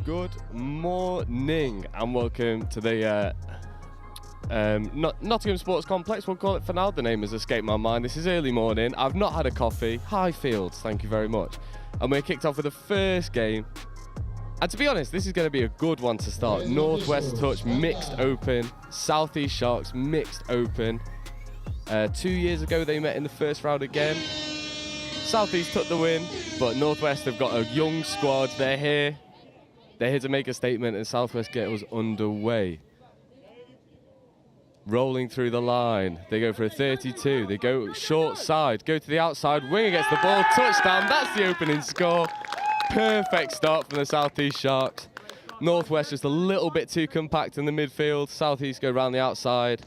Good morning and welcome to the Nottingham Sports Complex, we'll call it for now. The name has escaped my mind. This is early morning. I've not had a coffee. Highfields, thank you very much. And we're kicked off with the first game. And to be honest, this is going to be a good one to start. Northwest Touch mixed open. South East Sharks mixed open. 2 years ago they met in the first round again. South East took the win, but Northwest have got a young squad. They're here to make a statement, and Southwest get us underway. Rolling through the line, they go for a 32. They go short side, go to the outside. Winger gets the ball, touchdown. That's the opening score. Perfect start from the South East Sharks. Northwest just a little bit too compact in the midfield. South East go around the outside.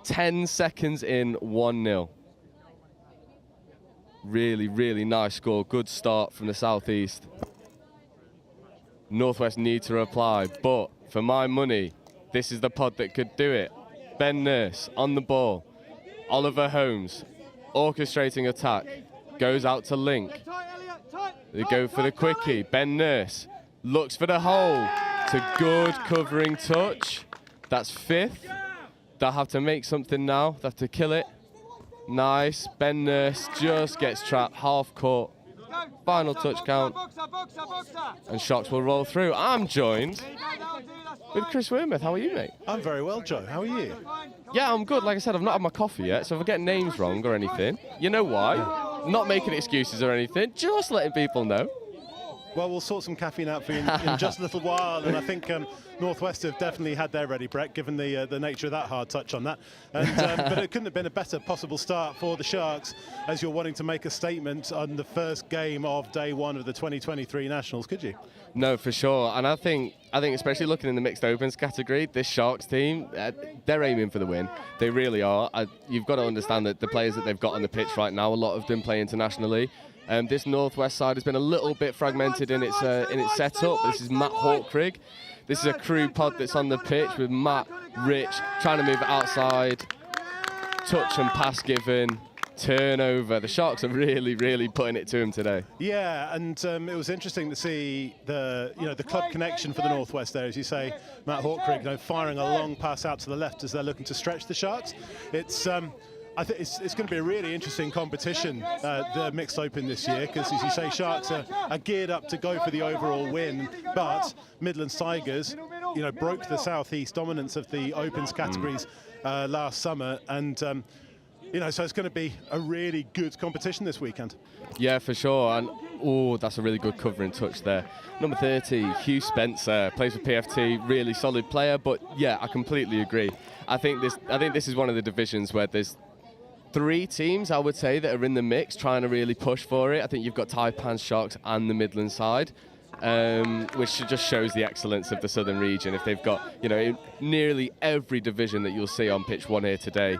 10 seconds in, 1-0. Really, really nice score. Good start from the South East. Northwest need to reply, but for my money, this is the pod that could do it. Ben Nurse on the ball. Oliver Holmes orchestrating attack. Goes out to Link. They go for the quickie. Ben Nurse looks for the hole. It's a good covering touch. That's fifth. They'll have to make something now. They'll have to kill it. Nice. Ben Nurse just gets trapped. Half court. Final touch count. And Sharks will roll through. I'm joined with Chris Wormuth. How are you, mate? I'm very well, Joe. How are you? Yeah, I'm good. Like I said, I've not had my coffee yet, so if I get names wrong or anything, you know why. Not making excuses or anything, just letting people know. Well, we'll sort some caffeine out for you in just a little while, and I think Northwest have definitely had their ready, Brett, given the nature of that hard touch on that. And, but it couldn't have been a better possible start for the Sharks as you're wanting to make a statement on the first game of day one of the 2023 Nationals, could you? No, for sure. And I think especially looking in the mixed opens category, this Sharks team, they're aiming for the win. They really are. You've got to understand that the players that they've got on the pitch right now, a lot of them play internationally. This Northwest side has been a little bit fragmented in its setup. This is Matt Hawkrigg. This is a crew pod that's on the pitch with Matt, Rich, trying to move it outside. Touch and pass given. Turnover. The Sharks are really, really putting it to him today. Yeah, and it was interesting to see the club connection for the Northwest there, as you say. Matt Hawkrigg, firing a long pass out to the left as they're looking to stretch the Sharks. I think it's going to be a really interesting competition, the mixed open this year, because as you say, Sharks are geared up to go for the overall win, but Midland Tigers, broke the South East dominance of the opens categories last summer, and so it's going to be a really good competition this weekend. Yeah, for sure. And that's a really good covering touch there. Number 30, Hugh Spencer, plays for PFT, really solid player. But yeah, I completely agree. I think this is one of the divisions where there's 3 teams, I would say, that are in the mix, trying to really push for it. I think you've got Taipans, Sharks, and the Midland side, which just shows the excellence of the Southern region. If they've got, in nearly every division that you'll see on pitch one here today,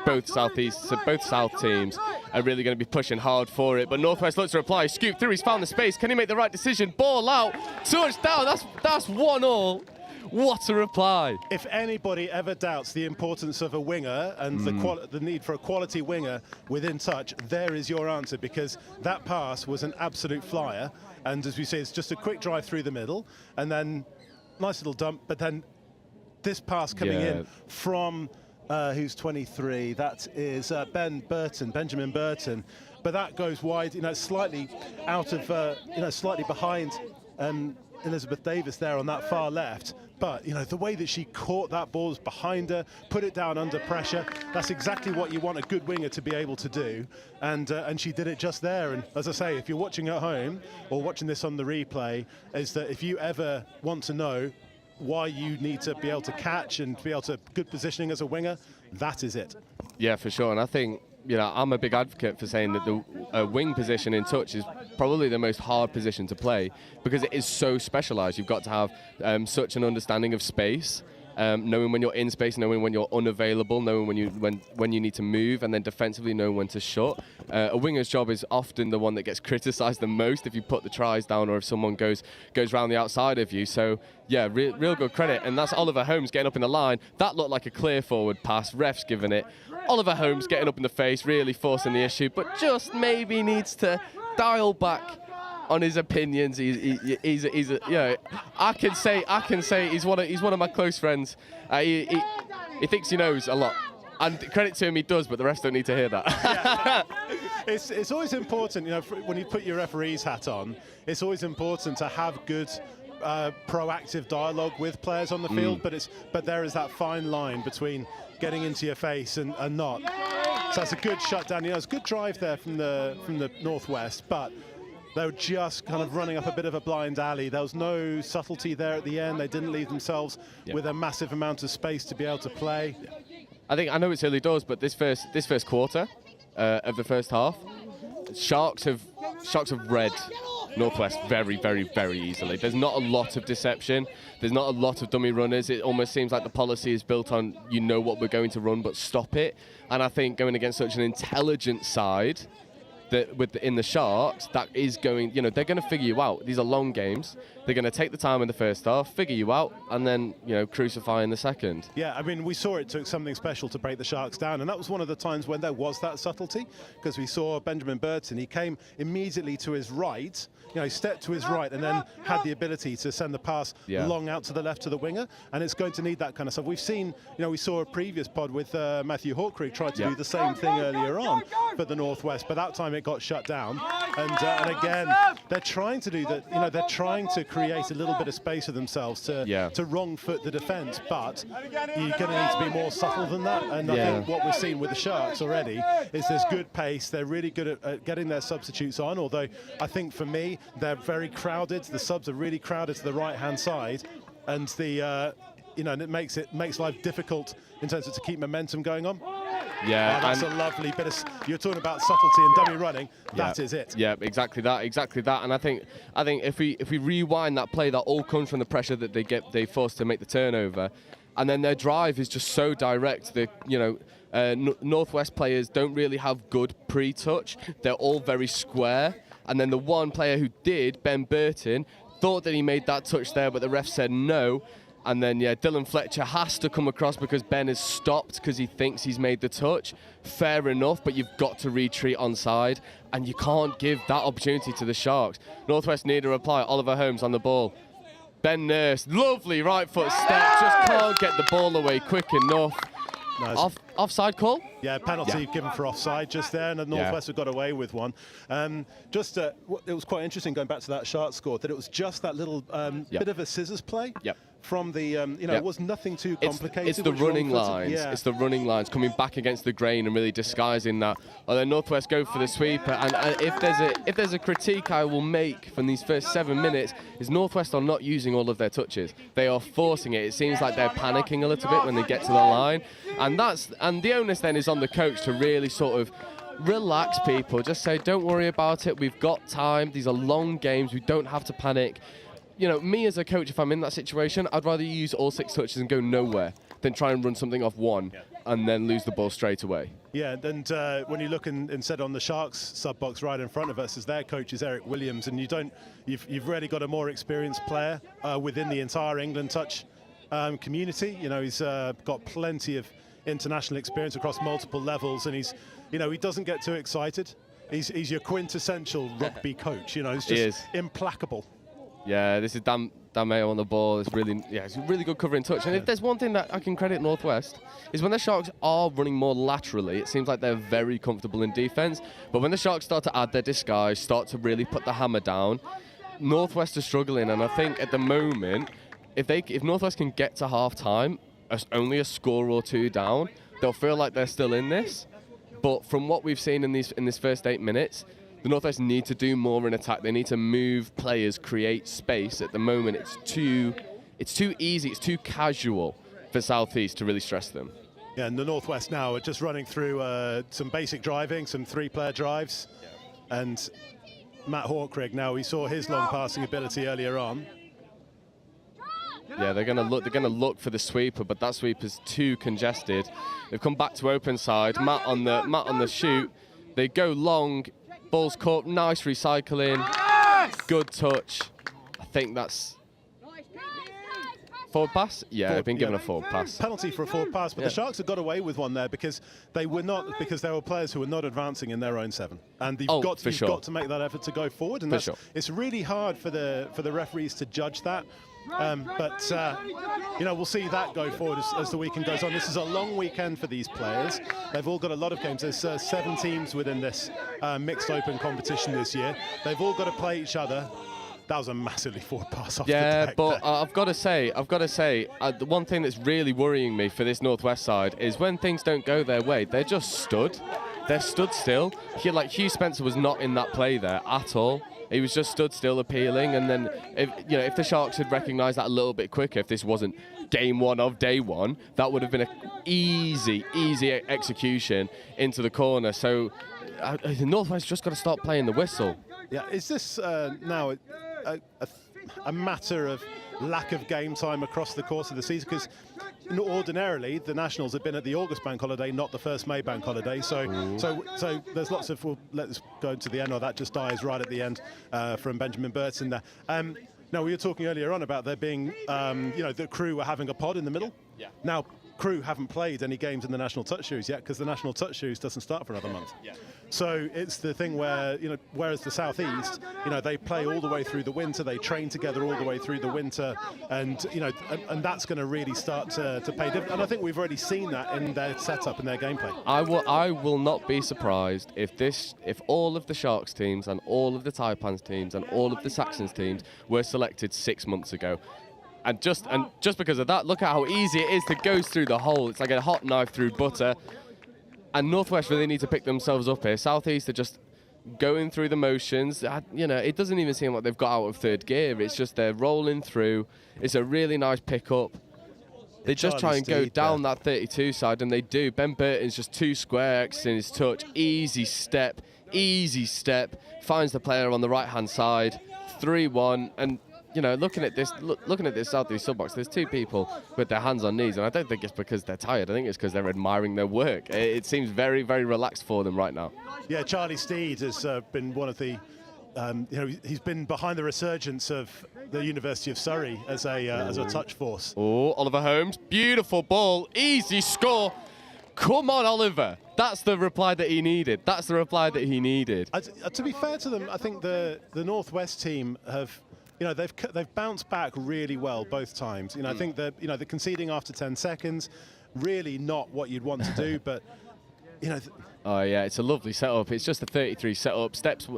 both South teams are really going to be pushing hard for it. But Northwest looks to reply. Scoop through. He's found the space. Can he make the right decision? Ball out. Touchdown. That's 1-1. What a reply. If anybody ever doubts the importance of a winger and the need for a quality winger within touch, there is your answer, because that pass was an absolute flyer. And as we say, it's just a quick drive through the middle and then nice little dump. But then this pass coming in from who's 23, that is Benjamin Burton. But that goes wide, slightly out of, slightly behind Elizabeth Davis there on that far left. But, the way that she caught that ball behind her, put it down under pressure, that's exactly what you want a good winger to be able to do. And she did it just there. And as I say, if you're watching at home or watching this on the replay, is that if you ever want to know why you need to be able to catch and be able to good positioning as a winger, that is it. Yeah, for sure. And I think, I'm a big advocate for saying that the wing position in touch is probably the most hard position to play, because it is so specialised. You've got to have such an understanding of space, knowing when you're in space, knowing when you're unavailable, knowing when you need to move, and then defensively knowing when to shut. A winger's job is often the one that gets criticised the most if you put the tries down or if someone goes round the outside of you. So yeah, real good credit. And that's Oliver Holmes getting up in the line. That looked like a clear forward pass. Ref's giving it. Oliver Holmes getting up in the face, really forcing the issue, but just maybe needs to dial back on his opinions. He's you know, I can say he's one of my close friends. He thinks he knows a lot, and credit to him, he does. But the rest don't need to hear that. Yeah. It's always important, you know, when you put your referee's hat on. It's always important to have good, proactive dialogue with players on the field. But there is that fine line between getting into your face and not. So that's a good shutdown. You know, it's a good drive there from the Northwest, but they were just kind of running up a bit of a blind alley. There was no subtlety there at the end. They didn't leave themselves with a massive amount of space to be able to play. I know it's early doors, but this first quarter of the first half, Sharks have read Northwest very, very, very easily. There's not a lot of deception. There's not a lot of dummy runners. It almost seems like the policy is built on, you know what we're going to run, but stop it. And I think going against such an intelligent side, that in the Sharks, that is going, you know, they're going to figure you out. These are long games. They're going to take the time in the first half, figure you out, and then, you know, crucify in the second. Yeah, I mean, we saw it took something special to break the Sharks down, and that was one of the times when there was that subtlety, because we saw Benjamin Burton. He came immediately to his right, you know, he stepped to his right and then had the ability to send the pass long out to the left to the winger, and it's going to need that kind of stuff. We've seen, you know, we saw a previous pod with Matthew Hawkreek try to do the same thing earlier on for the Northwest, but that time it got shut down. And again, they're trying to do that. You know, they're trying to create a little bit of space for themselves to wrong foot the defence, but you're going to need to be more subtle than that. And I think what we're seeing with the Sharks already is there's good pace. They're really good at getting their substitutes on. Although I think for me, they're very crowded. The subs are really crowded to the right-hand side, and the you know, and it makes life difficult in terms of to keep momentum going on. Yeah, that's a lovely bit of. You're talking about subtlety and dummy running. That is it. Yeah, exactly that. And I think if we rewind that play, that all comes from the pressure that they forced to make the turnover, and then their drive is just so direct. The Northwest players don't really have good pre-touch. They're all very square, and then the one player who did, Ben Burton, thought that he made that touch there, but the ref said no. And then, Dylan Fletcher has to come across because Ben has stopped because he thinks he's made the touch. Fair enough, but you've got to retreat onside, and you can't give that opportunity to the Sharks. Northwest need a reply. Oliver Holmes on the ball. Ben Nurse, lovely right foot step, just can't get the ball away quick enough. Nice. Offside call? Yeah, penalty given for offside just there, and the Northwest have got away with one. It was quite interesting going back to that Sharks score, that it was just that little bit of a scissors play. From the, it was nothing too complicated. It's the running lines. It's the running lines coming back against the grain and really disguising that. Although Northwest go for the sweeper, and if there's a critique I will make from these first 7 minutes, is Northwest are not using all of their touches. They are forcing it. It seems like they're panicking a little bit when they get to the line, and the onus then is on the coach to really sort of relax people. Just say, don't worry about it. We've got time. These are long games. We don't have to panic. You know, me as a coach, if I'm in that situation, I'd rather use all 6 touches and go nowhere than try and run something off one and then lose the ball straight away. Yeah, and when you look instead on the Sharks sub-box right in front of us, as their coach is Eric Williams, and you've really got a more experienced player within the entire England touch community. You know, he's got plenty of international experience across multiple levels, and he doesn't get too excited. He's your quintessential rugby coach. You know, he's just implacable. Yeah, this is Dan Mayo on the ball. It's a really good covering touch. And if there's one thing that I can credit Northwest, is when the Sharks are running more laterally, it seems like they're very comfortable in defence. But when the Sharks start to add their disguise, start to really put the hammer down, Northwest are struggling. And I think at the moment, if Northwest can get to half-time, only a score or two down, they'll feel like they're still in this. But from what we've seen in this first 8 minutes, the Northwest need to do more in attack. They need to move players, create space. At the moment, it's too easy, it's too casual for South East to really stress them. Yeah, and the Northwest now are just running through some basic driving, some 3-player drives. And Matt Hawkreig now, we saw his long passing ability earlier on. Yeah, they're gonna look for the sweeper, but that sweeper's too congested. They've come back to open side. Matt on the shoot. They go long. Ball's caught, nice recycling, good touch. I think that's Forward pass? Yeah, they've been given a forward pass. Penalty for a forward pass, but the Sharks have got away with one there because there were players who were not advancing in their own 7, and you've got to make that effort to go forward, and it's really hard for the referees to judge that. But we'll see that go forward as the weekend goes on. This is a long weekend for these players. They've all got a lot of games. There's 7 teams within this mixed open competition this year. They've all got to play each other. That was a massively forward pass off the deck. But I've got to say, the one thing that's really worrying me for this Northwest side is when things don't go their way, they're just stood. They're stood still. Hugh Spencer was not in that play there at all. He was just stood still, appealing. And then, if the Sharks had recognised that a little bit quicker, if this wasn't game 1 of day 1, that would have been an easy execution into the corner. So the Northwest just got to start playing the whistle. Yeah, is this now a matter of lack of game time across the course of the season? Because ordinarily the Nationals have been at the August bank holiday, not the first May bank holiday. So there's lots of. Well, let's go to the end. Or that just dies right at the end from Benjamin Burton there. Now we were talking earlier on about there being, the Crew were having a pod in the middle. Yeah. Now Crew haven't played any games in the National Touch Series yet because the National Touch Series doesn't start for another month. Yeah. So it's the thing where, whereas the South East, they play all the way through the winter, they train together all the way through the winter, and and that's going to really start to pay dividends. And I think we've already seen that in their setup and their gameplay. I will not be surprised if all of the Sharks teams and all of the Taipans teams and all of the Saxons teams were selected 6 months ago. And just because of that, look at how easy it is to go through the hole. It's like a hot knife through butter. And Northwest really need to pick themselves up here. Southeast are just going through the motions. It doesn't even seem like they've got out of third gear. It's just they're rolling through. It's a really nice pickup. They just try and go down that 32 side, and they do. Ben Burton's just 2 square X in his touch. Easy step. Finds the player on the right-hand side. 3-1. And looking at this Southeast sub-box, there's 2 people with their hands on knees, and I don't think it's because they're tired. I think it's because they're admiring their work. It seems very, very relaxed for them right now. Yeah, Charlie Steed has been one of the, he's been behind the resurgence of the University of Surrey as a touch force. Oh, Oliver Holmes, beautiful ball, easy score. Come on, Oliver. That's the reply that he needed. To be fair to them, I think the Northwest team have. They've bounced back really well both times. I think that the conceding after 10 seconds, really not what you'd want to do, but Oh yeah, it's a lovely setup. It's just a 33 setup. Steps,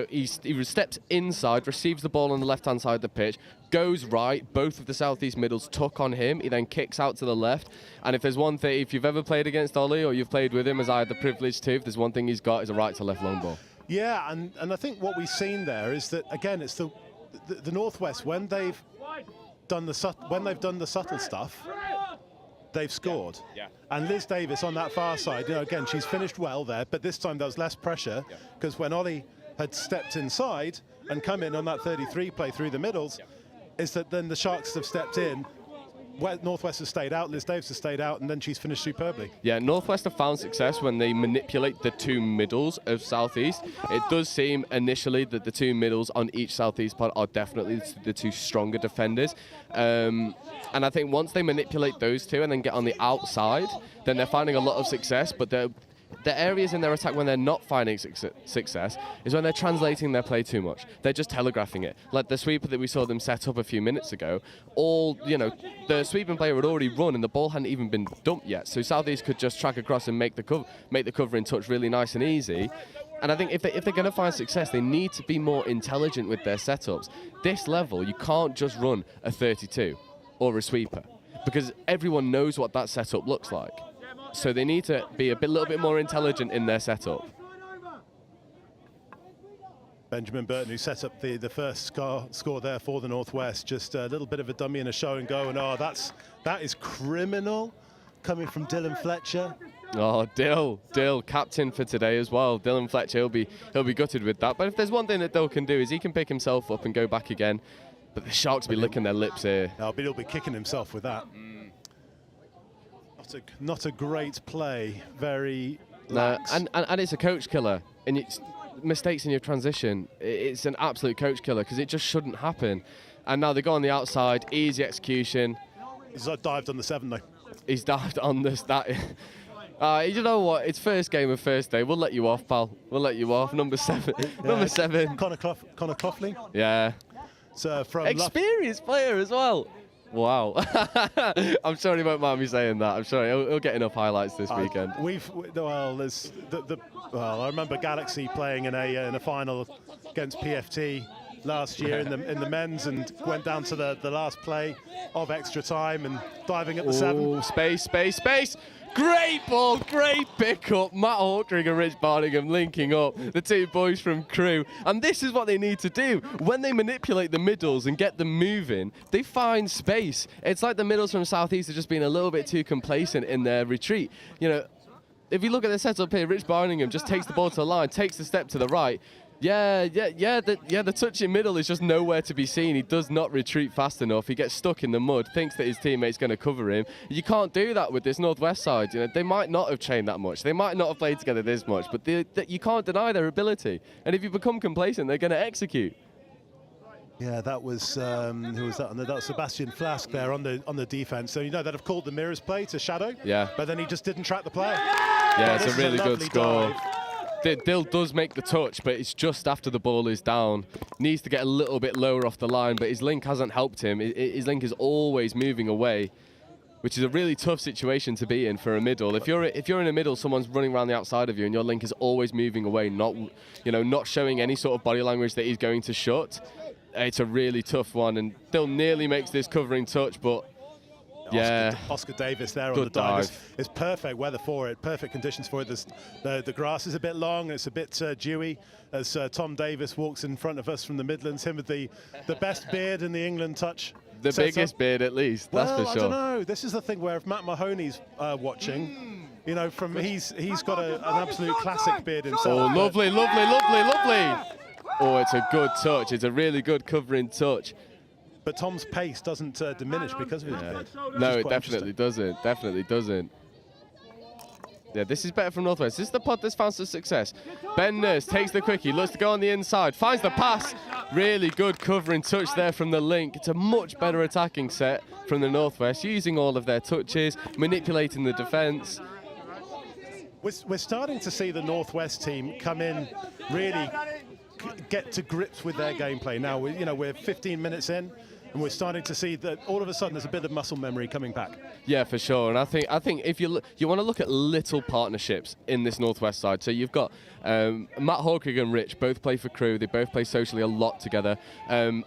he steps inside, receives the ball on the left-hand side of the pitch, goes right. Both of the Southeast middles tuck on him. He then kicks out to the left. And if there's one thing, if you've ever played against Ollie or you've played with him, as I had the privilege to, if there's one thing he's got, is a right to left long ball. Yeah, and I think what we've seen there is that again, it's the Northwest when they've done the subtle stuff, they've scored. Yeah. And Liz Davis on that far side, again, she's finished well there, but this time there was less pressure because when Ollie had stepped inside and come in on that 33 play through the middles, is that then the Sharks have stepped in. Northwest has stayed out, Liz Davis has stayed out, and then she's finished superbly. Yeah, Northwest have found success when they manipulate the 2 middles of Southeast. It does seem initially that the 2 middles on each Southeast pod are definitely the 2 stronger defenders. And I think once they manipulate those 2 and then get on the outside, then they're finding a lot of success, but the areas in their attack when they're not finding success is when they're translating their play too much. They're just telegraphing it. Like the sweeper that we saw them set up a few minutes ago, the sweeping player had already run and the ball hadn't even been dumped yet. So Southeast could just track across and make the covering touch really nice and easy. And I think if they're going to find success, they need to be more intelligent with their setups. This level, you can't just run a 32 or a sweeper because everyone knows what that setup looks like. So they need to be a little bit more intelligent in their setup. Benjamin Burton, who set up the first score there for the Northwest, just a little bit of a dummy and a show and go, and that is criminal coming from Dylan Fletcher. Oh, Dill, captain for today as well. Dylan Fletcher, he'll be gutted with that. But if there's one thing that Dill can do is he can pick himself up and go back again. But the Sharks be licking their lips here. But he'll be kicking himself with that. Not a great play, very lax. And it's a coach killer. And it's mistakes in your transition. It's an absolute coach killer because it just shouldn't happen. And now they go on the outside, easy execution. He's dived on the 7 though. He's dived on this. You know what? It's first game of first day. We'll let you off, pal. We'll let you off. Number 7. Number 7. Connor Coughlin. Yeah. So from experienced player as well. Wow. I'm sure he won't mind me saying that. I'm sure he'll get enough highlights this weekend. I remember Galaxy playing in a final against PFT last year in the men's, and went down to the last play of extra time and diving at the 7. Space. Great ball, great pick-up. Matt Hawkring and Rich Barningham linking up, the 2 boys from Crewe. And this is what they need to do. When they manipulate the middles and get them moving, they find space. It's like the middles from South East are just being a little bit too complacent in their retreat. You know, if you look at the setup here, Rich Barningham just takes the ball to the line, takes the step to the right. The touch in middle is just nowhere to be seen. He does not retreat fast enough. He gets stuck in the mud, thinks that his teammate's going to cover him. You can't do that with this Northwest side. You know, they might not have trained that much. They might not have played together this much, but you can't deny their ability. And if you become complacent, they're going to execute. Yeah, that was who was that? That was Sebastian Flask there on the defense. So you know they'd have called the mirrors play to Shadow. Yeah. But then he just didn't track the player. Yeah, it's a really good score. Dive. Dill does make the touch, but it's just after the ball is down. Needs to get a little bit lower off the line, but his link hasn't helped him. His link is always moving away, which is a really tough situation to be in for a middle. If you're in a middle, someone's running around the outside of you, and your link is always moving away, not showing any sort of body language that he's going to shut. It's a really tough one, and Dill nearly makes this covering touch, but. Yeah, Oscar Davis there on the dive. It's perfect weather for it, perfect conditions for it. The grass is a bit long, it's a bit dewy as Tom Davis walks in front of us from the Midlands, him with the best beard in the England touch. The biggest beard, at least, that's for sure. I don't know. This is the thing where if Matt Mahoney's watching, you know, he's got an absolute classic beard himself. Oh, lovely. Oh, it's a good touch. It's a really good covering touch. But Tom's pace doesn't diminish because of his beard. No, it definitely doesn't. Yeah, this is better from Northwest. This is the pod that's found some success. Ben Nurse takes the quickie, looks to go on the inside, finds the pass. Really good covering touch there from the link. It's a much better attacking set from the Northwest, using all of their touches, manipulating the defence. We're starting to see the Northwest team come in, really get to grips with their gameplay. Now, we're 15 minutes in, and we're starting to see that all of a sudden there's a bit of muscle memory coming back. Yeah, for sure. And I think if you want to look at little partnerships in this Northwest side. So you've got Matt Hawkrig and Rich both play for Crewe. They both play socially a lot together.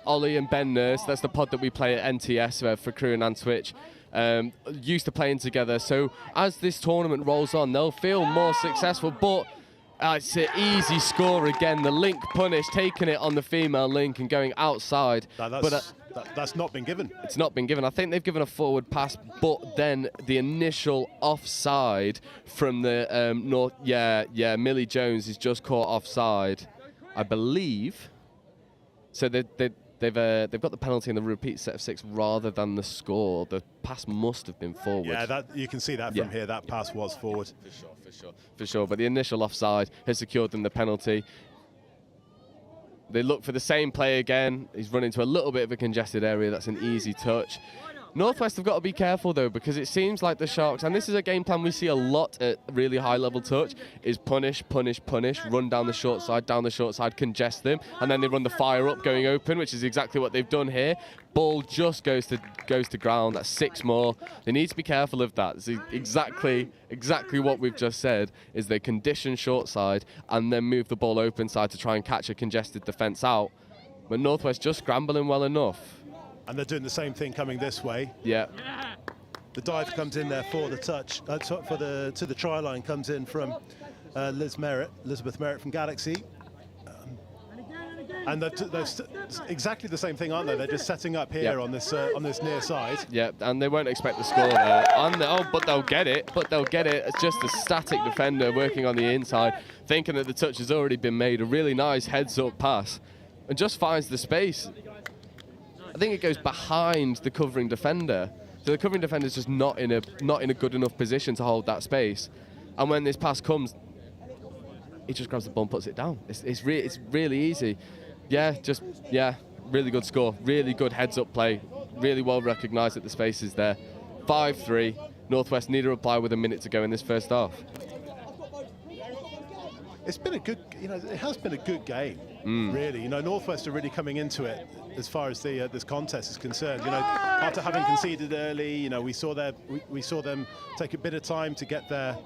Ollie and Ben Nurse, that's the pod that we play at NTS for Crewe and Antwich. Used to playing together. So as this tournament rolls on, they'll feel more successful. But it's an easy score again. The link punish, taking it on the female link and going outside. That's not been given. It's not been given. I think they've given a forward pass, but then the initial offside from the North. Yeah. Millie Jones is just caught offside, I believe. So they've got the penalty in the repeat set of 6 rather than the score. The pass must have been forward. Yeah, you can see that from here. That pass was forward. For sure. But the initial offside has secured them the penalty. They look for the same play again. He's run into a little bit of a congested area. That's an easy touch. Northwest have got to be careful, though, because it seems like the Sharks, and this is a game plan we see a lot at really high-level touch, is punish, run down the short side, congest them, and then they run the fire up going open, which is exactly what they've done here. Ball just goes to ground. That's 6 more. They need to be careful of that. It's exactly what we've just said, is they condition short side and then move the ball open side to try and catch a congested defence out. But Northwest just scrambling well enough. And they're doing the same thing coming this way. Yeah. The dive comes in there for the touch, to the try line comes in from Elizabeth Merritt from Galaxy. And they're exactly the same thing, aren't they? They're just setting up here on this near side. Yeah, and they won't expect the score there. But they'll get it. It's just a static defender working on the inside, thinking that the touch has already been made. A really nice heads-up pass, and just finds the space. I think it goes behind the covering defender. So the covering defender is just not in a good enough position to hold that space. And when this pass comes, he just grabs the ball and puts it down. It's really easy. Really good score. Really good heads-up play. Really well recognised that the space is there. 5-3. Northwest need a reply with a minute to go in this first half. It's been a good, it has been a good game, really. Northwest are really coming into it as far as this contest is concerned. After having conceded early, we saw them take a bit of time to get their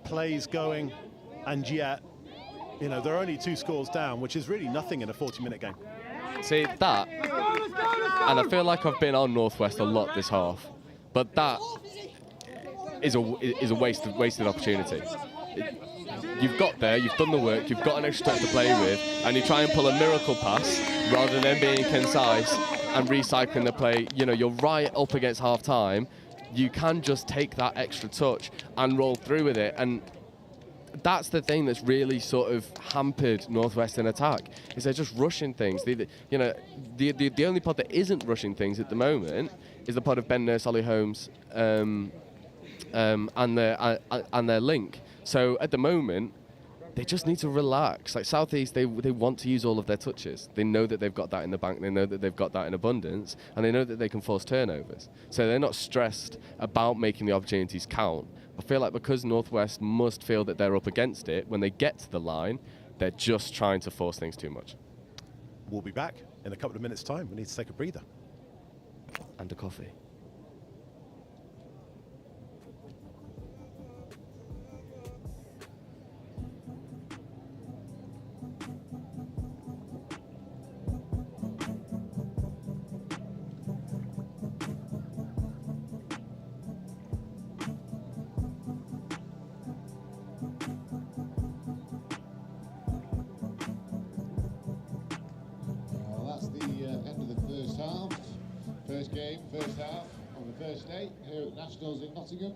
plays going, and yet, they're only 2 scores down, which is really nothing in a 40-minute game. See that, and I feel like I've been on Northwest a lot this half, but that is a wasted opportunity. You've got there, you've done the work, you've got an extra touch to play with, and you try and pull a miracle pass rather than being concise and recycling the play. You're right up against half time. You can just take that extra touch and roll through with it, and that's the thing that's really sort of hampered Northwest in attack, is they're just rushing things. The only pod that isn't rushing things at the moment is the pod of Ben Nurse, Ollie Holmes, and their link. So at the moment, they just need to relax. Like Southeast, they want to use all of their touches. They know that they've got that in the bank. They know that they've got that in abundance, and they know that they can force turnovers. So they're not stressed about making the opportunities count. I feel like because Northwest must feel that they're up against it, when they get to the line, they're just trying to force things too much. We'll be back in a couple of minutes' time. We need to take a breather. And a coffee. First half on the first day here at Nationals in Nottingham.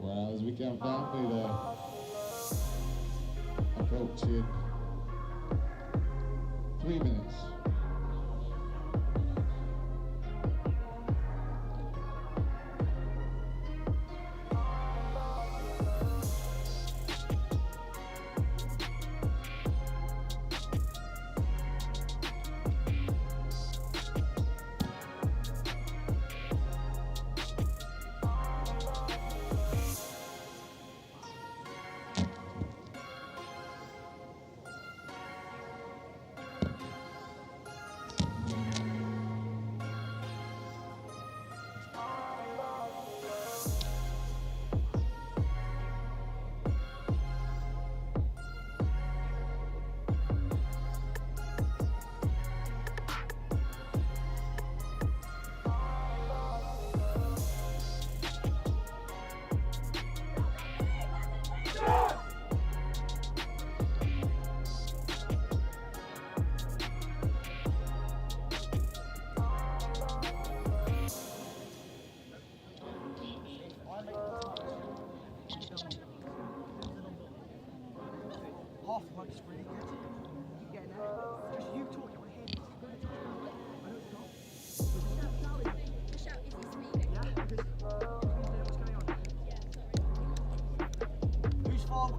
Well, as we count down, we're approaching 3 minutes.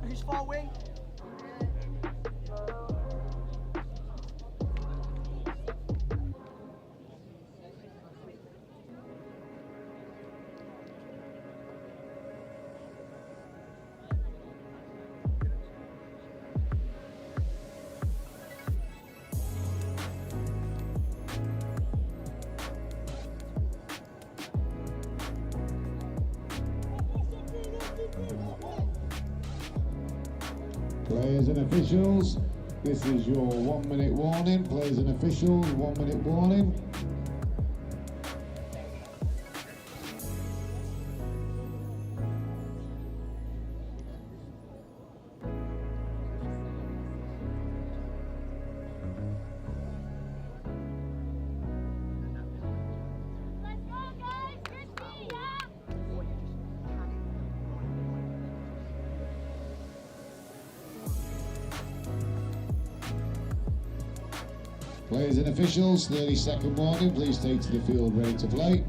Who's far wing? Players and officials, this is your 1 minute warning. Players and officials, 1 minute warning. Players and officials, 30-second warning. Please take to the field ready to play.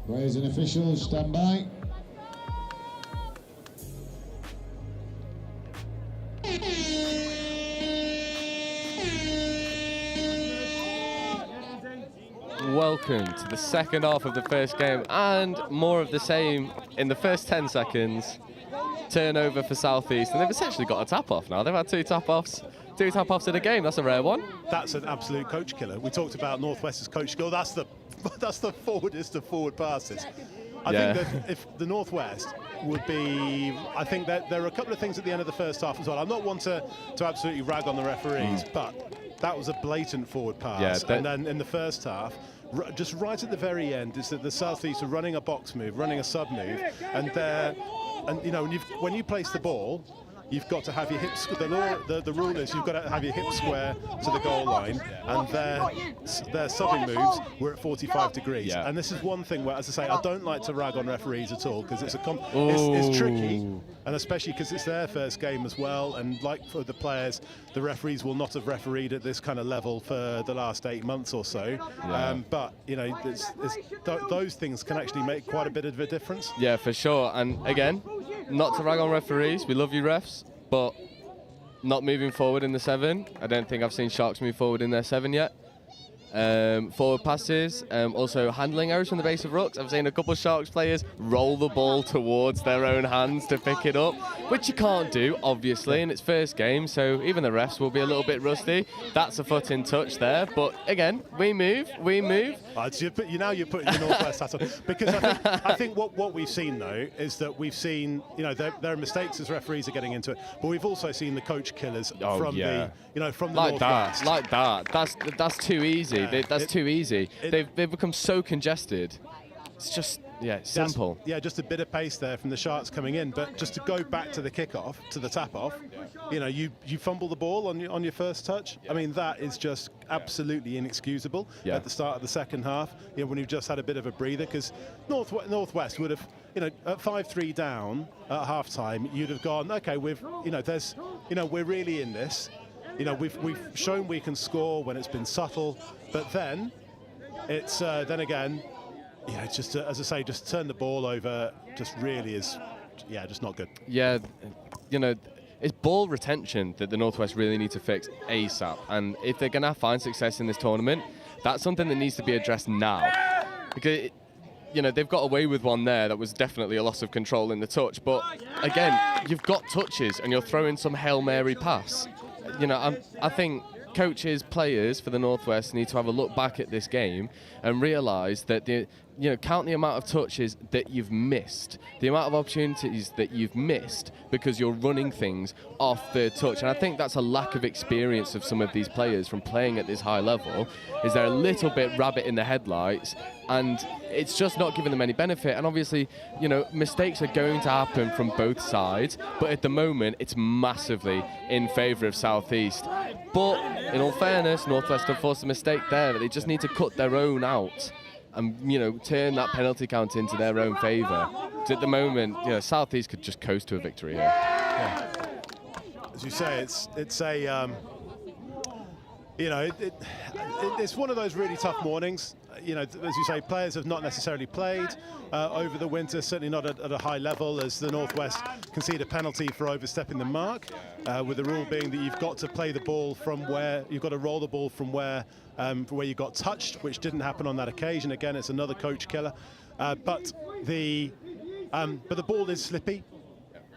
Players and officials, stand by. Welcome to the second half of the first game, and more of the same in the first 10 seconds. Turnover for South East, and they've essentially got a tap-off now. They've had two tap-offs in a game. That's a rare one. That's an absolute coach killer. We talked about Northwest's coach killer. That's the forwardest of forward passes. I think that if the Northwest would be, I think that there are a couple of things at the end of the first half as well. I'm not one to absolutely rag on the referees, but that was a blatant forward pass. And then in the first half, just right at the very end, is that the South East are running a box move, running a sub move, and you know, when you place the ball, you've got to have your hips. The rule is you've got to have your hips square to the goal line, and their subbing moves were at 45 degrees. And this is one thing where, as I say, I don't like to rag on referees at all, because it's tricky, and especially because it's their first game as well. And like for the players, the referees will not have refereed at this kind of level for the last 8 months or so. But you know, those things can actually make quite a bit of a difference. Yeah, for sure. And again, not to rag on referees, we love you refs, but not moving forward in the 7. I don't think I've seen Sharks move forward in their 7 yet. Forward passes, also handling errors from the base of rucks. I've seen a couple of Sharks players roll the ball towards their own hands to pick it up, which you can't do, obviously, in its first game, so even the refs will be a little bit rusty. That's a foot in touch there, but again, we move. You're putting your Northwest hat on, because I think what we've seen though is that we've seen, you know, there are mistakes as referees are getting into it, but we've also seen the coach killers from the Northwest. Like that. That's too easy. That's too easy. They've become so congested. It's just, simple. Just a bit of pace there from the Sharks coming in. But just to go back to the kickoff, to the tap-off, you know, you fumble the ball on your first touch. I mean, that is just absolutely inexcusable at the start of the second half, you know, when you've just had a bit of a breather, because Northwest would have, you know, at 5-3 down at half-time, you'd have gone, okay, we're really in this. You know, we've shown we can score when it's been subtle, but then it's then again, just as I say, just turn the ball over. Just really is, just not good. Yeah, you know, it's ball retention that the Northwest really need to fix ASAP. And if they're going to find success in this tournament, that's something that needs to be addressed now, because you know, they've got away with one there that was definitely a loss of control in the touch. But again, you've got touches and you're throwing some Hail Mary pass. You know, I think coaches, players for the Northwest need to have a look back at this game and realise that count the amount of touches that you've missed, the amount of opportunities that you've missed because you're running things off the touch. And I think that's a lack of experience of some of these players from playing at this high level, is they're a little bit rabbit in the headlights, and it's just not giving them any benefit. And obviously, you know, mistakes are going to happen from both sides, but at the moment it's massively in favour of South East. But in all fairness, Northwest have forced a mistake there, but they just need to cut their own out and, you know, turn that penalty count into their own favour. At the moment, you know, South East could just coast to a victory here. Yeah. As you say, it's a you know, it's one of those really tough mornings. You know, as you say, players have not necessarily played over the winter, certainly not at a high level, as the Northwest concede a penalty for overstepping the mark, with the rule being that you've got to play the ball from where, you've got to roll the ball from where you got touched, which didn't happen on that occasion. Again, it's another coach killer. But the ball is slippy.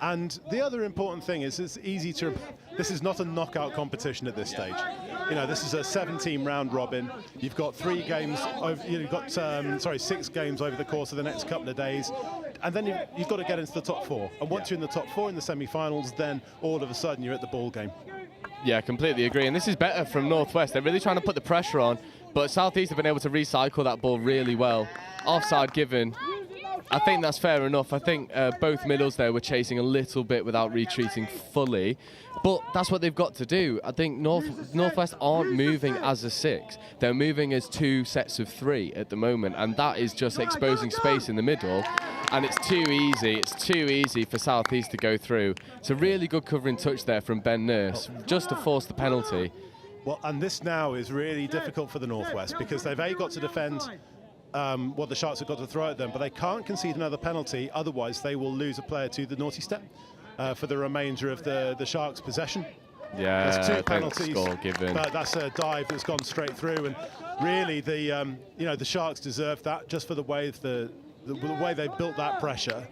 And the other important thing is it's easy to, this is not a knockout competition at this stage. You know, this is a 7-team round robin. You've got 3 games, you've got 6 games over the course of the next couple of days. And then you've got to get into the top 4. And once you're in the top 4 in the semi-finals, then all of a sudden you're at the ball game. Yeah, completely agree. And this is better from Northwest. They're really trying to put the pressure on, but South East have been able to recycle that ball really well. Offside given I think that's fair enough. I think both middles there were chasing a little bit without retreating fully, but that's what they've got to do. I think Northwest aren't moving as a 6. They're moving as 2 sets of 3 at the moment, and that is just exposing space in the middle, and it's too easy. It's too easy for Southeast to go through. It's a really good covering touch there from Ben Nurse, just to force the penalty. Well, and this now is really difficult for the Northwest because they've got to defend what the Sharks have got to throw at them, but they can't concede another penalty, otherwise they will lose a player to the naughty step for the remainder of the Sharks' possession. Yeah, there's 2 penalties, score given. but that's a dive that's gone straight through, and really the the Sharks deserve that just for the way the way they built that pressure.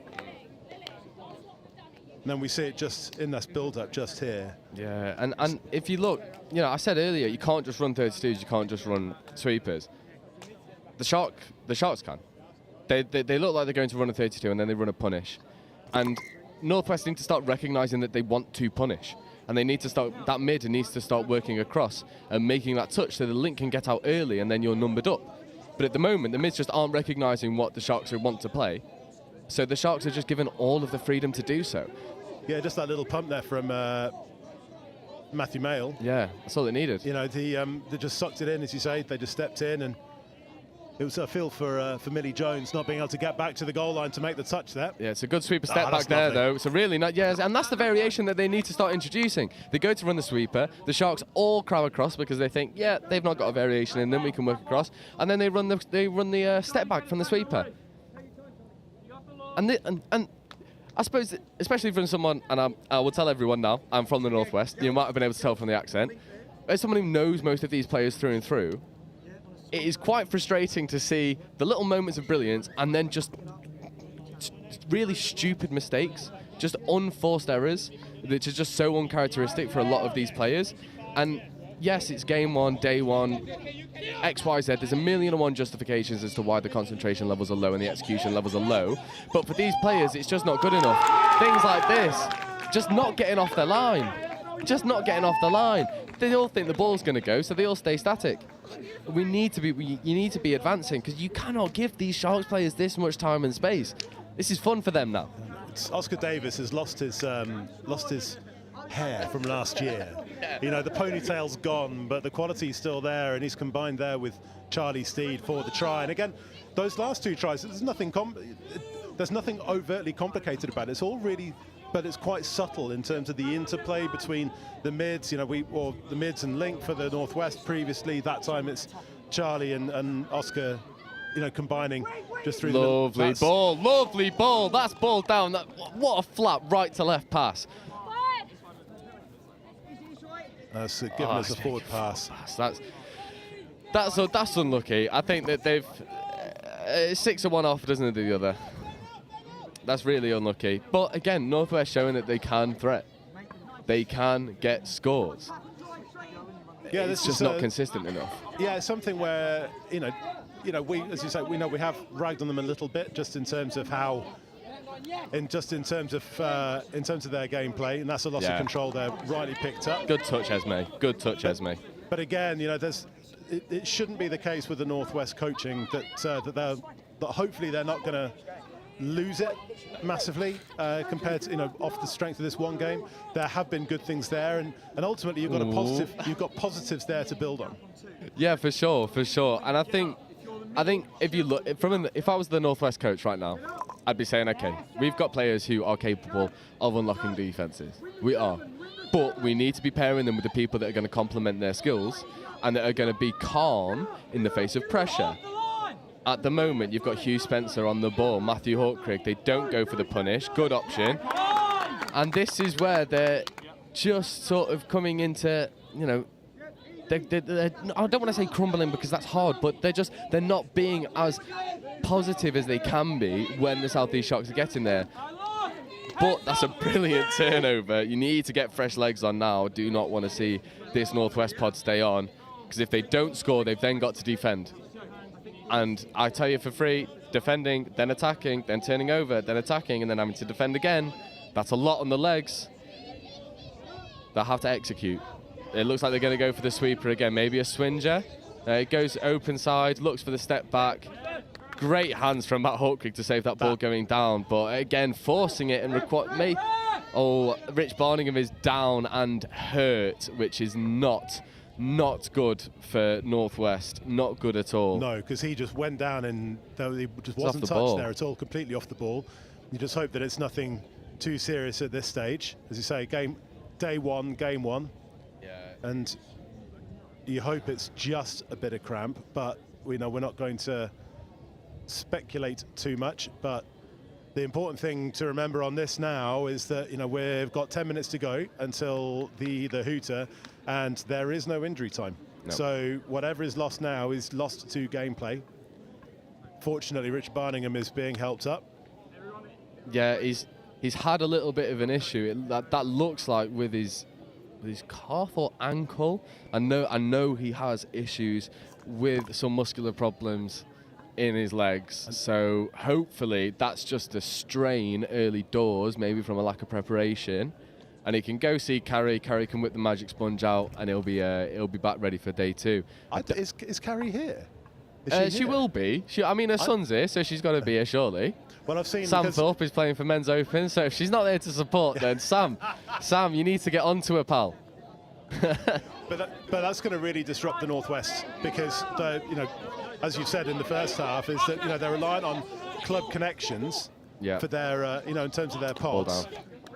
And then we see it just in this build-up just here. Yeah, and if you look, I said earlier, you can't just run 32s, you can't just run sweepers. The Sharks can. They look like they're going to run a 32 and then they run a punish. And Northwest need to start recognising that they want to punish. And they need to start, that mid needs to start working across and making that touch so the link can get out early and then you're numbered up. But at the moment, the mids just aren't recognising what the Sharks want to play. So the Sharks are just given all of the freedom to do so. Yeah, just that little pump there from Matthew Mayle. Yeah, that's all they needed. They just sucked it in, as you say. They just stepped in, and it was a feel for Millie Jones not being able to get back to the goal line to make the touch there. Yeah, it's a good sweeper step back there, though. It's a really nice, and that's the variation that they need to start introducing. They go to run the sweeper, the Sharks all crowd across because they think, yeah, they've not got a variation in them, we can work across, and then they run the step back from the sweeper. And I suppose, especially from someone, and I will tell everyone now, I'm from the Northwest. You might have been able to tell from the accent. As someone who knows most of these players through and through, it is quite frustrating to see the little moments of brilliance and then just really stupid mistakes, just unforced errors, which is just so uncharacteristic for a lot of these players. And yes, it's game 1, day 1, XYZ. There's a million and one justifications as to why the concentration levels are low and the execution levels are low. But for these players, it's just not good enough. Things like this, just not getting off their line. Just not getting off the line. They all think the ball's going to go, so they all stay static. You need to be advancing because you cannot give these Sharks players this much time and space. This is fun for them now. Oscar Davis has lost his hair from last year. The ponytail's gone, but the quality's still there, and he's combined there with Charlie Steed for the try. And again, those last 2 tries, there's nothing overtly complicated about it. It's all really, but it's quite subtle in terms of the interplay between the mids. The mids and Link for the Northwest previously. That time it's Charlie and Oscar, combining just through lovely ball. That's ball down. What a flat right to left pass. That's given us a forward pass. That's unlucky. I think that they've 6 of one off, doesn't it, the other? That's really unlucky. But again, Northwest showing that they can threat. They can get scores. Yeah, it's just not consistent enough. Yeah, it's something where we, as you say, we have ragged on them a little bit just in terms of how. In terms of their gameplay, and that's a loss of control there, rightly picked up. Good touch, Esme. Good touch, Esme. But again, it shouldn't be the case with the Northwest coaching that hopefully they're not going to lose it massively compared to off the strength of this one game. There have been good things there, and ultimately you've got positives there to build on. Yeah, for sure. And I think if you look if I was the Northwest coach right now, I'd be saying, okay, we've got players who are capable of unlocking defenses. We are. But we need to be pairing them with the people that are going to complement their skills and that are going to be calm in the face of pressure. At the moment, you've got Hugh Spencer on the ball, Matthew Hawkcrig. They don't go for the punish. Good option. And this is where they're just sort of coming into, I don't want to say crumbling because that's hard, but they're not being as positive as they can be when the South East Sharks are getting there. But that's a brilliant turnover. You need to get fresh legs on now. Do not want to see this Northwest pod stay on, because if they don't score, they've then got to defend. And I tell you for free, defending, then attacking, then turning over, then attacking, and then having to defend again, that's a lot on the legs. They'll have to execute. It looks like they're going to go for the sweeper again, maybe a swinger. It goes open side, looks for the step back. great hands from Matt Hawkwick to save that ball going down, but again, forcing it and Rich Barningham is down and hurt, which is not good for Northwest, not good at all. No, because he just went down and he just wasn't touched there at all, completely off the ball. You just hope that it's nothing too serious at this stage. As you say, game one. Yeah. And you hope it's just a bit of cramp, but we know we're not going to speculate too much. But the important thing to remember on this now is that we've got 10 minutes to go until the hooter, and there is no injury time. No. So whatever is lost now is lost to gameplay. Fortunately, Rich Barningham is being helped up. Yeah, he's had a little bit of an issue. That looks like with his calf or ankle. I know he has issues with some muscular problems in his legs. So hopefully that's just a strain early doors, maybe from a lack of preparation. And he can go see Carrie. Carrie can whip the magic sponge out, and he'll be back ready for day 2. Is Carrie here? She will be. Her son's here, so she's got to be here surely. Well, I've seen Sam Thorpe is playing for Men's Open, so if she's not there to support, then Sam, you need to get onto her, pal. But that's going to really disrupt the Northwest, because as you've said in the first half, is that they're reliant on club connections for their in terms of their pods.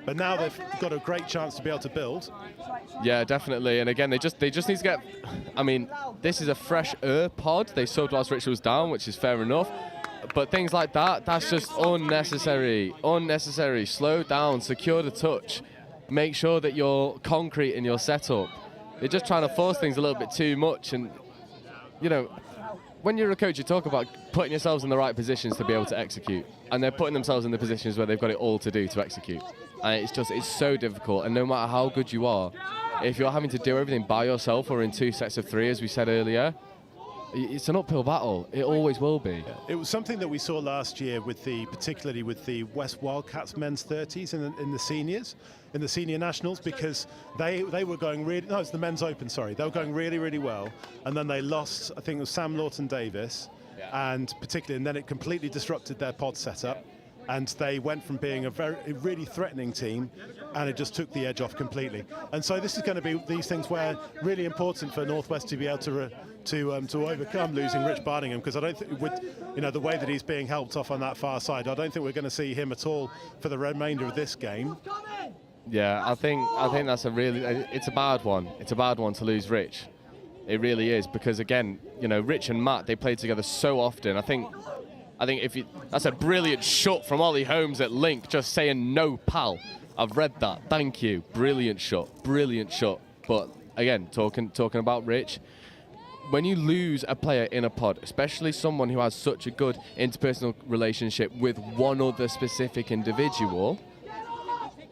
But now they've got a great chance to be able to build. Yeah, definitely. And again, they just need to get. This is a fresh pod. They subbed whilst Rich was down, which is fair enough. But things like that's just unnecessary. Unnecessary. Slow down. Secure the touch. Make sure that you're concrete in your setup. They're just trying to force things a little bit too much. And when you're a coach, you talk about putting yourselves in the right positions to be able to execute. And they're putting themselves in the positions where they've got it all to do to execute. And it's so difficult. And no matter how good you are, if you're having to do everything by yourself or in 2 sets of 3, as we said earlier, it's an uphill battle. It always will be. It was something that we saw last year particularly with the West Wildcats men's 30s in the seniors, in the senior nationals, because they were going really. No, it's the men's open. Sorry, they were going really, really well, and then they lost. I think it was Sam Lawton Davis, and then it completely disrupted their pod setup. And they went from being a really threatening team, and it just took the edge off completely. And so this is going to be these things where really important for Northwest to be able to overcome losing Rich Barningham, because I don't think with the way that he's being helped off on that far side, I don't think we're going to see him at all for the remainder of this game. Yeah, I think that's it's a bad one. It's a bad one to lose Rich. It really is, because again, Rich and Matt, they played together so often. I think that's a brilliant shot from Ollie Holmes at Link, just saying no, pal. I've read that. Thank you. Brilliant shot. But again, talking about Rich, when you lose a player in a pod, especially someone who has such a good interpersonal relationship with one other specific individual,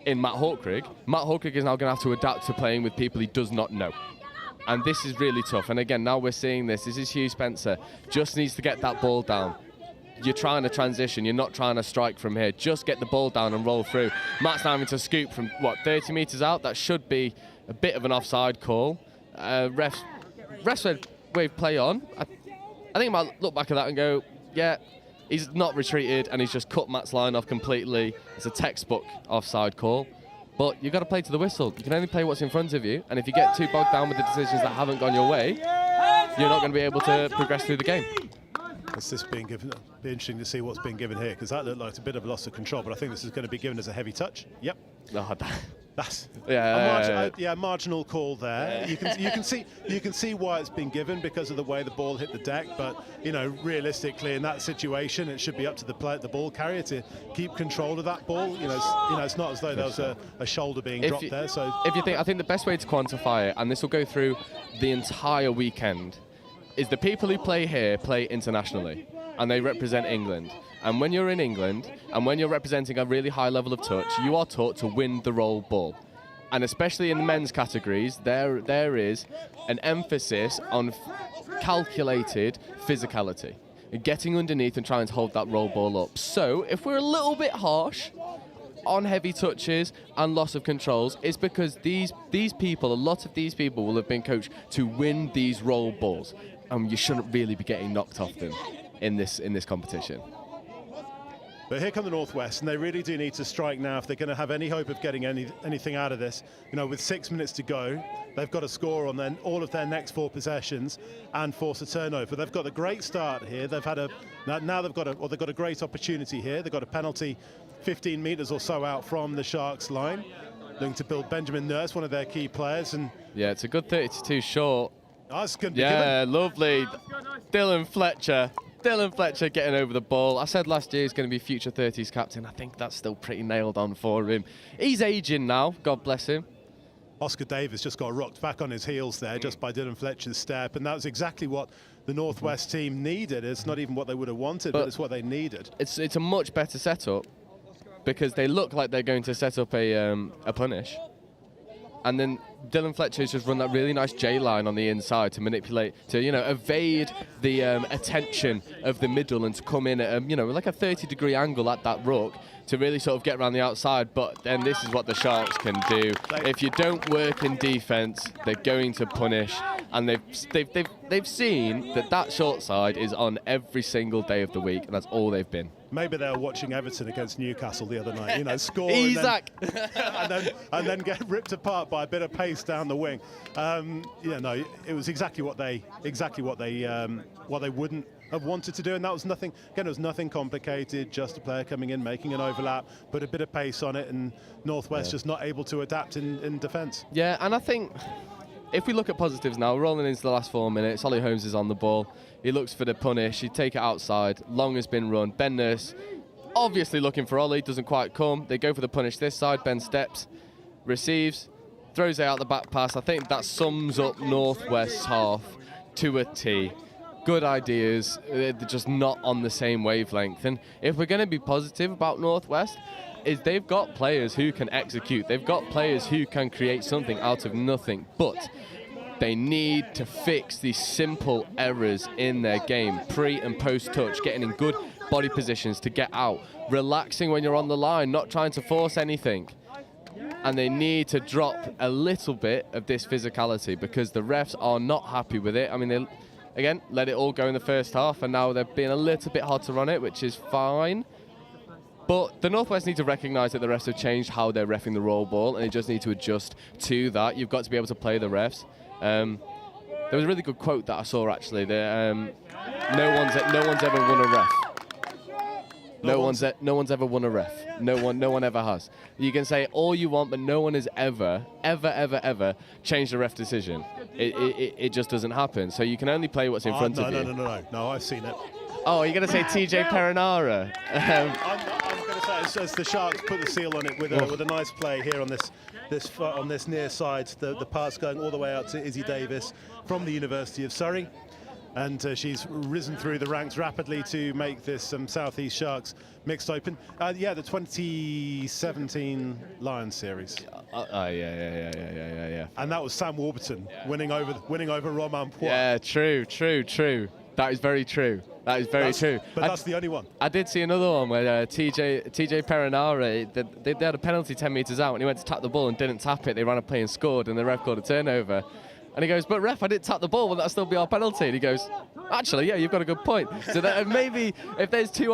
in Matt Hawkwick is now going to have to adapt to playing with people he does not know. And this is really tough. And again, now we're seeing this. This is Hugh Spencer. Just needs to get that ball down. You're trying to transition. You're not trying to strike from here. Just get the ball down and roll through. Matt's now having to scoop from, 30 metres out? That should be a bit of an offside call. Refs said, wave play on. I think he might look back at that and go, yeah, he's not retreated, and he's just cut Matt's line off completely. It's a textbook offside call. But you've got to play to the whistle. You can only play what's in front of you. And if you get too bogged down with the decisions that haven't gone your way, you're not going to be able to progress through the game. Is this being given? Be interesting to see what's being given here, because that looked like a bit of a loss of control. But I think this is going to be given as a heavy touch. Yep. Oh, that's yeah, marginal call there. You can see why it's been given, because of the way the ball hit the deck. But realistically, in that situation, it should be up to the ball carrier to keep control of that ball. It's not as though there was a shoulder being dropped there. So I think the best way to quantify it, and this will go through the entire weekend, is the people who play here play internationally, and they represent England. And when you're in England, and when you're representing a really high level of touch, you are taught to win the roll ball. And especially in the men's categories, there is an emphasis on calculated physicality, getting underneath and trying to hold that roll ball up. So if we're a little bit harsh on heavy touches and loss of controls, it's because these people, a lot of these people will have been coached to win these roll balls. You shouldn't really be getting knocked off them. in this competition. But here come the Northwest, and they really do need to strike now if they're going to have any hope of getting anything out of this. You know, with 6 minutes to go, they've got to score on all of their next 4 possessions and force a turnover. They've got a great start here. They've had they've got a great opportunity here. They've got a penalty 15 metres or so out from the Sharks line, looking to build Benjamin Nurse, one of their key players. And yeah, it's a good 32 short. That's going to be yeah, given. Lovely. Dylan Fletcher getting over the ball. I said last year he's going to be future 30s captain. I think that's still pretty nailed on for him. He's aging now, God bless him. Oscar Davis just got rocked back on his heels there just by Dylan Fletcher's step, and that was exactly what the Northwest team needed. It's not even what they would have wanted, but it's what they needed. It's a much better setup because they look like they're going to set up a punish. And then Dylan Fletcher's just run that really nice J line on the inside to manipulate, to evade the attention of the middle and to come in at like a 30-degree angle at that ruck to really sort of get around the outside. But then this is what the Sharks can do. If you don't work in defence, they're going to punish, and they've seen that short side is on every single day of the week, and that's all they've been. Maybe they were watching Everton against Newcastle the other night, score Isaac. and then get ripped apart by a bit of pace down the wing. It was exactly what they wouldn't have wanted to do, and that was nothing. Again, it was nothing complicated. Just a player coming in, making an overlap, put a bit of pace on it, and Northwest just not able to adapt in defence. Yeah, and I think if we look at positives now, rolling into the last 4 minutes, Ollie Holmes is on the ball. He looks for the punish. He'd take it outside. Long has been run. Ben Nurse obviously looking for Ollie. Doesn't quite come. They go for the punish this side. Ben steps, receives, throws it out the back pass. I think that sums up Northwest's half to a T. Good ideas. They're just not on the same wavelength. And if we're going to be positive about Northwest, is they've got players who can execute. They've got players who can create something out of nothing. But they need to fix these simple errors in their game, pre and post touch, getting in good body positions to get out, relaxing when you're on the line, not trying to force anything. And they need to drop a little bit of this physicality because the refs are not happy with it. I mean, they, again, let it all go in the first half, and now they're being a little bit hard to run it, which is fine. But the Northwest need to recognise that the refs have changed how they're reffing the roll ball, and they just need to adjust to that. You've got to be able to play the refs. There was a really good quote that I saw actually. No one's ever won a ref. No one's ever won a ref. No one ever has. You can say all you want, but no one has ever changed a ref decision. It just doesn't happen. So you can only play what's in front of you. No, I've seen it. Oh, you're going to say TJ Perinara? I'm going to say as the Sharks put the seal on it with a nice play here on this near side. The pass going all the way out to Izzy Davis from the University of Surrey. And she's risen through the ranks rapidly to make this South East Sharks mixed open. The 2017 Lions series. Yeah. And that was Sam Warburton winning over Romain Poix. Yeah, true. That is very true. That is very true. But that's the only one. I did see another one where TJ Perinara, they had a penalty 10 metres out, and he went to tap the ball and didn't tap it. They ran a play and scored, and the ref called a turnover. And he goes, but ref, I didn't tap the ball. Will that still be our penalty? And he goes, actually, yeah, you've got a good point. So that maybe if there's two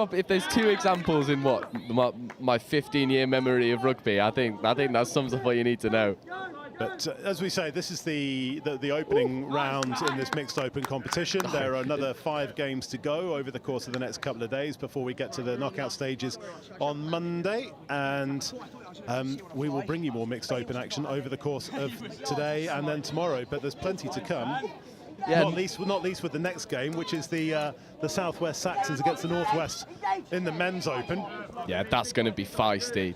examples in my 15-year memory of rugby, I think that sums up what you need to know. But as we say, this is the opening round in this mixed open competition. There are another 5 games to go over the course of the next couple of days before we get to the knockout stages on Monday. And we will bring you more mixed open action over the course of today and then tomorrow. But there's plenty to come. Yeah. Not least with the next game, which is the Southwest Saxons against the Northwest in the men's open. Yeah, that's going to be feisty.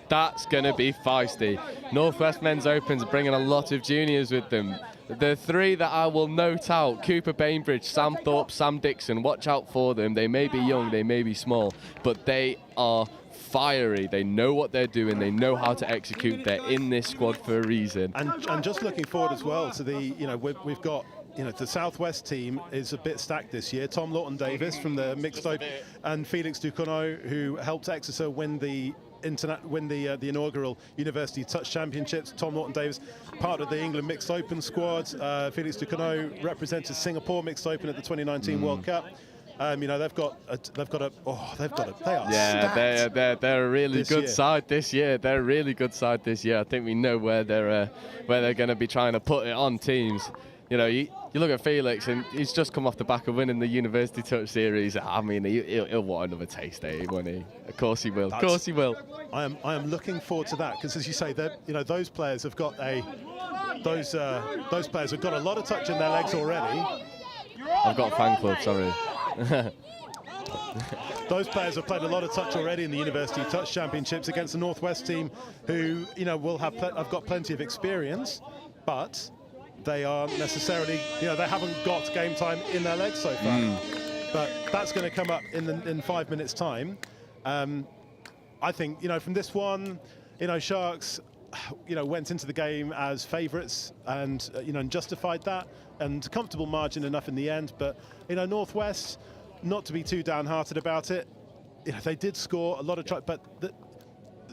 Northwest men's open's bringing a lot of juniors with them. The 3 that I will note out: Cooper Bainbridge, Sam Thorpe, Sam Dixon. Watch out for them. They may be young, they may be small, but they are fiery. They know what they're doing. They know how to execute. They're in this squad for a reason. And just looking forward as well to we've got. The Southwest team is a bit stacked this year. Tom Lawton-Davis from the mixed open, and Felix Ducournau, who helped Exeter win the inaugural University Touch Championships. Tom Lawton-Davis, part of the England mixed open squad. Felix Ducournau represented Singapore mixed open at the 2019 World Cup. You know, they are Yeah, stacked they're a really this good year. side this year. They're a really good side this year. I think we know where they're going to be trying to put it on teams. You know, you look at Felix, and he's just come off the back of winning the University Touch Series. I mean, he'll want another taste, won't he? Of course he will. Of course he will. I am looking forward to that, because as you say, that, you know, those players have got those players have got a lot of touch in their legs already. I've got a fan club, sorry. Those players have played a lot of touch already in the University Touch Championships against the Northwest team, who, you know, have got plenty of experience, but they aren't necessarily, you know, they haven't got game time in their legs so far. But that's going to come up in 5 minutes' time. I think, you know, from this one, you know, Sharks, you know, went into the game as favourites and, you know, and justified that, and comfortable margin enough in the end. But, you know, Northwest, not to be too downhearted about it, you know, they did score a lot of tries, but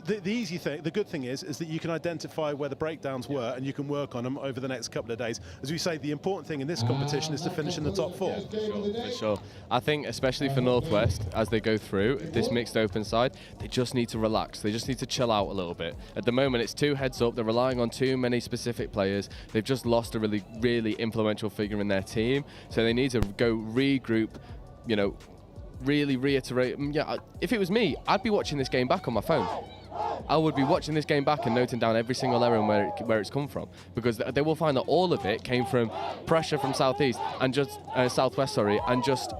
the easy thing, the good thing is that you can identify where the breakdowns were, and you can work on them over the next couple of days. As we say, the important thing in this competition is to finish in the top 4. For sure. I think especially for Northwest, as they go through this mixed open side, they just need to relax. They just need to chill out a little bit. At the moment, it's too heads up. They're relying on too many specific players. They've just lost a really, really influential figure in their team. So they need to go regroup, you know, really reiterate. Yeah, if it was me, I'd be watching this game back on my phone. I would be watching this game back and noting down every single error and where it's come from, because they will find that all of it came from pressure from southwest, and just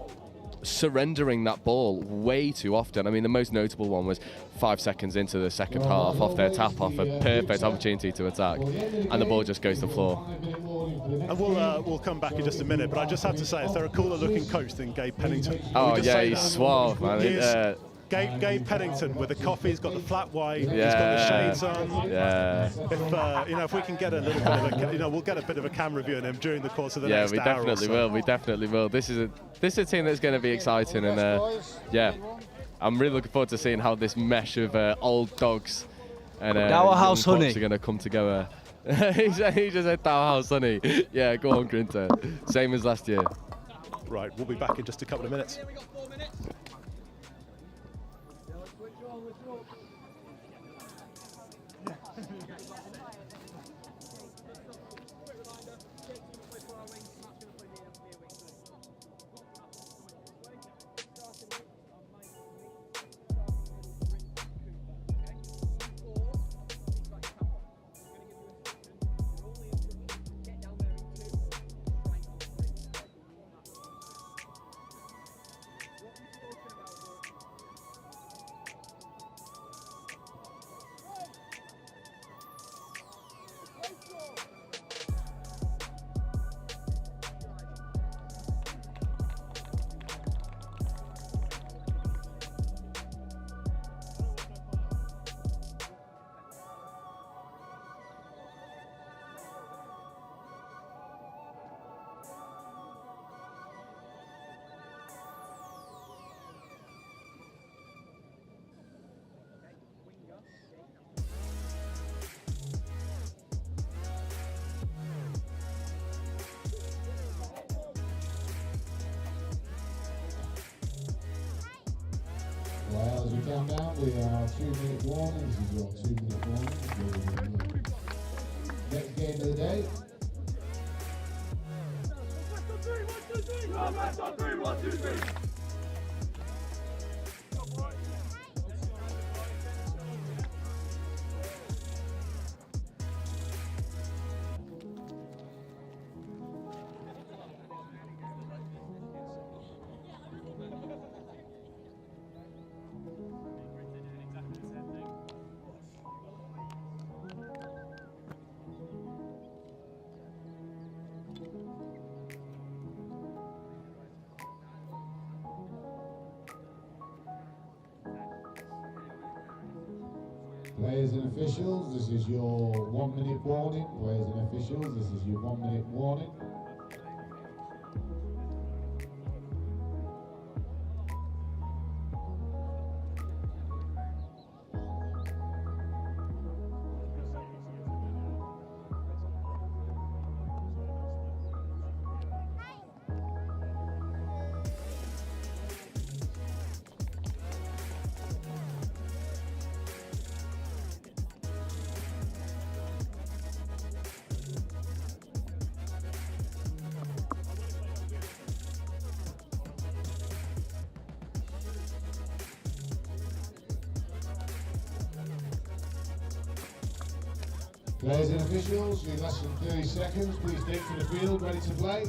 surrendering that ball way too often. I mean, the most notable one was 5 seconds into the second half, off their tap, off a perfect opportunity to attack, and the ball just goes to the floor. And we'll come back in just a minute, but I just have to say, is there a cooler looking coach than Gabe Pennington? Oh yeah, he's suave, man. Gabe Pennington with the coffee, he's got the flat white, he's got the shades on. Yeah. If you know, if we can get a little bit of a, you know, we'll get a bit of a camera view on him during the course of the next hour. Yeah, we definitely will. This is a team that's going to be exciting, and yeah, I'm really looking forward to seeing how this mesh of old dogs and Dower House Honey are going to come together. he just said Dower House Honey. Yeah, go on, Grinter. Same as last year. Right, we'll be back in just a couple of minutes. Well, as we come down, we are 2-minute warning. This is your 2-minute warning for the next game of the day. 1, 2, 3. Players and officials, this is your 1-minute warning. Players and officials, this is your 1-minute warning. Players and officials, in less than 30 seconds, please dig for the field, ready to play.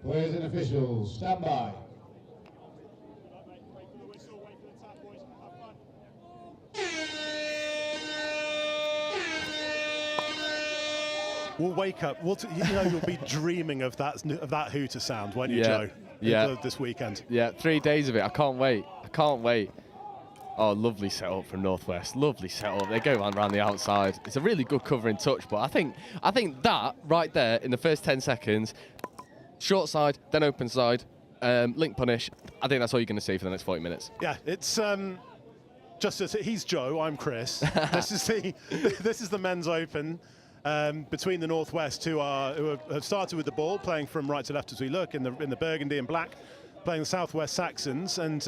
Players and officials, stand by. We'll wake up. You'll be dreaming of that hooter sound, won't you, Joe? Yeah. This weekend. Yeah, 3 days of it. I can't wait. I can't wait. Oh, lovely setup from Northwest. Lovely setup. They go around the outside. It's a really good covering touch, but I think that right there in the first 10 seconds, short side, then open side, link punish. I think that's all you're going to see for the next 40 minutes. Yeah, it's just as he's Joe, I'm Chris. This is the men's open. Between the Northwest, who have started with the ball, playing from right to left as we look in the burgundy and black, playing the Southwest Saxons. And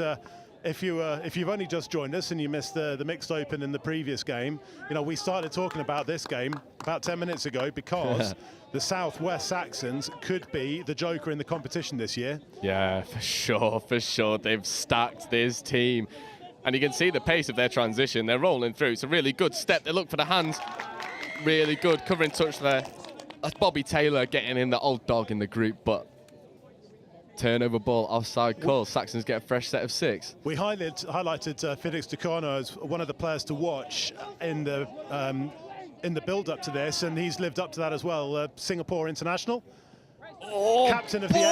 if you've only just joined us and you missed the mixed open in the previous game, we started talking about this game about 10 minutes ago because the Southwest Saxons could be the joker in the competition this year. Yeah, for sure. They've stacked this team, and you can see the pace of their transition. They're rolling through. It's a really good step. They look for the hands. Really good covering touch there. That's Bobby Taylor getting in the old dog in the group, but turnover ball, offside call. Saxons get a fresh set of 6. We highlighted Felix Ducano as one of the players to watch in the build-up to this, and he's lived up to that as well. Singapore international, captain of the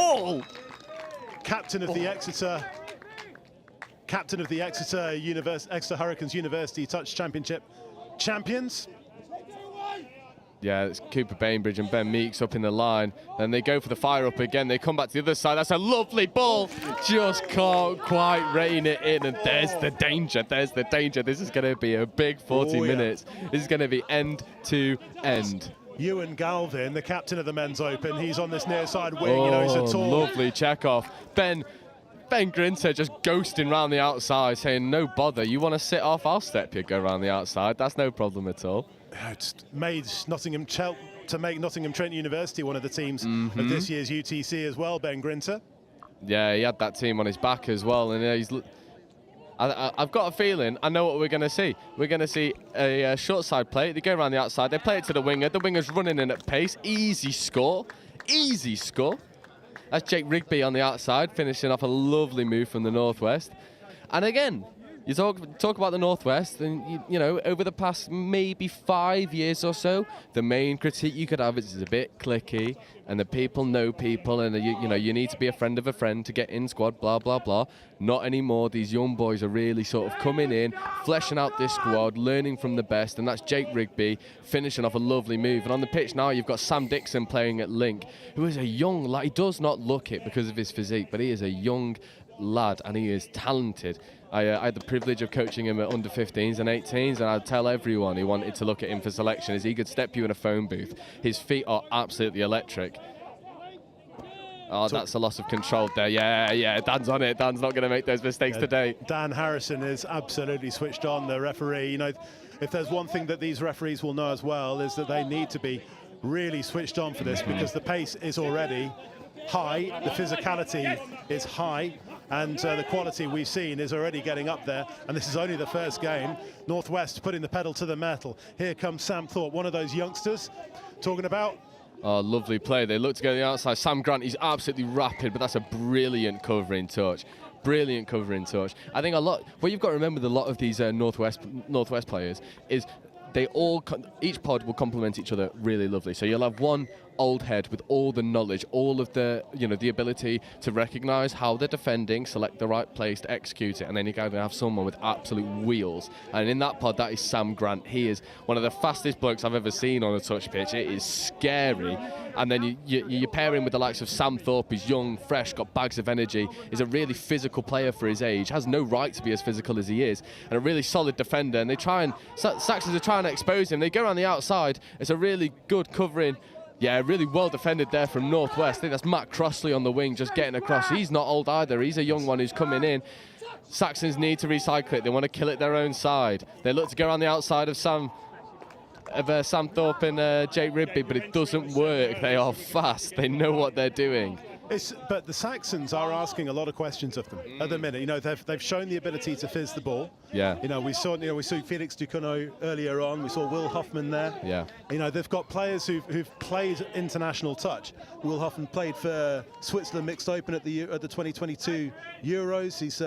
Exeter Hurricanes University Touch Championship champions. Yeah, it's Cooper Bainbridge and Ben Meeks up in the line. Then they go for the fire up again. They come back to the other side. That's a lovely ball. Just can't quite rein it in. And there's the danger. This is going to be a big 40 minutes. This is going to be end to end. Ewan Galvin, the captain of the men's open, he's on this near side wing. He's a tall... Lovely check-off. Ben Grinter just ghosting round the outside, saying, no bother. You want to sit off? I'll step you, go round the outside. That's no problem at all. It's made Nottingham Trent University one of the teams of this year's UTC as well, Ben Grinter. Yeah, he had that team on his back as well, and I've got a feeling I know what we're going to see. We're going to see a short side play. They go around the outside, they play it to the winger. The winger's running in at pace. Easy score. That's Jake Rigby on the outside, finishing off a lovely move from the Northwest. And again, you talk about the Northwest, and you know, over the past maybe 5 years or so, the main critique you could have is it's a bit cliquey, and the people know people, and you need to be a friend of a friend to get in squad, blah blah blah. Not anymore. These young boys are really sort of coming in, fleshing out this squad, learning from the best, and that's Jake Rigby finishing off a lovely move. And on the pitch now, you've got Sam Dixon playing at link, who is a young lad. He does not look it because of his physique, but he is a young lad and he is talented. I had the privilege of coaching him at under 15s and 18s, and I'd tell everyone who wanted to look at him for selection is he could step you in a phone booth. His feet are absolutely electric. Oh, that's a loss of control there. Yeah, Dan's on it. Dan's not going to make those mistakes today. Dan Harrison is absolutely switched on, the referee. You know, if there's one thing that these referees will know as well is that they need to be really switched on for this, because the pace is already high, the physicality is high, and the quality we've seen is already getting up there, and this is only the first game. Northwest putting the pedal to the metal. Here comes Sam Thorpe, one of those youngsters talking about. Oh, lovely play. They look to go to the outside. Sam Grant, he's absolutely rapid, but that's a brilliant covering touch. Brilliant covering touch. I think what you've got to remember with a lot of these Northwest players is each pod will complement each other really lovely. So you'll have one old head with all the knowledge, all of the ability to recognise how they're defending, select the right place to execute it, and then you're going to have someone with absolute wheels. And in that pod, that is Sam Grant. He is one of the fastest blokes I've ever seen on a touch pitch. It is scary. And then you pair him with the likes of Sam Thorpe. He's young, fresh, got bags of energy, is a really physical player for his age, has no right to be as physical as he is, and a really solid defender. And Saxons are trying to expose him. They go around the outside. It's a really good covering. Yeah, really well defended there from Northwest. I think that's Matt Crossley on the wing, just getting across. He's not old either. He's a young one who's coming in. Saxons need to recycle it. They want to kill it their own side. They look to go around the outside of Sam Thorpe and Jake Rigby, but it doesn't work. They are fast. They know what they're doing. But the Saxons are asking a lot of questions of them at the minute. You know, they've shown the ability to fizz the ball. Yeah. You know, we saw Felix Ducournau earlier on. We saw Will Hoffman there. Yeah. You know, they've got players who've played international touch. Will Hoffman played for Switzerland Mixed Open at the 2022 Euros. He's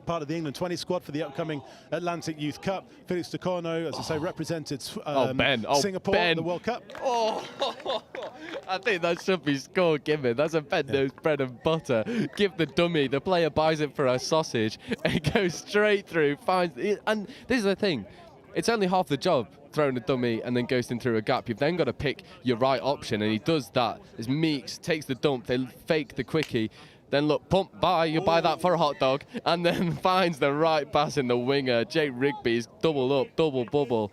part of the England 20 squad for the upcoming Atlantic Youth Cup. Felix Ducournau, as I say, represented Singapore at the World Cup. Oh, I think that should be score given. That's a Ben-Nose bread and butter. Give the dummy. The player buys it for a sausage and goes straight through, finds it. And this is the thing. It's only half the job, throwing a dummy and then ghosting through a gap. You've then got to pick your right option, and he does that. As Meeks takes the dump, they fake the quickie. Then look, pump by, you buy that for a hot dog, and then finds the right pass in the winger. Jake Rigby's double up, double bubble.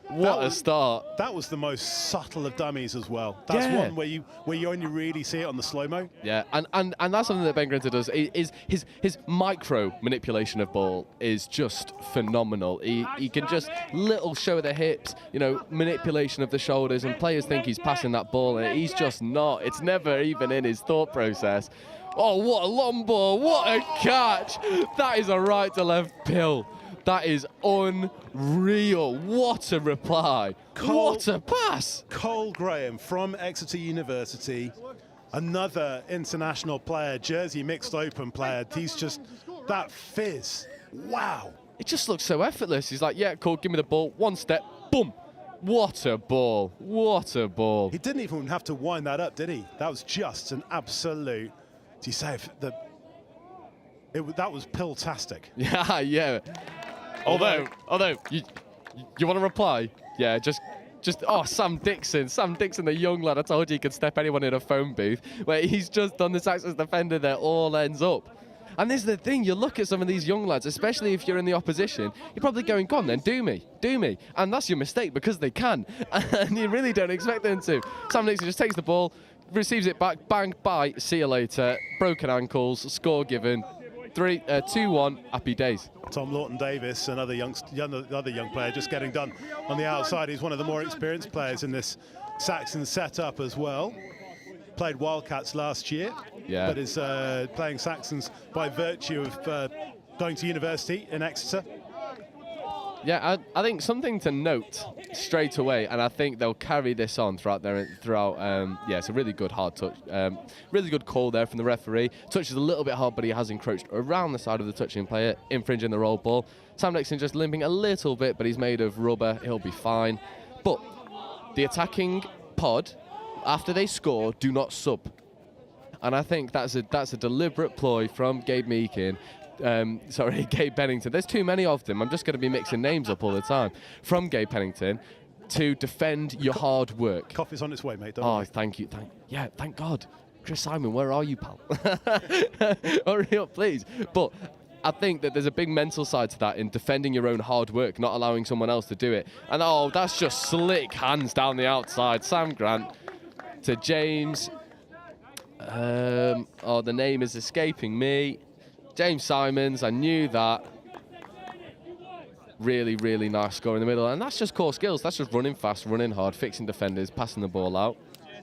What a start. That was the most subtle of dummies as well. That's one where you only really see it on the slow-mo. Yeah, and that's something that Ben Grinter does. Is his micro manipulation of ball is just phenomenal. He can just little show the hips, you know, manipulation of the shoulders, and players think he's passing that ball, and he's just not. It's never even in his thought process. Oh, what a long ball, what a catch. That is a right to left pill. That is unreal. What a reply. What a pass. Cole Graham from Exeter University, another international player, Jersey Mixed Open player. He's just, that fizz. Wow. It just looks so effortless. He's like, yeah, cool, give me the ball. One step, boom. What a ball. What a ball. He didn't even have to wind that up, did he? That was just an absolute, do you say, that was pill-tastic. Yeah, yeah. Although, you want to reply? Yeah, just, Sam Dixon, the young lad. I told you he could step anyone in a phone booth. Where he's just done the Saxons defender there, all ends up. And this is the thing, you look at some of these young lads, especially if you're in the opposition, you're probably going, go on then, do me. And that's your mistake, because they can. And you really don't expect them to. Sam Dixon just takes the ball, receives it back, bang, bye, see you later. Broken ankles, score given. 2-1, happy days. Tom Lawton-Davis, another young player, just getting done on the outside. He's one of the more experienced players in this Saxon setup as well. Played Wildcats last year, but is playing Saxons by virtue of going to university in Exeter. Yeah, I think something to note straight away, and I think they'll carry this on throughout. Yeah, it's a really good hard touch, really good call there from the referee. Touches a little bit hard, but he has encroached around the side of the touching player, infringing the roll ball. Sam Dixon just limping a little bit, but he's made of rubber. He'll be fine. But the attacking pod, after they score, do not sub, and I think that's a deliberate ploy from Gabe Meakin. Gabe Pennington. There's too many of them. I'm just going to be mixing names up all the time. From Gabe Pennington to defend your hard work. Coffee's on its way, mate. Don't worry. Thank you. Thank God. Chris Simon, where are you, pal? Hurry up, please. But I think that there's a big mental side to that in defending your own hard work, not allowing someone else to do it. And that's just slick hands down the outside. Sam Grant to James. The name is escaping me. James Simons, I knew that. Really, really nice score in the middle. And that's just core skills. That's just running fast, running hard, fixing defenders, passing the ball out.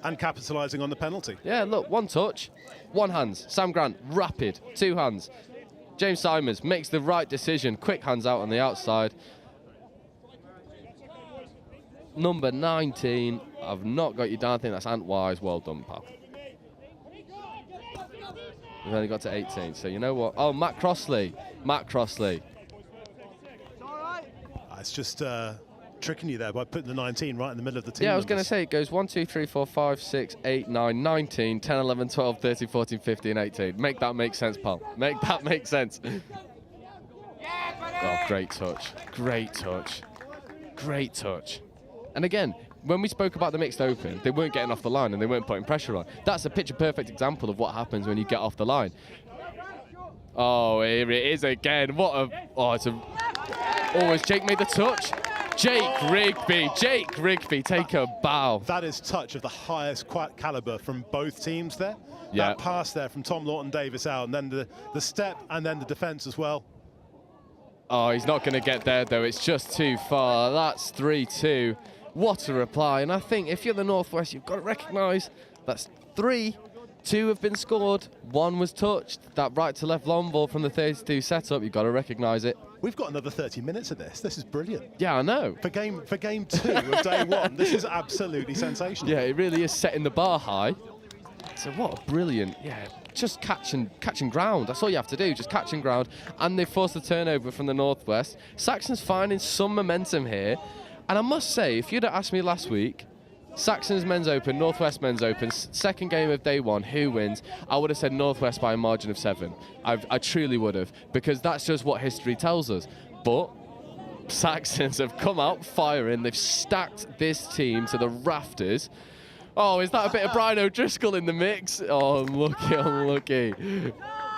And capitalising on the penalty. Yeah, look, one touch, one hands. Sam Grant, rapid, two hands. James Simons makes the right decision, quick hands out on the outside. Number 19, I've not got you down. I think that's Ant Wise. Well done, pal. We've only got to 18, so you know what? Oh, Matt Crossley. It's just tricking you there by putting the 19 right in the middle of the team. Yeah, I was going to say it goes 1, 2, 3, 4, 5, 6, 8, 9, 19, 10, 11, 12, 13, 14, 15, 18. Make that make sense, pal. Make that make sense. Oh, great touch. And again, when we spoke about the mixed open, they weren't getting off the line and they weren't putting pressure on. That's a picture-perfect example of what happens when you get off the line. Oh, here it is again. Always Jake made the touch. Jake Rigby, take a bow. That is touch of the highest caliber from both teams there. Yeah. That pass there from Tom Lawton-Davis out, and then the step, and then the defence as well. Oh, he's not going to get there, though. It's just too far. That's 3-2. What a reply. And I think if you're the Northwest, you've got to recognise that's 3 2 have been scored, 1 was touched. That right to left long ball from the 32 setup, you've got to recognise it. We've got another 30 minutes of this. This is brilliant. Yeah, I know. For game 2 of day 1, this is absolutely sensational. Yeah, it really is setting the bar high. So what a brilliant, just catching ground. That's all you have to do, just catching ground. And they forced the turnover from the Northwest. Saxons finding some momentum here. And I must say, if you'd have asked me last week, Saxons Men's Open, Northwest Men's Open, second game of day 1, who wins? I would have said Northwest by a margin of 7. I truly would have, because that's just what history tells us. But Saxons have come out firing. They've stacked this team to the rafters. Oh, is that a bit of Brian O'Driscoll in the mix? Oh, unlucky.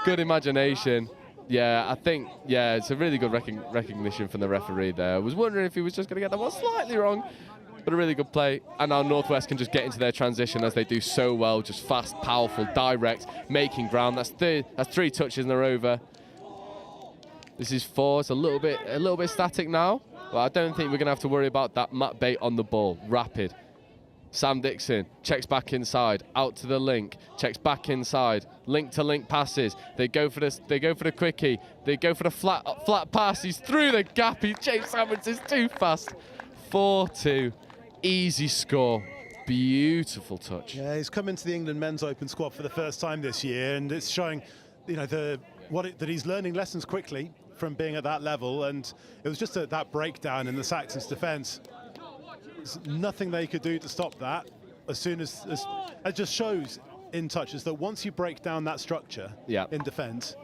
Good imagination. Yeah, I think, it's a really good recognition from the referee there. I was wondering if he was just going to get that one slightly wrong, but a really good play. And now Northwest can just get into their transition as they do so well, just fast, powerful, direct, making ground. That's 3 touches and they're over. This is 4. It's a little bit static now, but I don't think we're going to have to worry about that. Matt Bate on the ball, rapid. Sam Dixon checks back inside, out to the link, checks back inside, link to link passes. They go for the quickie. They go for the flat pass. He's through the gap. James Hammonds is too fast. 4-2, easy score. Beautiful touch. Yeah, he's come into the England Men's Open squad for the first time this year, and it's showing, that he's learning lessons quickly from being at that level. And it was just that breakdown in the Saxons' defence. There's nothing they could do to stop that. As soon as it just shows in touches that once you break down that structure in defence,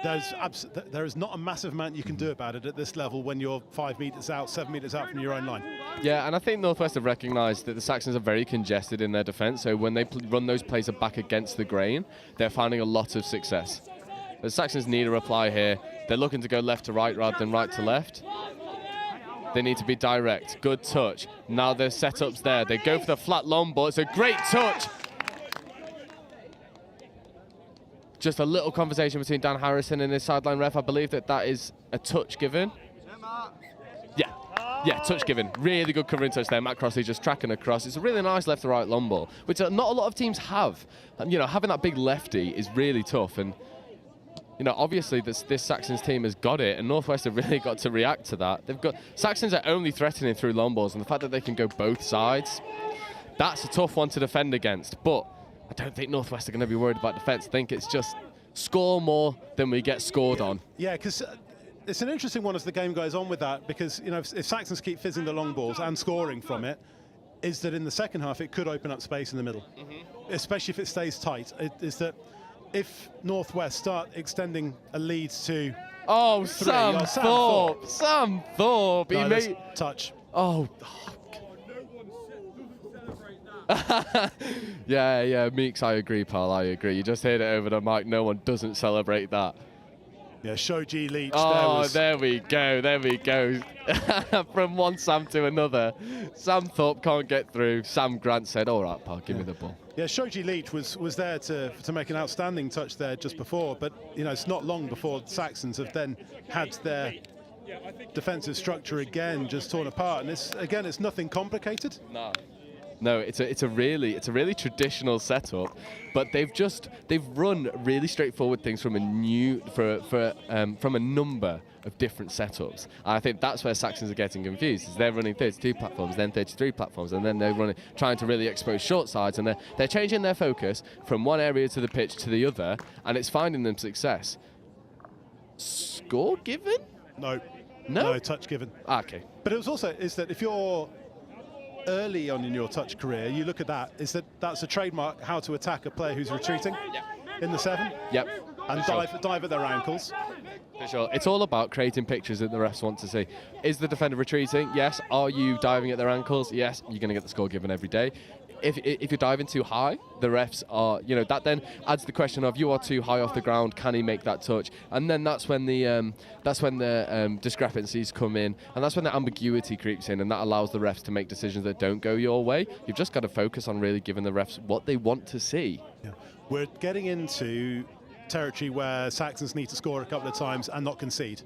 there is not a massive amount you can do about it at this level when you're 5 metres out, 7 metres out from your own line. Yeah, and I think Northwest have recognised that the Saxons are very congested in their defence, so when they run those plays back against the grain, they're finding a lot of success. The Saxons need a reply here. They're looking to go left to right rather than right to left. They need to be direct. Good touch. Now their setup's there. They go for the flat long ball. It's a great touch. Just a little conversation between Dan Harrison and his sideline ref. I believe that is a touch given. Yeah, touch given. Really good covering touch there. Matt Crossley just tracking across. It's a really nice left to right long ball, which not a lot of teams have. And, having that big lefty is really tough. And obviously this Saxons team has got it, and Northwest have really got to react to that. Saxons are only threatening through long balls, and the fact that they can go both sides, that's a tough one to defend against. But I don't think Northwest are going to be worried about defence. I think it's just score more than we get scored on. Yeah, because it's an interesting one as the game goes on with that, because if Saxons keep fizzing the long balls and scoring from it, is that in the second half it could open up space in the middle, especially if it stays tight. If Northwest start extending a lead to Sam Thorpe. Sam Thorpe. He made touch. Yeah, Meeks, I agree, pal. I agree. You just heard it over the mic. No one doesn't celebrate that. Yeah, Shoji Leach. There we go. From one Sam to another. Sam Thorpe can't get through. Sam Grant said, all right, pal, give me the ball. Yeah, Shoji Leach was there to make an outstanding touch there just before, but it's not long before Saxons have then had their defensive structure again just torn apart, and it's nothing complicated. No, it's a really traditional setup, but they've run really straightforward things from a number of different setups. And I think that's where Saxons are getting confused. Is they're running 32 platforms, then 33 platforms, and then they're trying to really expose short sides, and they're changing their focus from one area to the pitch to the other, and it's finding them success. Score given? No, touch given. Okay. But it was also that if you're early on in your touch career, you look at that's a trademark how to attack a player who's retreating in the 7. Yep. And dive at their ankles. For sure. It's all about creating pictures that the refs want to see. Is the defender retreating? Yes. Are you diving at their ankles? Yes. You're going to get the score given every day. If you're diving too high, the refs are, that then adds the question of, you are too high off the ground, can he make that touch? And then that's when the discrepancies come in, and that's when the ambiguity creeps in, and that allows the refs to make decisions that don't go your way. You've just got to focus on really giving the refs what they want to see. Yeah. We're getting into territory where Saxons need to score a couple of times and not concede,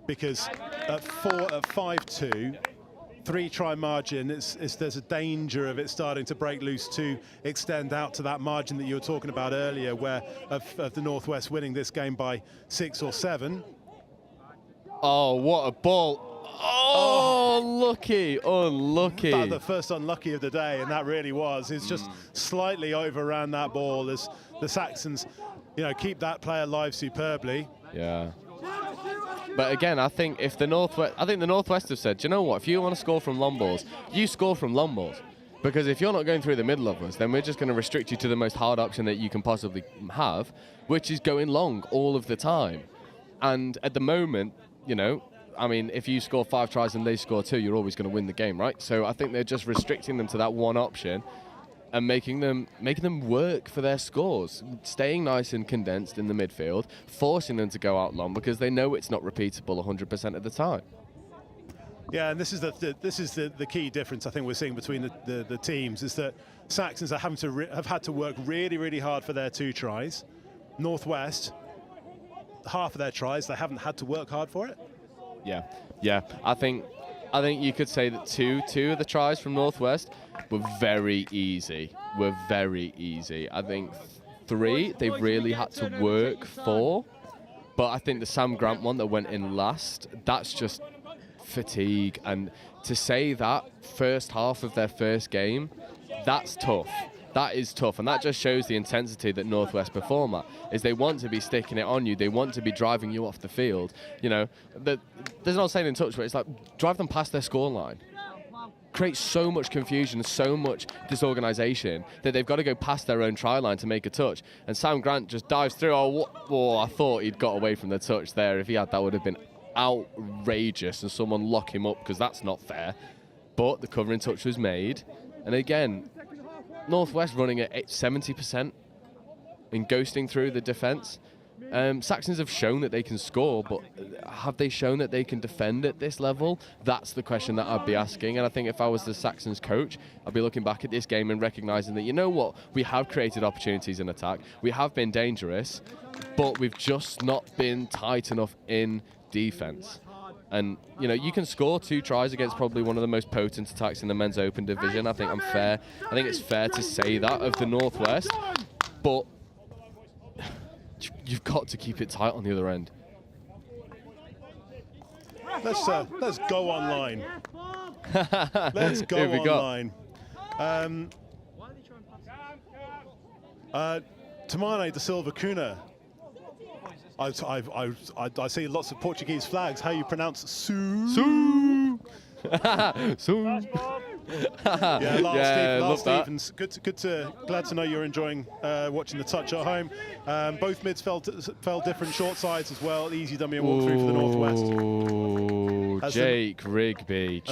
because at 5-2, 3-try margin, there's a danger of it starting to break loose to extend out to that margin that you were talking about earlier, where of the Northwest winning this game by 6 or 7. Oh, what a ball. Oh, unlucky. The first unlucky of the day, and that really was. It's just slightly overran that ball as the Saxons, keep that play alive superbly. Yeah. But again, I think the Northwest have said, do you know what? If you want to score from long balls, you score from long balls. Because if you're not going through the middle of us, then we're just going to restrict you to the most hard option that you can possibly have, which is going long all of the time. And at the moment, if you score 5 tries and they score 2, you're always going to win the game, right? So I think they're just restricting them to that one option and making them work for their scores, staying nice and condensed in the midfield, forcing them to go out long because they know it's not repeatable 100% of the time. Yeah, and this is the key difference I think we're seeing between the teams, is that Saxons are have had to work really, really hard for their 2 tries. Northwest, half of their tries, they haven't had to work hard for it. Yeah. I think you could say that two of the tries from Northwest were very easy. I think 3 they really had to work for, but I think the Sam Grant one that went in last, that's just fatigue. And to say that first half of their first game, that's tough. That is tough, and that just shows the intensity that Northwest perform at, is they want to be sticking it on you, they want to be driving you off the field. There's no saying in touch, but it's like, drive them past their scoreline. Create so much confusion, so much disorganisation that they've got to go past their own try line to make a touch. And Sam Grant just dives through. I thought he'd got away from the touch there. If he had, that would have been outrageous, and someone lock him up, because that's not fair. But the covering touch was made, and again, Northwest running at 70% and ghosting through the defence. Saxons have shown that they can score, but have they shown that they can defend at this level? That's the question that I'd be asking. And I think if I was the Saxons coach, I'd be looking back at this game and recognising that, you know what, we have created opportunities in attack, we have been dangerous, but we've just not been tight enough in defence. And, you can score 2 tries against probably one of the most potent attacks in the men's open division. I think it's fair to say that of the Northwest, but you've got to keep it tight on the other end. Let's go online. Let's go online. Tamane da Silva Cunha. I see lots of Portuguese flags. How you pronounce Su? Su. Su. Lars Stevens. Glad to know you're enjoying watching the touch at home. Both mids fell different short sides as well. Easy dummy and walk through for the Northwest. Jake Rigby,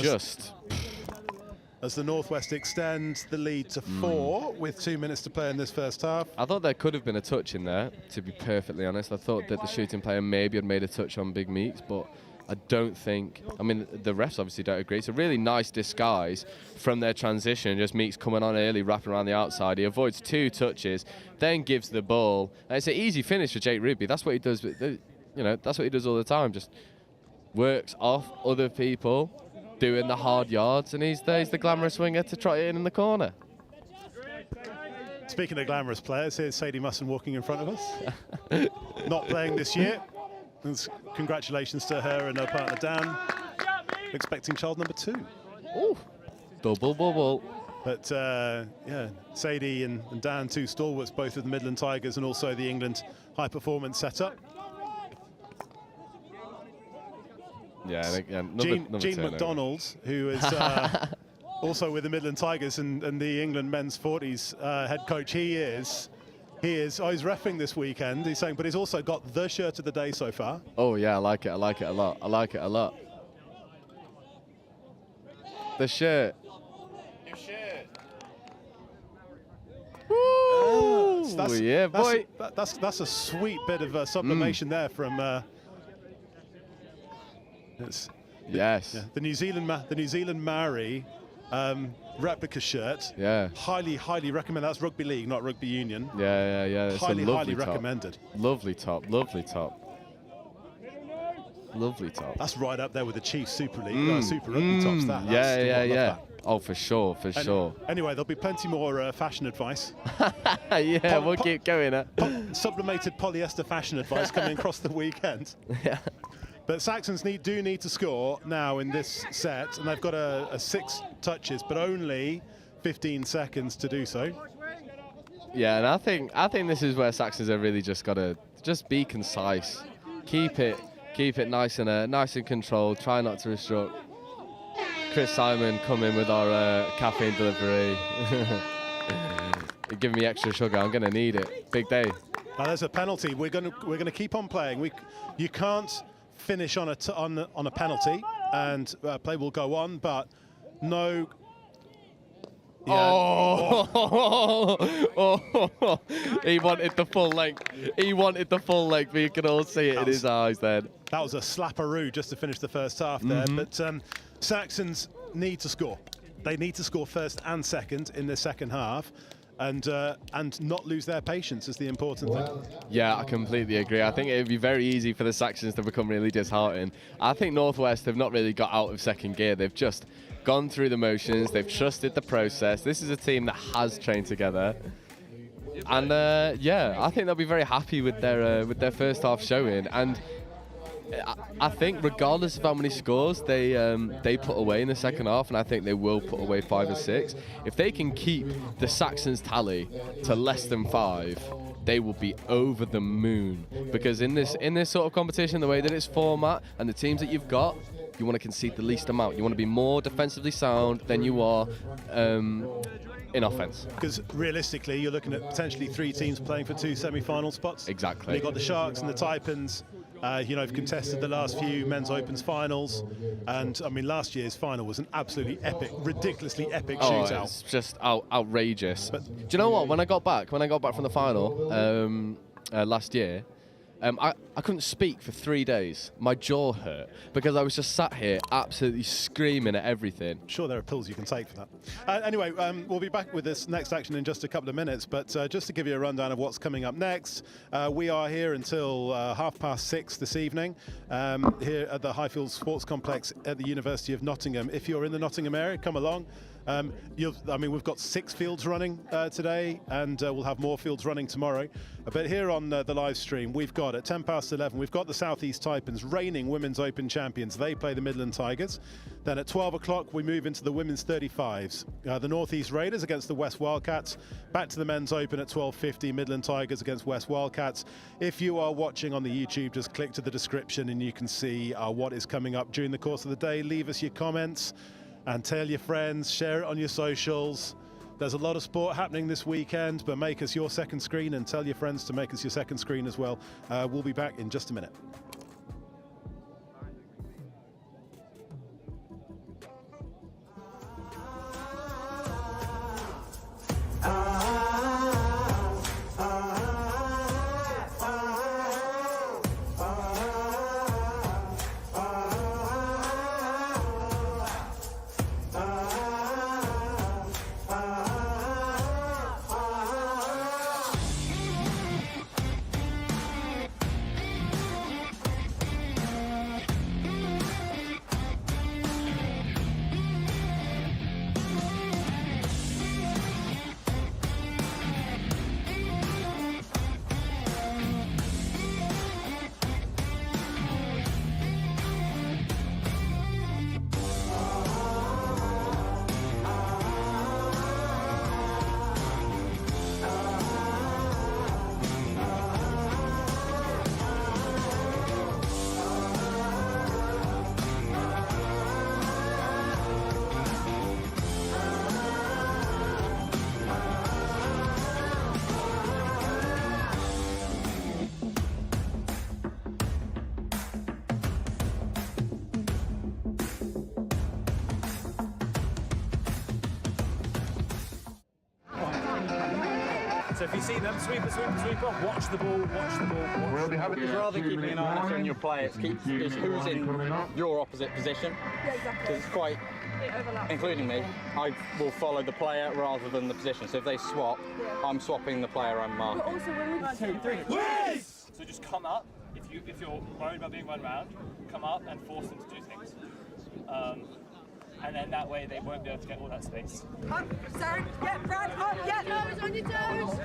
as the Northwest extend the lead to 4 with 2 minutes to play in this first half. I thought there could have been a touch in there, to be perfectly honest. I thought that the shooting player maybe had made a touch on Big Meeks, but I don't think... the refs obviously don't agree. It's a really nice disguise from their transition. Just Meeks coming on early, wrapping around the outside. He avoids 2 touches, then gives the ball. And it's an easy finish for Jake Rigby. That's what he does. That's what he does all the time. Just works off other people, doing the hard yards, and he's the glamorous winger to trot it in the corner. Speaking of glamorous players, here's Sadie Musson walking in front of us. Not playing this year. Congratulations to her and her partner Dan. Expecting child number 2. Ooh, double bubble. But Sadie and Dan, 2 stalwarts, both of the Midland Tigers and also the England high performance setup. Yeah, Gene McDonald, who is also with the Midland Tigers and the England men's 40s head coach. He's reffing this weekend. He's saying, but he's also got the shirt of the day so far. Oh yeah, I like it a lot. The shirt. New shirt. Woo! Yeah, boy. That's a sweet bit of sublimation there from. Yes. The New Zealand Maori replica shirt. Yeah. Highly recommend. That's rugby league, not rugby union. Yeah. It's highly a lovely recommended. Lovely top. Lovely top. That's right up there with the Chiefs Super League, Super Rugby tops. Yeah. Oh, for sure. Anyway, there'll be plenty more fashion advice. Yeah, we'll keep going. Sublimated polyester fashion advice coming across the weekend. Yeah. But Saxons do need to score now in this set, and they've got a 6 touches, but only 15 seconds to do so. Yeah, and I think this is where Saxons have really just got to be concise, keep it nice and controlled. Try not to restrict. Chris Simon come in with our caffeine delivery. Give me extra sugar. I'm gonna need it. Big day. Now there's a penalty. We're gonna keep on playing. You can't finish on a penalty, and play will go on, but no. Yeah. Oh. He wanted the full length. But you can all see it in his eyes then. That was a slapperoo just to finish the first half there. But Saxons need to score. They need to score first and second in the second half, and not lose their patience is the important thing. Yeah, I completely agree. I think it would be very easy for the Saxons to become really disheartened. I think Northwest have not really got out of second gear. They've just gone through the motions. They've trusted the process. This is a team that has trained together. And yeah, I think they'll be very happy with their first half showing. And I think regardless of how many scores they put away in the second half, and I think they will put away 5 or 6, if they can keep the Saxons tally to less than 5, they will be over the moon. Because in this sort of competition, the way that it's format and the teams that you've got, you want to concede the least amount. You want to be more defensively sound than you are in offense. Because realistically, you're looking at potentially 3 teams playing for 2 semi-final spots. Exactly. And you've got the Sharks and the Taipans. Have contested the last few men's opens finals, and I mean last year's final was an absolutely epic, ridiculously epic shootout. It's just outrageous. But do you know what? When I got back from the final last year, I couldn't speak for 3 days. My jaw hurt because I was just sat here absolutely screaming at everything. Sure, there are pills you can take for that. Anyway, we'll be back with this next action in just a couple of minutes, but just to give you a rundown of what's coming up next, we are here until 6:30 this evening here at the Highfields Sports Complex at the University of Nottingham. If you're in the Nottingham area, come along. We've got 6 fields running today, and we'll have more fields running tomorrow. But here on the live stream, we've got at 11:10, we've got the South East Taipans, reigning Women's Open champions. They play the Midland Tigers. Then at 12 o'clock, we move into the Women's 35s. The North East Raiders against the West Wildcats. Back to the Men's Open at 12:50, Midland Tigers against West Wildcats. If you are watching on the YouTube, just click to the description and you can see what is coming up during the course of the day. Leave us your comments and tell your friends, share it on your socials. There's a lot of sport happening this weekend, but make us your second screen and tell your friends to make us your second screen as well. We'll be back in just a minute. So if you see them, sweeper, watch the ball, It's rather keeping an eye on your play, it's who's in your opposite position. Yeah, exactly. Because it's quite, including me, I will follow the player rather than the position. So if they swap, I'm swapping the player I'm marking. But also when we... 1, 2, 3. Yes! So just come up. If if you're worried about being run around, come up and force them to do things. And then that way they won't be able to get all that space. Up, Sam, get front, up, get toes on your toes.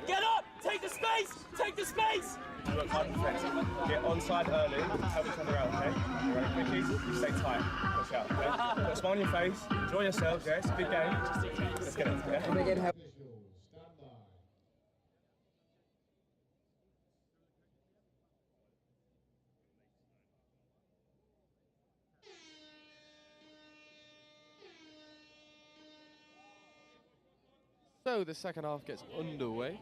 Get up! Take the space! Take the space! You work hard defensive. Get onside early, help each other out, okay? You ready, quickies? You stay tight. Push out, okay? Put a smile on your face, enjoy yourselves, yeah? It's a big game. Let's get it, yeah? So the second half gets underway.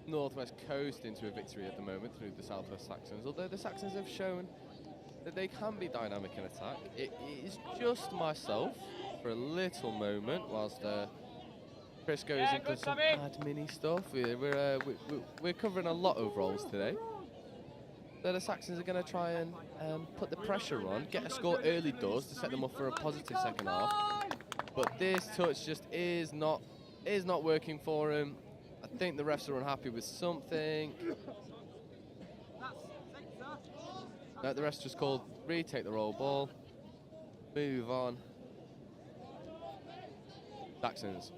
Northwest coast into a victory at the moment through the Southwest Saxons, although the Saxons have shown that they can be dynamic in attack. It is just myself for a little moment whilst Chris goes into some admin-y stuff. We're covering a lot of roles today. So the Saxons are going to try and put the pressure on, get a score early doors to set them up for a positive second half. But this touch just is not working for him. I think the refs are unhappy with something. No, the refs just called retake the roll ball, move on. Saxons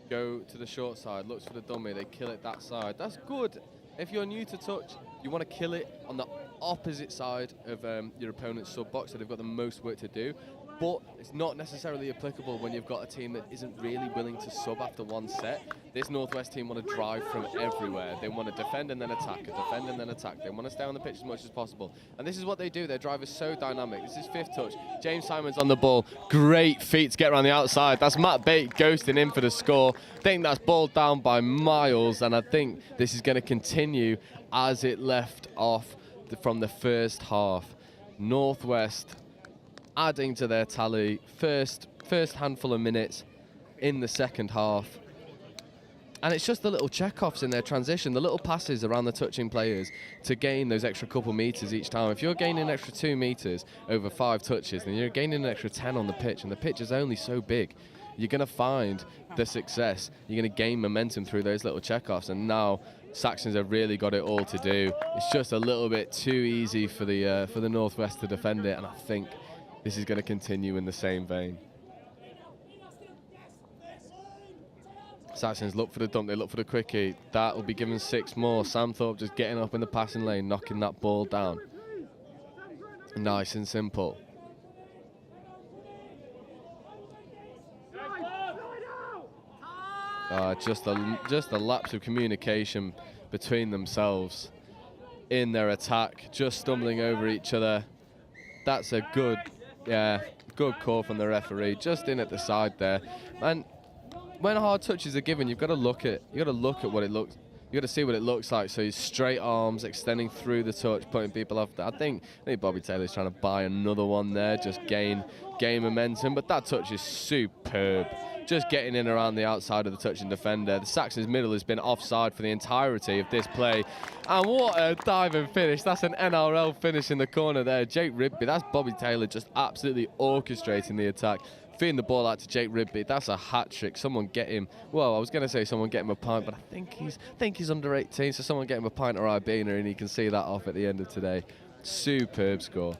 go to the short side, looks for the dummy, they kill it that side. That's good. If you're new to touch, you want to kill it on the opposite side of your opponent's sub box, so they've got the most work to do. But it's not necessarily applicable when you've got a team that isn't really willing to sub after one set. This Northwest team want to drive from everywhere. They want to defend and then attack, defend and then attack. They want to stay on the pitch as much as possible. And this is what they do. Their drive is so dynamic. This is fifth touch. James Simon's on the ball. Great feet to get around the outside. That's Matt Bate ghosting in for the score. I think that's balled down by Miles, and I think this is going to continue as it left off from the first half. Northwest adding to their tally, first handful of minutes in the second half. And it's just the little check-offs in their transition, the little passes around the touching players to gain those extra couple meters each time. If you're gaining an extra 2 meters over 5 touches, then you're gaining an extra 10 on the pitch, and the pitch is only so big. You're going to find the success. You're going to gain momentum through those little check-offs, and now Saxons have really got it all to do. It's just a little bit too easy for the Northwest to defend it, and I think this is going to continue in the same vein. Saxons look for the dump, they look for the quickie. That will be given 6 more. Sam Thorpe just getting up in the passing lane, knocking that ball down. Nice and simple. Just a lapse of communication between themselves in their attack, just stumbling over each other. That's a good call from the referee, just in at the side there. And when hard touches are given, you've got to look at what it looks. You got to see what it looks like. So his straight arms extending through the touch, putting people off. I think Bobby Taylor's trying to buy another one there, just gain momentum. But that touch is superb. Just getting in around the outside of the touching defender. The Saxons middle has been offside for the entirety of this play. And what a diving finish. That's an NRL finish in the corner there. Jake Rigby, that's Bobby Taylor just absolutely orchestrating the attack. Feeding the ball out to Jake Rigby. That's a hat trick. Someone get him. Well, I was going to say someone get him a pint, but I think he's under 18, so someone get him a pint or Ibina, and he can see that off at the end of today. Superb score.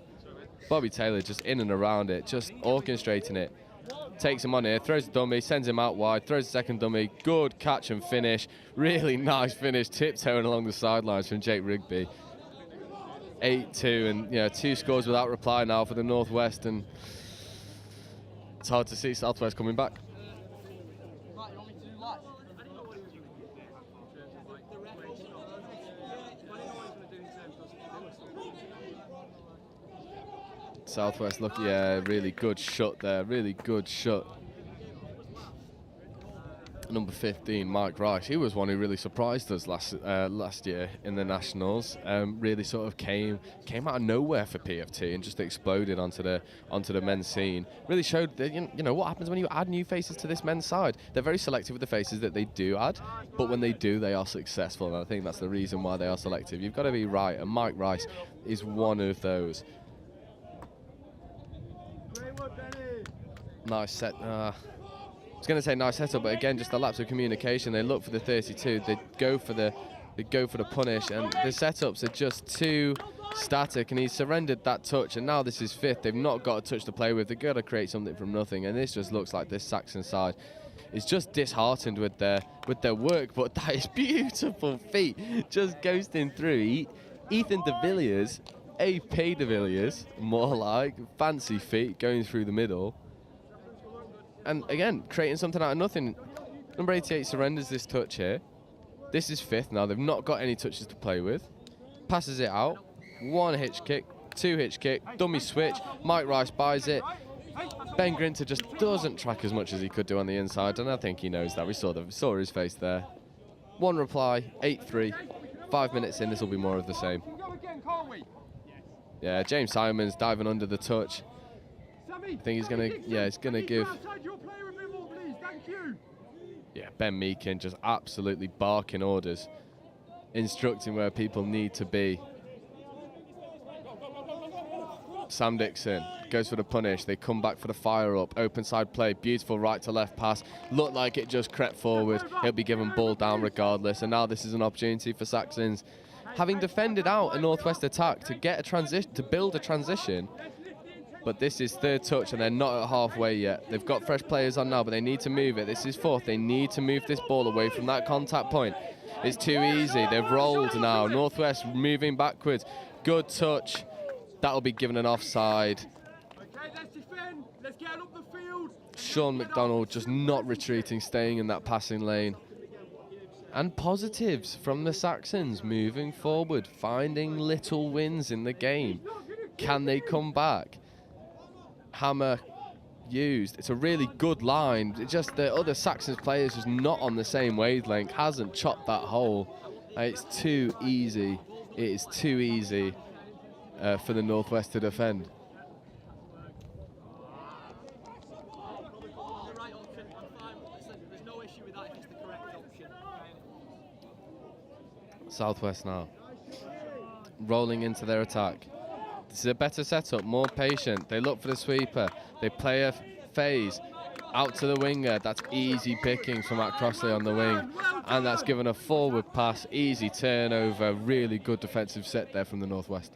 Bobby Taylor just in and around it, just orchestrating it. Takes him on here, throws the dummy, sends him out wide, throws the second dummy. Good catch and finish. Really nice finish, tiptoeing along the sidelines from Jake Rigby. 8-2, and 2 scores without reply now for the Northwest, and it's hard to see Southwest coming back. Southwest, look, really good shot there, really good shot. Number 15, Mike Rice, he was one who really surprised us last year in the Nationals. Really sort of came out of nowhere for PFT and just exploded onto the men's scene. Really showed that, what happens when you add new faces to this men's side. They're very selective with the faces that they do add, but when they do, they are successful, and I think that's the reason why they are selective. You've got to be right, and Mike Rice is one of those. Nice set. I was going to say nice setup, but again, just a lapse of communication. They look for the 32. They go for the They go for the punish, and the setups are just too static, and he's surrendered that touch, and now this is fifth. They've not got a touch to play with. They've got to create something from nothing, and this just looks like this Saxon side is just disheartened with their work. But that is beautiful feet, just ghosting through. Ethan de Villiers, AP de Villiers, more like fancy feet going through the middle, and again creating something out of nothing. Number 88 surrenders this touch here. This is fifth now. They've not got any touches to play with. Passes it out. One hitch kick, two hitch kick, dummy switch. Mike Rice buys it. Ben Grinter just doesn't track as much as he could do on the inside, and I think he knows that. We saw his face there. One reply, 8-3. 5 minutes in, this will be more of the same. Yeah, James Simons diving under the touch. I think he's gonna give. Yeah, Ben Meakin just absolutely barking orders, instructing where people need to be. Sam Dixon goes for the punish. They come back for the fire up. Open side play. Beautiful right to left pass. Looked like it just crept forward. He'll be given ball down regardless. And now this is an opportunity for Saxons, having defended out a Northwest attack, to get a transition, to build a transition. But this is third touch, and they're not at halfway yet. They've got fresh players on now, but they need to move it. This is fourth. They need to move this ball away from that contact point. It's too easy. They've rolled now. Northwest moving backwards. Good touch. That'll be given an offside. Sean McDonald just not retreating, staying in that passing lane. And positives from the Saxons moving forward, finding little wins in the game. Can they come back? Hammer used. It's a really good line. It's just the other Saxons players just not on the same wavelength, hasn't chopped that hole. It's too easy. It is too easy for the Northwest to defend. Southwest now rolling into their attack. This is a better setup, more patient. They look for the sweeper. They play a phase out to the winger. That's easy pickings from Matt Crossley on the wing, and that's given a forward pass. Easy turnover. Really good defensive set there from the Northwest.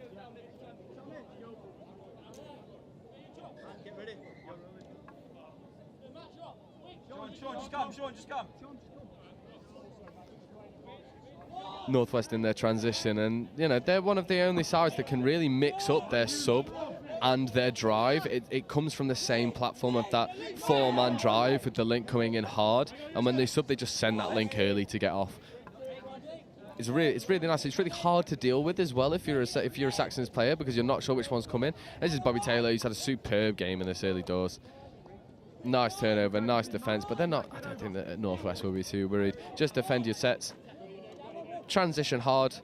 Sean, just come. Northwest in their transition, and you know, they're one of the only sides that can really mix up their sub and their drive. It comes from the same platform of that four-man drive with the link coming in hard, and when they sub, they just send that link early to get off. It's really nice. It's really hard to deal with as well if you're a Saxons player, because you're not sure which one's coming. This is Bobby Taylor. He's had a superb game in this early doors. Nice turnover, nice defense, but they're not. I don't think that Northwest will be too worried. Just defend your sets. Transition hard,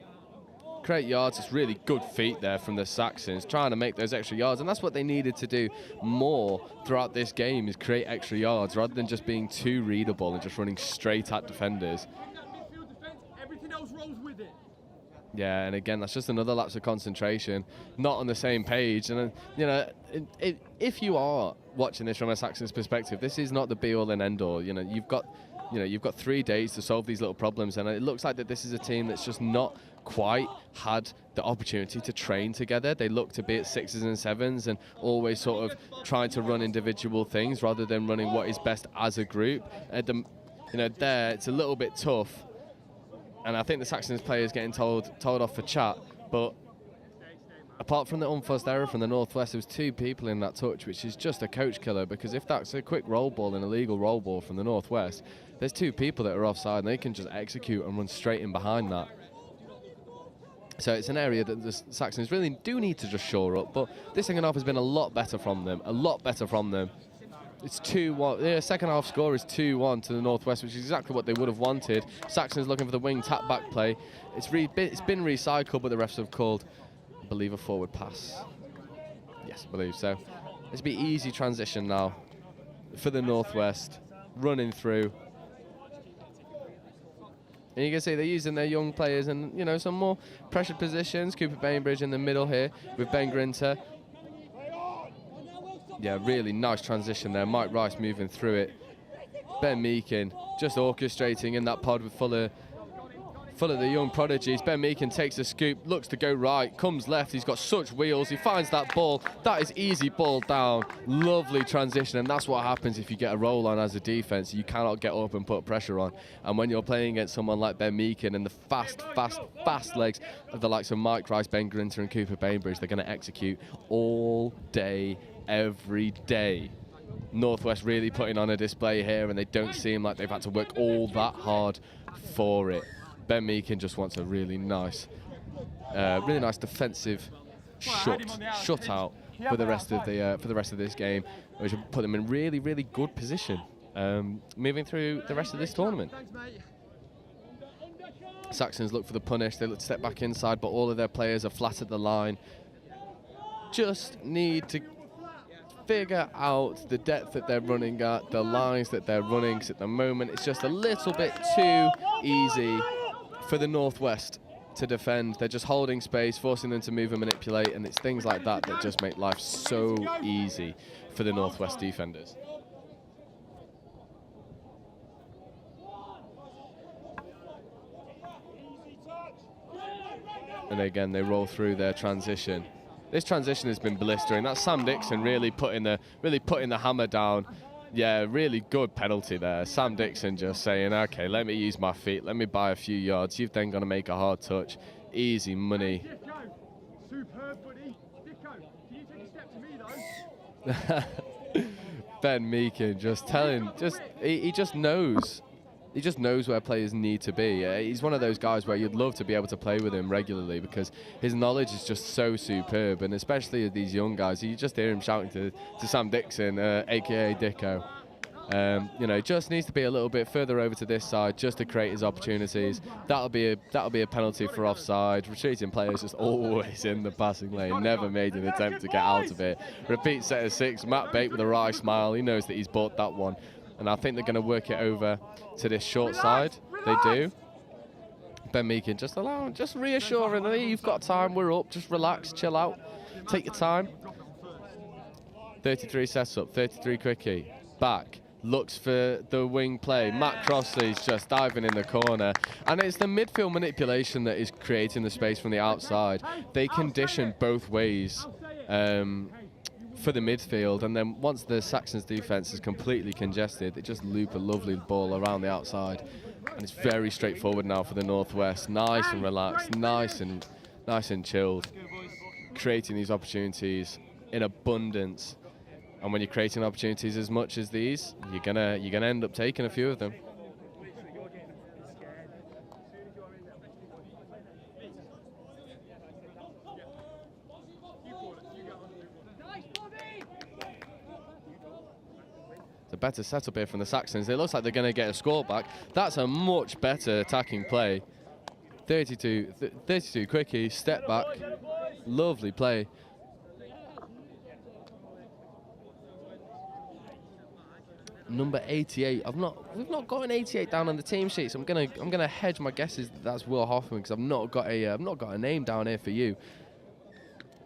create yards. It's really good feet there from the Saxons, trying to make those extra yards, and that's what they needed to do more throughout this game, is create extra yards rather than just being too readable and just running straight at defenders. Everything else rolls with it. Yeah, and again, that's just another lapse of concentration, not on the same page. And you know, if you are watching this from a Saxons perspective, this is not the be-all and end-all. You know, you've got 3 days to solve these little problems, and it looks like that this is a team that's just not quite had the opportunity to train together. They look to be at 6s and 7s and always sort of trying to run individual things rather than running what is best as a group. There it's a little bit tough, and I think the Saxons players getting told off for chat. But apart from the unforced error from the Northwest, there was 2 people in that touch, which is just a coach killer, because if that's a quick roll ball, an illegal roll ball from the Northwest, there's 2 people that are offside, and they can just execute and run straight in behind that. So it's an area that the Saxons really do need to just shore up, but this second half has been a lot better from them, It's 2-1. The second half score is 2-1 to the Northwest, which is exactly what they would have wanted. Saxons looking for the wing tap back play. It's been recycled, but the refs have called, I believe, a forward pass. Yes, I believe so. It's be easy transition now for the Northwest, running through. And you can see they're using their young players and, you know, some more pressured positions. Cooper Bainbridge in the middle here with Ben Grinter. Yeah, really nice transition there. Mike Rice moving through it. Ben Meakin just orchestrating in that pod with full full of the young prodigies. Ben Meakin takes a scoop, looks to go right, comes left. He's got such wheels. He finds that ball. That is easy ball down. Lovely transition, and that's what happens if you get a roll on as a defense. You cannot get up and put pressure on. And when you're playing against someone like Ben Meakin and the fast legs of the likes of Mike Rice, Ben Grinter and Cooper Bainbridge, they're going to execute all day, every day. Northwest really putting on a display here, and they don't seem like they've had to work all that hard for it. Ben Meakin just wants a really nice defensive shutout for the rest of this game, which will put them in really good position moving through the rest of this tournament. Saxons look for the punish. They look to step back inside, but all of their players are flat at the line. Just need to figure out the depth that they're running at, the lines that they're running, 'cause at the moment it's just a little bit too easy for the Northwest to defend. They're just holding space, forcing them to move and manipulate, and it's things like that that just make life so easy for the Northwest defenders. And again, they roll through their transition. This transition has been blistering. That's Sam Dixon really putting the hammer down. Yeah, really good penalty there. Sam Dixon just saying, okay, let me use my feet, let me buy a few yards. You've then got to make a hard touch. Easy money. Superb, buddy. Dicko, can you take a step to me, though? Ben Meakin just he just knows. He just knows where players need to be. He's one of those guys where you'd love to be able to play with him regularly because his knowledge is just so superb, and especially these young guys. You just hear him shouting to Sam Dixon, a.k.a. Dicko. You know, just needs to be a little bit further over to this side just to create his opportunities. That'll be a penalty for offside. Retreating players just always in the passing lane. Never made an attempt to get out of it. Repeat set of 6. Matt Bate with a wry smile. He knows that he's bought that one. And I think they're going to work it over to this short side. They do. Ben Meakin just reassuring them, you've got time, we're up, just relax, chill out, take your time. 33 sets up, 33 quickie, back, looks for the wing play. Matt Crossley's just diving in the corner. And it's the midfield manipulation that is creating the space from the outside. They condition both ways. For the midfield, and then once the Saxons defense is completely congested, they just loop a lovely ball around the outside, and it's very straightforward now for the Northwest. Nice and relaxed, nice and chilled, creating these opportunities in abundance. And when you're creating opportunities as much as these, you're gonna end up taking a few of them. Better setup here from the Saxons. It looks like they're going to get a score back. That's a much better attacking play. 32 quickie, step back. Lovely play. Number 88. We've not got an 88 down on the team sheet, so I'm gonna hedge my guesses that that's Will Hoffman, because I've not got a name down here for you.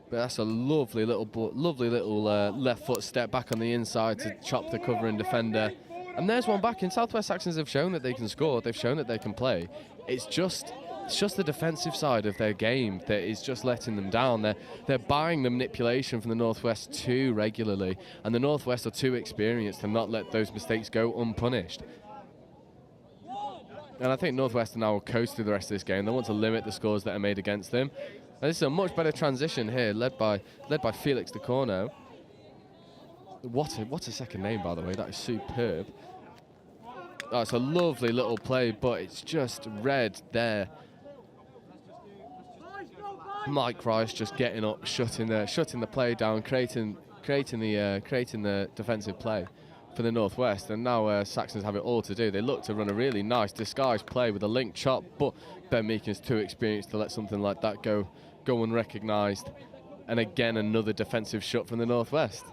But that's a lovely little left foot step back on the inside to chop the covering defender. And there's one back in. Southwest Saxons have shown that they can score. They've shown that they can play. It's just the defensive side of their game that is just letting them down. They're buying the manipulation from the Northwest too regularly, and the Northwest are too experienced to not let those mistakes go unpunished. And I think Northwest now will coast through the rest of this game. They want to limit the scores that are made against them. And this is a much better transition here, led by Felix De Corno. What a second name, by the way. That is superb. Oh, it's a lovely little play, but it's just read there. Mike Rice just getting up, shutting the play down, creating the defensive play for the Northwest. And now Saxons have it all to do. They look to run a really nice disguised play with a link chop, but Ben Meakin's too experienced to let something like that go unrecognised. And again, another defensive shot from the Northwest.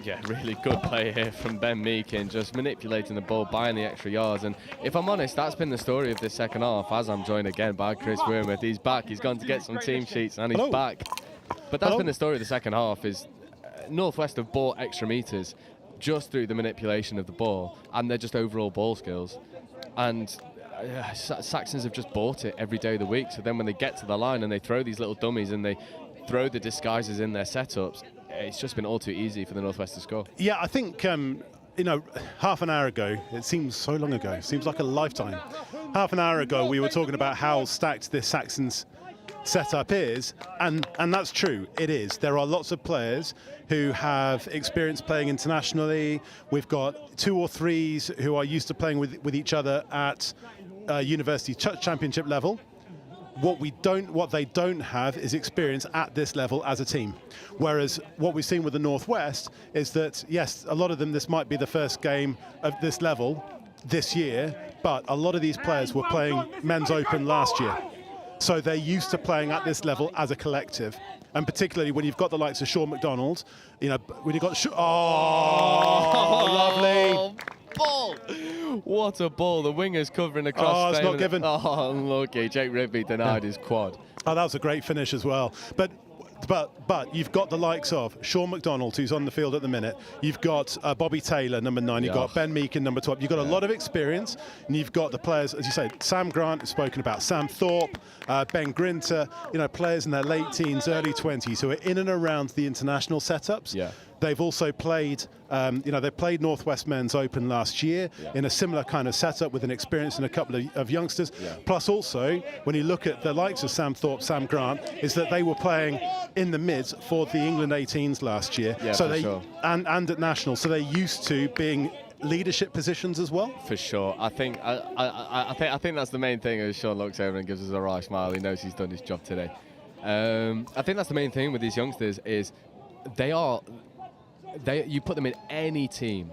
Yeah, really good play here from Ben Meakin, just manipulating the ball, buying the extra yards. And if I'm honest, that's been the story of this second half, as I'm joined again by Chris Wormuth. He's back, he's gone to get some team sheets, and he's back. But that's been the story of the second half, is Northwest have bought extra meters just through the manipulation of the ball and they're just overall ball skills. And Saxons have just bought it every day of the week. So then when they get to the line and they throw these little dummies and they throw the disguises in their setups, it's just been all too easy for the Northwest to score. Yeah, I think, you know, half an hour ago, it seems so long ago, it seems like a lifetime. Half an hour ago, we were talking about how stacked this Saxons setup is, and that's true, it is. There are lots of players who have experience playing internationally. We've got 2 or 3s who are used to playing with each other at university championship level. What they don't have is experience at this level as a team. Whereas what we've seen with the Northwest is that, yes, a lot of them, this might be the first game of this level this year, but a lot of these players were playing Men's Open last year. So they're used to playing at this level as a collective. And particularly when you've got the likes of Sean McDonald, you know, when you've got... lovely. Ball! What a ball. The winger's covering across. Oh, it's not given. Oh, unlucky. Jake Rigby denied his quad. Oh, that was a great finish as well. But you've got the likes of Sean McDonald, who's on the field at the minute. You've got Bobby Taylor, number 9. You've got Ben Meakin, number 12. You've got a lot of experience, and you've got the players, as you say, Sam Grant is spoken about, Sam Thorpe, Ben Grinter, you know, players in their late teens, early 20s who are in and around the international setups. Yeah. They've also played, you know, they played Northwest Men's Open last year in a similar kind of setup with an experience and a couple of youngsters. Plus also, when you look at the likes of Sam Thorpe, Sam Grant, is that they were playing in the mids for the England 18s last year. Yeah, so for they sure. and at nationals, so they're used to being leadership positions as well. For sure. I think that's the main thing as Sean looks over and gives us a wry smile. He knows he's done his job today. I think that's the main thing with these youngsters is you put them in any team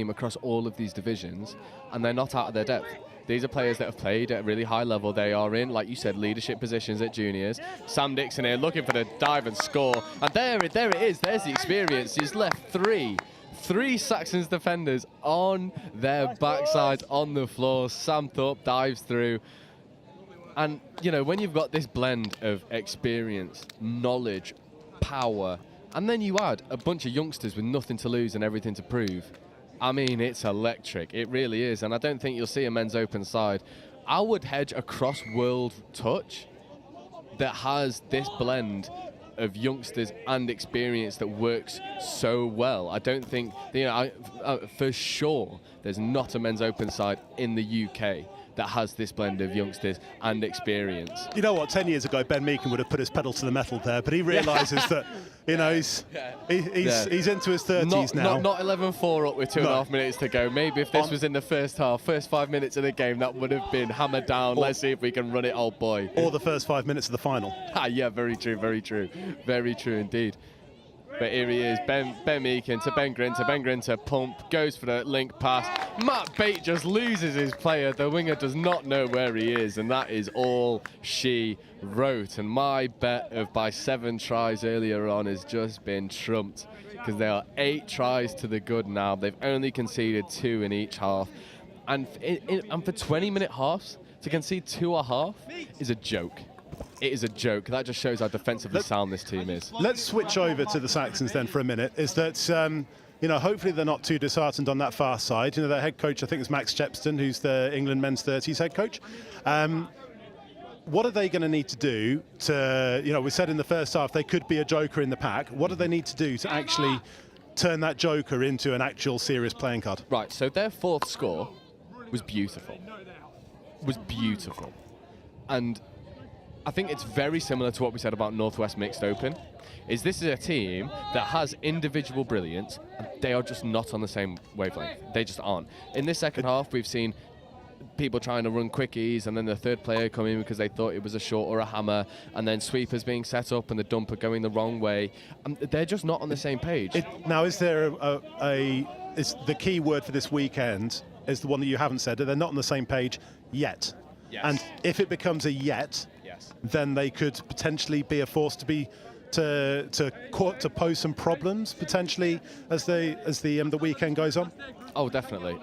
across all of these divisions, and they're not out of their depth. These are players that have played at a really high level. They are in, like you said, leadership positions at juniors. Sam Dixon here looking for the dive and score. And there it is. There's the experience. He's left three Saxons defenders on their backsides on the floor. Sam Thorpe dives through. And, you know, when you've got this blend of experience, knowledge, power, and then you add a bunch of youngsters with nothing to lose and everything to prove. I mean, it's electric. It really is. And I don't think you'll see a Men's Open side. I would hedge across World Touch that has this blend of youngsters and experience that works so well. I don't think, you know, for sure, there's not a Men's Open side in the UK that has this blend of youngsters and experience. You know what, 10 years ago, Ben Meakin would have put his pedal to the metal there, but he realises that, you know, he's into his 30s now. Not 11-4 up with 2.5 minutes to go. Maybe if this was in the first half, first 5 minutes of the game, that would have been hammered down. Let's see if we can run it, old boy. Or the first 5 minutes of the final. Yeah, very true, very true. Very true indeed. But here he is, Ben Meakin to Ben Grinter. Ben Grinter pump, goes for the link pass. Matt Bate just loses his player. The winger does not know where he is, and that is all she wrote. And my bet of by 7 tries earlier on has just been trumped, because they are 8 tries to the good now. They've only conceded 2 in each half. And for 20-minute halves, to concede 2.5 is a joke. It is a joke. That just shows how defensively sound this team is. Let's switch over to the Saxons then for a minute. Is that, you know, hopefully they're not too disheartened on that far side. You know, their head coach, I think, is Max Chepston, who's the England men's 30s head coach. What are they going to need to do to, you know, we said in the first half they could be a joker in the pack. What do they need to do to actually turn that joker into an actual serious playing card? Right, so their 4th score was beautiful. And I think it's very similar to what we said about Northwest Mixed Open. This is a team that has individual brilliance, and they are just not on the same wavelength. They just aren't. In this second half, we've seen people trying to run quickies, and then the third player come in because they thought it was a short or a hammer, and then sweepers being set up and the dumper going the wrong way. They're just not on the same page. Now, is there is the key word for this weekend is the one that you haven't said, that they're not on the same page yet? Yes. And if it becomes a yet, then they could potentially be a force to pose some problems potentially as the weekend goes on. Oh, definitely.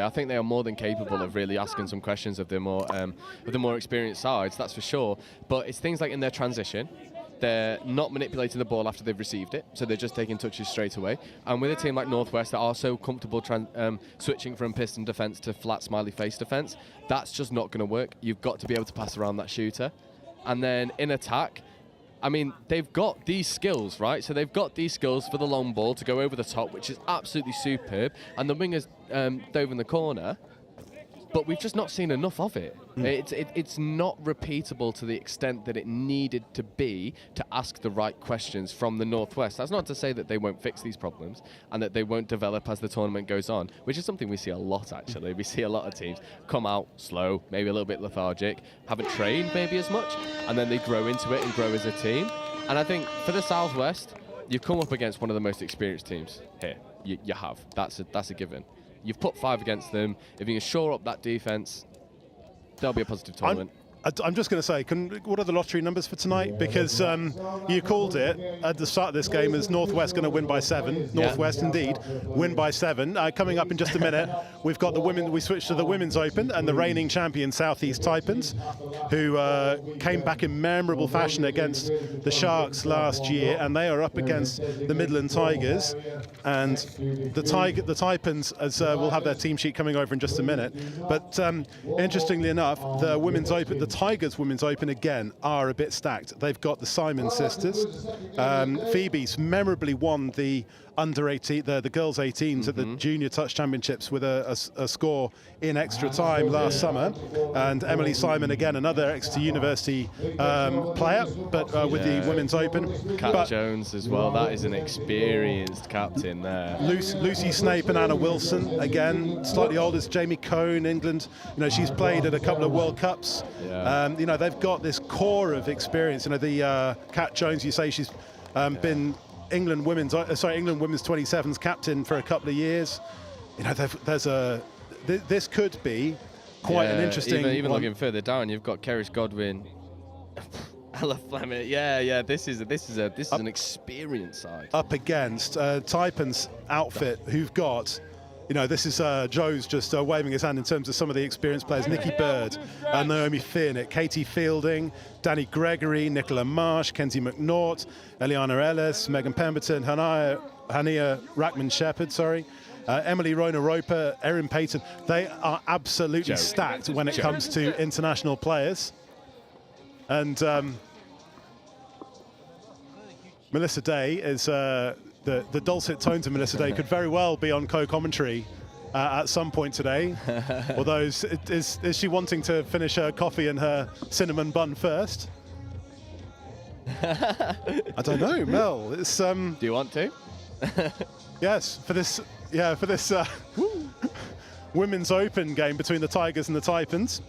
I think they are more than capable of really asking some questions of the more experienced sides. That's for sure. But it's things like in their transition. They're not manipulating the ball after they've received it, so they're just taking touches straight away. And with a team like Northwest that are so comfortable switching from piston defence to flat smiley face defence, that's just not going to work. You've got to be able to pass around that shooter. And then in attack, I mean, they've got these skills, right? So they've got these skills for the long ball to go over the top, which is absolutely superb. And the wingers dove in the corner, but we've just not seen enough of it. It's not repeatable to the extent that it needed to be to ask the right questions from the Northwest. That's not to say that they won't fix these problems and that they won't develop as the tournament goes on, which is something we see a lot, actually. We see a lot of teams come out slow, maybe a little bit lethargic, haven't trained maybe as much, and then they grow into it and grow as a team. And I think for the Southwest, you've come up against one of the most experienced teams here. You have. That's a given. You've put 5 against them. If you can shore up that defence, there'll be a positive tournament. I'm just going to say, what are the lottery numbers for tonight? Because you called it at the start of this game as Northwest going to win by 7. Northwest, indeed, win by 7. Coming up in just a minute, we've got the women. We switch to the Women's Open and the reigning champion Southeast Taipans, who came back in memorable fashion against the Sharks last year, and they are up against the Midland Tigers. And the Taipans, as we'll have their team sheet coming over in just a minute. But interestingly enough, the Women's Open, the Tigers Women's Open again are a bit stacked. They've got the Simon sisters. Phoebe's memorably won the under 18, the girls 18s at the Junior Touch Championships with a score in extra time last summer. And Emily Simon again, another Exeter University player, but with the Women's Open. Kat Jones as well. That is an experienced captain there. Lucy Snape and Anna Wilson again, slightly older. Jamie Cohn, England. You know, she's played at a couple of World Cups. You know, they've got this core of experience. You know, the Kat Jones, you say she's been England Women's 27's captain for a couple of years. You know, this could be quite an interesting. Even looking further down, you've got Kerrish Godwin, Ella Fleming. This is an experienced side up against Taipans outfit, who've got. You know, this is Joe's just waving his hand in terms of some of the experienced players. Nikki Bird, Naomi Finnick, Katie Fielding, Danny Gregory, Nicola Marsh, Kenzie McNaught, Eliana Ellis, Megan Pemberton, Hania Rackman-Shepherd, Emily Rona Roper, Erin Payton. They are absolutely stacked when it comes to international players. And Melissa Day is... The dulcet tones of Melissa Day could very well be on co-commentary at some point today. Although, is she wanting to finish her coffee and her cinnamon bun first? I don't know, Mel. It's Do you want to? Yes, for this Women's Open game between the Tigers and the Taipans.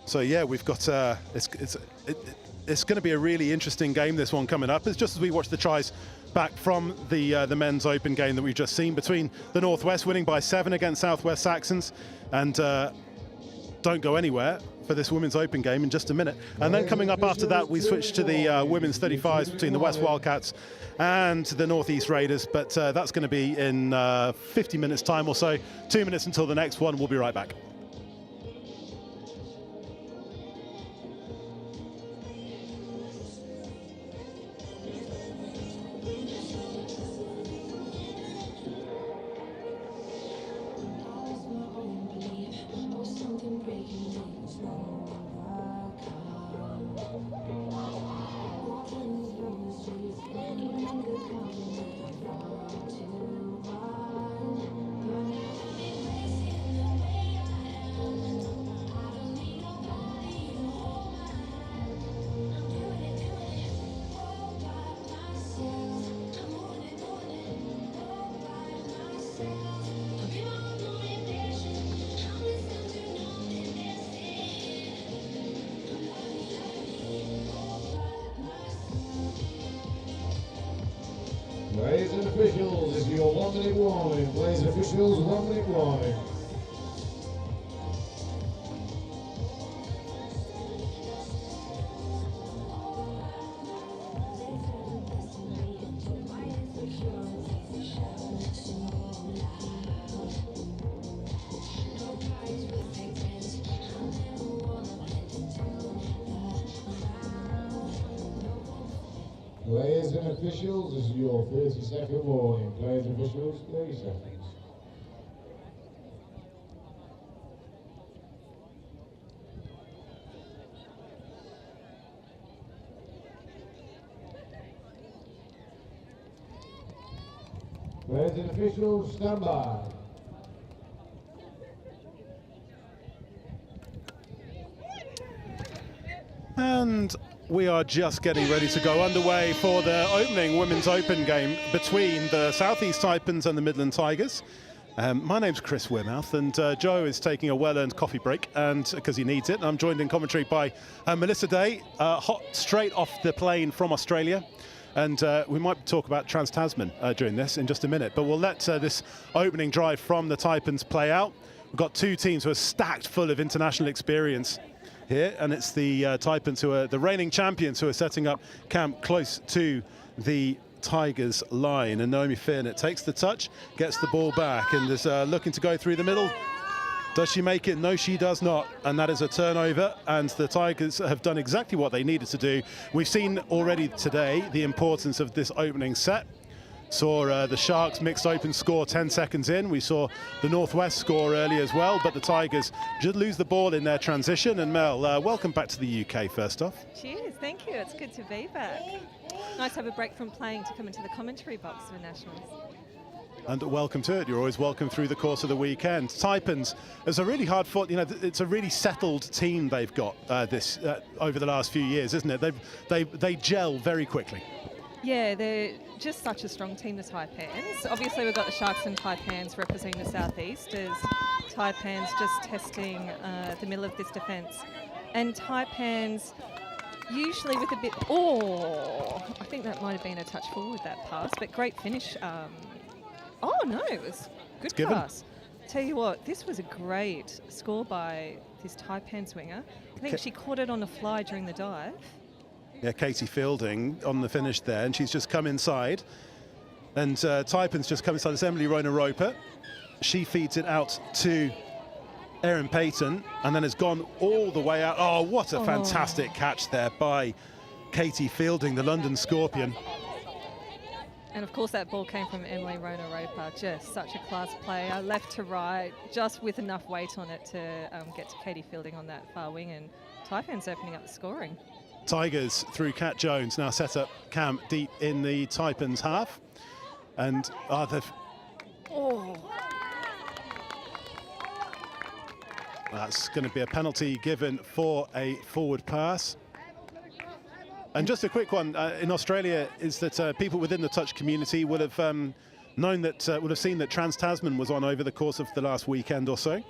So yeah, we've got it's going to be a really interesting game, this one coming up. It's just as we watch the tries back from the Men's Open game that we've just seen between the Northwest winning by 7 against Southwest Saxons, and don't go anywhere for this Women's Open game in just a minute. And then coming up after that, we switch to the Women's 35s between the West Wildcats and the Northeast Raiders, but that's going to be in 50 minutes time or so. 2 minutes until the next one. We'll be right back. Ladies and officials, this is your 1 minute warning. Ladies and officials, 1 minute warning. Players and officials, this is your 30-second warning. Players and officials, 30 seconds. Players and officials, stand by. And we are just getting ready to go underway for the opening Women's Open game between the South East Taipans and the Midland Tigers. My name's Chris Wearmouth, and Joe is taking a well-earned coffee break, and because he needs it. I'm joined in commentary by Melissa Day, hot straight off the plane from Australia. And we might talk about Trans-Tasman during this in just a minute, but we'll let this opening drive from the Taipans play out. We've got two teams who are stacked full of international experience here, and it's the Taipans, who are the reigning champions, who are setting up camp close to the Tigers line. And Naomi Finn takes the touch, gets the ball back, and is looking to go through the middle. Does she make it? No, she does not. And that is a turnover, and the Tigers have done exactly what they needed to do. We've seen already today the importance of this opening set. Saw the Sharks mixed open score 10 seconds in. We saw the Northwest score early as well, but the Tigers just lose the ball in their transition. And Mel, welcome back to the UK first off. Cheers, thank you. It's good to be back. Nice to have a break from playing to come into the commentary box for Nationals. And welcome to it. You're always welcome through the course of the weekend. Taipans is a really hard fought, it's a really settled team they've got this over the last few years, isn't it? They gel very quickly. Yeah, they're just such a strong team, the Taipans. Obviously, we've got the Sharks and Taipans representing the Southeast, as Taipans just testing the middle of this defence. And Taipans usually with a bit... Oh, I think that might have been a touch forward, that pass, but great finish. Oh, no, it was good pass. Tell you what, this was a great score by this Taipan swinger. I think she caught it on the fly during the dive. Yeah, Katie Fielding on the finish there, and she's just come inside. And Taipan's just come inside. It's Emily Rona-Roper. She feeds it out to Erin Payton, and then has gone all the way out. Oh, what a fantastic catch there by Katie Fielding, the London Scorpion. And of course that ball came from Emily Rona-Roper, just such a class player, left to right, just with enough weight on it to get to Katie Fielding on that far wing, and Taipan's opening up the scoring. Tigers through Kat Jones now set up camp deep in the Taipans half, and that's going to be a penalty given for a forward pass. And just a quick one in Australia is that people within the touch community would have known that, would have seen that Trans-Tasman was on over the course of the last weekend or so.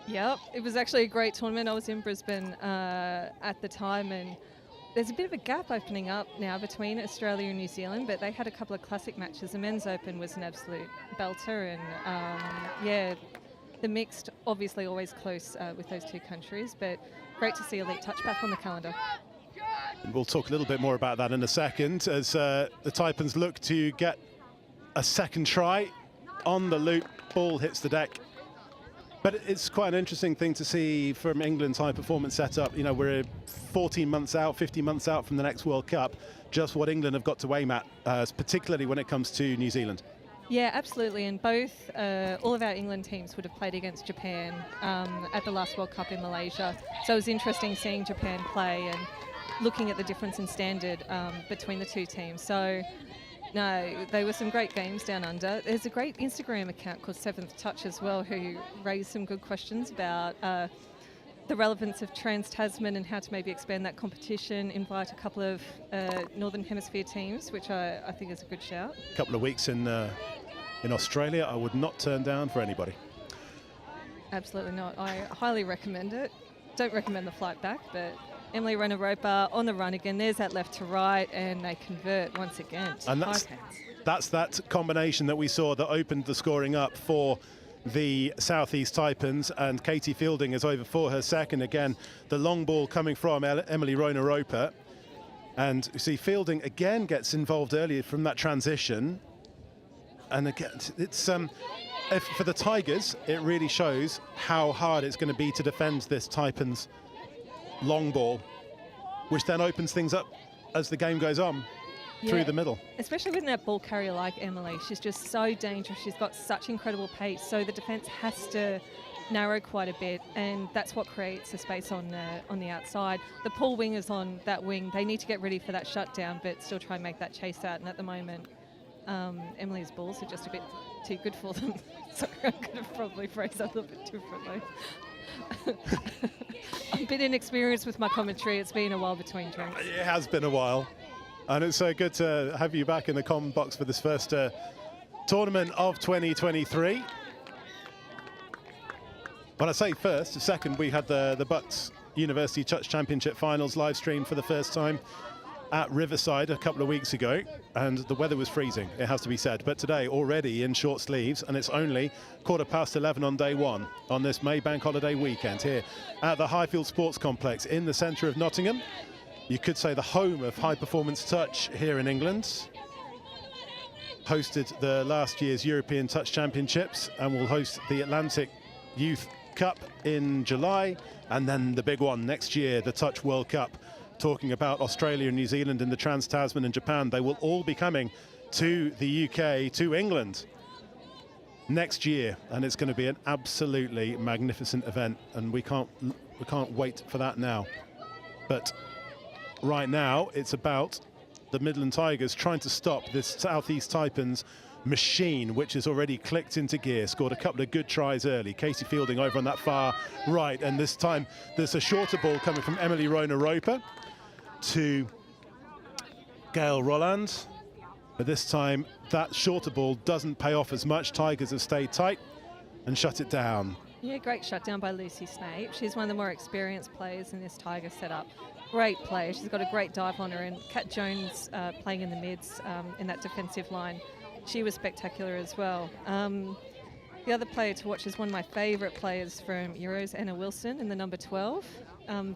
Yep, it was actually a great tournament. I was in Brisbane at the time, and there's a bit of a gap opening up now between Australia and New Zealand, but they had a couple of classic matches. The Men's Open was an absolute belter, and the mixed, obviously always close with those two countries, but great to see Elite Touch back on the calendar. And we'll talk a little bit more about that in a second as the Taipans look to get a second try on the loop. Ball hits the deck. But it's quite an interesting thing to see from England's high performance setup. You know, we're 14 months out, 15 months out from the next World Cup. Just what England have got to aim at, particularly when it comes to New Zealand. Yeah, absolutely. And both, all of our England teams would have played against Japan at the last World Cup in Malaysia. So it was interesting seeing Japan play and looking at the difference in standard between the two teams. So, no, they were some great games down under. There's a great Instagram account called Seventh Touch as well, who raised some good questions about the relevance of Trans-Tasman and how to maybe expand that competition, invite a couple of Northern Hemisphere teams, which I think is a good shout. A couple of weeks in Australia, I would not turn down for anybody. Absolutely not. I highly recommend it. Don't recommend the flight back, but Emily Rona-Roper on the run again. There's that left to right, and they convert once again to and that's that combination that we saw that opened the scoring up for the Southeast Taipans, and Katie Fielding is over for her second. Again, the long ball coming from Emily Rona-Roper. And you see Fielding again gets involved earlier from that transition. And again, it's for the Tigers, it really shows how hard it's going to be to defend this Taipans long ball, which then opens things up as the game goes on. through the middle. Especially with that ball carrier like Emily. She's just so dangerous. She's got such incredible pace. So the defence has to narrow quite a bit, and that's what creates the space on the outside. The pull wingers on that wing, they need to get ready for that shutdown, but still try and make that chase out. And at the moment, Emily's balls are just a bit too good for them. So I'm going to probably phrase that a little bit differently. I'm a bit inexperienced with my commentary. It's been a while between drinks. It has been a while. And it's so good to have you back in the comment box for this first tournament of 2023. When I say first, second, we had the Bucks University Touch Championship Finals live stream for the first time at Riverside a couple of weeks ago, and the weather was freezing, it has to be said. But today, already in short sleeves, and it's only 11:15 on day one on this May Bank holiday weekend here at the Highfields Sports Complex in the centre of Nottingham. You could say the home of high performance touch here in England. Hosted the last year's European Touch Championships and will host the Atlantic Youth Cup in July, and then the big one next year, the Touch World Cup. Talking about Australia and New Zealand and the Trans-Tasman and Japan, they will all be coming to the UK, to England next year, and it's going to be an absolutely magnificent event, and we can't wait for that now. But right now it's about the Midland Tigers trying to stop this Southeast Taipans machine, which has already clicked into gear, scored a couple of good tries early. Casey Fielding over on that far right, and this time there's a shorter ball coming from Emily Rona-Roper to Gail Rolland. But this time that shorter ball doesn't pay off as much. Tigers have stayed tight and shut it down. Yeah, great shutdown by Lucy Snape. She's one of the more experienced players in this Tiger setup. Great player. She's got a great dive on her, and Kat Jones playing in the mids in that defensive line. She was spectacular as well. The other player to watch is one of my favourite players from Euros, Anna Wilson in the number 12.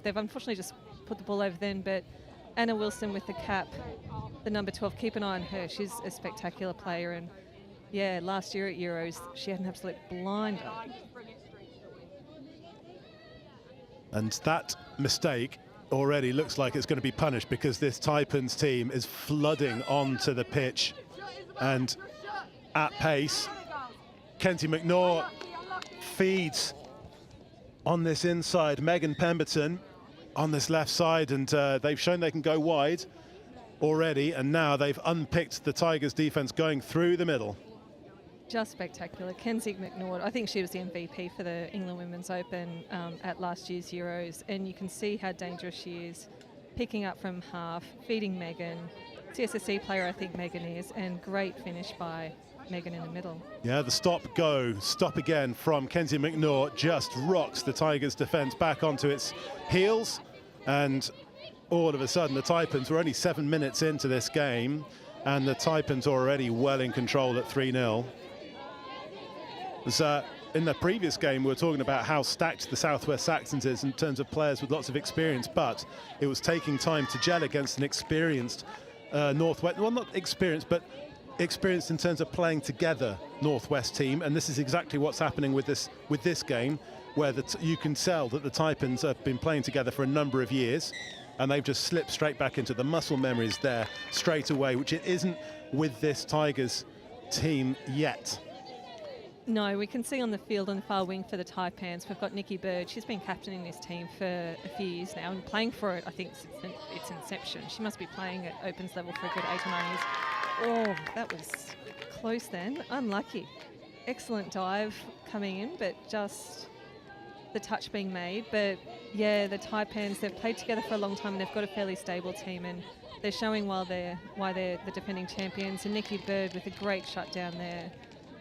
They've unfortunately just put the ball over then, but Anna Wilson with the cap, the number 12, keep an eye on her. She's a spectacular player, and yeah, last year at Euros, she had an absolute blinder. And that mistake already looks like it's going to be punished, because this Taipans team is flooding onto the pitch and at pace. Kenzie McNaugh feeds on this inside. Megan Pemberton on this left side, and they've shown they can go wide already, and now they've unpicked the Tigers defense going through the middle. Just spectacular. Kenzie McNaugh, I think she was the MVP for the England Women's Open at last year's Euros, and you can see how dangerous she is, picking up from half, feeding Megan. CSSC player, I think Megan is, and great finish by Megan in the middle. Yeah, the stop again from Kenzie McNaugh just rocks the Tigers defense back onto its heels, and all of a sudden the Taipans were only 7 minutes into this game, and the Taipans already well in control at 3-0. In the previous game, we were talking about how stacked the Southwest Saxons is in terms of players with lots of experience, but it was taking time to gel against an experienced Northwest, well, not experienced, but experienced in terms of playing together Northwest team, and this is exactly what's happening with this game, where you can tell that the Taipans have been playing together for a number of years, and they've just slipped straight back into the muscle memories there straight away, which it isn't with this Tigers team yet. No, we can see on the field on the far wing for the Taipans, we've got Nikki Bird. She's been captaining this team for a few years now and playing for it, I think, since its inception. She must be playing at Opens level for a good 8 or 9 years. Oh, that was close then. Unlucky. Excellent dive coming in, but just the touch being made. But yeah, the Taipans, they've played together for a long time and they've got a fairly stable team, and they're showing why they're the defending champions. And Nikki Bird with a great shutdown there.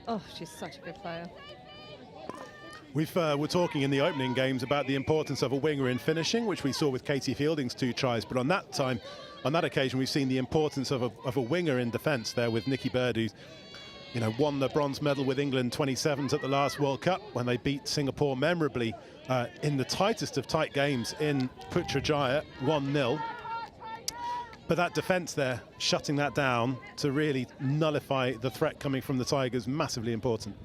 Oh, she's such a good player. We're talking in the opening games about the importance of a winger in finishing, which we saw with Katie Fielding's 2 tries. But on that occasion, we've seen the importance of a winger in defence there with Nikki Bird, who, won the bronze medal with England 27s at the last World Cup when they beat Singapore memorably in the tightest of tight games in Putrajaya, 1-0. But that defence there, shutting that down to really nullify the threat coming from the Tigers, massively important.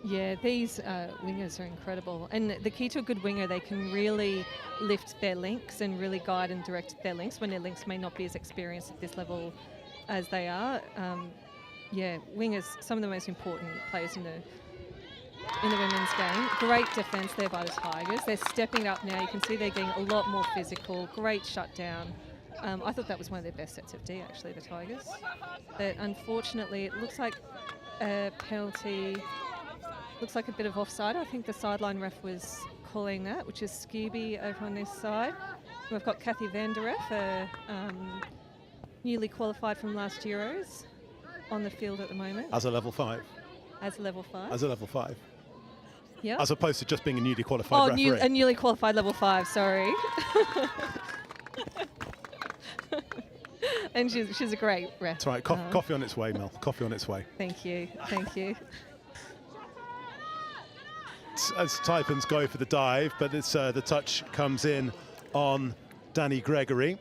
Yeah, these wingers are incredible. And the key to a good winger, they can really lift their links and really guide and direct their links when their links may not be as experienced at this level as they are, yeah, wingers, some of the most important players in the women's game. Great defence there by the Tigers. They're stepping up now. You can see they're getting a lot more physical. Great shutdown. I thought that was one of their best sets of D, actually, the Tigers. But unfortunately, it looks like a penalty. Looks like a bit of offside. I think the sideline ref was calling that, which is Scooby over on this side. We've got Kathy Vandereff, newly qualified from last Euros, on the field at the moment. As a level 5. As a level 5. As a level 5. Yeah. As opposed to just being a newly qualified referee. A newly qualified level 5, sorry. And she's a great ref. That's right. Coffee on its way, Mel. Coffee on its way. Thank you. Thank you. As Taipans go for the dive, but it's the touch comes in on Danny Gregory.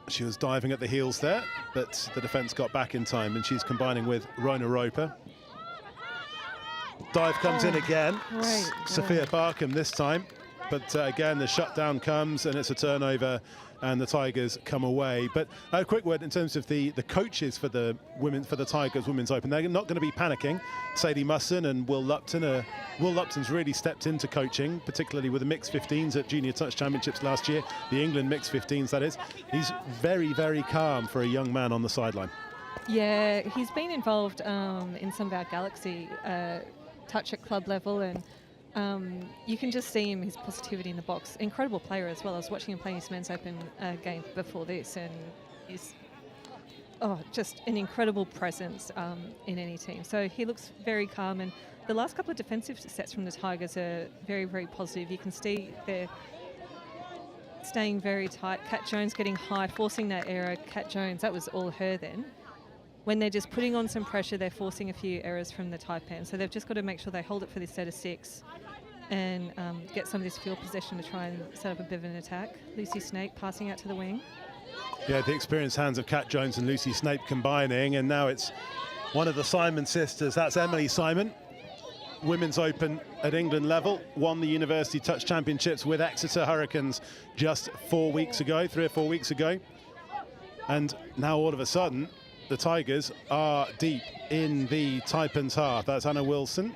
She was diving at the heels there, but the defence got back in time, and she's combining with Rona Roper. Dive comes in again. Great. Sophia Barkham this time, but again the shutdown comes, and it's a turnover, and the Tigers come away. But a quick word in terms of the coaches for the Tigers Women's Open. They're not going to be panicking. Sadie Musson and Will Lupton. Will Lupton's really stepped into coaching, particularly with the mixed 15s at Junior Touch Championships last year. The England mixed 15s, that is. He's very, very calm for a young man on the sideline. Yeah, he's been involved in some of our Galaxy touch at club level, and you can just see him, his positivity in the box. Incredible player as well. I was watching him playing his men's open game before this, and he's just an incredible presence in any team. So he looks very calm, and the last couple of defensive sets from the Tigers are very, very positive. You can see they're staying very tight. Kat Jones getting high, forcing that error. Kat Jones, that was all her then. When they're just putting on some pressure, they're forcing a few errors from the Taipans. So they've just got to make sure they hold it for this set of 6 and get some of this field possession to try and set up a bit of an attack. Lucy Snape passing out to the wing. Yeah, the experienced hands of Kat Jones and Lucy Snape combining, and now it's one of the Simon sisters. That's Emily Simon. Women's Open at England level, won the University Touch Championships with Exeter Hurricanes just 4 weeks ago, 3 or 4 weeks ago. And now all of a sudden, the Tigers are deep in the Taipans half. That's Anna Wilson.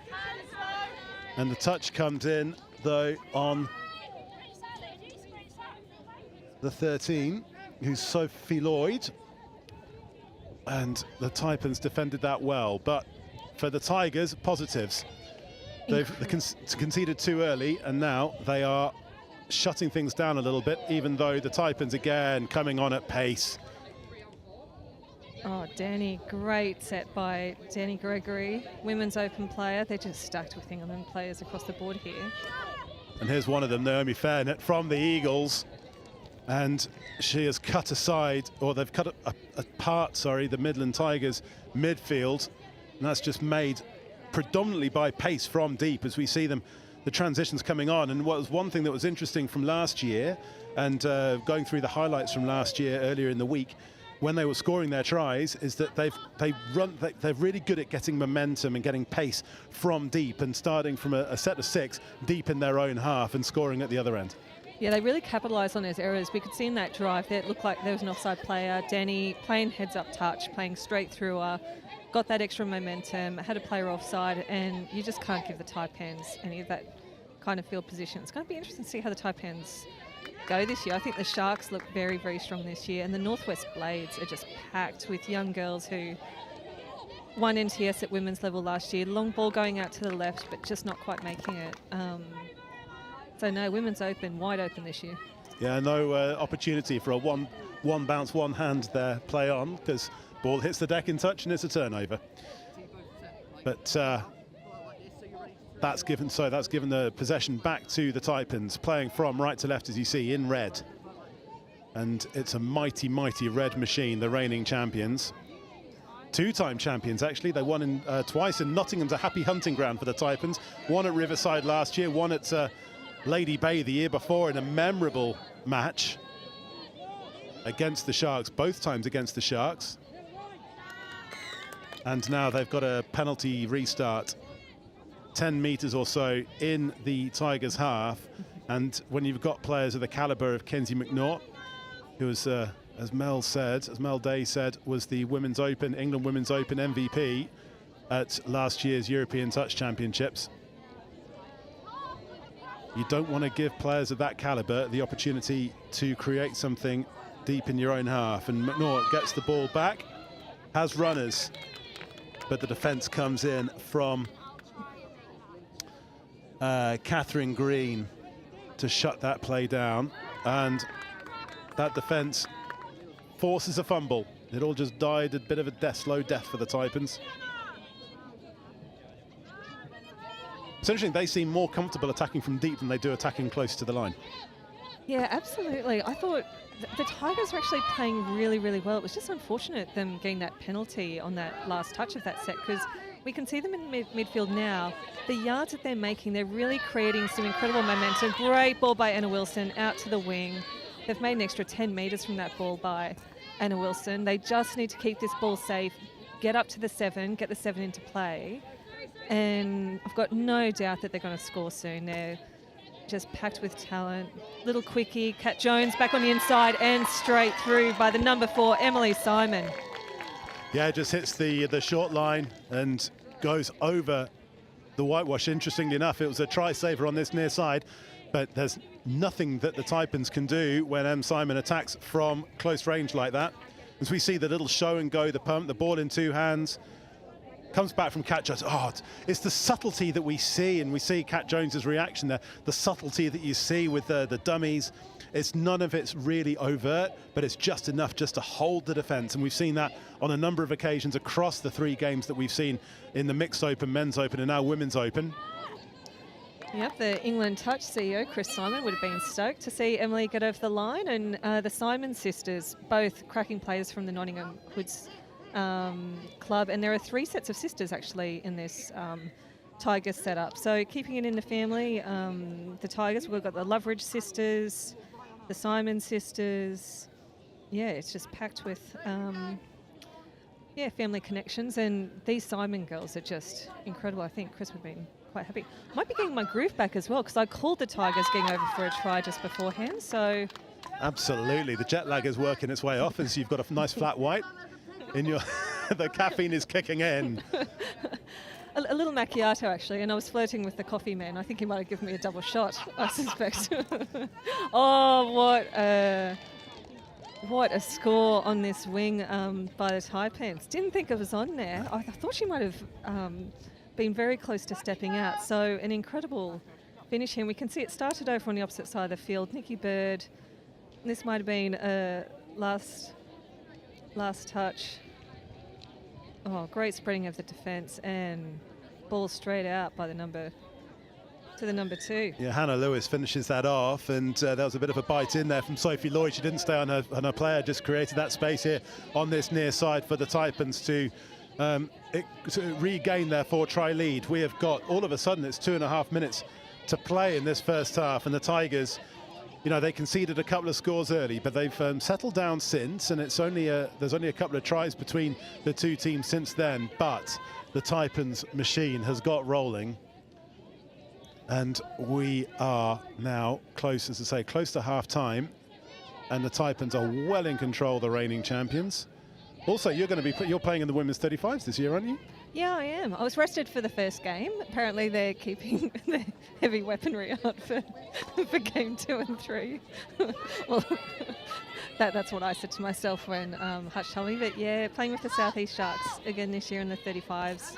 And the touch comes in, though, on the 13, who's Sophie Lloyd. And the Taipans defended that well. But for the Tigers, positives. They've conceded too early, and now they are shutting things down a little bit, even though the Taipans, again, coming on at pace. Oh, Danny, great set by Danny Gregory, Women's Open player. They're just stacked with England players across the board here. And here's one of them, Naomi Fairnet from the Eagles. And she has cut aside, or they've cut apart, the Midland Tigers midfield. And that's just made predominantly by pace from deep as we see them, the transitions coming on. And what was one thing that was interesting from last year, and going through the highlights from last year earlier in the week, when they were scoring their tries, is that they're really good at getting momentum and getting pace from deep and starting from a set of 6 deep in their own half and scoring at the other end. Yeah, they really capitalised on those errors. We could see in that drive that it looked like there was an offside player. Danny playing heads-up touch, playing straight through her, got that extra momentum, had a player offside, and you just can't give the Taipans any of that kind of field position. It's going to be interesting to see how the Taipans go this year. I think the Sharks look very, very strong this year, and the Northwest Blades are just packed with young girls who won NTS at women's level last year. Long ball going out to the left, but just not quite making it. So no, Women's Open, wide open this year. Yeah, no opportunity for a one bounce, one hand there play on, because ball hits the deck in touch and it's a turnover. But that's given the possession back to the Taipans, playing from right to left, as you see, in red. And it's a mighty, mighty red machine, the reigning champions. 2-time champions, actually. They won twice in Nottingham's a happy hunting ground for the Taipans. One at Riverside last year, one at Lady Bay the year before in a memorable match against the Sharks, both times against the Sharks. And now they've got a penalty restart, 10 metres or so in the Tigers' half. And when you've got players of the calibre of Kenzie McNaught, who was, as Mel Day said, was the England Women's Open MVP at last year's European Touch Championships. You don't want to give players of that caliber the opportunity to create something deep in your own half. And McNaught gets the ball back, has runners, but the defence comes in from Catherine Green to shut that play down. And that defence forces a fumble. It all just died a bit of a slow death for the Taipans. It's interesting, they seem more comfortable attacking from deep than they do attacking close to the line. Yeah, absolutely. I thought the Tigers were actually playing really, really well. It was just unfortunate them getting that penalty on that last touch of that set, because we can see them in midfield now. The yards that they're making, they're really creating some incredible momentum. Great ball by Anna Wilson out to the wing. They've made an extra 10 metres from that ball by Anna Wilson. They just need to keep this ball safe, get up to the 7, get the 7 into play. And I've got no doubt that they're going to score soon. They're just packed with talent. Little quickie, Kat Jones back on the inside and straight through by the number 4, Emily Simon. Yeah, it just hits the short line and goes over the whitewash. Interestingly enough, it was a try saver on this near side, but there's nothing that the Taipans can do when M. Simon attacks from close range like that. As we see the little show and go, the pump, the ball in 2 hands, comes back from Kat Jones. Oh, it's the subtlety that we see, and we see Kat Jones's reaction there, the subtlety that you see with the dummies. It's none of it's really overt, but it's just enough just to hold the defence, and we've seen that on a number of occasions across the 3 games that we've seen in the Mixed Open, Men's Open, and now Women's Open. Yep, the England Touch CEO, Chris Simon, would have been stoked to see Emily get over the line, and the Simon sisters, both cracking players from the Nottingham Hoods club, and there are 3 sets of sisters actually in this Tigers setup. So keeping it in the family, the Tigers, we've got the Loveridge sisters, the Simon sisters. Yeah, it's just packed with family connections, and these Simon girls are just incredible. I think Chris would have been quite happy. Might be getting my groove back as well, because I called the Tigers getting over for a try just beforehand. So absolutely, the jet lag is working its way off as you've got a nice flat white in your the caffeine is kicking in. A little macchiato actually, and I was flirting with the coffee man. I think he might have given me a double shot, I suspect. Oh, what a score on this wing by the Taipans. Didn't think it was on there. I thought she might have been very close to stepping out. So an incredible finish here. We can see it started over on the opposite side of the field. Nikki Bird, this might have been a last touch. Oh, great spreading of the defence, and ball straight out by the number 2. Yeah, Hannah Lewis finishes that off, and there was a bit of a bite in there from Sophie Lloyd. She didn't stay on her player, just created that space here on this near side for the Taipans to regain their 4-try lead. We have got, all of a sudden, it's 2.5 minutes to play in this first half, and the Tigers, you know, they conceded a couple of scores early, but they've settled down since, and it's there's only a couple of tries between the 2 teams since then. But the Taipans machine has got rolling, and we are now close, as I say, close to half-time, and the Taipans are well in control, the reigning champions. Also, you're playing in the women's 35s this year, aren't you? Yeah, I am. I was rested for the first game. Apparently they're keeping the heavy weaponry out for game 2 and 3. Well, that's what I said to myself when Hutch told me. But yeah, playing with the Southeast Sharks again this year in the 35s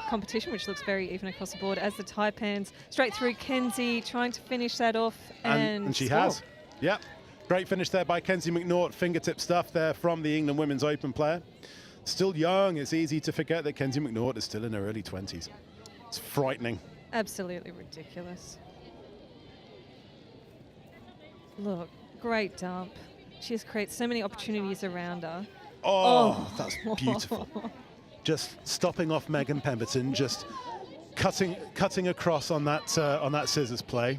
competition, which looks very even across the board, as the Taipans straight through. Kenzie trying to finish that off, and she score. has. Yep. Great finish there by Kenzie McNaught. Fingertip stuff there from the England Women's Open player. Still young. It's easy to forget that Kenzie McNaught is still in her early 20s. It's frightening. Absolutely ridiculous. Look, great dump. She has created so many opportunities around her. Oh, that's beautiful. Just stopping off Megan Pemberton, just cutting across on that scissors play.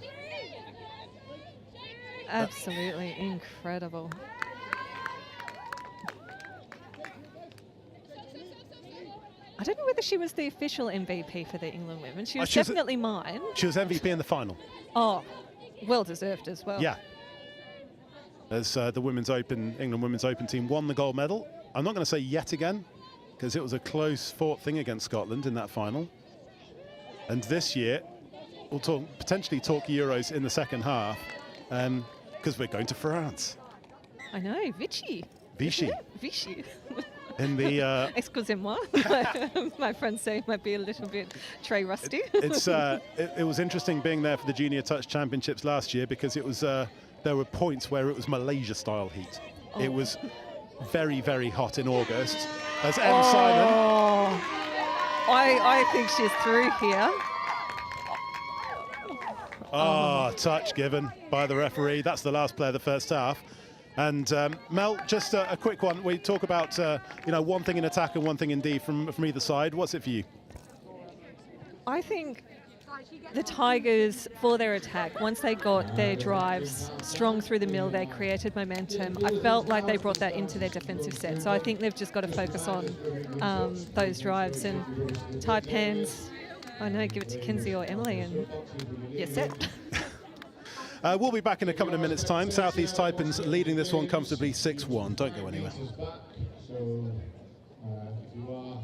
Absolutely incredible. I don't know whether she was the official MVP for the England women. She was definitely mine. She was MVP in the final. Oh, well deserved as well. Yeah. as the England Women's Open team won the gold medal. I'm not going to say yet again, because it was a close fought thing against Scotland in that final. And this year, we'll potentially talk Euros in the second half, because we're going to France. I know, Vichy. Vichy. Vichy. In the Excusez-moi. My friends say it might be a little bit tray rusty. It was interesting being there for the Junior Touch Championships last year, because it was there were points where it was Malaysia-style heat. Oh. It was very, very hot in August. As M. Simon. I think she's through here. Touch given by the referee. That's the last play of the first half. And Mel, just a quick one. We talk about one thing in attack and one thing in D from either side. What's it for you? I think the Tigers, for their attack, once they got their drives strong through the middle, they created momentum. I felt like they brought that into their defensive set. So I think they've just got to focus on those drives. And Taipans, I know, give it to Kinsey or Emily and you're set. We'll be back in a couple of minutes' time. Southeast Taipans leading this one comfortably 6-1. Don't go anywhere. So, if you are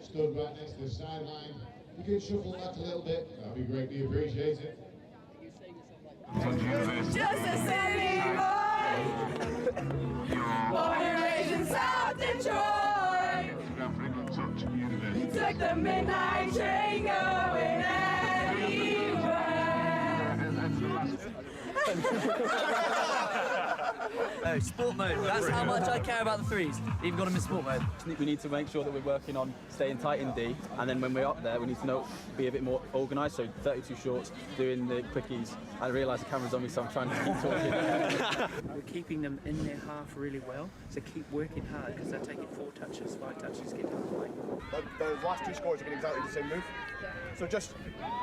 stood right next to the sideline, you can shuffle back a little bit. That'd be greatly appreciated. Just a city boy, born and raised in South Detroit. Took the midnight train going anywhere. Oh, sport mode. That's how much I care about the threes. Even got them in sport mode. We need to make sure that we're working on staying tight in D, and then when we're up there, we need to be a bit more organised. So 32 shorts, doing the quickies. I realise the camera's on me, so I'm trying to keep talking. We're keeping them in their half really well, so keep working hard because they're taking 4 touches, 5 touches, get them away. Those last 2 scores have been exactly the same move. So just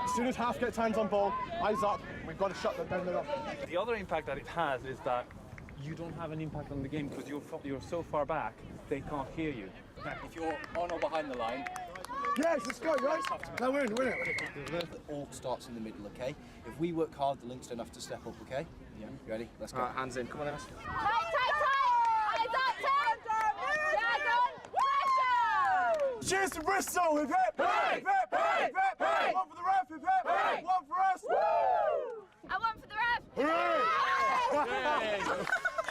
as soon as half gets hands on ball, eyes up, we've got to shut them down. The other impact that it has is that you don't have an impact on the game because you're so far back, they can't hear you. If you're on or behind the line, Yes, let's go, guys. No, we're in it. It all starts in the middle, okay? If we work hard, the links don't have to step up, okay? Yeah. You ready? Let's go. hands in. Come on, Emma. Tight, tight, tight! Pressure! Cheers to Bristol! Hip hip! Hip hip! Hip hip! Hip! One for the ref! Hip hip! One for us! Woo! I want for the ref! Hooray!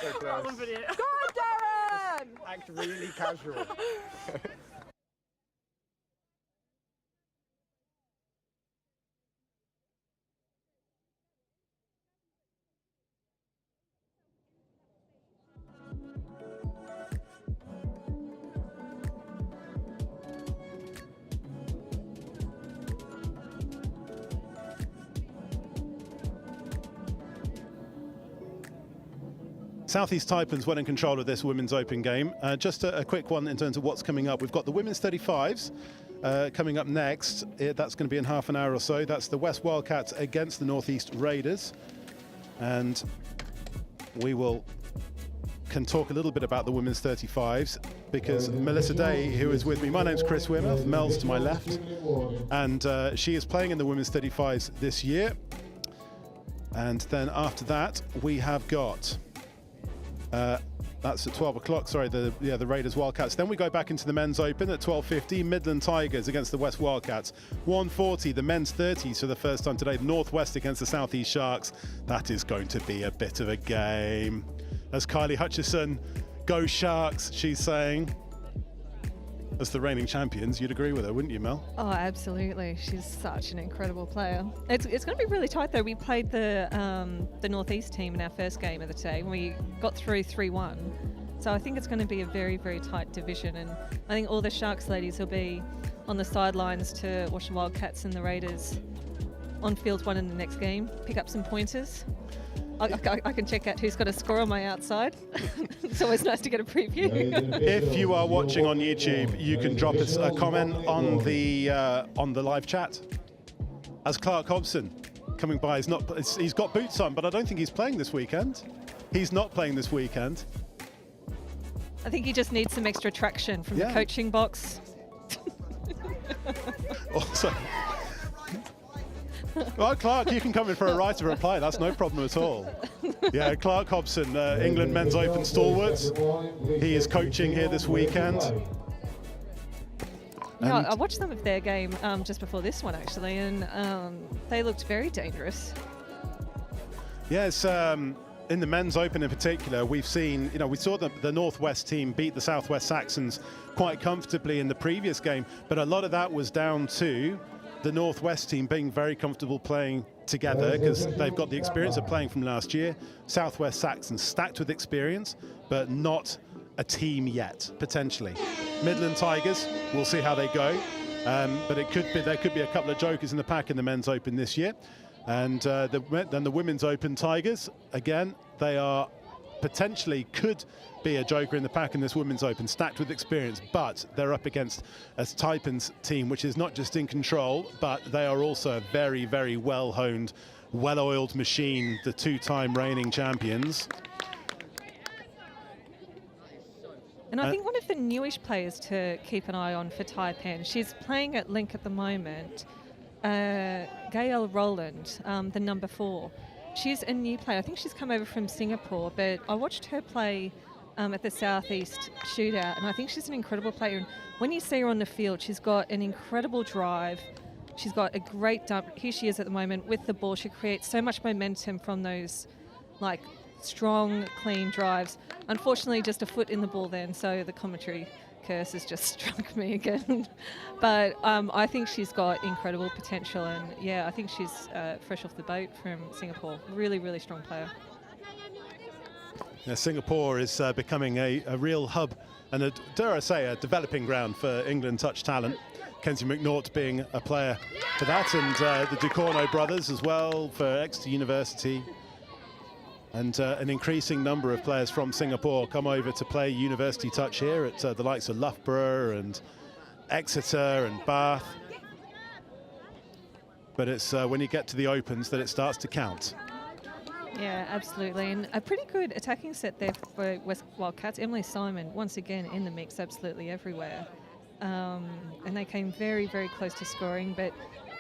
Go, Darren! Act really casual. Southeast Taipans well in control of this Women's Open game. Just a quick one in terms of what's coming up. We've got the Women's 35s coming up next. That's going to be in half an hour or so. That's the West Wildcats against the Northeast Raiders. And we can talk a little bit about the Women's 35s because Melissa Day, who is with me, my name's Chris Wimmer, Mel's to my left, and she is playing in the Women's 35s this year. And then after that, we have got that's at 12 o'clock, sorry, the Raiders Wildcats. Then we go back into the Men's Open at 12:50, Midland Tigers against the West Wildcats. 1:40, the Men's 30s for the first time today, Northwest against the Southeast Sharks. That is going to be a bit of a game. As Kylie Hutchison, go Sharks, she's saying. As the reigning champions, you'd agree with her, wouldn't you, Mel? Oh, absolutely. She's such an incredible player. It's going to be really tight, though. We played the Northeast team in our first game of the day, and we got through 3-1. So I think it's going to be a very, very tight division. And I think all the Sharks ladies will be on the sidelines to watch the Wildcats and the Raiders on field 1 in the next game, pick up some pointers. I can check out who's got a score on my outside. It's always nice to get a preview. If you are watching on YouTube, you can drop us a comment on the live chat. As Clark Hobson coming by, he's got boots on, but I don't think he's playing this weekend. He's not playing this weekend. I think he just needs some extra traction from the coaching box. Also, Well, Clark, you can come in for a right of reply. That's no problem at all. Yeah, Clark Hobson, England Men's Open stalwarts. He is coaching here this weekend. Yeah, I watched some of their game just before this one, actually, and they looked very dangerous. Yes, in the Men's Open in particular, we've seen, we saw the Northwest team beat the Southwest Saxons quite comfortably in the previous game, but a lot of that was down to the Northwest team being very comfortable playing together because they've got the experience of playing from last year. Southwest Saxons stacked with experience, but not a team yet, potentially. Midland Tigers, we'll see how they go, but there could be a couple of jokers in the pack in the Men's Open this year. And then the Women's Open Tigers, again, they are potentially could be a joker in the pack in this Women's Open, stacked with experience, but they're up against a Taipans team which is not just in control, but they are also a very, very well-honed, well-oiled machine, the two-time reigning champions. And I think one of the newish players to keep an eye on for Taipan, she's playing at Link at the moment, Gail Rowland, the number 4. She's a new player. I think she's come over from Singapore, but I watched her play at the Southeast Shootout, and I think she's an incredible player. And when you see her on the field, she's got an incredible drive. She's got a great dump. Here she is at the moment with the ball. She creates so much momentum from those, like, strong, clean drives. Unfortunately, just a foot in the ball then, so the commentary curse has just struck me again. But I think she's got incredible potential, and yeah, I think she's fresh off the boat from Singapore. Really, really strong player. Yeah, Singapore is becoming a real hub and, dare I say, a developing ground for England touch talent. Kenzie McNaught being a player for that, and the Ducorno brothers as well for Exeter University. And an increasing number of players from Singapore come over to play university touch here at the likes of Loughborough and Exeter and Bath. But it's when you get to the Opens that it starts to count. Yeah, absolutely. And a pretty good attacking set there for West Wildcats. Emily Simon, once again, in the mix absolutely everywhere. And they came very, very close to scoring, but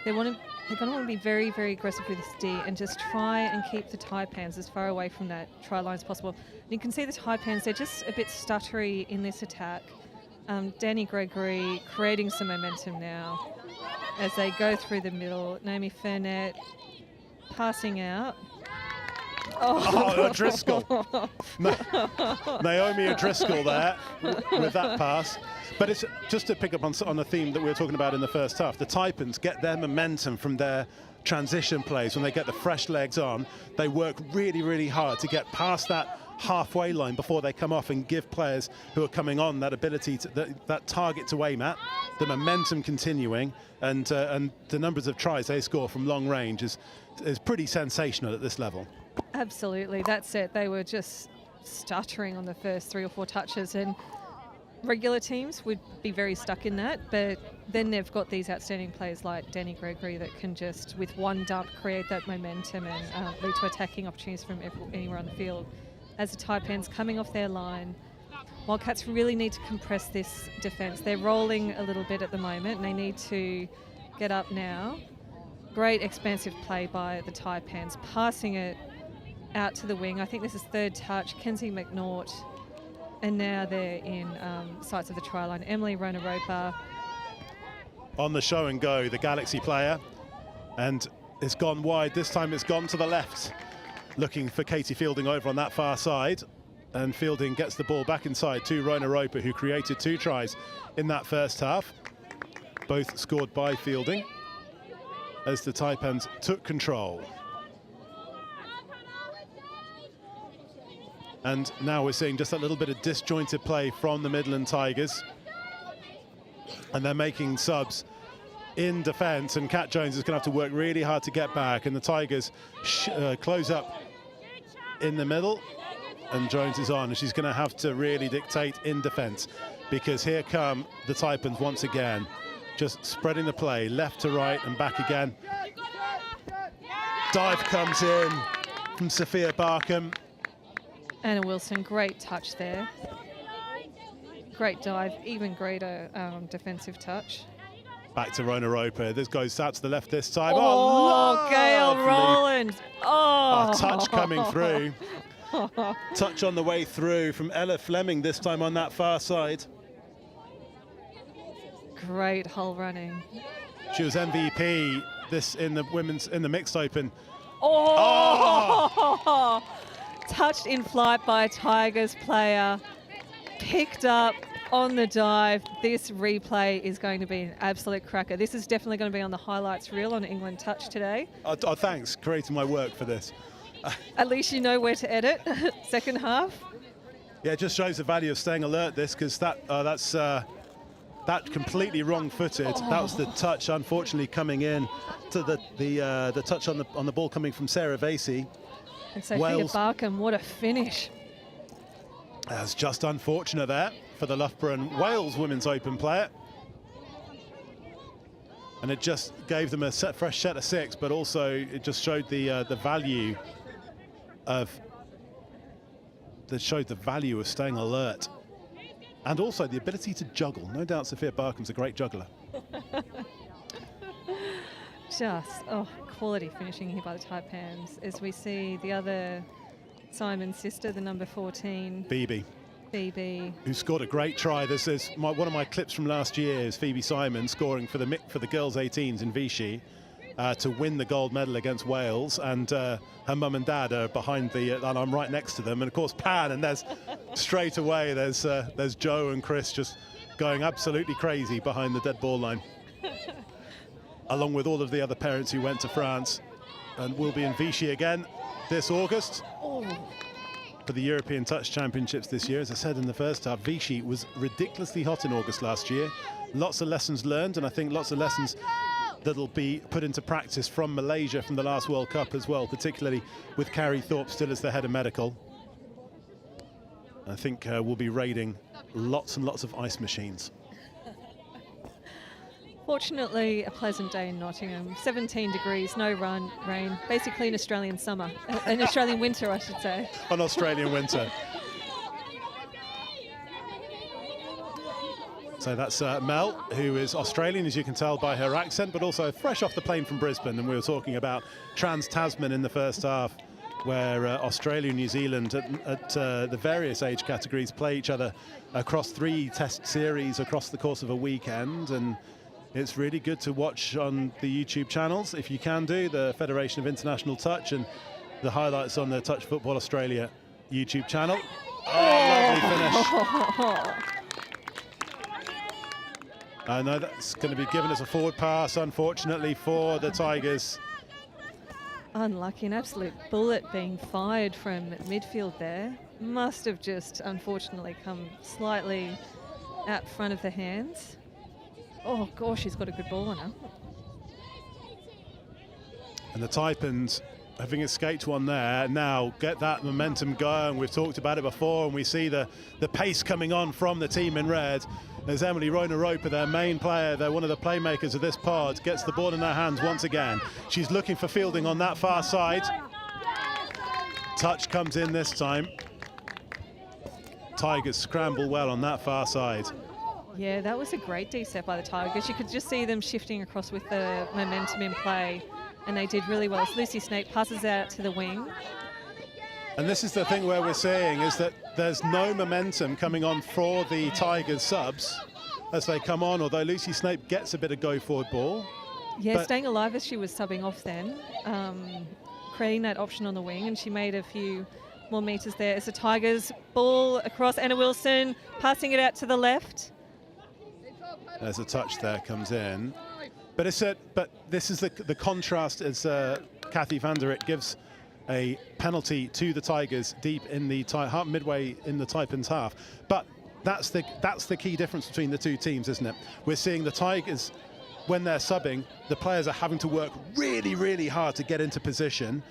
they're going to want to be very, very aggressive with this D and just try and keep the Taipans as far away from that try line as possible. And you can see the Taipans, they're just a bit stuttery in this attack. Danny Gregory creating some momentum now as they go through the middle. Naomi Furnett passing out. Oh, O'Driscoll. Naomi O'Driscoll there with that pass. But it's just to pick up on a theme that we were talking about in the first half. The Taipans get their momentum from their transition plays. When they get the fresh legs on, they work really, really hard to get past that halfway line before they come off and give players who are coming on that ability, to that target to aim at, the momentum continuing, and the numbers of tries they score from long range is pretty sensational at this level. Absolutely, that's it. They were just stuttering on the first 3 or 4 touches, and regular teams would be very stuck in that, but then they've got these outstanding players like Danny Gregory that can just, with one dump, create that momentum and lead to attacking opportunities from anywhere on the field. As the Taipans coming off their line, Wildcats really need to compress this defence. They're rolling a little bit at the moment, and they need to get up now. Great expansive play by the Taipans, passing it out to the wing. I think this is third touch. Kenzie McNaught. And now they're in sights of the try line. Emily Ronaropa. On the show and go, the Galaxy player. And it's gone wide. This time it's gone to the left. Looking for Katie Fielding over on that far side. And Fielding gets the ball back inside to Ronaropa, who created 2 tries in that first half. Both scored by Fielding as the Taipans took control. And now we're seeing just a little bit of disjointed play from the Midland Tigers. And they're making subs in defence, and Kat Jones is going to have to work really hard to get back. And the Tigers close up in the middle, and Jones is on. And she's going to have to really dictate in defence, because here come the Taipans once again, just spreading the play left to right and back again. Dive comes in from Sophia Barkham. Anna Wilson, great touch there. Great dive, even greater defensive touch. Back to Rona Roper. This goes out to the left this time. Oh, Gail lovely. Rowland. Oh. A touch coming through. Touch on the way through from Ella Fleming, this time on that far side. Great hull running. She was MVP this in the mixed open. Oh! Touched in flight by a Tigers player. Picked up on the dive. This replay is going to be an absolute cracker. This is definitely going to be on the highlights reel on England Touch today. Oh, thanks, creating my work for this. At least you know where to edit. Second half. Yeah, it just shows the value of staying alert. This because that's completely wrong-footed. Oh. That was the touch, unfortunately, coming in to the touch on the ball coming from Sarah Vasey. And Sophia Barkham, what a finish. That's just unfortunate there for the Loughborough and Wales Women's Open player. And it just gave them a fresh set of 6, but also it just showed the value of staying alert. And also the ability to juggle. No doubt Sophia Barkham's a great juggler. Just, quality finishing here by the Taipans as we see the other Simon's sister, the number 14. Phoebe. Who scored a great try. This is one of my clips from last year is Phoebe Simon scoring for the girls 18s in Vichy to win the gold medal against Wales. And her mum and dad are behind and I'm right next to them. And of course Pan, and there's straight away there's Joe and Chris just going absolutely crazy behind the dead ball line. Along with all of the other parents who went to France and will be in Vichy again this August for the European Touch Championships this year. As I said in the first half, Vichy was ridiculously hot in August last year. Lots of lessons learned, and I think lots of lessons that'll be put into practice from Malaysia from the last World Cup as well, particularly with Carrie Thorpe still as the head of medical. I think we'll be raiding lots and lots of ice machines. Fortunately, a pleasant day in Nottingham. 17 degrees, no rain. Basically an Australian summer. An Australian winter, I should say. An Australian winter. So that's Mel, who is Australian, as you can tell by her accent, but also fresh off the plane from Brisbane. And we were talking about Trans-Tasman in the first half, where Australia and New Zealand at the various age categories play each other across 3 test series across the course of a weekend. And it's really good to watch on the YouTube channels, if you can do, the Federation of International Touch and the highlights on the Touch Football Australia YouTube channel. Lovely finish. I know that's going to be given as a forward pass, unfortunately, for the Tigers. Unlucky, an absolute bullet being fired from midfield there. Must have just, unfortunately, come slightly out front of the hands. Oh, gosh, he's got a good ball on her. And the Taipans, having escaped one there, now get that momentum going. We've talked about it before, and we see the pace coming on from the team in red. There's Emily Rona Roper, their main player. They're one of the playmakers of this pod. Gets the ball in their hands once again. She's looking for fielding on that far side. Touch comes in this time. Tigers scramble well on that far side. Yeah, that was a great D-set by the Tigers. You could just see them shifting across with the momentum in play, and they did really well. As Lucy Snape passes out to the wing. And this is the thing where we're seeing is that there's no momentum coming on for the Tigers subs as they come on, although Lucy Snape gets a bit of go-forward ball. Yeah, staying alive as she was subbing off then, creating that option on the wing, and she made a few more metres there. As the Tigers ball across, Anna Wilson passing it out to the left. There's a touch there, comes in. But this is the contrast as Kathy van der Rick gives a penalty to the Tigers deep in the midway in the Taipans half. But that's the key difference between the two teams, isn't it? We're seeing the Tigers, when they're subbing, the players are having to work really, really hard to get into position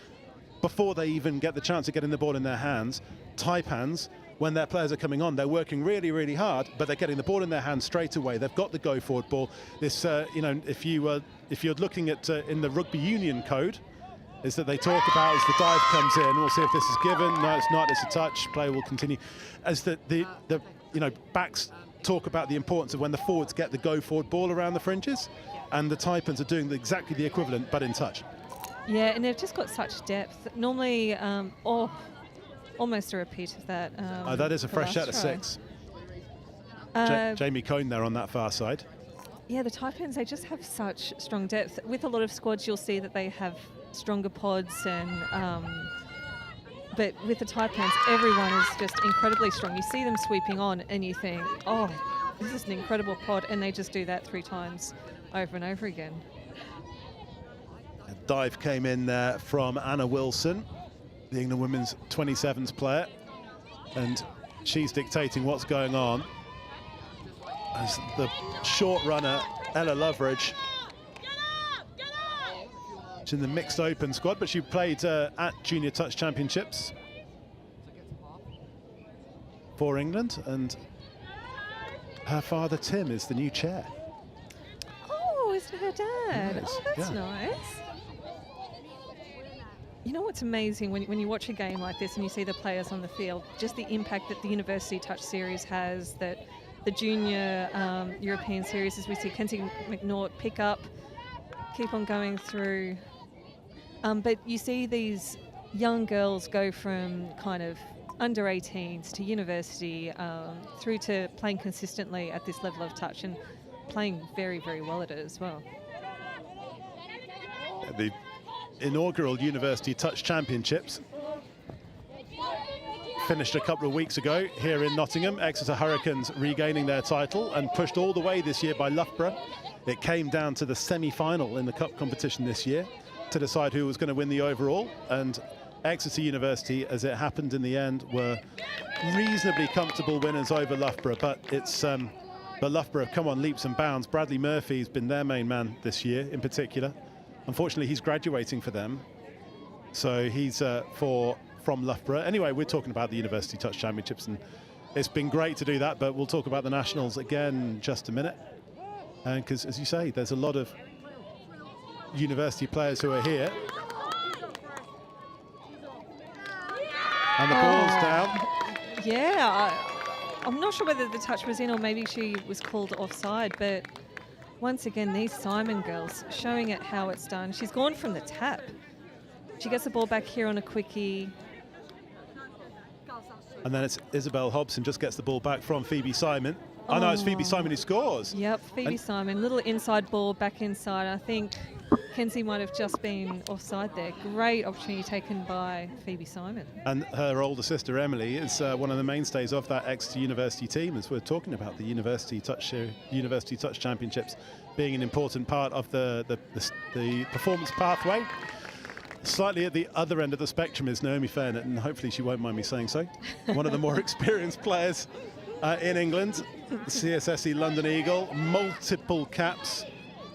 before they even get the chance of getting the ball in their hands. Taipans, when their players are coming on, they're working really, really hard, but they're getting the ball in their hands straight away. They've got the go-forward ball. This, if you're looking at in the rugby union code, is that they talk about as the dive comes in. We'll see if this is given. No, it's not. It's a touch. Play will continue. As the backs talk about the importance of when the forwards get the go-forward ball around the fringes, and the Taipans are doing exactly the equivalent, but in touch. Yeah, and they've just got such depth. Normally, almost a repeat of that. That is a the fresh last set of try. 6. Jamie Cohn there on that far side. Yeah, the Taipans, they just have such strong depth. With a lot of squads, you'll see that they have stronger pods, and but with the Taipans, everyone is just incredibly strong. You see them sweeping on and you think, oh, this is an incredible pod, and they just do that 3 times over and over again. A dive came in there from Anna Wilson, the England women's 27s player, and she's dictating what's going on as the short runner Ella Loveridge. She's in the mixed open squad, but she played at Junior Touch Championships for England, and her father Tim is the new chair. Oh, is it her dad? Yes, Oh, that's yeah. nice. You know what's amazing when you watch a game like this and you see the players on the field, just the impact that the University Touch Series has, that the Junior European Series, as we see Kenzie McNaught pick up, keep on going through. But you see these young girls go from kind of under 18s to university, through to playing consistently at this level of touch and playing very, very well at it as well. The inaugural University Touch Championships finished a couple of weeks ago here in Nottingham. Exeter Hurricanes regaining their title, and pushed all the way this year by Loughborough. It came down to the semi-final in the cup competition this year to decide who was going to win the overall, and Exeter University, as it happened in the end, were reasonably comfortable winners over Loughborough, but Loughborough have come on leaps and bounds. Bradley Murphy's been their main man this year in particular. Unfortunately, he's graduating for them, so he's from Loughborough. Anyway, we're talking about the University Touch Championships, and it's been great to do that, but we'll talk about the Nationals again in just a minute. Because, as you say, there's a lot of university players who are here. And the ball's down. Yeah, I'm not sure whether the touch was in or maybe she was called offside, but once again, these Simon girls showing it how it's done. She's gone from the tap. She gets the ball back here on a quickie. And then it's Isabel Hobson just gets the ball back from Phoebe Simon. Oh, no, it's Phoebe Simon who scores. Yep, Phoebe Simon. Little inside ball back inside. I think Kenzie might have just been offside there. Great opportunity taken by Phoebe Simon. And her older sister Emily is one of the mainstays of that Exeter University team, as we're talking about the University Touch Championships being an important part of the performance pathway. Slightly at the other end of the spectrum is Naomi Fairnett, and hopefully she won't mind me saying so. One of the more experienced players in England, CSSE London Eagle, multiple caps.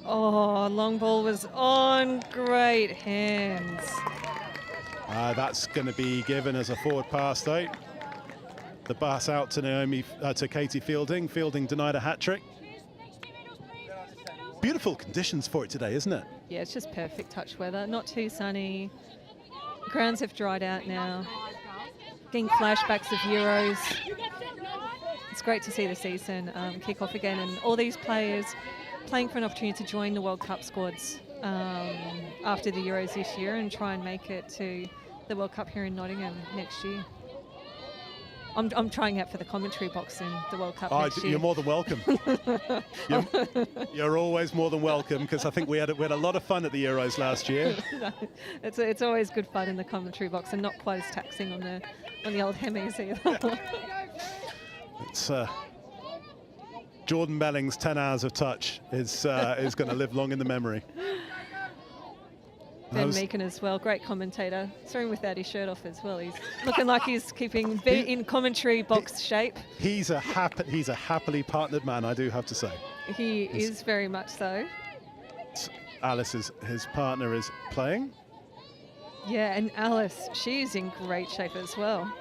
Oh, long ball was on. Great hands. That's going to be given as a forward pass, though. The pass out to to Katie Fielding. Fielding denied a hat-trick. Beautiful conditions for it today, isn't it? Yeah, it's just perfect touch weather. Not too sunny. Grounds have dried out now. Getting flashbacks of Euros. It's great to see the season kick off again, and all these players playing for an opportunity to join the World Cup squads after the Euros this year and try and make it to the World Cup here in Nottingham next year. I'm trying out for the commentary box in the World Cup next year. You're more than welcome. You're always more than welcome, because I think we had a lot of fun at the Euros last year. No, it's always good fun in the commentary box, and not quite as taxing on the old Hemis either. It's Jordan Melling's 10 hours of touch is going to live long in the memory. Ben Meakin as well, great commentator. Saw him without his shirt off as well. He's looking like he's keeping in commentary box shape. He's a happily partnered man, I do have to say. He is very much so. Alice, his partner, is playing. Yeah, and Alice, she's in great shape as well.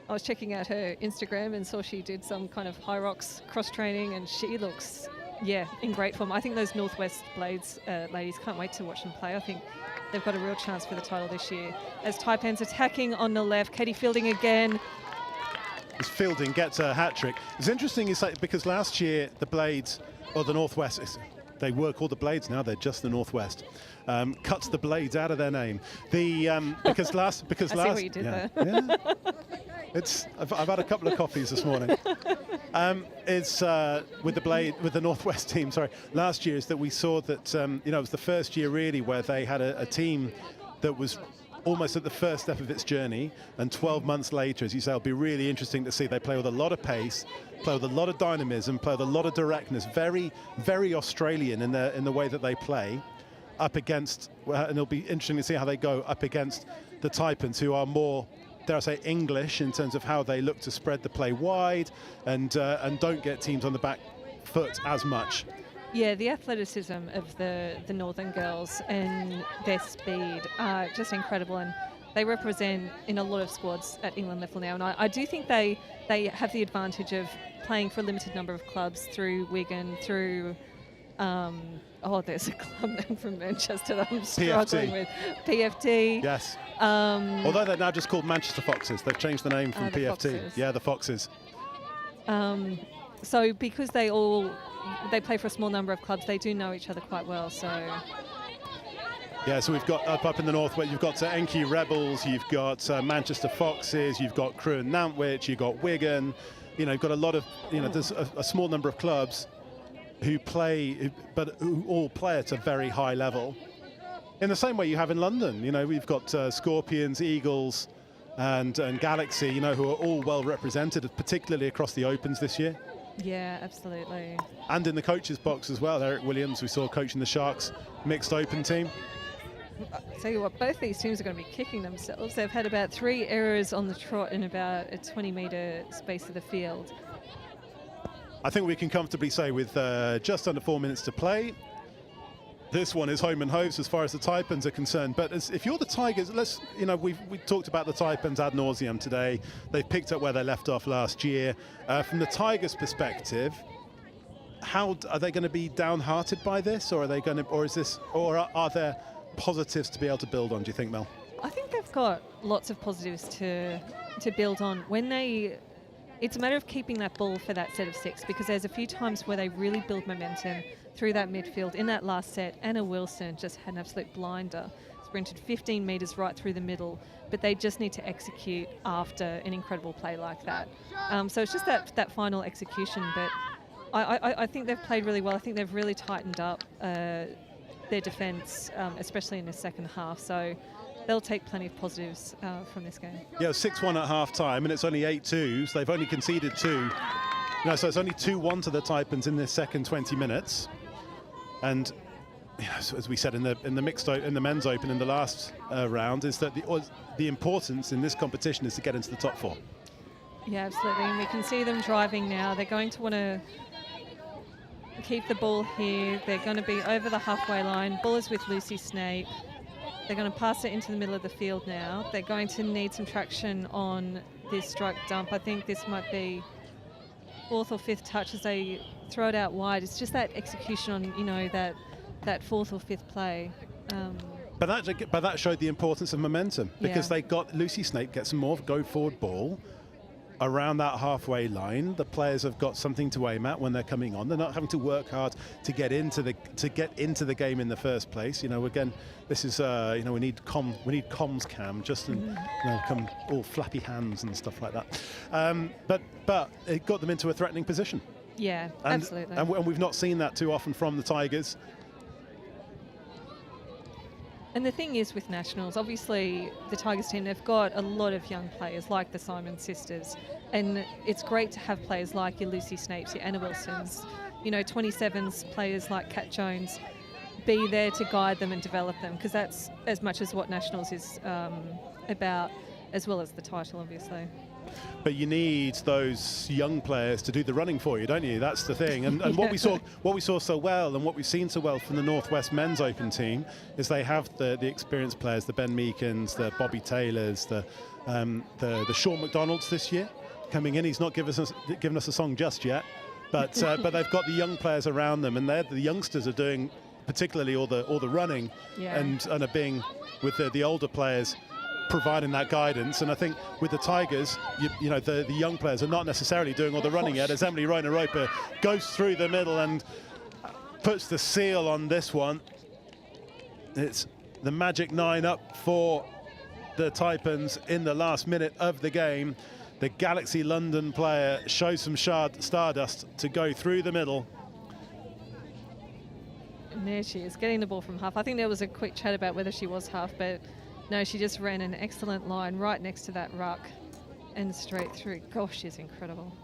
I was checking out her Instagram and saw she did some kind of high rocks cross training, and she looks, in great form. I think those Northwest Blades ladies, can't wait to watch them play. I think they've got a real chance for the title this year. As Taipans attacking on the left, Katie Fielding again. as Fielding gets a hat-trick. It's interesting is like, because last year the Blades, or the Northwest, they were called the Blades, now they're just the Northwest. Cuts the Blades out of their name. Because last I see what you did there. Yeah. I've had a couple of coffees this morning. It's with the Northwest team. Sorry, last year is that we saw that it was the first year really where they had a team that was almost at the first step of its journey, and 12 months later, as you say, it'll be really interesting to see. They play with a lot of pace, play with a lot of dynamism, play with a lot of directness. Very, very Australian in the way that they play. Up against, and it'll be interesting to see how they go up against the Taipans, who are more, dare I say, English in terms of how they look to spread the play wide and don't get teams on the back foot as much. Yeah, the athleticism of the Northern girls and their speed are just incredible, and they represent in a lot of squads at England level now. And I do think they have the advantage of playing for a limited number of clubs through Wigan, through there's a club name from Manchester that I'm struggling with. PFT. Yes. Although they're now just called Manchester Foxes. They've changed the name from PFT. Foxes. Yeah, the Foxes. So because they play for a small number of clubs, they do know each other quite well. So yeah, so we've got up in the north where you've got NE Rebels, you've got Manchester Foxes, you've got Crewe and Nantwich, you've got Wigan. You've got a lot of, there's a small number of clubs who play, but who all play at a very high level. In the same way you have in London, we've got Scorpions, Eagles, and Galaxy, who are all well represented, particularly across the Opens this year. yeah, absolutely. And in the coaches box as well. Eric Williams, we saw coaching the Sharks mixed Open team. I'll tell you what, both these teams are going to be kicking themselves. They've had about 3 errors on the trot in about a 20-metre space of the field. I think we can comfortably say with just under 4 minutes to play, this one is home and hopes as far as the Taipans are concerned. But if you're the Tigers, we talked about the Taipans ad nauseum today. They've picked up where they left off last year. From the Tigers' perspective, how are they going to be downhearted by this, or are they going to, or are there positives to be able to build on? Do you think, Mel? I think they've got lots of positives to build on. It's a matter of keeping that ball for that set of 6, because there's a few times where they really build momentum through that midfield. In that last set, Anna Wilson just had an absolute blinder, sprinted 15 metres right through the middle, but they just need to execute after an incredible play like that. So it's just that final execution, but I think they've played really well. I think they've really tightened up their defence, especially in the second half. So they'll take plenty of positives from this game. Yeah, 6-1 at half-time, and it's only 8-2, so they've only conceded 2. So it's only 2-1 to the Taipans in this second 20 minutes. And so as we said in the men's open in the last round, is that the importance in this competition is to get into the top 4. Yeah, absolutely. And we can see them driving now. They're going to want to keep the ball here. They're going to be over the halfway line. Ball is with Lucy Snape. They're going to pass it into the middle of the field now. They're going to need some traction on this strike dump. I think this might be 4th or 5th touch as they throw it out wide. It's just that execution on, that 4th or 5th play. But that showed the importance of momentum, because they got Lucy Snape get some more go-forward ball around that halfway line. The players have got something to aim at when they're coming on. They're not having to work hard to get into the game in the first place. Again, this is we need comms cam just and come all flappy hands and stuff like that. But it got them into a threatening position. Yeah, absolutely. And we've not seen that too often from the Tigers. And the thing is with Nationals, obviously the Tigers team, they've got a lot of young players like the Simon sisters, and it's great to have players like your Lucy Snapes, your Anna Wilsons, 27s, players like Kat Jones, be there to guide them and develop them, because that's as much as what Nationals is about, as well as the title, obviously. But you need those young players to do the running for you, don't you? That's the thing. And what we saw so well, and what we've seen so well from the Northwest Men's Open team, is they have the experienced players, the Ben Meekins, the Bobby Taylors, the Sean McDonalds this year coming in. He's not given us a song just yet, but they've got the young players around them, and the youngsters are doing particularly all the running, and are being with the older players providing that guidance. And I think with the Tigers, you know, the young players are not necessarily doing all the running yet, as Emily Rona-Roper goes through the middle and puts the seal on this one. It's the magic 9 up for the Taipans in the last minute of the game. The Galaxy London player shows some stardust to go through the middle. And there she is, getting the ball from half. I think there was a quick chat about whether she was half, but no, she just ran an excellent line right next to that ruck and straight through. Gosh, she's incredible.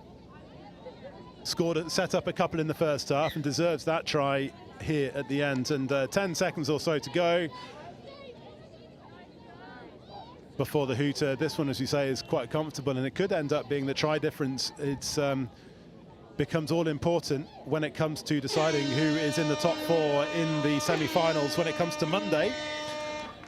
Set up a couple in the first half and deserves that try here at the end. And 10 seconds or so to go before the hooter. This one, as you say, is quite comfortable, and it could end up being the try difference. It's becomes all important when it comes to deciding who is in the top 4 in the semi-finals when it comes to Monday.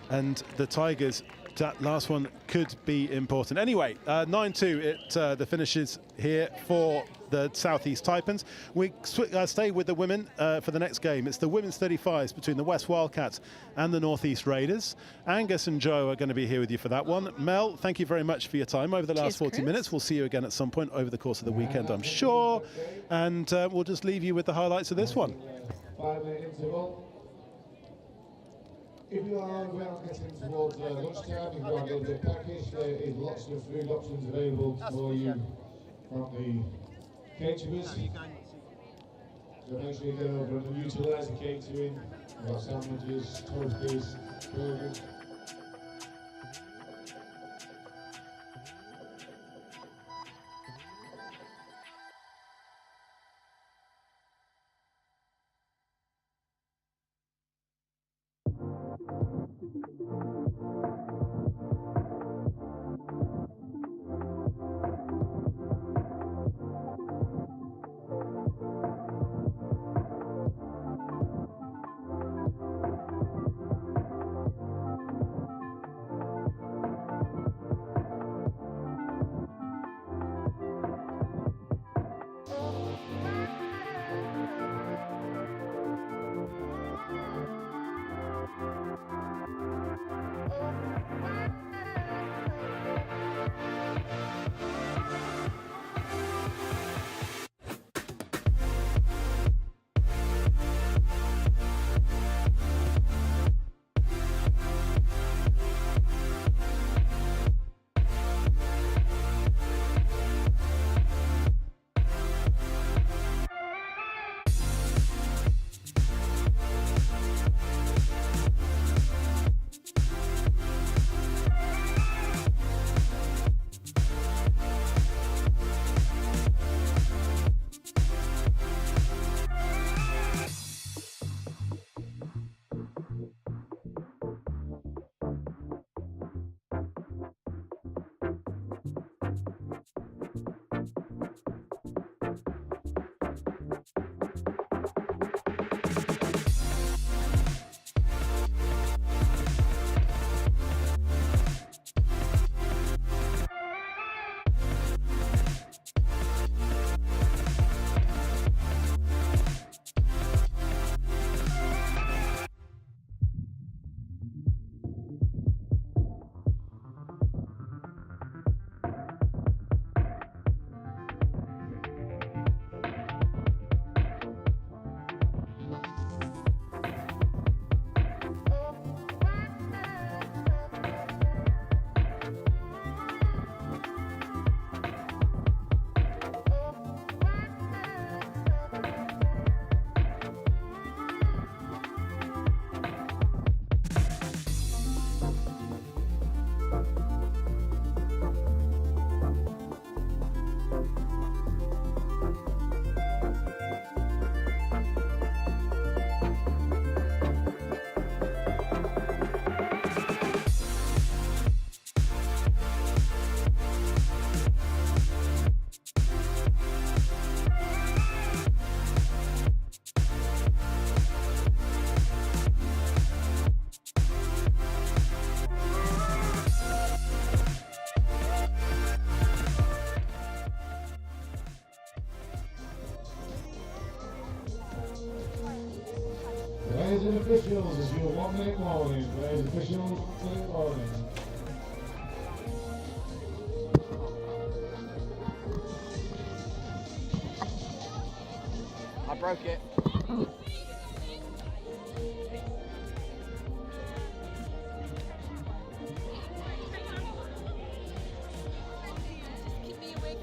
And the Tigers, that last one could be important. Anyway, 9-2 the finishes here for the Southeast Taipans. We stay with the women for the next game. It's the women's 35s between the West Wildcats and the Northeast Raiders. Angus and Joe are going to be here with you for that one. Mel, thank you very much for your time over the last 40 minutes. We'll see you again at some point over the course of the weekend, I'm sure. And we'll just leave you with the highlights of this one. 5-minute interval. If you are getting towards lunchtime, you've got a little bit package. There is lots of food options available for you from the caterers. So make sure you go over and utilise the catering. We've got sandwiches, toasters, burgers. Players and officials, it's your 1 minute warning. Players and officials, 1 minute warning. broke it.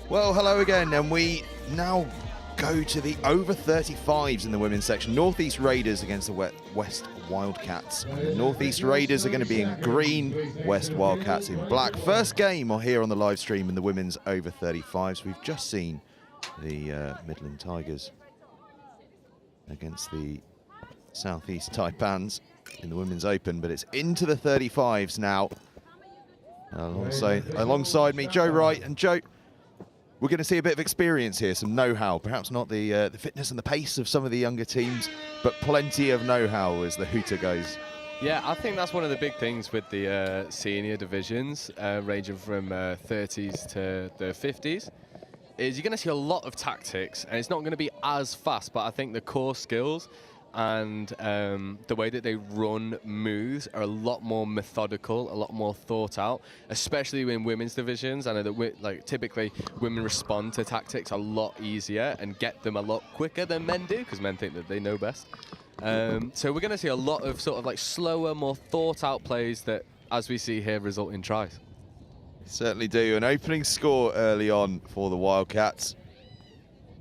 Well, hello again, and we now go to the over 35s in the women's section. Northeast Raiders against the West Wildcats. The Northeast Raiders are going to be in green, West Wildcats in black. First game here on the live stream in the women's over 35s. We've just seen the Midland Tigers against the Southeast Taipans in the Women's Open, but it's into the 35s now. Alongside me, Joe Wright. And Joe, we're going to see a bit of experience here, some know-how. Perhaps not the fitness and the pace of some of the younger teams, but plenty of know-how as the hooter goes. Yeah, I think that's one of the big things with the senior divisions, ranging from 30s to the 50s, is you're going to see a lot of tactics, and it's not going to be as fast, but I think the core skills and the way that they run moves are a lot more methodical, a lot more thought out, especially in women's divisions. I know that typically women respond to tactics a lot easier and get them a lot quicker than men do, because men think that they know best. So we're going to see a lot of sort of like slower, more thought out plays that, as we see here, result in tries. Certainly do. An opening score early on for the Wildcats.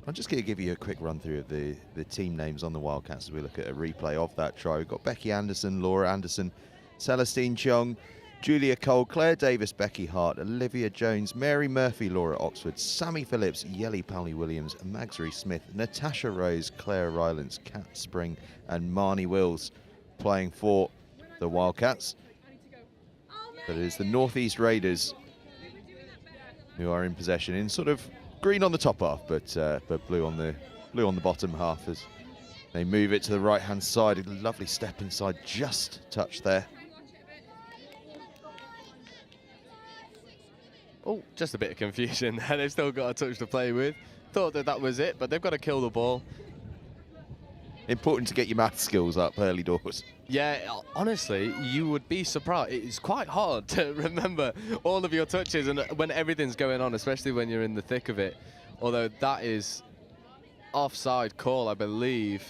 I'm just going to give you a quick run through of the team names on the Wildcats as we look at a replay of that try. We've got Becky Anderson, Laura Anderson, Celestine Chong, Julia Cole, Claire Davis, Becky Hart, Olivia Jones, Mary Murphy, Laura Oxford, Sammy Phillips, Yelly Powley Williams, Magsry Smith, Natasha Rose, Claire Rylance, Kat Spring, and Marnie Wills playing for the Wildcats. But it is the Northeast Raiders who are in possession in sort of green on the top half, but blue on the bottom half as they move it to the right hand side. A lovely step inside, just touched there. Oh, just a bit of confusion there. They've still got a touch to play with. Thought that was it, but they've got to kill the ball. Important to get your math skills up early doors. Yeah, honestly, you would be surprised. It's quite hard to remember all of your touches and when everything's going on, especially when you're in the thick of it. Although that is offside call, I believe.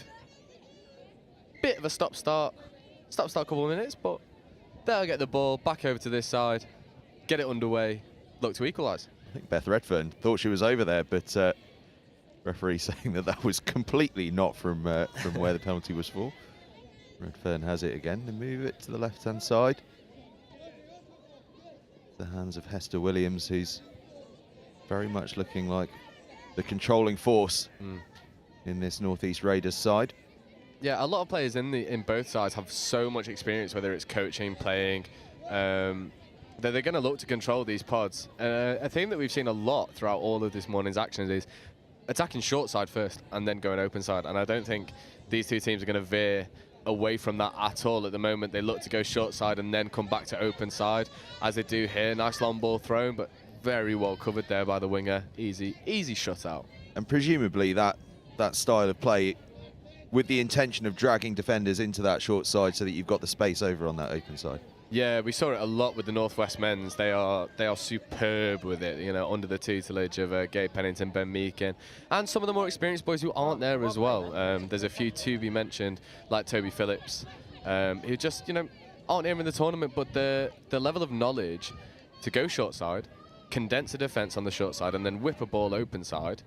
Bit of a stop-start couple of minutes, but they'll get the ball back over to this side, get it underway, look to equalise. I think Beth Redfern thought she was over there, but referee saying that was completely not from where the penalty was for. Redfern has it again. They move it to the left-hand side. The hands of Hester Williams, who's very much looking like the controlling force in this Northeast Raiders side. Yeah, a lot of players in both sides have so much experience, whether it's coaching, playing, that they're going to look to control these pods. A thing that we've seen a lot throughout all of this morning's actions is attacking short side first and then going open side. And I don't think these two teams are going to veer away from that at all at the moment. They look to go short side and then come back to open side, as they do here. Nice long ball thrown, but very well covered there by the winger. Easy shutout. And presumably that style of play with the intention of dragging defenders into that short side so that you've got the space over on that open side. Yeah, we saw it a lot with the Northwest men's. They are superb with it, you know, under the tutelage of Gabe Pennington, Ben Meakin, and some of the more experienced boys who aren't there as well. There's a few to be mentioned, like Toby Phillips, who just, you know, aren't here in the tournament, but the level of knowledge to go short side, condense a defence on the short side, and then whip a ball open side.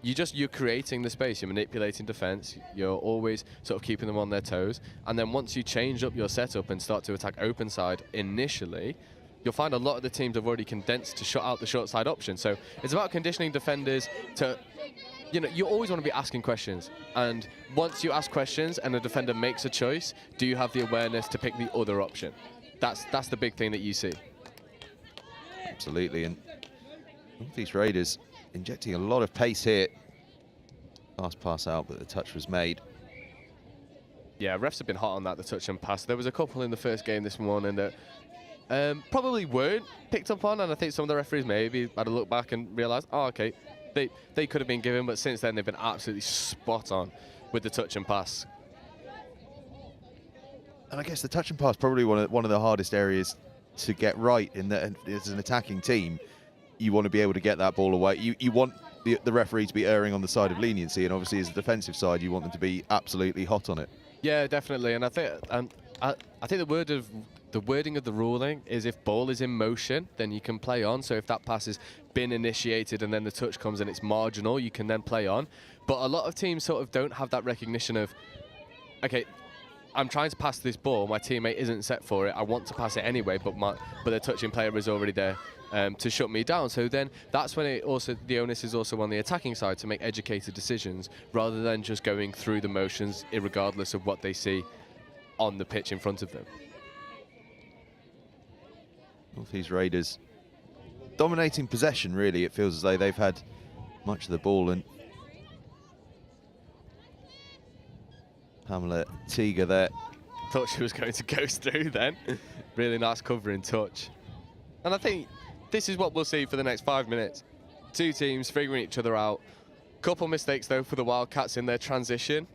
You're creating the space, you're manipulating defence, you're always sort of keeping them on their toes, and then once you change up your setup and start to attack open side initially, you'll find a lot of the teams have already condensed to shut out the short side option. So it's about conditioning defenders to, you know, you always want to be asking questions, and once you ask questions and a defender makes a choice, do you have the awareness to pick the other option? That's the big thing that you see. Absolutely, and Northeast Raiders injecting a lot of pace here. Last pass out, but the touch was made. Yeah, refs have been hot on that, the touch and pass. There was a couple in the first game this morning that probably weren't picked up on, and I think some of the referees maybe had a look back and realised, oh, okay, they could have been given, but since then they've been absolutely spot on with the touch and pass. And I guess the touch and pass probably one of the hardest areas to get right in that as an attacking team. You want to be able to get that ball away. You want the referee to be erring on the side of leniency, and obviously as a defensive side, you want them to be absolutely hot on it. Yeah, definitely. And I think the wording of the ruling is if ball is in motion, then you can play on. So if that pass has been initiated and then the touch comes and it's marginal, you can then play on. But a lot of teams sort of don't have that recognition of, okay, I'm trying to pass this ball, my teammate isn't set for it, I want to pass it anyway, but the touching player is already there to shut me down. So then that's when the onus is also on the attacking side to make educated decisions rather than just going through the motions irregardless of what they see on the pitch in front of them. North Raiders dominating possession, really. It feels as though they've had much of the ball, and Pamela Teager there. Thought she was going to ghost through then. Really nice covering touch. And I think this is what we'll see for the next 5 minutes. Two teams figuring each other out. Couple mistakes though for the Wildcats in their transition,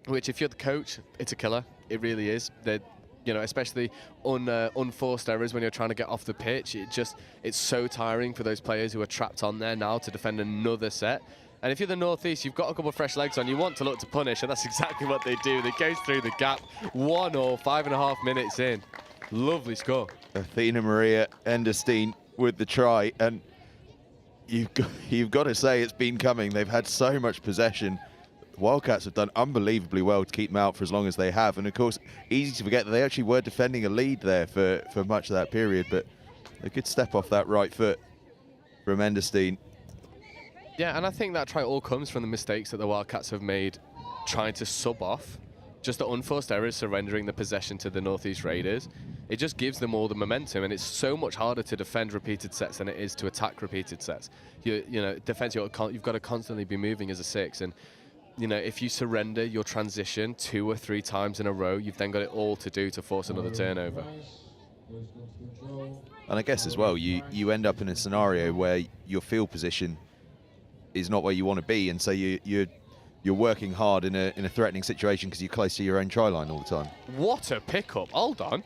which if you're the coach, it's a killer. It really is. They're, you know, especially unforced errors when you're trying to get off the pitch. It's so tiring for those players who are trapped on there now to defend another set. And if you're the Northeast, you've got a couple of fresh legs on. You want to look to punish, and that's exactly what they do. They go through the gap. 1-1, 5.5 minutes in. Lovely score. Athena Maria Enderstein with the try, and you've got to say it's been coming. They've had so much possession. Wildcats have done unbelievably well to keep them out for as long as they have, and of course easy to forget that they actually were defending a lead there for much of that period, but a good step off that right foot from Enderstein. Yeah, and I think that try all comes from the mistakes that the Wildcats have made trying to sub off. Just the unforced errors surrendering the possession to the Northeast Raiders. It just gives them all the momentum, and it's so much harder to defend repeated sets than it is to attack repeated sets. You know, defense, you've got to constantly be moving as a six, and you know, if you surrender your transition 2 or 3 times in a row, you've then got it all to do to force another turnover. And I guess as well, you end up in a scenario where your field position is not where you want to be, and so you're working hard in a threatening situation because you're close to your own try line all the time. What a pickup! Hold on,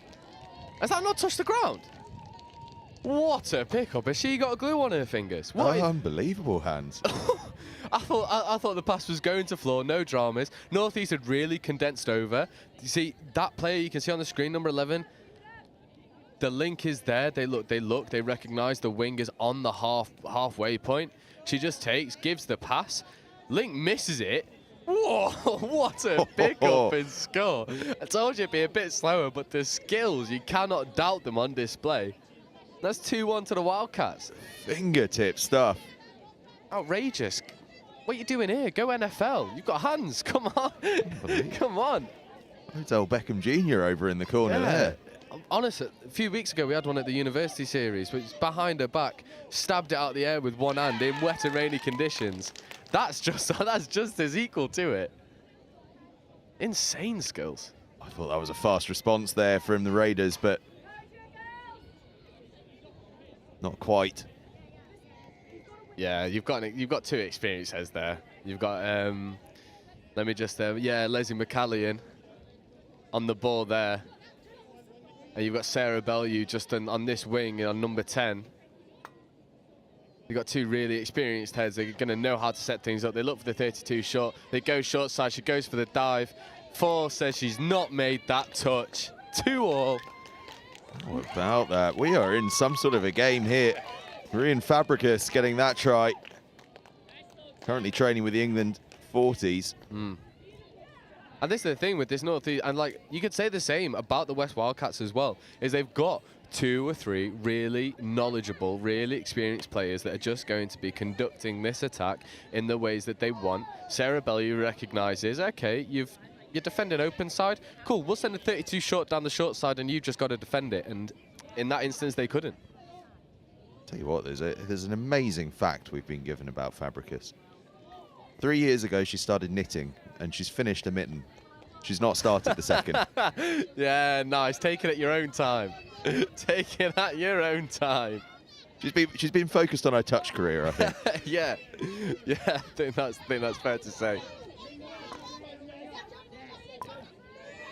has that not touched the ground? What a pickup! Has she got glue on her fingers? What? Unbelievable hands. I thought the pass was going to floor, no dramas. Northeast had really condensed over. You see that player you can see on the screen, number 11. The link is there. They recognise the wing is on the halfway point. She just gives the pass. Link misses it. Whoa! What a pickup and score! I told you it'd be a bit slower, but the skills, you cannot doubt them on display. That's 2-1 to the Wildcats. Fingertip stuff. Outrageous. What are you doing here? Go NFL. You've got hands. Come on. Come on. Odell Beckham Jr. over in the corner there. Honestly, a few weeks ago we had one at the University Series, which is behind her back, stabbed it out of the air with one hand in wet and rainy conditions. That's just as equal to it. Insane skills. I thought that was a fast response there from the Raiders, but not quite. Yeah, you've got 2 experienced heads there. You've got Leslie McCallion on the ball there. And you've got Sarah Bellew just on this wing on number 10. You've got 2 really experienced heads. They're going to know how to set things up. They look for the 32 shot. They go short side. She goes for the dive. 4 says she's not made that touch. 2-2. What about that? We are in some sort of a game here. Marian Fabricus getting that try. Currently training with the England 40s. And this is the thing with this Northeast, and like you could say the same about the West Wildcats as well, is they've got 2 or 3 really knowledgeable, really experienced players that are just going to be conducting this attack in the ways that they want. Sarah Bellew recognises, okay, you're defending open side, cool, we'll send a 32 short down the short side and you've just got to defend it. And in that instance, they couldn't. Tell you what, there's an amazing fact we've been given about Fabricus. 3 years ago, she started knitting, and she's finished a mitten. She's not started the second. Yeah, nice. Take it at your own time. Take it at your own time. She's been focused on her touch career, I think. Yeah, I think that's fair to say.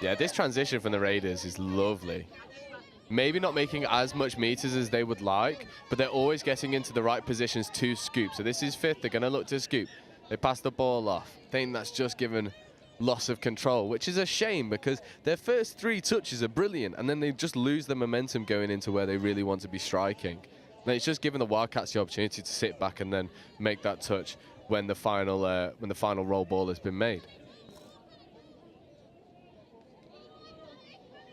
Yeah, this transition from the Raiders is lovely. maybe not making as much meters as they would like, but they're always getting into the right positions to scoop. So this is 5th. They're going to look to scoop. They pass the ball off. I think that's just given loss of control, which is a shame because their first 3 touches are brilliant, and then they just lose the momentum going into where they really want to be striking. And it's just given the Wildcats the opportunity to sit back and then make that touch when the final roll ball has been made.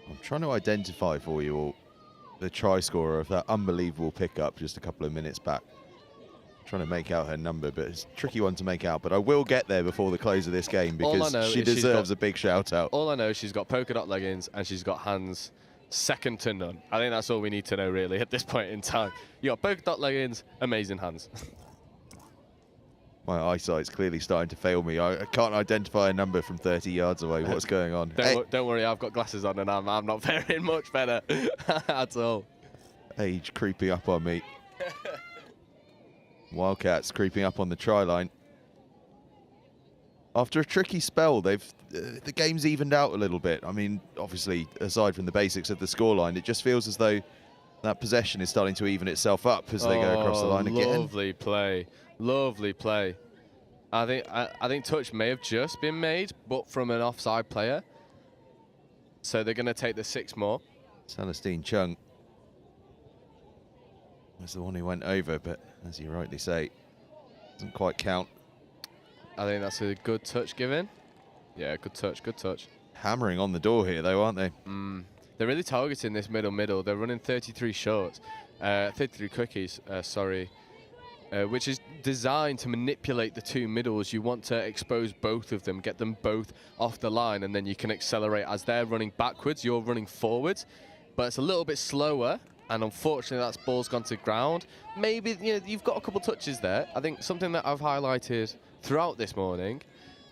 I'm trying to identify for you all the try scorer of that unbelievable pickup just a couple of minutes back. Trying to make out her number, but it's a tricky one to make out. But I will get there before the close of this game because she deserves a big shout out. All I know is she's got polka dot leggings and she's got hands second to none. I think that's all we need to know really at this point in time. You got polka dot leggings, amazing hands. My eyesight's clearly starting to fail me. I can't identify a number from 30 yards away. What's going on? Don't worry, I've got glasses on and I'm not faring much better at all. Age creeping up on me. Wildcats creeping up on the try line. After a tricky spell, the game's evened out a little bit. I mean, obviously, aside from the basics of the scoreline, it just feels as though that possession is starting to even itself up as they go across the line again. Lovely play. Lovely play. I think touch may have just been made, but from an offside player. So they're going to take the 6 more. Celestine Chung was the one who went over, but as you rightly say, doesn't quite count. I think that's a good touch given. Yeah, good touch, good touch. Hammering on the door here, though, aren't they? They're really targeting this middle. They're running 33 shorts, 33 quickies, sorry, which is designed to manipulate the 2 middles. You want to expose both of them, get them both off the line, and then you can accelerate. As they're running backwards, you're running forwards, but it's a little bit slower. And unfortunately, that ball's gone to ground. Maybe you've got a couple touches there. I think something that I've highlighted throughout this morning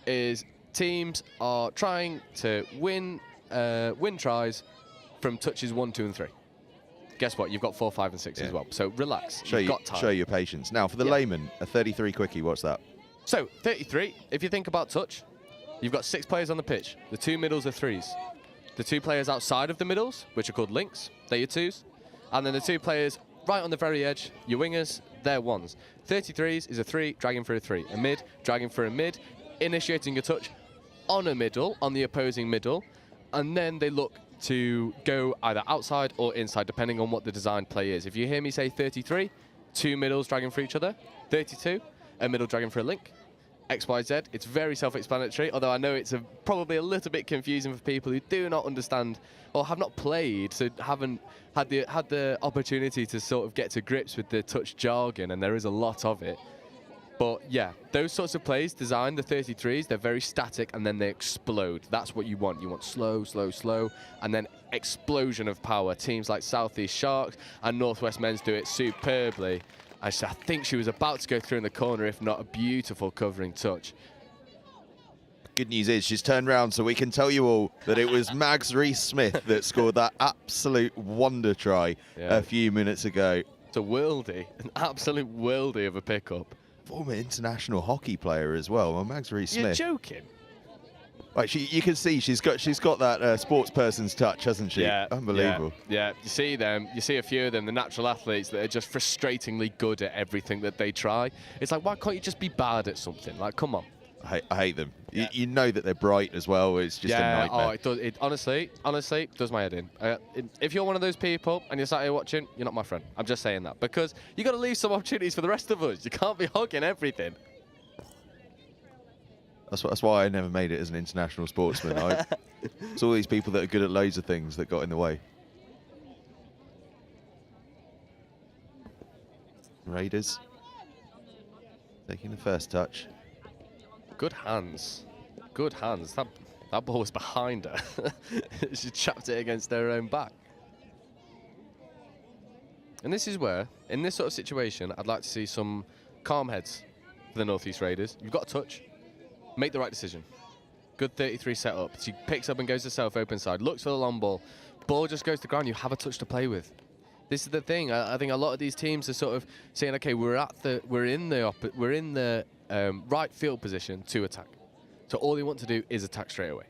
is teams are trying to win tries from touches 1, 2, and 3. Guess what? You've got 4, 5, and 6 as well. So relax. You've got time. Show your patience. Now, for the layman, a 33 quickie, what's that? So 33. If you think about touch, you've got 6 players on the pitch. The 2 middles are 3s. The 2 players outside of the middles, which are called links, they're your 2s. And then the 2 players right on the very edge, your wingers, they're 1s. 33s is a 3, dragging for a 3. A mid, dragging for a mid, initiating a touch on a middle, on the opposing middle. And then they look to go either outside or inside, depending on what the design play is. If you hear me say 33, 2 middles dragging for each other. 32, a middle dragging for a link. X, Y, Z. It's very self-explanatory, although I know it's probably a little bit confusing for people who do not understand or have not played, so haven't had the opportunity to sort of get to grips with the touch jargon, and there is a lot of it. But yeah, those sorts of plays design the 33s, they're very static and then they explode. That's what you want. You want slow, slow, slow, and then explosion of power. Teams like Southeast Sharks and Northwest Men's do it superbly. I think she was about to go through in the corner, if not a beautiful covering touch. Good news is she's turned round, so we can tell you all that it was Mags Rees-Smith that scored that absolute wonder try a few minutes ago. It's a worldie, an absolute worldie of a pickup. Former international hockey player as well. Well, Mags Rees-Smith. You're joking. Right, you can see she's got that sports person's touch, hasn't she? Yeah, unbelievable. Yeah, you see them. You see a few of them, the natural athletes that are just frustratingly good at everything that they try. It's like, why can't you just be bad at something? Like, come on. I hate them. Yeah. You know that they're bright as well. It's just a nightmare. Oh, it does. It honestly does my head in. If you're one of those people and you're sat here watching, you're not my friend. I'm just saying that because you got to leave some opportunities for the rest of us. You can't be hogging everything. That's why I never made it as an international sportsman. It's all these people that are good at loads of things that got in the way. Raiders taking the first touch. Good hands. Good hands. That ball was behind her. She chapped it against her own back. And this is where, in this sort of situation, I'd like to see some calm heads for the Northeast Raiders. You've got a touch. Make the right decision. Good 33 setup. She picks up and goes to self-open side. Looks for the long ball. Ball just goes to ground. You have a touch to play with. This is the thing. I think a lot of these teams are sort of saying, okay, we're in the right field position to attack. So all they want to do is attack straight away.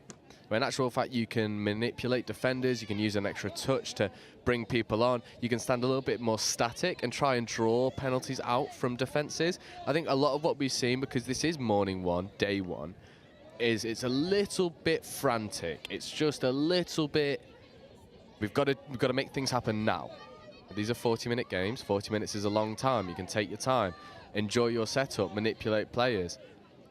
where in actual fact you can manipulate defenders, you can use an extra touch to bring people on, you can stand a little bit more static and try and draw penalties out from defences. I think a lot of what we've seen, because this is morning one, day one, is it's a little bit frantic. It's just a little bit, we've got to make things happen now. These are 40-minute games. 40 minutes is a long time. You can take your time, enjoy your setup, manipulate players.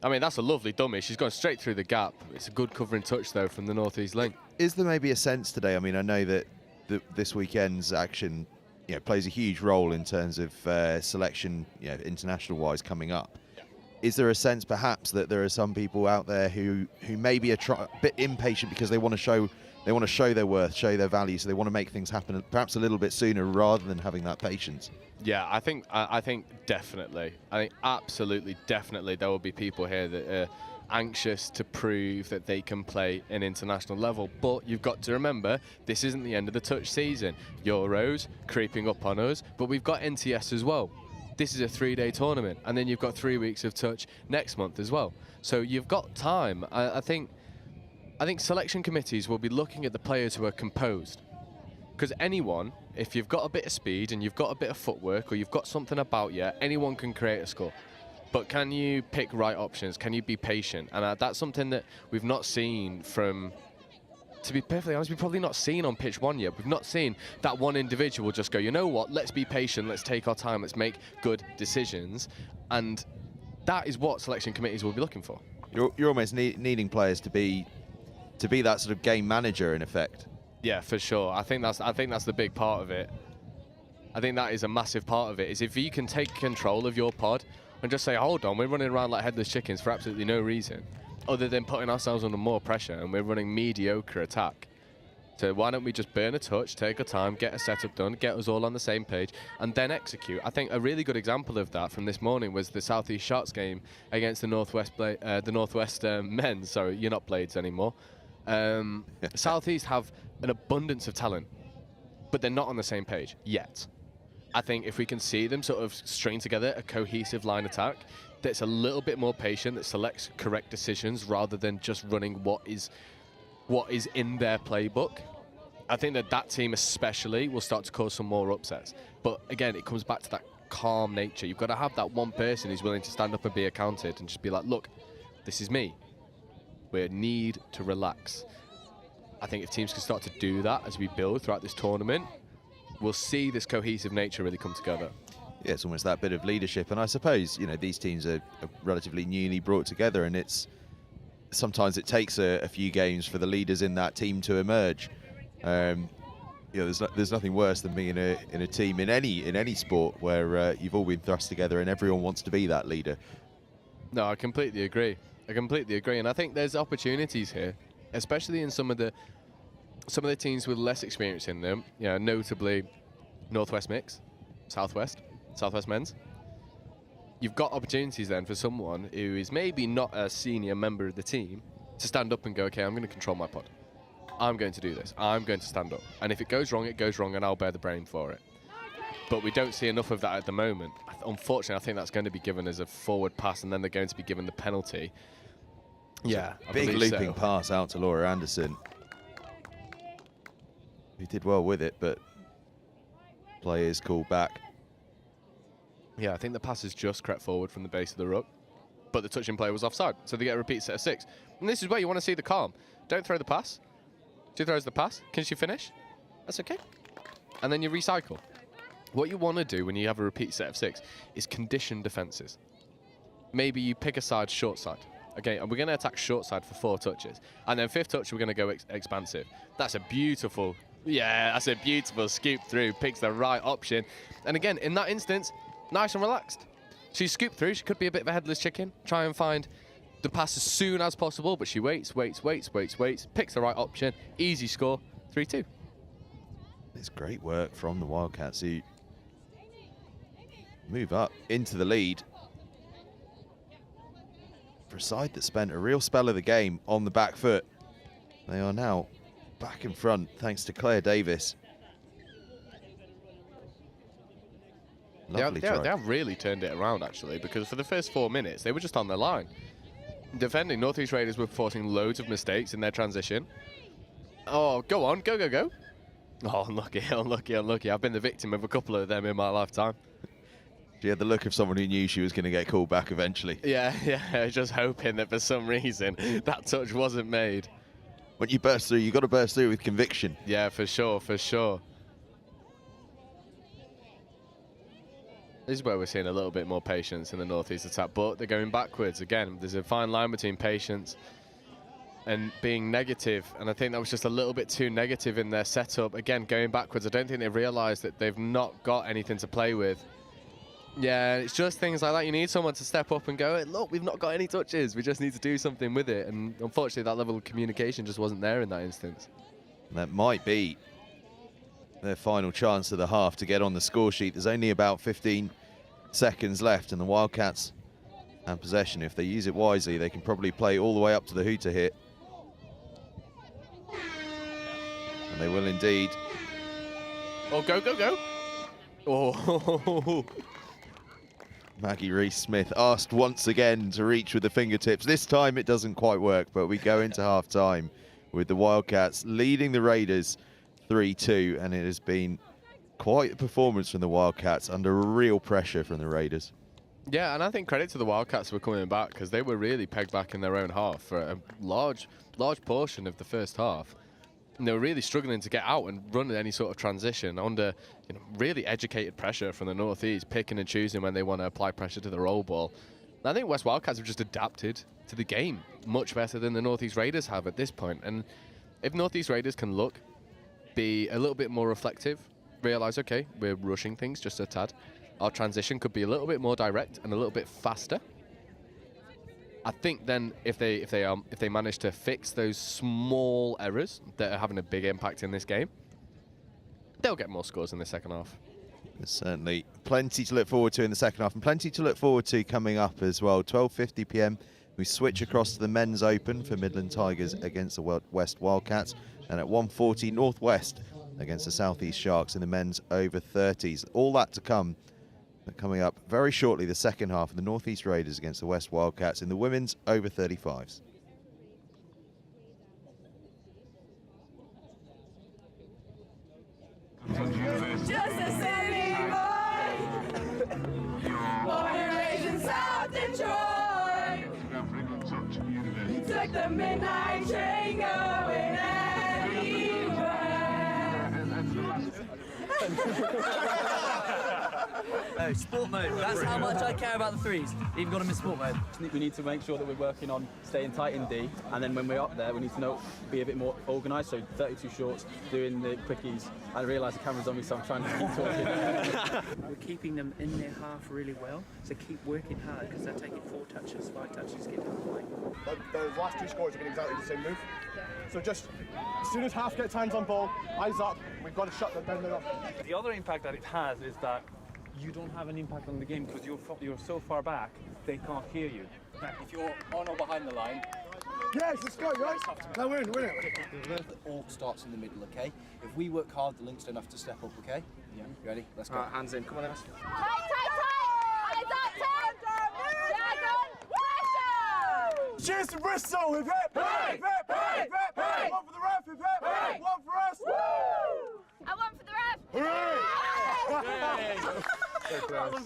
I mean, that's a lovely dummy. She's gone straight through the gap. It's a good covering touch, though, from the North-East link. Is there maybe a sense today? I mean, I know that this weekend's action, plays a huge role in terms of selection, international-wise coming up. Yeah. Is there a sense, perhaps, that there are some people out there who may be a bit impatient because they want to show their worth, show their value, so they want to make things happen perhaps a little bit sooner rather than having that patience? Yeah, I think definitely. I think absolutely, definitely there will be people here that are anxious to prove that they can play an international level. But you've got to remember, this isn't the end of the touch season. Euros creeping up on us, but we've got NTS as well. This is a 3-day tournament, and then you've got 3 weeks of touch next month as well. So you've got time. I think selection committees will be looking at the players who are composed. Because anyone, if you've got a bit of speed and you've got a bit of footwork or you've got something about you, anyone can create a score. But can you pick right options? Can you be patient? And that's something that we've not seen from, to be perfectly honest, we've probably not seen on pitch one yet. We've not seen that one individual just go, you know what, let's be patient, let's take our time, let's make good decisions. And that is what selection committees will be looking for. You're almost needing players to be that sort of game manager in effect. Yeah, for sure. I think that's the big part of it. I think that is a massive part of it, is if you can take control of your pod and just say, hold on, we're running around like headless chickens for absolutely no reason, other than putting ourselves under more pressure, and we're running mediocre attack. So why don't we just burn a touch, take our time, get a setup done, get us all on the same page, and then execute? I think a really good example of that from this morning was the South East Sharks game against the Northwest men. Sorry, you're not Blades anymore. South East have an abundance of talent, but they're not on the same page yet. I think if we can see them sort of string together a cohesive line attack that's a little bit more patient, that selects correct decisions rather than just running what is in their playbook, I think that team especially will start to cause some more upsets. But again, it comes back to that calm nature. You've got to have that one person who's willing to stand up and be accounted and just be like, look, this is me. We need to relax. I think if teams can start to do that as we build throughout this tournament, we'll see this cohesive nature really come together. Yeah, it's almost that bit of leadership. And I suppose, these teams are relatively newly brought together, and sometimes it takes a few games for the leaders in that team to emerge. There's nothing worse than being in a team in any sport where you've all been thrust together and everyone wants to be that leader. No, I completely agree. And I think there's opportunities here, especially in some of the teams with less experience in them. Notably Northwest Mix, Southwest Men's. You've got opportunities then for someone who is maybe not a senior member of the team to stand up and go, okay, I'm going to control my pod. I'm going to do this. I'm going to stand up. And if it goes wrong, and I'll bear the blame for it. But we don't see enough of that at the moment. Unfortunately, I think that's going to be given as a forward pass, and then they're going to be given the penalty. Yeah, big looping pass out to Laura Anderson. He did well with it, but play is called back. Yeah, I think the pass has just crept forward from the base of the ruck, but the touching player was offside, so they get a repeat set of 6. And this is where you want to see the calm. Don't throw the pass. She throws the pass. Can she finish? That's okay. And then you recycle. What you want to do when you have a repeat set of 6 is condition defences. Maybe you pick a side, short side. Okay, and we're going to attack short side for 4 touches. And then 5th touch, we're going to go expansive. That's a beautiful scoop through, picks the right option. And again, in that instance, nice and relaxed. She scooped through. She could be a bit of a headless chicken, try and find the pass as soon as possible, but she waits, picks the right option, easy score, 3-2. It's great work from the Wildcats, who move up into the lead for a side that spent a real spell of the game on the back foot. They are now back in front thanks to Claire Davis. They have really turned it around, actually, because for the first 4 minutes, they were just on their line. Defending, North East Raiders were forcing loads of mistakes in their transition. Oh, go on, go, go, go. Oh, unlucky, unlucky, unlucky. I've been the victim of a couple of them in my lifetime. She had the look of someone who knew she was going to get called back eventually. Yeah, I was just hoping that for some reason that touch wasn't made. When you burst through, you've got to burst through with conviction. Yeah, for sure, for sure. This is where we're seeing a little bit more patience in the North East attack, but they're going backwards. Again, there's a fine line between patience and being negative, and I think that was just a little bit too negative in their setup. Again, going backwards, I don't think they've realised that they've not got anything to play with. Yeah, it's just things like that. You need someone to step up and go, hey, look, we've not got any touches. We just need to do something with it. And unfortunately, that level of communication just wasn't there in that instance. That might be their final chance of the half to get on the score sheet. There's only about 15 seconds left, and the Wildcats have possession. If they use it wisely, they can probably play all the way up to the hooter hit. And they will indeed. Oh, go, go, go. Oh. Maggie Rees-Smith asked once again to reach with the fingertips. This time it doesn't quite work, but we go into half-time with the Wildcats leading the Raiders 3-2, and it has been quite a performance from the Wildcats under real pressure from the Raiders. Yeah, and I think credit to the Wildcats for coming back, because they were really pegged back in their own half for a large portion of the first half. And they were really struggling to get out and run any sort of transition under really educated pressure from the North East, picking and choosing when they want to apply pressure to the roll ball. And I think West Wildcats have just adapted to the game much better than the North East Raiders have at this point. And if North East Raiders can be a little bit more reflective, realise, okay, we're rushing things just a tad. Our transition could be a little bit more direct and a little bit faster. I think then if they manage to fix those small errors that are having a big impact in this game, they'll get more scores in the second half. There's certainly plenty to look forward to in the second half, and plenty to look forward to coming up as well. 12:50 p.m. we switch across to the men's open for Midland Tigers against the West Wildcats, and at 1:40 Northwest against the Southeast Sharks in the men's over 30s. All that to come. But coming up very shortly, the second half of the North East Raiders against the West Wildcats in the women's over 35s. Just a city boy, born and raised in South Detroit. Took the midnight train going Oh, sport mode. That's how much I care about the threes. Even got them in sport mode. We need to make sure that we're working on staying tight in D, and then when we're up there, we need to be a bit more organised. So 32 shorts, doing the quickies. I realise the camera's on me, so I'm trying to keep talking. We're keeping them in their half really well, so keep working hard because they're taking 4 touches, 5 touches, get out of the way. Those last 2 scores have been exactly the same move. So just as soon as half gets hands on ball, eyes up, we've got to shut them down there. The other impact that it has is that you don't have an impact on the game because you're so far back, they can't hear you. If you're on or behind the line, yes, let's go, guys. Now win it. it all starts in the middle, okay? If we work hard, the links don't have to step up, okay? Yeah. You ready? Let's go. Hands in. Come on, then. Tight! Eyes up, Tim! Pressure! Cheers to Bristol! Hip hip! Hip hip! Hip hip! One for the ref! Hip hip! One for us! Woo! And one for the ref! Hooray! Well done,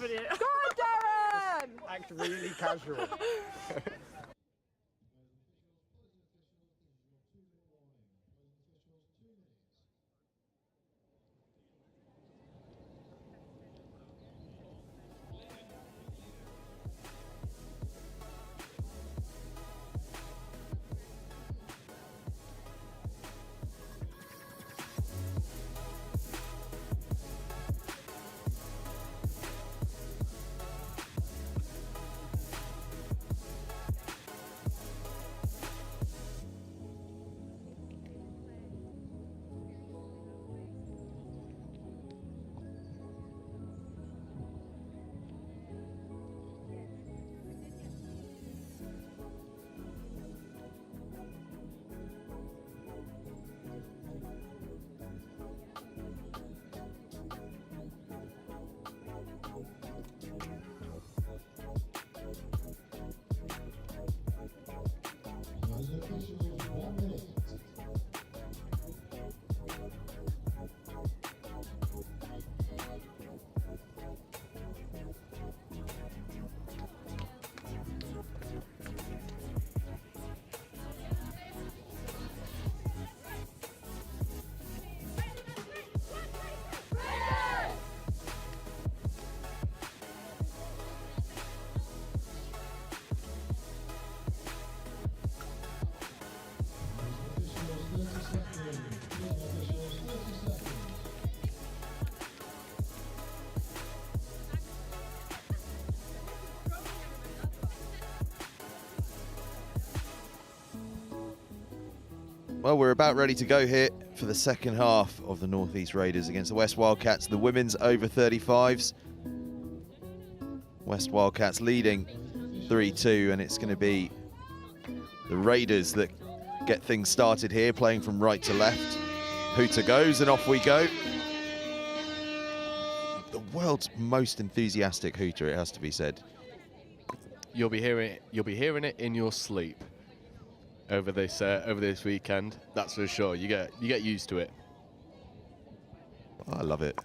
Darren! Act really casual. Well, we're about ready to go here for the second half of the North East Raiders against the West Wildcats, the women's over 35s. West Wildcats leading 3-2, and it's going to be the Raiders that get things started here, playing from right to left. Hooter goes, and off we go. The world's most enthusiastic hooter, it has to be said. You'll be hearing it in your sleep over this weekend. That's for sure. You get used to it. I love it.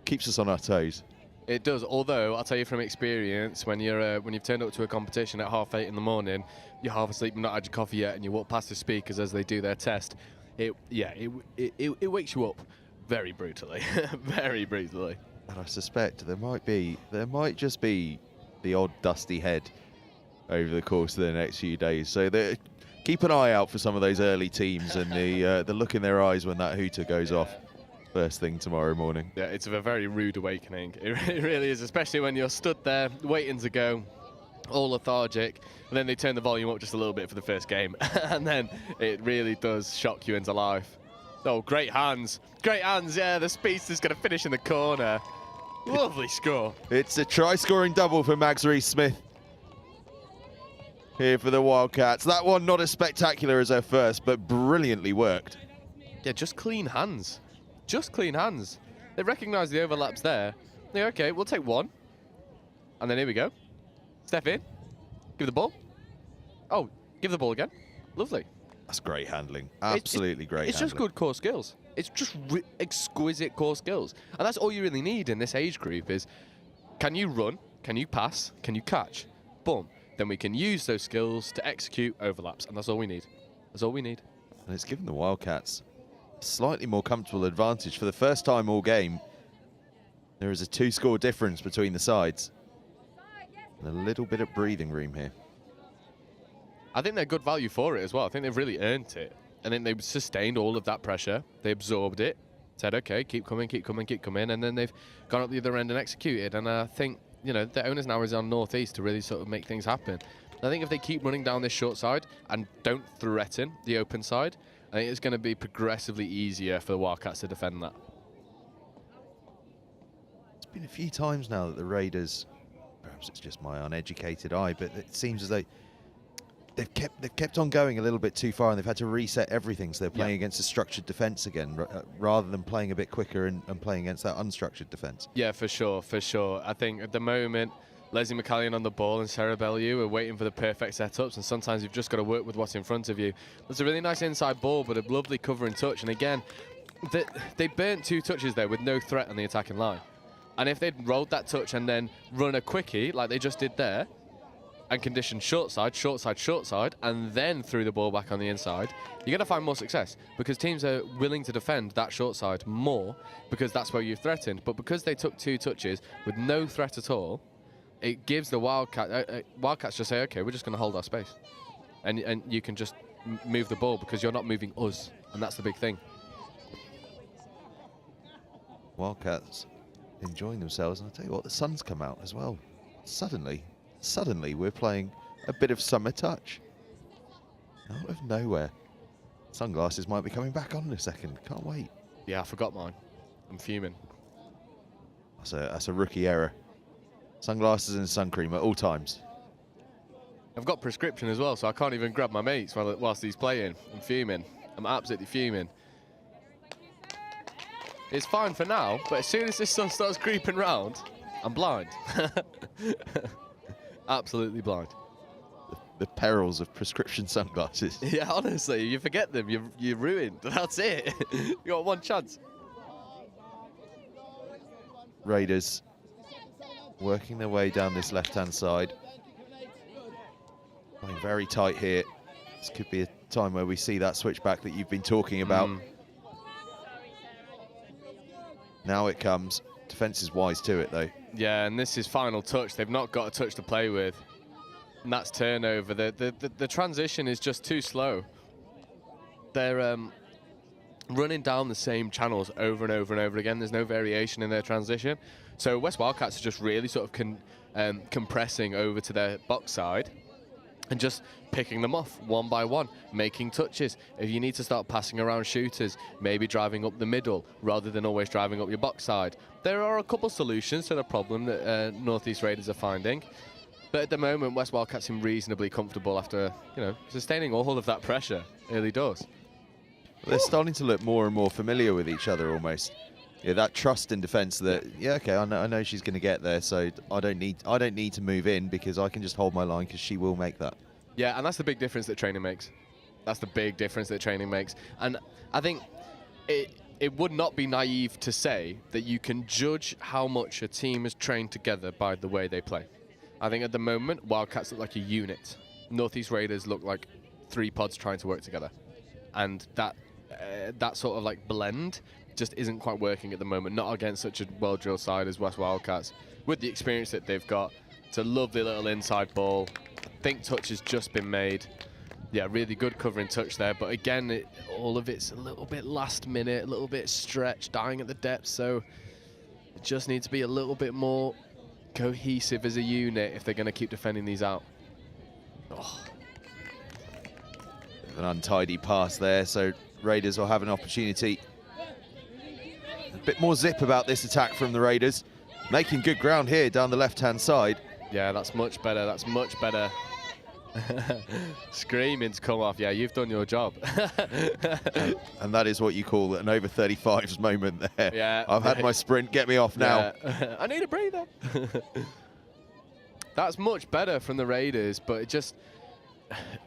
Keeps us on our toes. It does. Although I'll tell you from experience, when you've turned up to a competition at 8:30 in the morning, you're half asleep, you've not had your coffee yet, and you walk past the speakers as they do their test. It wakes you up very brutally, very brutally. And I suspect there might just be the odd dusty head over the course of the next few days. So keep an eye out for some of those early teams and the look in their eyes when that hooter goes off first thing tomorrow morning. Yeah, it's a very rude awakening. It really is, especially when you're stood there waiting to go, all lethargic, and then they turn the volume up just a little bit for the first game, and then it really does shock you into life. Oh, great hands. Great hands, yeah, the speedster's going to finish in the corner. Lovely score. It's a try-scoring double for Max Rees-Smith here for the Wildcats. That one not as spectacular as her first, but brilliantly worked. Yeah, just clean hands. Just clean hands. They recognise the overlaps there. They're okay, we'll take one. And then here we go. Step in. Give the ball. Oh, give the ball again. Lovely. That's great handling. Absolutely great handling. It's just good core skills. It's just exquisite core skills. And that's all you really need in this age group is, can you run? Can you pass? Can you catch? Boom. Then we can use those skills to execute overlaps. And that's all we need. That's all we need. And it's given the Wildcats a slightly more comfortable advantage. For the first time all game, there is a 2-score difference between the sides. And a little bit of breathing room here. I think they're good value for it as well. I think they've really earned it. I think they've sustained all of that pressure. They absorbed it, said, okay, keep coming, keep coming, keep coming. And then they've gone up the other end and executed. And I think, you know, the onus now is on North East to really sort of make things happen. I think if they keep running down this short side and don't threaten the open side, I think it's going to be progressively easier for the Wildcats to defend that. It's been a few times now that the Raiders, perhaps it's just my uneducated eye, but it seems as though they've kept on going a little bit too far, and they've had to reset everything, so they're playing against a structured defence again, rather than playing a bit quicker and playing against that unstructured defence. Yeah, for sure, for sure. I think at the moment, Leslie McCallion on the ball and Sarah Bellew are waiting for the perfect setups, and sometimes you've just got to work with what's in front of you. There's a really nice inside ball, but a lovely cover and touch, and again, they burnt 2 touches there with no threat on the attacking line. And if they'd rolled that touch and then run a quickie like they just did there, and condition short side, short side, short side, and then threw the ball back on the inside, you're going to find more success because teams are willing to defend that short side more because that's where you've threatened. But because they took 2 touches with no threat at all, it gives the Wildcats just say, okay, we're just going to hold our space. And you can just move the ball because you're not moving us, and that's the big thing. Wildcats enjoying themselves, and I'll tell you what, the sun's come out as well. Suddenly we're playing a bit of summer touch. Out of nowhere. Sunglasses might be coming back on in a second. Can't wait. Yeah, I forgot mine. I'm fuming. That's a rookie error. Sunglasses and sun cream at all times. I've got prescription as well, so I can't even grab my mates whilst he's playing. I'm fuming. I'm absolutely fuming. It's fine for now, but as soon as this sun starts creeping round, I'm blind. Absolutely blind. The perils of prescription sunglasses. Yeah, honestly, you forget them, you're ruined. That's it. You got one chance. Raiders working their way down this left-hand side. Playing very tight here. This could be a time where we see that switchback that you've been talking about. Now it comes. Defence is wise to it, though. Yeah, and this is final touch. They've not got a touch to play with. And that's turnover. The transition is just too slow. They're running down the same channels over and over and over again. There's no variation in their transition. So West Wildcats are just really sort of compressing over to their box side. and just picking them off one by one, making touches. If you need to start passing around shooters, maybe driving up the middle rather than always driving up your box side. There are a couple solutions to the problem that North East Raiders are finding. But at the moment, West Wildcats seem reasonably comfortable after, sustaining all of that pressure early doors. They're starting to look more and more familiar with each other almost. Yeah, that trust in defence that, okay, I know she's going to get there, so I don't need to move in because I can just hold my line because she will make that. Yeah, and that's the big difference that training makes. That's the big difference that training makes. And I think it would not be naive to say that you can judge how much a team is trained together by the way they play. I think at the moment, Wildcats look like a unit. North East Raiders look like 3 pods trying to work together. And that sort of like blend just isn't quite working at the moment, not against such a well-drilled side as West Wildcats. With the experience that they've got, it's a lovely little inside ball. I think touch has just been made. Yeah, really good covering touch there, but again, all of it's a little bit last minute, a little bit stretched, dying at the depth, so it just needs to be a little bit more cohesive as a unit if they're going to keep defending these out. Oh. An untidy pass there, so Raiders will have an opportunity. A bit more zip about this attack from the Raiders. Making good ground here down the left-hand side. Yeah, that's much better. That's much better. Screaming to come off. Yeah, you've done your job. and that is what you call an over 35s moment there. Yeah. I've had my sprint. Get me off now. Yeah. I need a breather. That's much better from the Raiders, but it just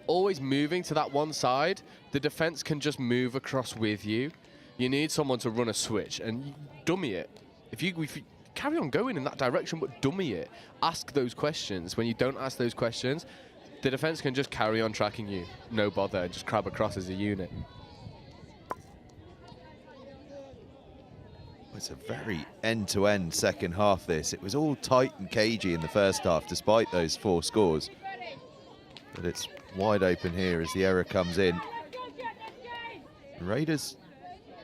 always moving to that one side. The defense can just move across with you. You need someone to run a switch and dummy it. If you carry on going in that direction, but dummy it, ask those questions. When you don't ask those questions, the defense can just carry on tracking you, no bother, and just crab across as a unit. It's a very end-to-end second half, this. It was all tight and cagey in the first half, despite those 4 scores. But it's wide open here as the error comes in. The Raiders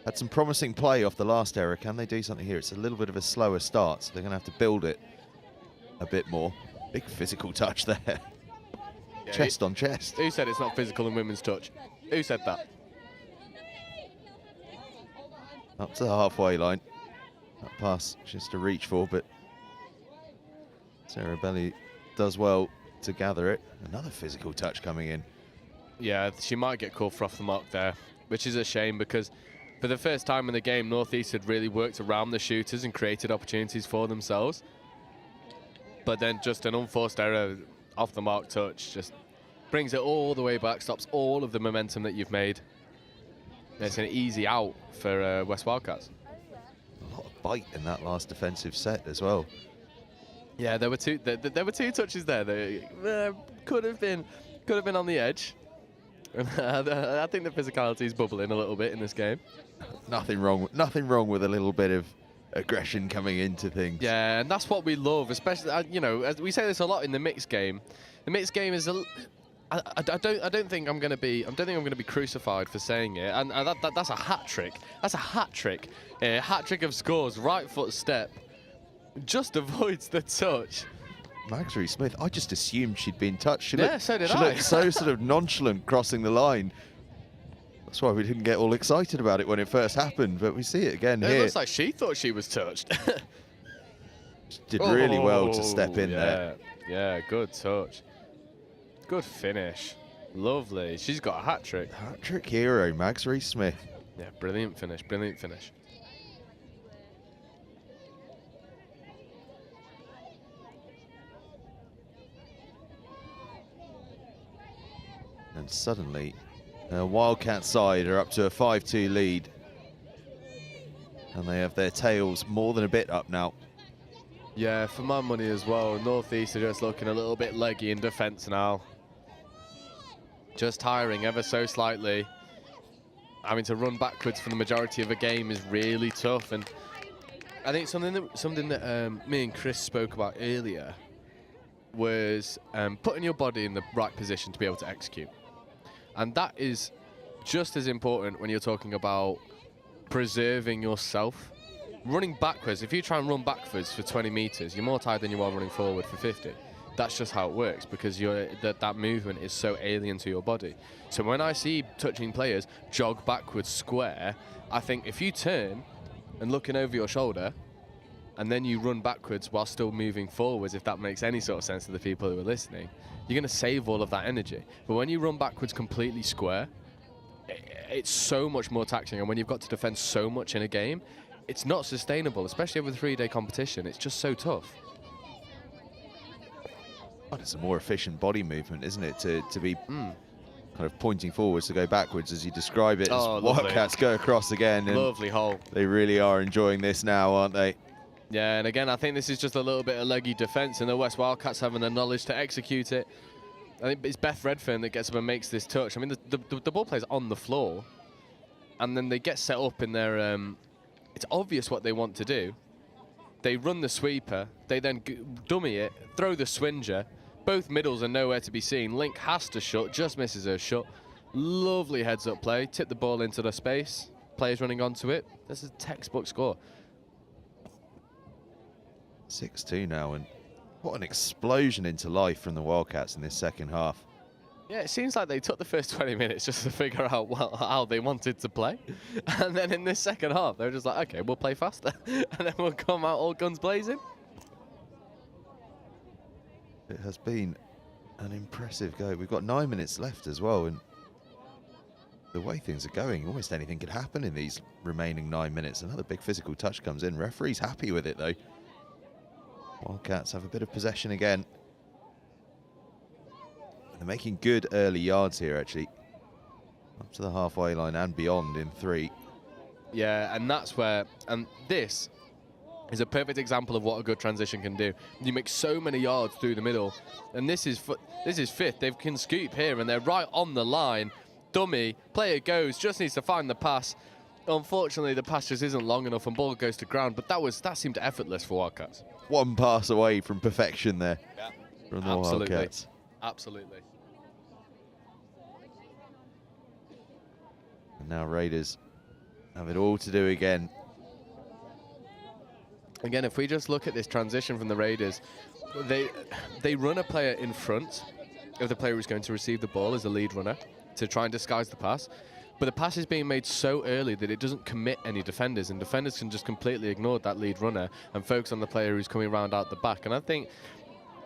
had some promising play off the last error. Can they do something here? It's a little bit of a slower start, so they're going to have to build it a bit more. Big physical touch there. Yeah, chest on chest. Who said it's not physical in women's touch? Who said that? Up to the halfway line. That pass just to reach for, but Sarah Belly does well to gather it. Another physical touch coming in. Yeah, she might get called for off the mark there, which is a shame because for the first time in the game, North East had really worked around the shooters and created opportunities for themselves. But then just an unforced error off the mark touch just brings it all the way back, stops all of the momentum that you've made. It's an easy out for West Wildcats. A lot of bite in that last defensive set as well. Yeah, there were two touches there that could have been on the edge. I think the physicality is bubbling a little bit in this game. Nothing wrong with a little bit of aggression coming into things. Yeah, and that's what we love, especially as we say this a lot in the mixed game. The mixed game is I don't think I'm going to be crucified for saying it, and that's a hat trick. That's a hat trick. A hat trick of scores. Right foot step, just avoids the touch. Marjorie Smith, I just assumed she'd been touched. She so did I. She looked so sort of nonchalant crossing the line. That's why we didn't get all excited about it when it first happened, but we see it again here. It looks like she thought she was touched. She did really well to step in there. Yeah, good touch. Good finish. Lovely. She's got a hat trick. Hat trick hero, Marjorie Smith. Yeah, brilliant finish, brilliant finish. And suddenly, Wildcat side are up to a 5-2 lead. And they have their tails more than a bit up now. Yeah, for my money as well, North East are just looking a little bit leggy in defence now. Just tiring ever so slightly. Having to run backwards for the majority of a game is really tough. And I think something that me and Chris spoke about earlier was putting your body in the right position to be able to execute. And that is just as important when you're talking about preserving yourself. Running backwards, if you try and run backwards for 20 meters, you're more tired than you are running forward for 50. That's just how it works, because that movement is so alien to your body. So when I see touching players jog backwards square, I think if you turn and looking over your shoulder, and then you run backwards while still moving forwards, if that makes any sort of sense to the people who are listening, you're going to save all of that energy. But when you run backwards completely square, it's so much more taxing, and when you've got to defend so much in a game, it's not sustainable, especially over a 3-day competition. It's just so tough. But it's a more efficient body movement, isn't it, to be kind of pointing forwards to go backwards, as you describe it. Oh, as Wildcats go across again. And lovely hole. They really are enjoying this now, aren't they? Yeah, and again, I think this is just a little bit of leggy defence, and the West Wildcats having the knowledge to execute it. I think it's Beth Redfern that gets up and makes this touch. I mean, the ball plays on the floor, and then they get set up in their... it's obvious what they want to do. They run the sweeper, they then dummy it, throw the swinger. Both middles are nowhere to be seen. Link has to shut, just misses her shot. Lovely heads-up play, tip the ball into the space. Players running onto it. This is a textbook score. 6-2 now, and what an explosion into life from the Wildcats in this second half. Yeah, it seems like they took the first 20 minutes just to figure out how they wanted to play. And then in this second half, they were just like, okay, we'll play faster. And then we'll come out all guns blazing. It has been an impressive go. We've got 9 minutes left as well, and the way things are going, almost anything could happen in these remaining 9 minutes. Another big physical touch comes in. Referee's happy with it, though. Wildcats have a bit of possession again. They're making good early yards here, actually. Up to the halfway line and beyond in 3. Yeah, and that's where... And this is a perfect example of what a good transition can do. You make so many yards through the middle. And this is fifth. They can scoop here, and they're right on the line. Dummy, player goes, just needs to find the pass. Unfortunately, the pass just isn't long enough, and ball goes to ground. But that seemed effortless for Wildcats. One pass away from perfection there. Yeah, from the Wildcats. Absolutely. And now Raiders have it all to do again. Again, if we just look at this transition from the Raiders, they run a player in front of the player who's going to receive the ball as the lead runner to try and disguise the pass. But the pass is being made so early that it doesn't commit any defenders, and defenders can just completely ignore that lead runner and focus on the player who's coming round out the back. And I think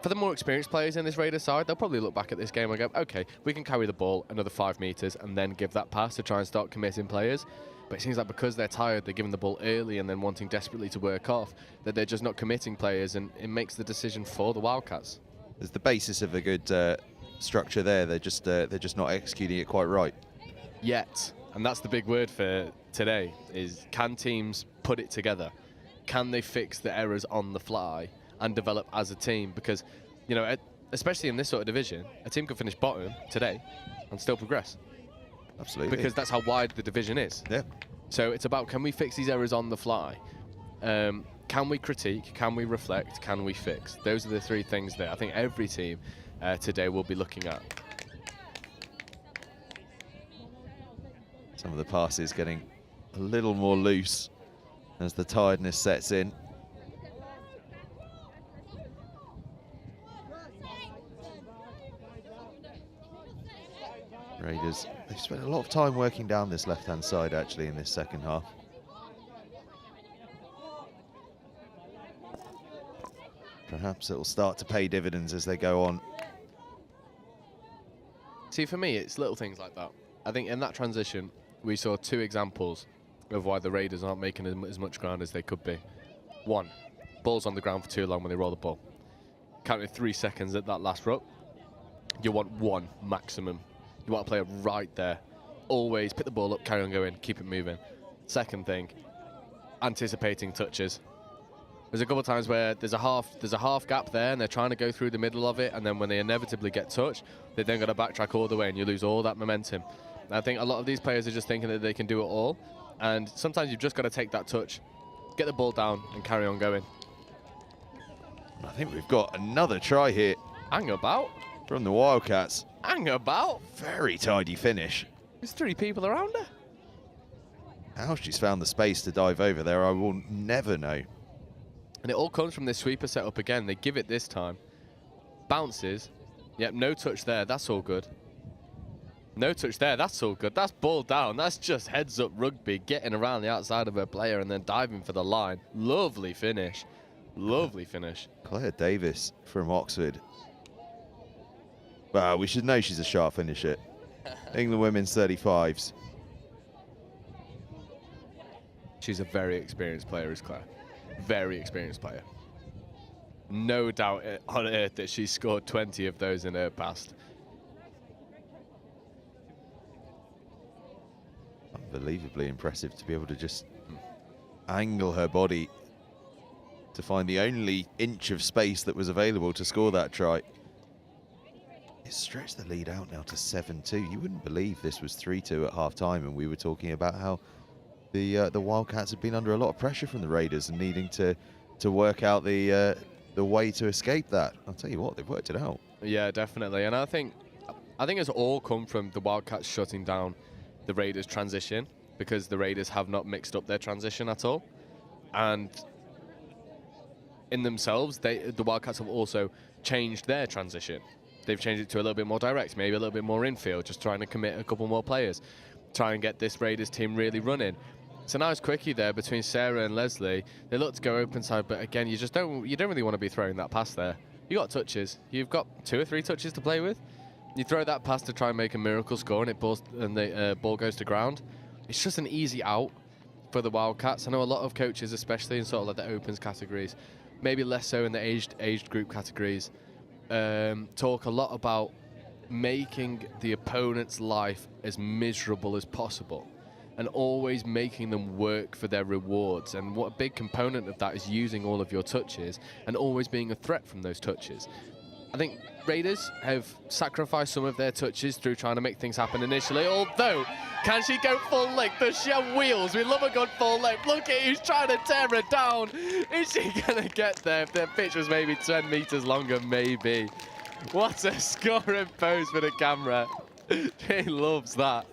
for the more experienced players in this Raiders side, they'll probably look back at this game and go, okay, we can carry the ball another 5 meters and then give that pass to try and start committing players. But it seems like because they're tired, they're giving the ball early and then wanting desperately to work off, that they're just not committing players, and it makes the decision for the Wildcats. There's the basis of a good structure there. They're just not executing it quite right. Yet. And that's the big word for today, is can teams put it together? Can they fix the errors on the fly and develop as a team? Because, you know, especially in this sort of division, a team could finish bottom today and still progress. Absolutely. Because that's how wide the division is. Yeah. So it's about, can we fix these errors on the fly? Can we critique? Can we reflect? Can we fix? Those are the 3 things that I think every team today will be looking at. Some of the passes getting a little more loose as the tiredness sets in. Raiders, they've spent a lot of time working down this left-hand side, actually, in this second half. Perhaps it will start to pay dividends as they go on. See, for me, it's little things like that. I think in that transition, we saw 2 examples of why the Raiders aren't making as much ground as they could be. 1, ball's on the ground for too long when they roll the ball. Counted 3 seconds at that last rope. You want 1 maximum. You want a player right there. Always pick the ball up, carry on going, keep it moving. Second thing, anticipating touches. There's a couple of times where there's a half gap there, and they're trying to go through the middle of it, and then when they inevitably get touched, they then got to backtrack all the way, and you lose all that momentum. And I think a lot of these players are just thinking that they can do it all, and sometimes you've just got to take that touch, get the ball down, and carry on going. I think we've got another try here. Hang about. From the Wildcats. Hang about. Very tidy finish. There's 3 people around her. How she's found the space to dive over there, I will never know. And it all comes from this sweeper setup again. They give it this time. bounces. Yep, no touch there. That's all good. No touch there. That's all good. That's ball down. That's just heads up rugby, getting around the outside of her player and then diving for the line. Lovely finish. Lovely finish. Claire Davis from Oxford. Well, we should know she's a sharp finisher. England women's 35s. She's a very experienced player, is Claire. Very experienced player. No doubt on earth that she's scored 20 of those in her past. Unbelievably impressive to be able to just angle her body to find the only inch of space that was available to score that try. It's stretched the lead out now to 7-2. You wouldn't believe this was 3-2 at half-time, and we were talking about how the Wildcats have been under a lot of pressure from the Raiders and needing to work out the way to escape that. I'll tell you what, they've worked it out. Yeah, definitely. And I think it's all come from the Wildcats shutting down the Raiders' transition, because the Raiders have not mixed up their transition at all. And in themselves, the Wildcats have also changed their transition. They've changed it to a little bit more direct, maybe a little bit more infield, just trying to commit a couple more players, try and get this Raiders team really running. It's a nice quickie there between Sarah and Leslie. They look to go open side, but again, you don't really want to be throwing that pass there. You got touches. You've got 2 or 3 touches to play with. You throw that pass to try and make a miracle score, and the ball goes to ground. It's just an easy out for the Wildcats. I know a lot of coaches, especially in sort of like the opens categories, maybe less so in the aged group categories, talk a lot about making the opponent's life as miserable as possible and always making them work for their rewards. And what a big component of that is using all of your touches and always being a threat from those touches. I think Raiders have sacrificed some of their touches through trying to make things happen initially, although, can she go full length? Does she have wheels? We love a good full length. Look at who's trying to tear her down. Is she going to get there? If their pitch was maybe 10 metres longer, maybe. What a scoring pose for the camera. She loves that.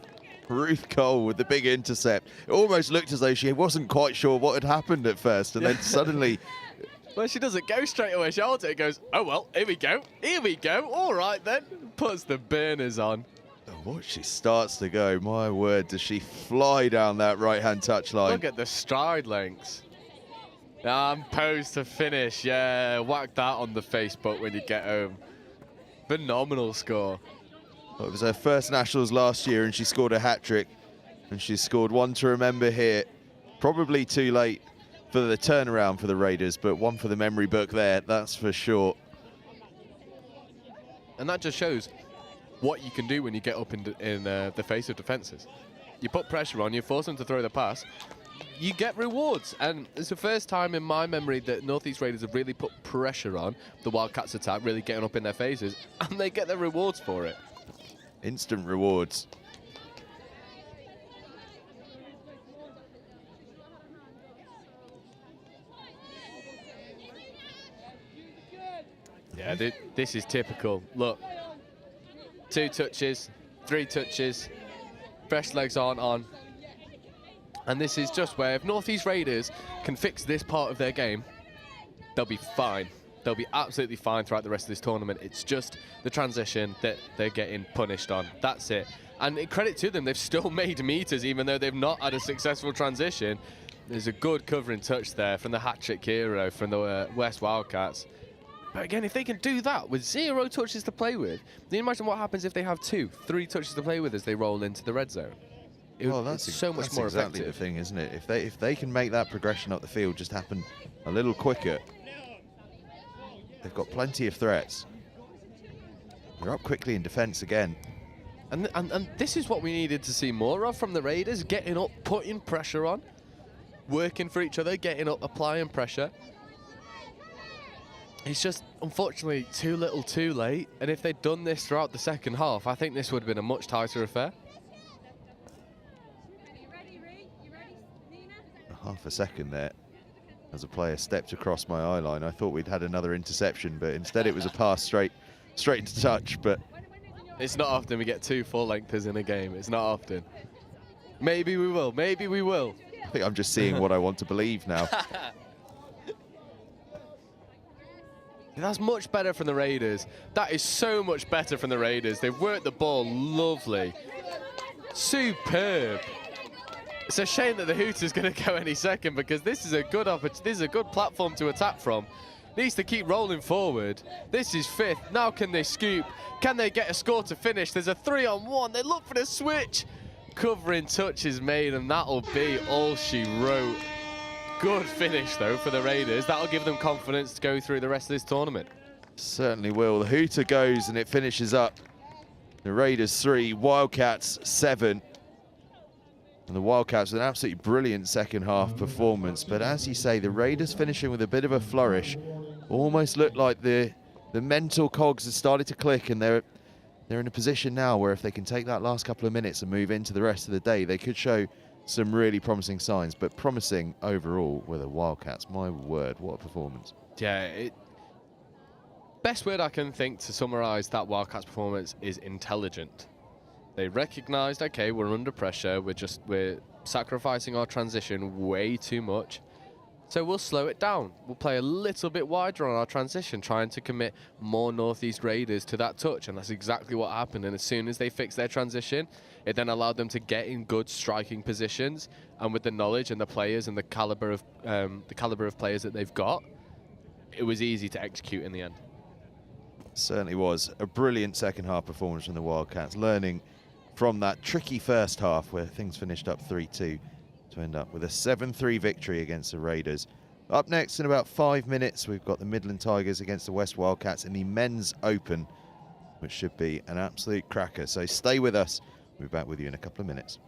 Ruth Cole with the big intercept. It almost looked as though she wasn't quite sure what had happened at first, and then suddenly... Well, she doesn't go straight away. She holds it and goes, oh, well, here we go. Here we go. All right, then. Puts the burners on. And watch, she starts to go. My word, does she fly down that right-hand touchline. Look at the stride lengths. Pose to finish. Yeah, whack that on the Facebook when you get home. Phenomenal score. Well, it was her first nationals last year, and she scored a hat-trick. And she scored one to remember here. Probably too late for the turnaround for the Raiders, but one for the memory book there, that's for sure. And that just shows what you can do when you get up in the face of defences. You put pressure on, you force them to throw the pass, you get rewards. And it's the first time in my memory that North East Raiders have really put pressure on the Wildcats attack, really getting up in their faces, and they get their rewards for it. Instant rewards. Yeah, this is typical. Look, 2 touches, 3 touches, fresh legs aren't on. And this is just where if North East Raiders can fix this part of their game, they'll be fine. They'll be absolutely fine throughout the rest of this tournament. It's just the transition that they're getting punished on. That's it. And credit to them, they've still made meters, even though they've not had a successful transition. There's a good covering touch there from the hat-trick hero from the West Wildcats. But again, if they can do that with 0 touches to play with, then imagine what happens if they have 2, 3 touches to play with as they roll into the red zone. That's so much more exactly effective. the thing, isn't it? If they can make that progression up the field just happen a little quicker, they've got plenty of threats. They're up quickly in defence again. And this is what we needed to see more of from the Raiders, getting up, putting pressure on, working for each other, getting up, applying pressure. It's just, unfortunately, too little too late. And if they'd done this throughout the second half, I think this would have been a much tighter affair. Half a second there as a player stepped across my eye line. I thought we'd had another interception, but instead it was a pass straight into touch. But it's not often we get 2 full-lengthers in a game. It's not often. Maybe we will. Maybe we will. I think I'm just seeing what I want to believe now. That's much better from the Raiders. That is so much better from the Raiders. They've worked the ball lovely. Superb. It's a shame that the Hooters going to go any second, because this is a good platform to attack from. Needs to keep rolling forward. This is 5th. Now can they scoop? Can they get a score to finish? There's a 3-on-1. They look for the switch. Covering touch is made, and that'll be all she wrote. Good finish, though, for the Raiders. That'll give them confidence to go through the rest of this tournament. Certainly will. The Hooter goes, and it finishes up. The Raiders 3, Wildcats 7. And the Wildcats with an absolutely brilliant second half performance. But as you say, the Raiders finishing with a bit of a flourish. Almost looked like the mental cogs have started to click, and they're in a position now where if they can take that last couple of minutes and move into the rest of the day, they could show some really promising signs. But promising overall with the Wildcats. My word, what a performance. Yeah, best word I can think to summarise that Wildcats performance is intelligent. They recognised, okay, we're under pressure, we're sacrificing our transition way too much, so we'll slow it down. We'll play a little bit wider on our transition, trying to commit more Northeast Raiders to that touch, and that's exactly what happened. And as soon as they fixed their transition, it then allowed them to get in good striking positions, and with the knowledge and the players and the calibre of players that they've got, it was easy to execute in the end. Certainly was. A brilliant second half performance from the Wildcats, learning from that tricky first half where things finished up 3-2 to end up with a 7-3 victory against the Raiders. Up next in about 5 minutes, we've got the Midland Tigers against the West Wildcats in the Men's Open, which should be an absolute cracker. So stay with us. We'll be back with you in a couple of minutes.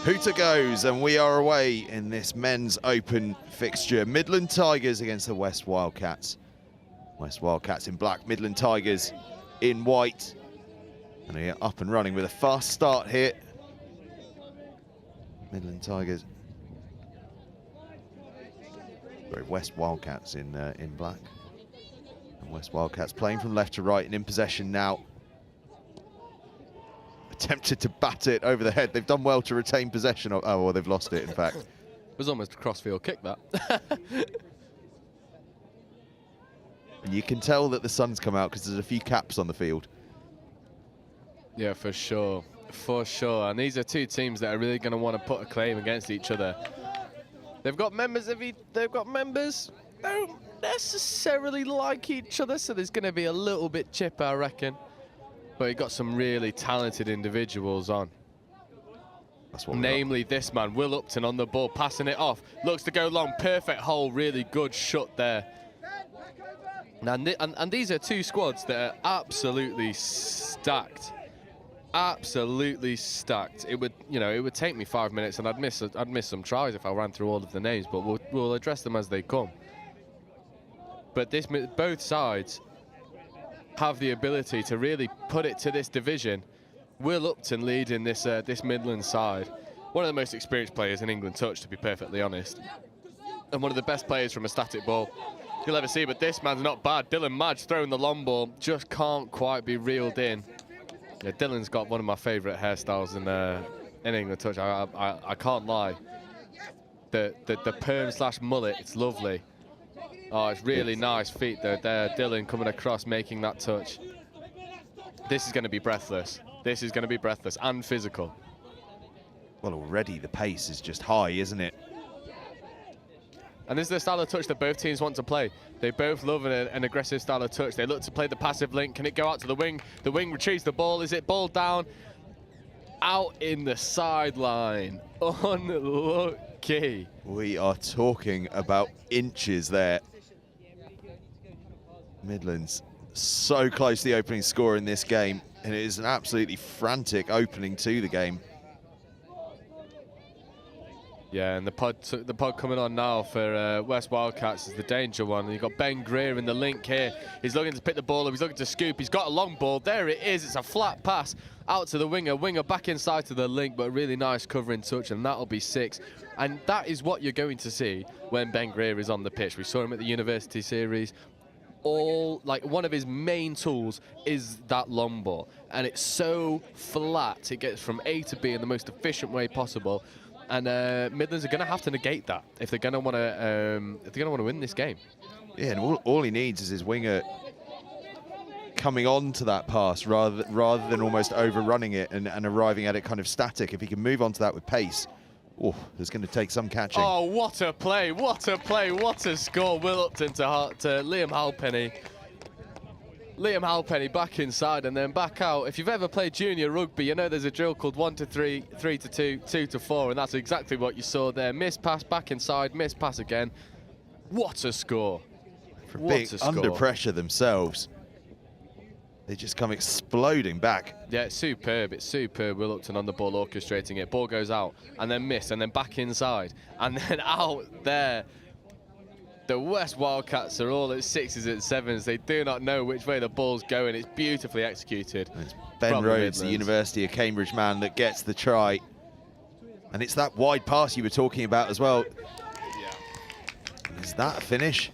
Hooter goes, and we are away in this men's open fixture. Midland Tigers against the West Wildcats. West Wildcats in black, Midland Tigers in white. And they're up and running with a fast start here. Midland Tigers. Sorry, West Wildcats in black. And West Wildcats playing from left to right and in possession now. Attempted to bat it over the head. They've done well to retain possession. Oh, well, they've lost it, in fact. It was almost a crossfield kick, that. And you can tell that the sun's come out because there's a few caps on the field. Yeah, for sure. For sure. And these are two teams that are really going to want to put a claim against each other. They've got members don't necessarily like each other, so there's going to be a little bit chip, I reckon. But you've got some really talented individuals on. That's what namely this man, Will Upton, on the ball, passing it off. Looks to go long, perfect hole, really good shot there. And these are two squads that are absolutely stacked. Absolutely stacked. It would take me 5 minutes, and I'd miss some tries if I ran through all of the names. But we'll address them as they come. But both sides have the ability to really put it to this division. Will Upton leading this Midland side. One of the most experienced players in England touch, to be perfectly honest. And one of the best players from a static ball you'll ever see. But this man's not bad. Dylan Madge throwing the long ball, just can't quite be reeled in. Yeah, Dylan's got one of my favourite hairstyles in England touch. I can't lie. The perm / mullet, it's lovely. Oh, it's really nice feet there. Dylan coming across, making that touch. This is going to be breathless. This is going to be breathless and physical. Well, already the pace is just high, isn't it? And this is the style of touch that both teams want to play. They both love an aggressive style of touch. They look to play the passive link. Can it go out to the wing? The wing retrieves the ball. Is it ball down? Out in the sideline. Unlucky. We are talking about inches there. Midlands so close to the opening score in this game, and it is an absolutely frantic opening to the game. Yeah, and the pod coming on now for West Wildcats is the danger one. And you've got Ben Greer in the link here. He's looking to pick the ball up. He's looking to scoop. He's got a long ball. There it is. It's a flat pass out to the winger. Winger back inside to the link, but really nice covering touch, and that'll be 6. And that is what you're going to see when Ben Greer is on the pitch. We saw him at the University Series. One of his main tools is that long ball, and it's so flat. It gets from A to B in the most efficient way possible. And Midlands are going to have to negate that if they're going to want to win this game. Yeah, and all he needs is his winger coming on to that pass rather than almost overrunning it and arriving at it kind of static. If he can move on to that with pace, oh, there's going to take some catching. Oh, what a play, what a play, what a score. Will Upton to Liam Halpenny. Liam Halpenny back inside and then back out. If you've ever played junior rugby, you know there's a drill called 1 to 3, 3 to 2, 2 to 4, and that's exactly what you saw there. Miss pass back inside, miss pass again. What a score. From being under pressure themselves, they just come exploding back. Yeah, it's superb. It's superb. Will Upton on the ball, orchestrating it. Ball goes out and then miss and then back inside and then out there. The West Wildcats are all at 6s and 7s. They do not know which way the ball's going. It's beautifully executed. It's Ben Rhodes, the University of Cambridge man, that gets the try. And it's that wide pass you were talking about as well. Yeah. Is that a finish?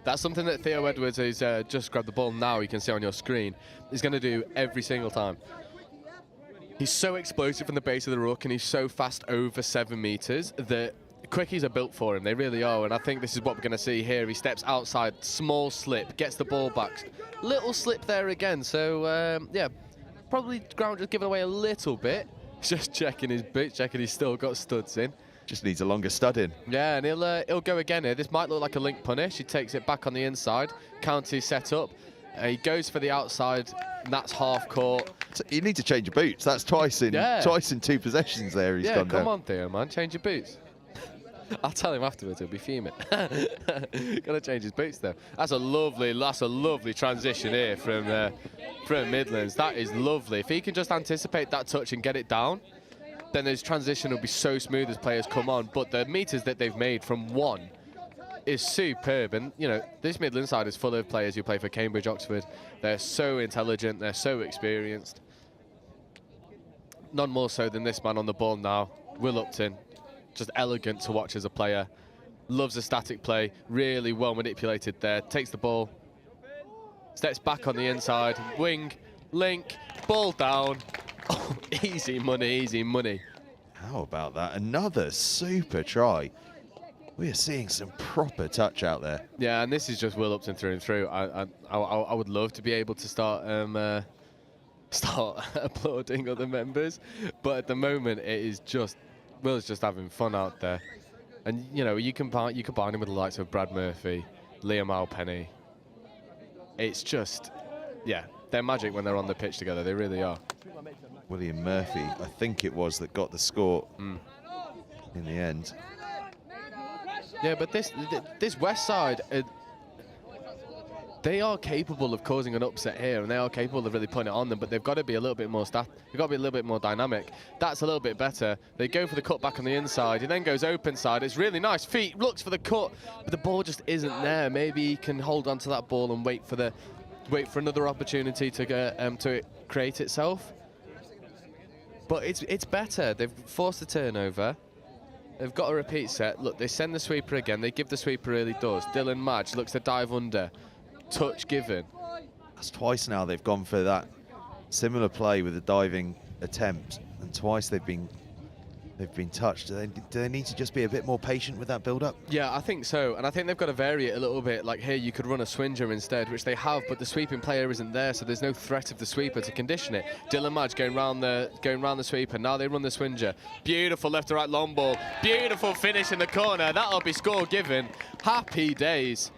That's something that Theo Edwards, who's just grabbed the ball now, you can see on your screen, is going to do every single time. He's so explosive from the base of the ruck, and he's so fast over 7 meters that quickies are built for him. They really are, and I think this is what we're going to see here. He steps outside, small slip, gets the ball back. Little slip there again, so yeah, probably ground just giving away a little bit. Just checking his boots, checking he's still got studs in. Just needs a longer stud in. Yeah, and he'll go again here. This might look like a link punish. He takes it back on the inside. County set up. He goes for the outside, and that's half court. So you need to change your boots. That's twice in 2 possessions there. He's gone down. Come on, Theo, man, change your boots. I'll tell him afterwards. He'll be fuming. Gotta change his boots though. That's a lovely transition here from Midlands. That is lovely. If he can just anticipate that touch and get it down, then his transition will be so smooth as players come on. But the meters that they've made from 1 is superb. And, you know, this Midland side is full of players who play for Cambridge, Oxford. They're so intelligent. They're so experienced. None more so than this man on the ball now, Will Upton. Just elegant to watch as a player. Loves a static play. Really well manipulated there. Takes the ball. Steps back on the inside. Wing. Link. Ball down. Oh, easy money, easy money. How about that? Another super try. We are seeing some proper touch out there. Yeah, and this is just Will Upton through and through. I would love to be able to start applauding other members, but at the moment it is just Will's just having fun out there. And you know, you combine him with the likes of Brad Murphy, Liam Alpenny. It's just, yeah, they're magic when they're on the pitch together. They really are. William Murphy, I think it was, that got the score in the end. Yeah, but this West side, they are capable of causing an upset here, and they are capable of really putting it on them. But they've got to be a little bit more they've got to be a little bit more dynamic. That's a little bit better. They go for the cut back on the inside. He then goes open side. It's really nice. Feet looks for the cut, but the ball just isn't there. Maybe he can hold on to that ball and wait for another opportunity to create itself. But it's better. They've forced the turnover. They've got a repeat set. Look, they send the sweeper again. They give the sweeper early doors. Dylan Madge looks to dive under. Touch given. That's twice now they've gone for that similar play with a diving attempt, and twice they've been touched. Do they need to just be a bit more patient with that build-up? Yeah, I think so, and I think they've got to vary it a little bit. Like here, you could run a swinger instead, which they have, but the sweeping player isn't there, so there's no threat of the sweeper to condition it. Dylan Madge going round the sweeper. Now they run the swinger. Beautiful left to right long ball. Beautiful finish in the corner. That'll be score given. Happy days.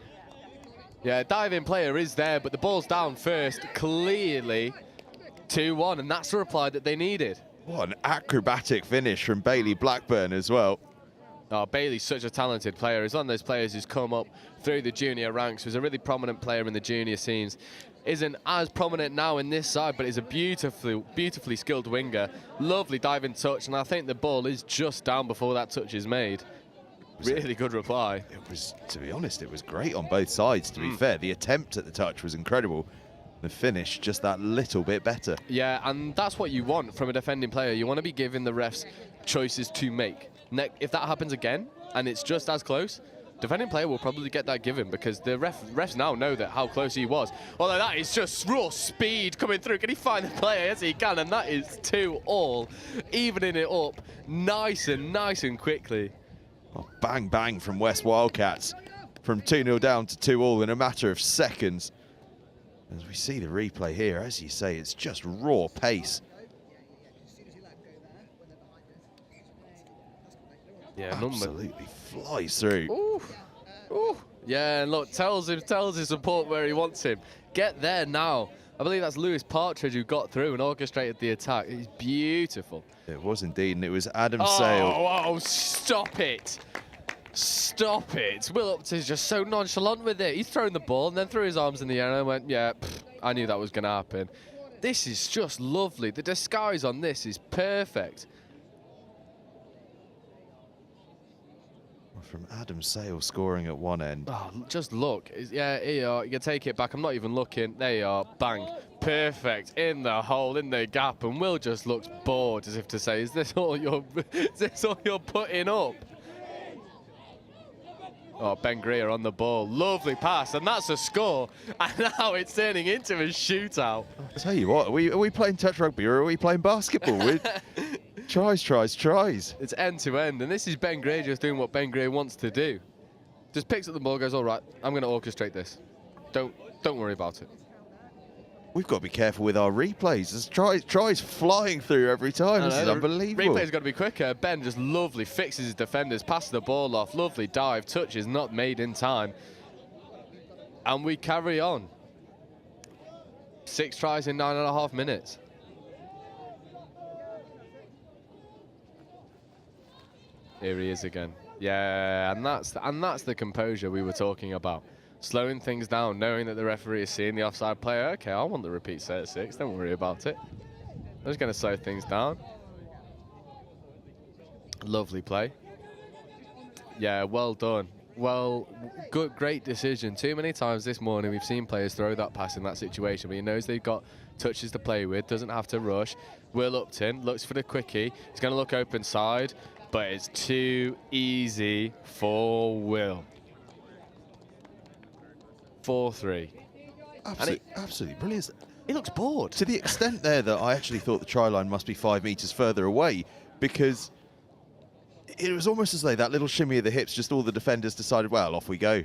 Yeah, diving player is there, but the ball's down first. Clearly 2-1, and that's the reply that they needed. What an acrobatic finish from Bailey Blackburn as well. Oh, Bailey's such a talented player. He's one of those players who's come up through the junior ranks, was a really prominent player in the junior scenes. Isn't as prominent now in this side, but is a beautifully skilled winger. Lovely diving touch, and I think the ball is just down before that touch is made. Really good reply. It was, to be honest, it was great on both sides, to be fair. The attempt at the touch was incredible. The finish, just that little bit better. Yeah, and that's what you want from a defending player. You want to be giving the refs choices to make. If that happens again, and it's just as close, defending player will probably get that given, because the refs now know that how close he was. Although that is just raw speed coming through. Can he find the player? Yes, he can, and that is 2-2, evening it up nice and quickly. Oh, bang, bang from West Wildcats. From 2-0 down to 2-2 in a matter of seconds. As we see the replay here, as you say, it's just raw pace. Yeah, absolutely flies through. Ooh. Ooh. Yeah, and look, tells his support where he wants him. Get there now. I believe that's Lewis Partridge who got through and orchestrated the attack. It's beautiful. It was indeed, and it was Adam Sale. Oh, stop it. Stop it. Will Upton's just so nonchalant with it. He's thrown the ball and then threw his arms in the air and went, yeah, I knew that was going to happen. This is just lovely. The disguise on this is perfect. From Adam Sale scoring at one end. Oh, just look. Yeah, here you are. You can take it back. I'm not even looking. There you are. Bang. Perfect. In the hole, in the gap. And Will just looks bored, as if to say, is this all you're putting up? Oh, Ben Greer on the ball. Lovely pass, and that's a score. And now it's turning into a shootout. I'll tell you what, are we playing touch rugby or are we playing basketball? Tries. It's end to end, and this is Ben Greer just doing what Ben Greer wants to do. Just picks up the ball, goes, all right, I'm going to orchestrate this. Don't worry about it. We've got to be careful with our replays. There's tries flying through every time. This is unbelievable. Replay's got to be quicker. Ben just lovely fixes his defenders, passes the ball off, lovely dive, touch is not made in time. And we carry on. 6 tries in 9.5 minutes. Here he is again. Yeah, and that's the composure we were talking about. Slowing things down, knowing that the referee is seeing the offside player. Okay, I want the repeat set at 6. Don't worry about it. I'm just going to slow things down. Lovely play. Yeah, well done. Well, good, great decision. Too many times this morning we've seen players throw that pass in that situation, but he knows they've got touches to play with, doesn't have to rush. Will Upton looks for the quickie. He's going to look open side, but it's too easy for Will. 4-3. Absolutely brilliant. He looks bored. To the extent there that I actually thought the try line must be 5 metres further away, because it was almost as though that little shimmy of the hips, just all the defenders decided, well, off we go.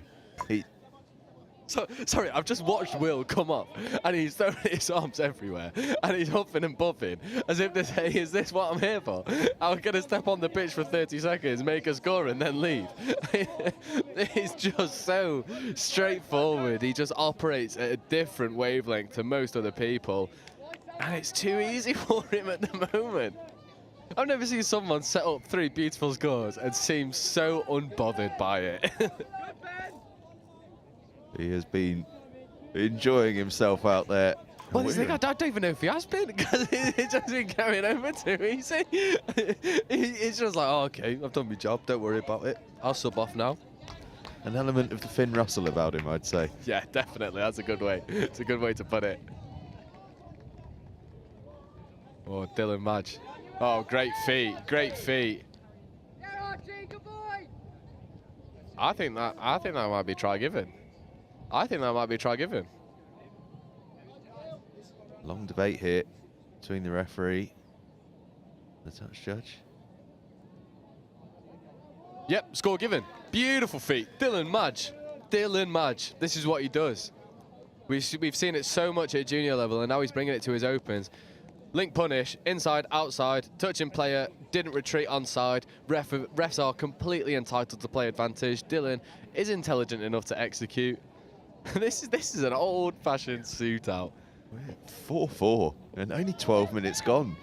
Sorry, I've just watched Will come up and he's throwing his arms everywhere and he's huffing and puffing as if to say, is this what I'm here for? I'm going to step on the pitch for 30 seconds, make a score and then leave. It's just so straightforward. He just operates at a different wavelength to most other people and it's too easy for him at the moment. I've never seen someone set up 3 beautiful scores and seem so unbothered by it. He has been enjoying himself out there. Well, this thing, I don't even know if he has been, because it's just been going over too easy. He's just like, oh, okay, I've done my job, don't worry about it. I'll sub off now. An element of the Finn Russell about him, I'd say. Yeah, definitely, that's a good way. It's a good way to put it. Oh, Dylan Madge. Oh, great feet, great feet. I think that might be try given. I think that might be try given. Long debate here between the referee and the touch judge. Yep, score given. Beautiful feet. Dylan Madge. Dylan Madge. This is what he does. We've seen it so much at junior level, and now he's bringing it to his opens. Link punish, inside, outside, touching player, didn't retreat onside. Refs are completely entitled to play advantage. Dylan is intelligent enough to execute. This is an old-fashioned suit out. 4-4 and only 12 minutes gone.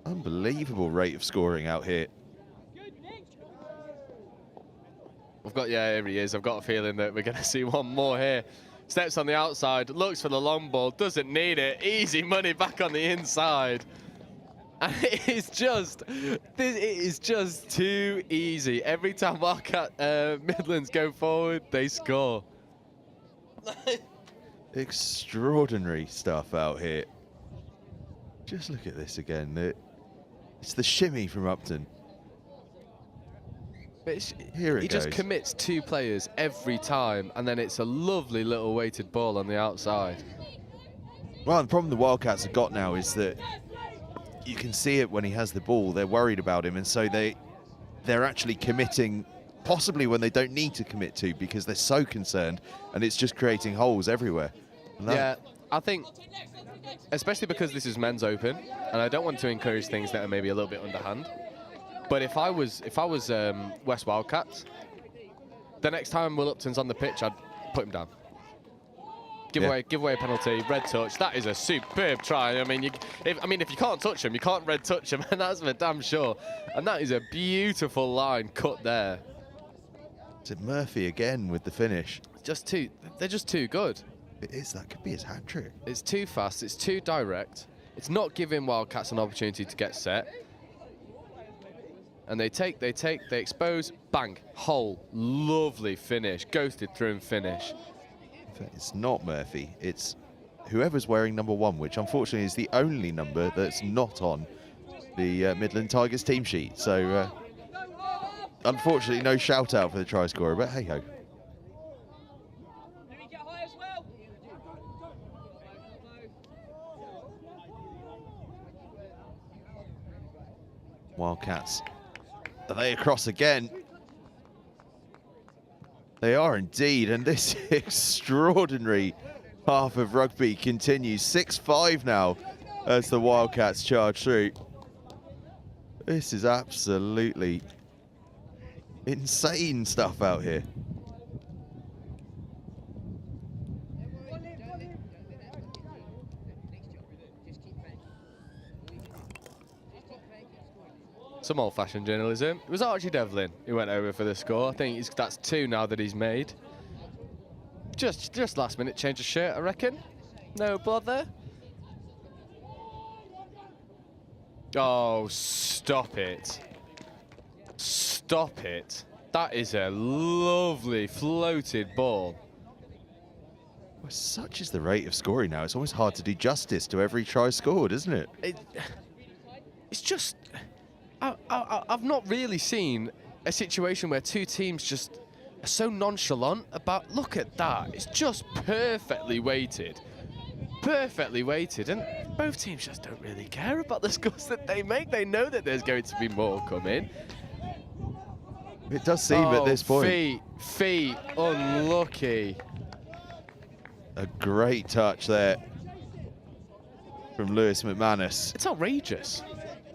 Unbelievable rate of scoring out here. Yeah, here he is. I've got a feeling that we're going to see one more here. Steps on the outside, looks for the long ball, doesn't need it. Easy money back on the inside. And it is just too easy. Every time Wildcat Midlands go forward, they score. Extraordinary stuff out here. Just look at this again. It's the shimmy from Upton. Here He just commits 2 players every time, and then it's a lovely little weighted ball on the outside. Well, the problem the Wildcats have got now is that you can see it when he has the ball. They're worried about him, and so they're actually committing possibly when they don't need to commit to, because they're so concerned, and it's just creating holes everywhere. Yeah, I think, especially because this is men's open, and I don't want to encourage things that are maybe a little bit underhand. But if I was West Wildcats, the next time Will Upton's on the pitch, I'd put him down. Give away a penalty, red touch. That is a superb try. I mean, if you can't touch him, you can't red touch him, and that's for damn sure. And that is a beautiful line cut there. Is it Murphy again with the finish? They're just too good. It is. That could be his hat trick. It's too fast. It's too direct. It's not giving Wildcats an opportunity to get set. And they expose, bang, hole, lovely finish, ghosted through and finish. In fact, it's not Murphy, it's whoever's wearing number 1, which unfortunately is the only number that's not on the Midland Tigers team sheet. So, unfortunately, no shout out for the try scorer, but hey ho. Wildcats. Are they across again? They are indeed, and this extraordinary half of rugby continues. 6-5 now as the Wildcats charge through. This is absolutely insane stuff out here. Some old-fashioned journalism. It was Archie Devlin who went over for the score. I think that's 2 now that he's made. Just last minute change of shirt, I reckon. No bother. Oh, stop it. Stop it. That is a lovely floated ball. Well, such is the rate of scoring now. It's almost hard to do justice to every try scored, isn't it? It's just... I've not really seen a situation where two teams just are so nonchalant about... Look at that. It's just perfectly weighted. Perfectly weighted. And both teams just don't really care about the scores that they make. They know that there's going to be more coming. It does seem at this point. Feet, unlucky. A great touch there from Lewis McManus. It's outrageous.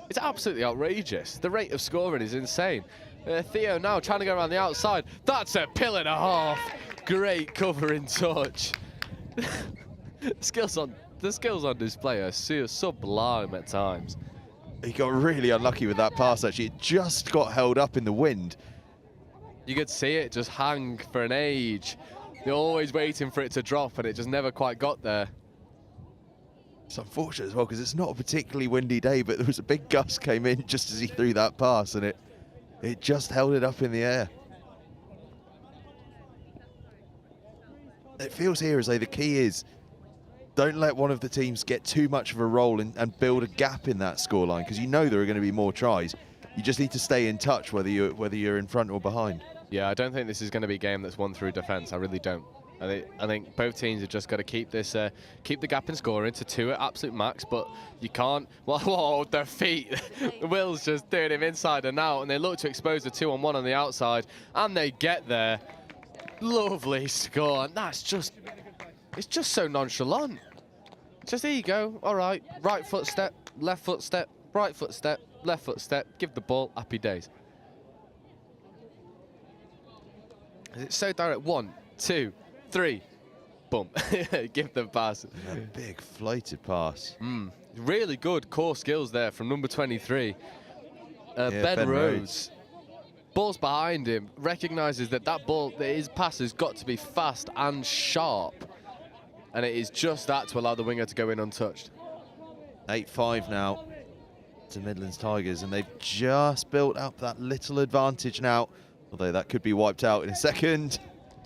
It's absolutely outrageous. The rate of scoring is insane. Theo now trying to go around the outside. That's a pill and a half. Great covering touch. The skills on display are sublime at times. He got really unlucky with that pass, actually. It just got held up in the wind. You could see it just hang for an age. You're always waiting for it to drop, and it just never quite got there. It's unfortunate as well, because it's not a particularly windy day, but there was a big gust came in just as he threw that pass, and it just held it up in the air. It feels here as though the key is don't let one of the teams get too much of a roll and build a gap in that scoreline, because you know there are going to be more tries. You just need to stay in touch whether you're in front or behind. Yeah, I don't think this is going to be a game that's won through defence. I really don't. I think both teams have just got to keep the gap in scoring to 2 at absolute max, but you can't. Whoa, their feet. Will's just doing him inside and out, and they look to expose the 2-on-1 on the outside, and they get there. Lovely score, and it's just so nonchalant. Just here you go. All right, right foot step, left foot step, right foot step, left foot step. Give the ball. Happy days. It's so direct. 1, 2, 3, boom. Give the pass. A big floated pass. Really good core skills there from number 23. Ben Rhodes. Ball's behind him. Recognises that his pass has got to be fast and sharp. And it is just that to allow the winger to go in untouched. 8-5 now to Midlands Tigers, and they've just built up that little advantage now. Although that could be wiped out in a second.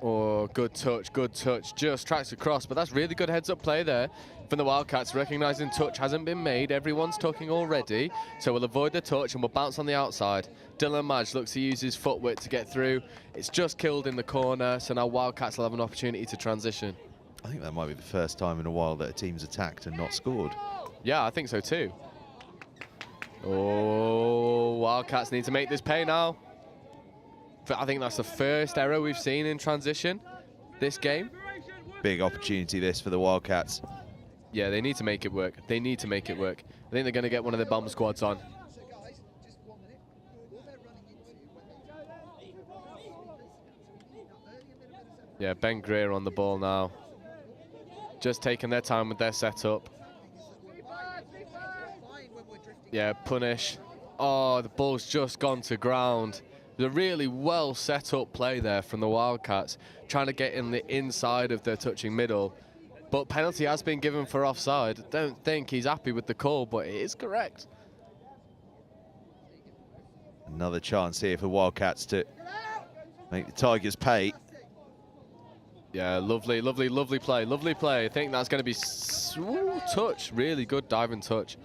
Oh, good touch, good touch. Just tracks across, but that's really good heads-up play there from the Wildcats, recognising touch hasn't been made. Everyone's tucking already, so we'll avoid the touch and we'll bounce on the outside. Dylan Madge looks to use his footwork to get through. It's just killed in the corner, so now Wildcats will have an opportunity to transition. I think that might be the first time in a while that a team's attacked and not scored. Yeah, I think so too. Oh, Wildcats need to make this pay now. I think that's the first error we've seen in transition this game. Big opportunity this for the Wildcats. Yeah, they need to make it work. They need to make it work. I think they're going to get one of the bomb squads on. Yeah, Ben Greer on the ball now. Just taking their time with their setup. Yeah, punish. Oh, the ball's just gone to ground. The really well set up play there from the Wildcats, trying to get in the inside of their touching middle. But penalty has been given for offside. I don't think he's happy with the call, but it is correct. Another chance here for Wildcats to make the Tigers pay. Yeah, lovely, lovely, lovely play. Lovely play. I think that's going to be touch. Really good diving touch.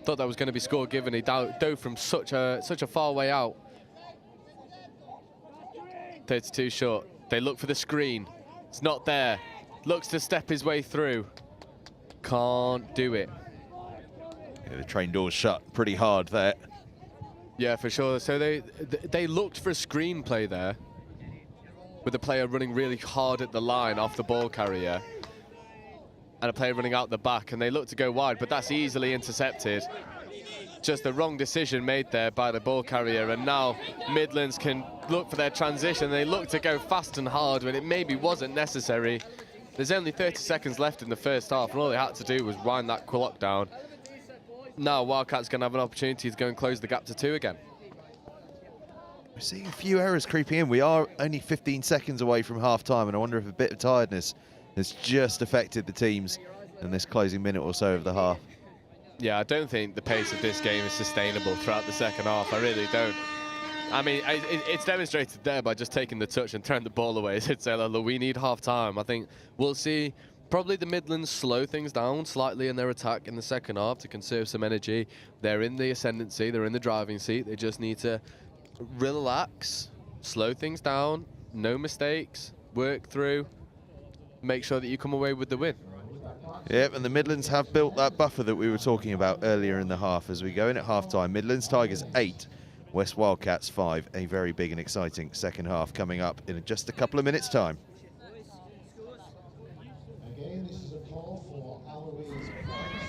Thought that was going to be score given. He dove from such a far way out. 32 short. They look for the screen. It's not there. Looks to step his way through. Can't do it. Yeah, the train door's shut pretty hard there. Yeah, for sure. So they looked for a screen play there, with a player running really hard at the line off the ball carrier, and a player running out the back, and they looked to go wide, but that's easily intercepted. Just the wrong decision made there by the ball carrier, and now Midlands can look for their transition. They look to go fast and hard when it maybe wasn't necessary. There's only 30 seconds left in the first half, and all they had to do was wind that clock down. Now Wildcats going to have an opportunity to go and close the gap to 2 again. We're seeing a few errors creeping in. We are only 15 seconds away from half-time, and I wonder if a bit of tiredness has just affected the teams in this closing minute or so of the half. Yeah, I don't think the pace of this game is sustainable throughout the second half. I really don't. I mean, it's demonstrated there by just taking the touch and throwing the ball away. As Taylor, look, we need half-time. I think we'll see probably the Midlands slow things down slightly in their attack in the second half to conserve some energy. They're in the ascendancy. They're in the driving seat. They just need to relax, slow things down, no mistakes, work through, make sure that you come away with the win. Yep, and the Midlands have built that buffer that we were talking about earlier in the half as we go in at half-time. Midlands Tigers 8, West Wildcats 5. A very big and exciting second half coming up in just a couple of minutes' time. Again, this is a call for Alloy's points.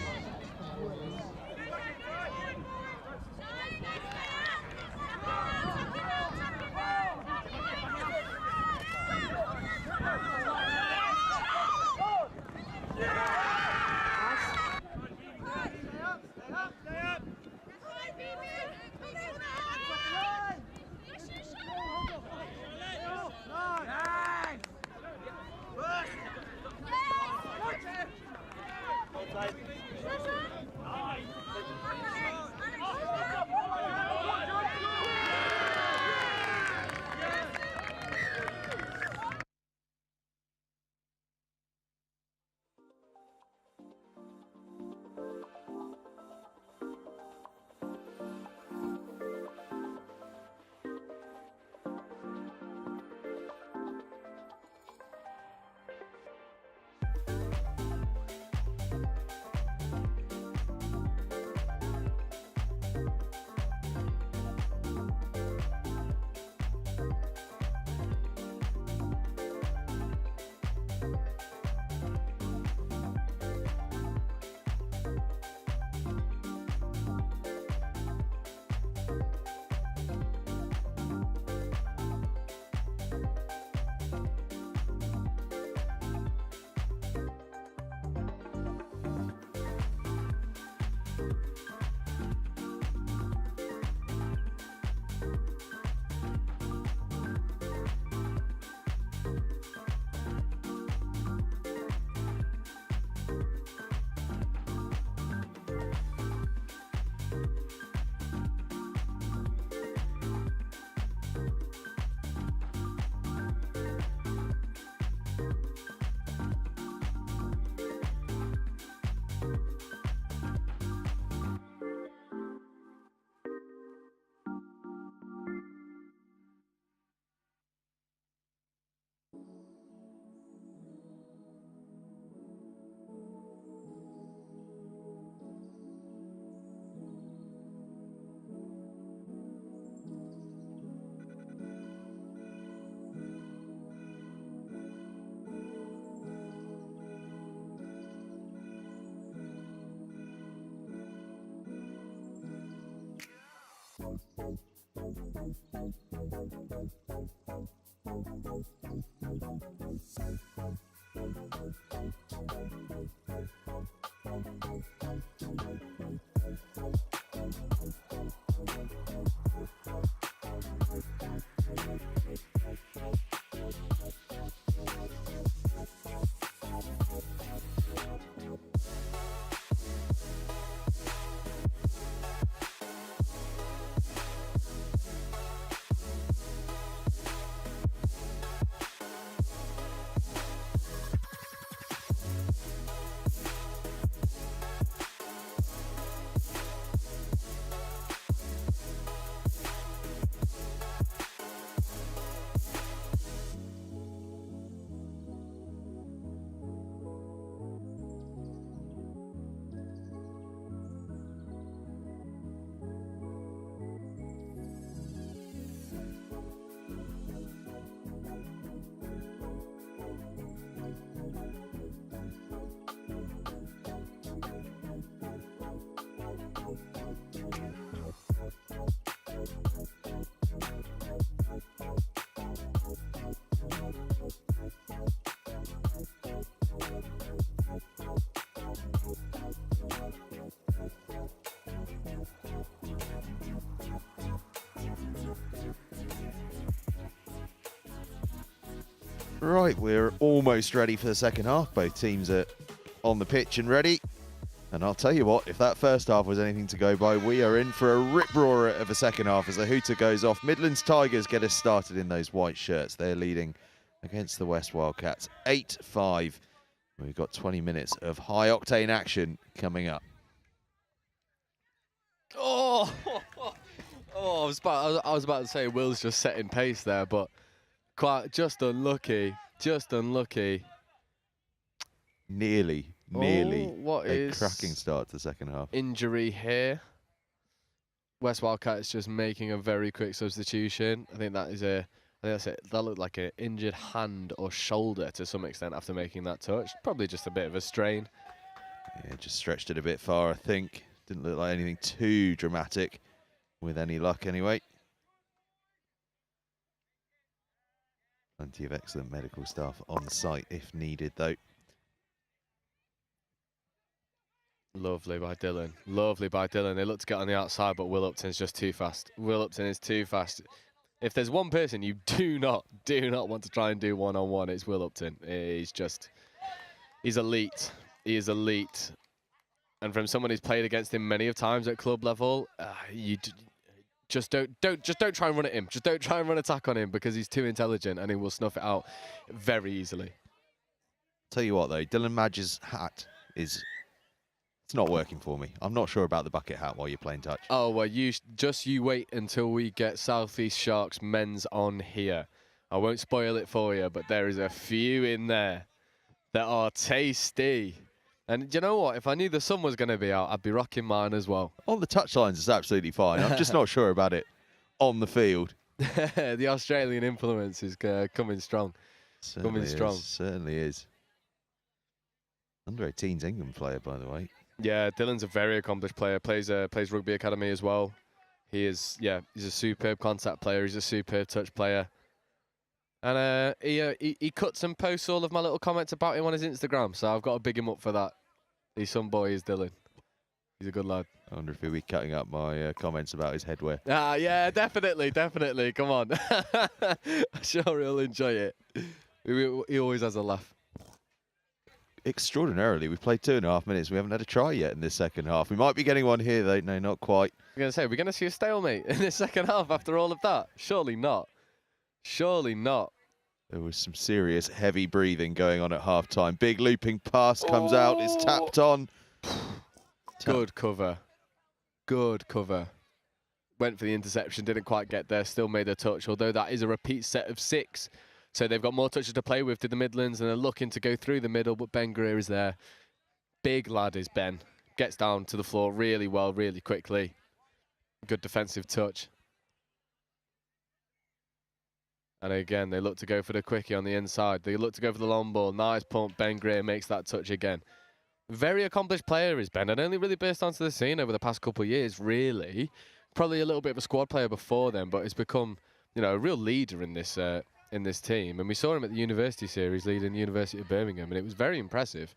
Right, we're almost ready for the second half. Both teams are on the pitch and ready. And I'll tell you what, if that first half was anything to go by, we are in for a rip-roarer of a second half as the hooter goes off. Midlands Tigers get us started in those white shirts. They're leading against the West Wildcats 8-5. We've got 20 minutes of high-octane action coming up. Oh, I was about to say Will's just setting pace there, but just unlucky. Nearly what a is cracking start to the second half. Injury here. West Wildcats just making a very quick substitution. I think that's it. That looked like an injured hand or shoulder to some extent after making that touch. Probably just a bit of a strain. Yeah, just stretched it a bit far, I think. Didn't look like anything too dramatic, with any luck anyway. Plenty of excellent medical staff on site if needed, though. Lovely by Dylan. Lovely by Dylan. They look to get on the outside, but Will Upton's just too fast. Will Upton is too fast. If there's one person you do not want to try and do one-on-one, it's Will Upton. He's elite. He is elite. And from someone who's played against him many of times at club level, you just don't try and run at him. Just don't try and run attack on him because he's too intelligent and he will snuff it out very easily. Tell you what, though, Dylan Madge's hat it's not working for me. I'm not sure about the bucket hat while you're playing touch. Oh, well, you wait until we get South East Sharks men's on here. I won't spoil it for you, but there is a few in there that are tasty. And you know what? If I knew the sun was going to be out, I'd be rocking mine as well. On the touchlines, it's absolutely fine. I'm just not sure about it on the field. The Australian influence is coming strong. Certainly is. Under-18s England player, by the way. Yeah, Dylan's a very accomplished player. Plays rugby academy as well. He's a superb contact player. He's a superb touch player. And he cuts and posts all of my little comments about him on his Instagram. So I've got to big him up for that. He's some boy, is Dylan. He's a good lad. I wonder if he'll be cutting up my comments about his headwear. Yeah, definitely. Come on. I'm sure he'll enjoy it. He always has a laugh. Extraordinarily, we've played 2.5 minutes. We haven't had a try yet in this second half. We might be getting one here, though. No, not quite. I'm going to say, we're going to see a stalemate in the second half after all of that. Surely not. Surely not. There was some serious heavy breathing going on at half-time. Big looping pass comes out. It's tapped on. Good cover. Good cover. Went for the interception, didn't quite get there, still made a touch, although that is a repeat set of 6. So they've got more touches to play with to the Midlands, and they're looking to go through the middle, but Ben Greer is there. Big lad is Ben. Gets down to the floor really well, really quickly. Good defensive touch. And again, they look to go for the quickie on the inside. They look to go for the long ball. Nice pump. Ben Greer makes that touch again. Very accomplished player is Ben, and only really burst onto the scene over the past couple of years, really. Probably a little bit of a squad player before then, but he's become, a real leader in this team. And we saw him at the University Series leading the University of Birmingham, and it was very impressive.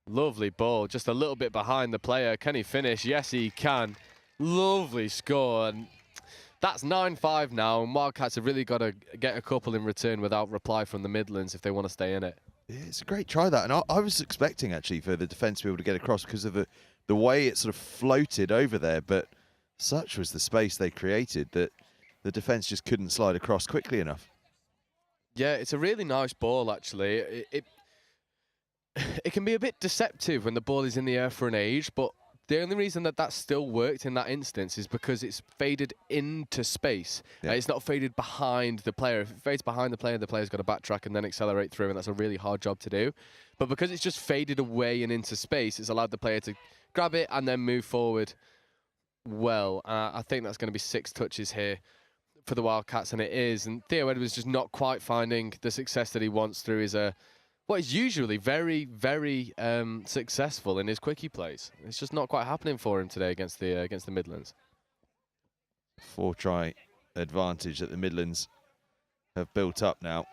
Lovely ball, just a little bit behind the player. Can he finish? Yes, he can. Lovely score. And that's 9-5 now, and Wildcats have really got to get a couple in return without reply from the Midlands if they want to stay in it. Yeah, it's a great try, that. And I was expecting, actually, for the defence to be able to get across because of the way it sort of floated over there. But such was the space they created that the defence just couldn't slide across quickly enough. Yeah, it's a really nice ball, actually. It can be a bit deceptive when the ball is in the air for an age, but the only reason that still worked in that instance is because it's faded into space. Yeah. It's not faded behind the player. If it fades behind the player's got to backtrack and then accelerate through, and that's a really hard job to do. But because it's just faded away and into space, it's allowed the player to grab it and then move forward well. I think that's going to be 6 touches here for the Wildcats, and it is. And Theo Edwards just not quite finding the success that he wants through his what is usually very, very successful in his quickie plays. It's just not quite happening for him today against the Midlands. 4-try advantage that the Midlands have built up now.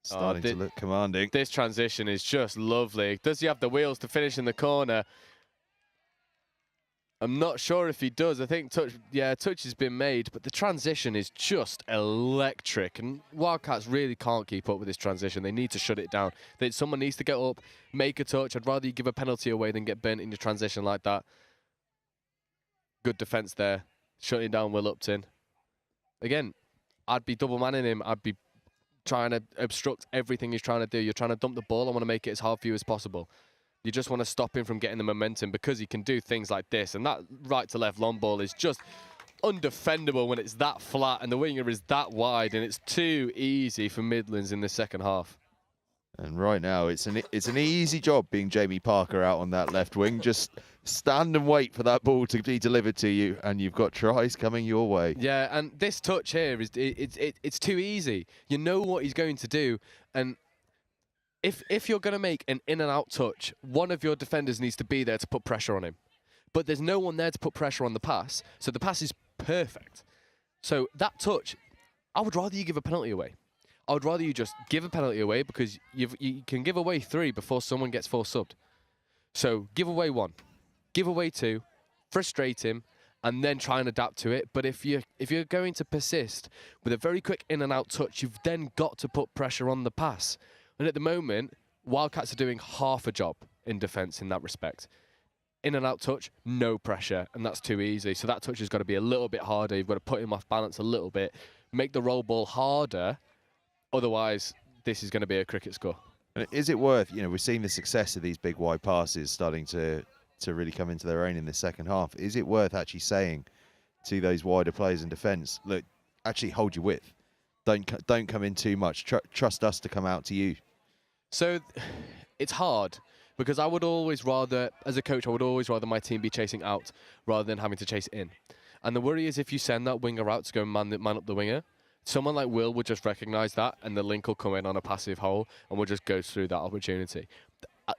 Starting to look commanding. This transition is just lovely. Does he have the wheels to finish in the corner? I'm not sure if he does. I think touch has been made, but the transition is just electric, and Wildcats really can't keep up with this transition. They need to shut it down. Someone needs to get up, make a touch. I'd rather you give a penalty away than get burnt in your transition like that. Good defence there, shutting down Will Upton. Again, I'd be double manning him. I'd be trying to obstruct everything he's trying to do. You're trying to dump the ball. I want to make it as hard for you as possible. You just want to stop him from getting the momentum because he can do things like this. And that right to left long ball is just undefendable when it's that flat and the winger is that wide, and it's too easy for Midlands in the second half. And right now, it's an easy job being Jamie Parker out on that left wing. Just stand and wait for that ball to be delivered to you, and you've got tries coming your way. Yeah, and this touch here is it's too easy. You know what he's going to do, and if you're going to make an in and out touch, one of your defenders needs to be there to put pressure on him. But there's no one there to put pressure on the pass, so the pass is perfect. So that touch, I would rather you give a penalty away. I would rather you just give a penalty away, because you can give away 3 before someone gets 4 subbed. So give away 1, give away 2, frustrate him, and then try and adapt to it. But if you're going to persist with a very quick in and out touch, you've then got to put pressure on the pass. And at the moment, Wildcats are doing half a job in defence in that respect. In and out touch, no pressure, and that's too easy. So that touch has got to be a little bit harder. You've got to put him off balance a little bit, make the roll ball harder. Otherwise, this is going to be a cricket score. And is it worth, we're seeing the success of these big wide passes starting to really come into their own in the second half. Is it worth actually saying to those wider players in defence, look, actually hold your width. Don't come in too much. Trust us to come out to you. So it's hard, because I would always rather, as a coach, I would always rather my team be chasing out rather than having to chase in. And the worry is if you send that winger out to go man up the winger, someone like Will would just recognise that, and the link will come in on a passive hole and we'll just go through that opportunity.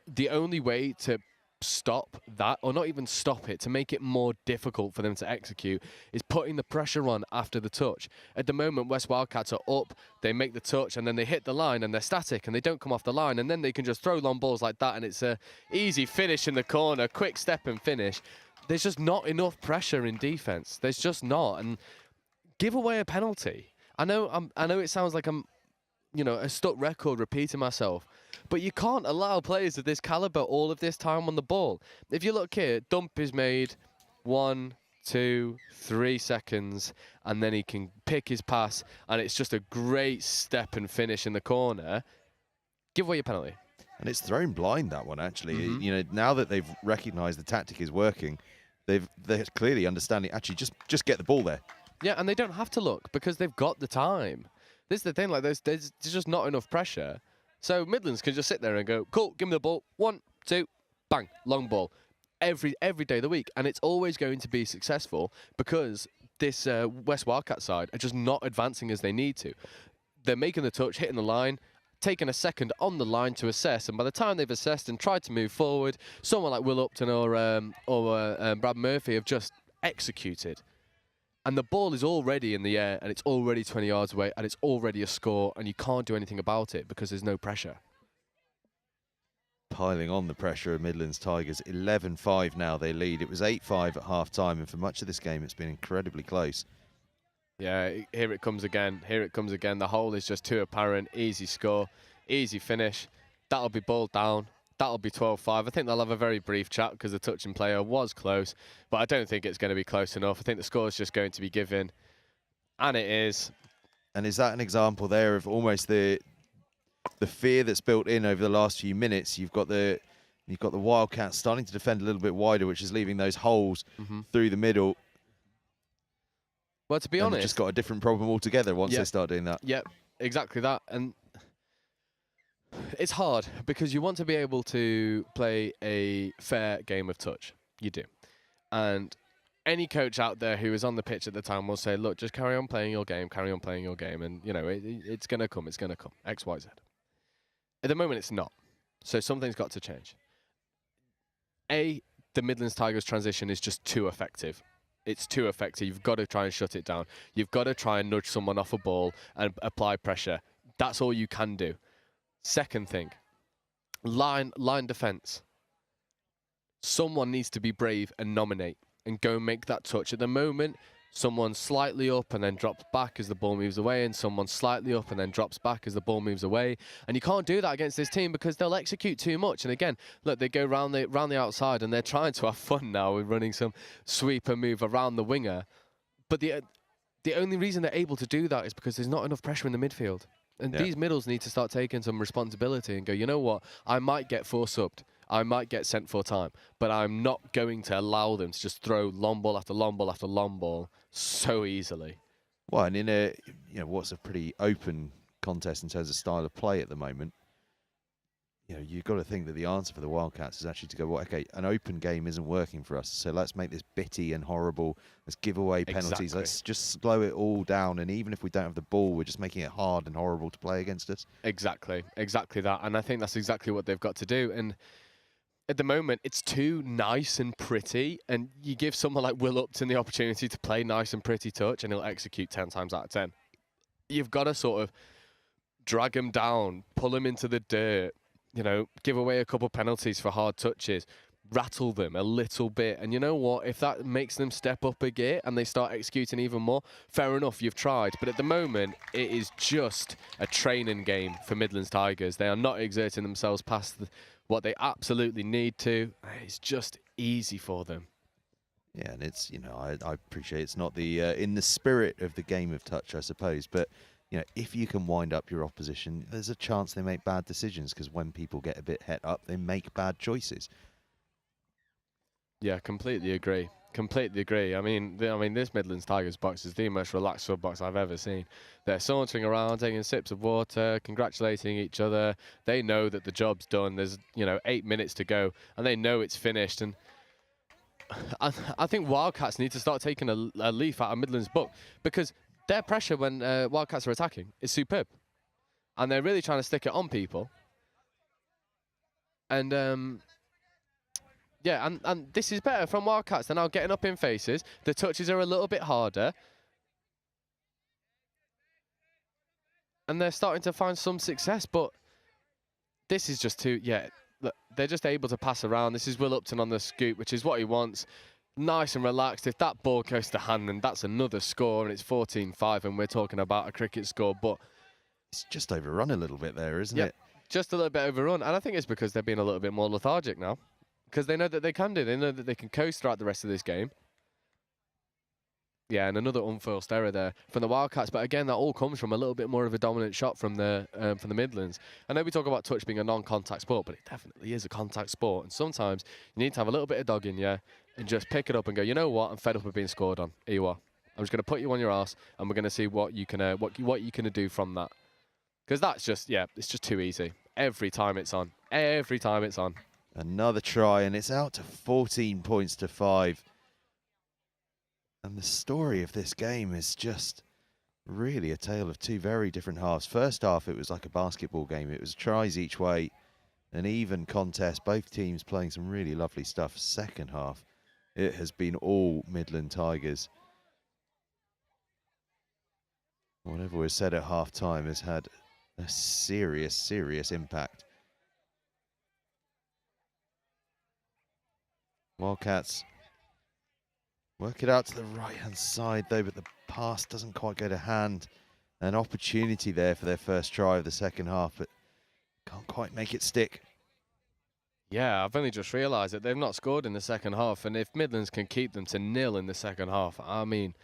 The only way to stop that, or not even stop it, to make it more difficult for them to execute, is putting the pressure on after the touch. At the moment, West Wildcats are up, they make the touch, and then they hit the line and they're static and they don't come off the line, and then they can just throw long balls like that, and it's a easy finish in the corner, quick step and finish. There's just not enough pressure in defence. There's just not. And give away a penalty. I know it sounds like I'm a stuck record repeating myself, but you can't allow players of this calibre all of this time on the ball. If you look here, dump is made 1, 2, 3 seconds, and then he can pick his pass, and it's just a great step and finish in the corner. Give away your penalty. And it's thrown blind, that one, actually. Now that they've recognised the tactic is working, they're clearly understanding, actually, just get the ball there. Yeah, and they don't have to look, because they've got the time. This is the thing, like there's just not enough pressure. So Midlands can just sit there and go, cool, give me the ball, 1, 2, bang, long ball, every day of the week. And it's always going to be successful, because this West Wildcat side are just not advancing as they need to. They're making the touch, hitting the line, taking a second on the line to assess, and by the time they've assessed and tried to move forward, someone like Will Upton or Brad Murphy have just executed. And the ball is already in the air, and it's already 20 yards away, and it's already a score, and you can't do anything about it because there's no pressure. Piling on the pressure of Midlands Tigers. 11-5 now they lead. It was 8-5 at half-time, and for much of this game, it's been incredibly close. Yeah, here it comes again. Here it comes again. The hole is just too apparent. Easy score, easy finish. That'll be ball down. That'll be 12-5. I think they'll have a very brief chat because the touching player was close, but I don't think it's going to be close enough. I think the score is just going to be given, and it is. And is that an example there of almost the fear that's built in over the last few minutes? You've got the Wildcats starting to defend a little bit wider, which is leaving those holes through the middle. Well, to be honest, they've just got a different problem altogether once they start doing that. Yep, exactly that. And it's hard because you want to be able to play a fair game of touch. You do. And any coach out there who is on the pitch at the time will say, look, just carry on playing your game, carry on playing your game. And, it's going to come. It's going to come. X, Y, Z. At the moment, it's not. So something's got to change. The Midlands Tigers transition is just too effective. It's too effective. You've got to try and shut it down. You've got to try and nudge someone off a ball and apply pressure. That's all you can do. Second thing, line defence. Someone needs to be brave and nominate. and go and make that touch. At the moment, someone's slightly up and then drops back as the ball moves away, and someone's slightly up and then drops back as the ball moves away. And you can't do that against this team because they'll execute too much. And again, look, they go round the outside and they're trying to have fun now with running some sweeper move around the winger. But the only reason they're able to do that is because there's not enough pressure in the midfield. And these middles need to start taking some responsibility and go, you know what, I might get force-upped, I might get sent for time, but I'm not going to allow them to just throw long ball after long ball after long ball so easily. Well, and in a what's a pretty open contest in terms of style of play at the moment, you've got to think that the answer for the Wildcats is actually to go, well, okay, an open game isn't working for us, so let's make this bitty and horrible. Let's give away penalties. Exactly. Let's just slow it all down. And even if we don't have the ball, we're just making it hard and horrible to play against us. Exactly that. And I think that's exactly what they've got to do. And at the moment, it's too nice and pretty. And you give someone like Will Upton the opportunity to play nice and pretty touch, and he'll execute 10 times out of 10. You've got to sort of drag him down, pull him into the dirt, give away a couple penalties for hard touches, rattle them a little bit. And you know what? If that makes them step up a gear and they start executing even more, fair enough, you've tried. But at the moment, it is just a training game for Midlands Tigers. They are not exerting themselves past what they absolutely need to. It's just easy for them. Yeah, and it's, I appreciate it's not the in the spirit of the game of touch, I suppose, but if you can wind up your opposition, there's a chance they make bad decisions, because when people get a bit het up, they make bad choices. Yeah, completely agree. Completely agree. I mean, this Midlands Tigers box is the most relaxed sub box I've ever seen. They're sauntering around, taking sips of water, congratulating each other. They know that the job's done. There's 8 minutes to go, and they know it's finished. And I think Wildcats need to start taking a leaf out of Midlands' book, because their pressure when Wildcats are attacking is superb. And they're really trying to stick it on people. And, yeah, and this is better from Wildcats. They're now getting up in faces. The touches are a little bit harder. And they're starting to find some success, but this is just too, look, they're just able to pass around. This is Will Upton on the scoop, which is what he wants. Nice and relaxed. If that ball goes to hand, then that's another score, and it's 14-5, and we're talking about a cricket score. But it's just overrun a little bit there, isn't it? Just a little bit overrun. And I think it's because they're being a little bit more lethargic now, because they know that they can do. They know that they can coast throughout the rest of this game. Yeah, and another unforced error there from the Wildcats. But again, that all comes from a little bit more of a dominant shot from the Midlands. I know we talk about touch being a non-contact sport, but it definitely is a contact sport. And sometimes you need to have a little bit of dog in you and just pick it up and go, you know what, I'm fed up of being scored on. Here you are. I'm just going to put you on your ass, and we're going to see what you can what you can do from that. Because that's just, it's just too easy. Every time it's on. Every time it's on. Another try, and it's out to 14 points to 5. And the story of this game is just really a tale of two very different halves. First half, it was like a basketball game. It was tries each way, an even contest, both teams playing some really lovely stuff. Second half, it has been all Midland Tigers. Whatever was said at half-time has had a serious, serious impact. Wildcats work it out to the right-hand side, though, but the pass doesn't quite go to hand. An opportunity there for their first try of the second half, but can't quite make it stick. Yeah, I've only just realised that they've not scored in the second half, and if Midlands can keep them to 0 in the second half, I mean,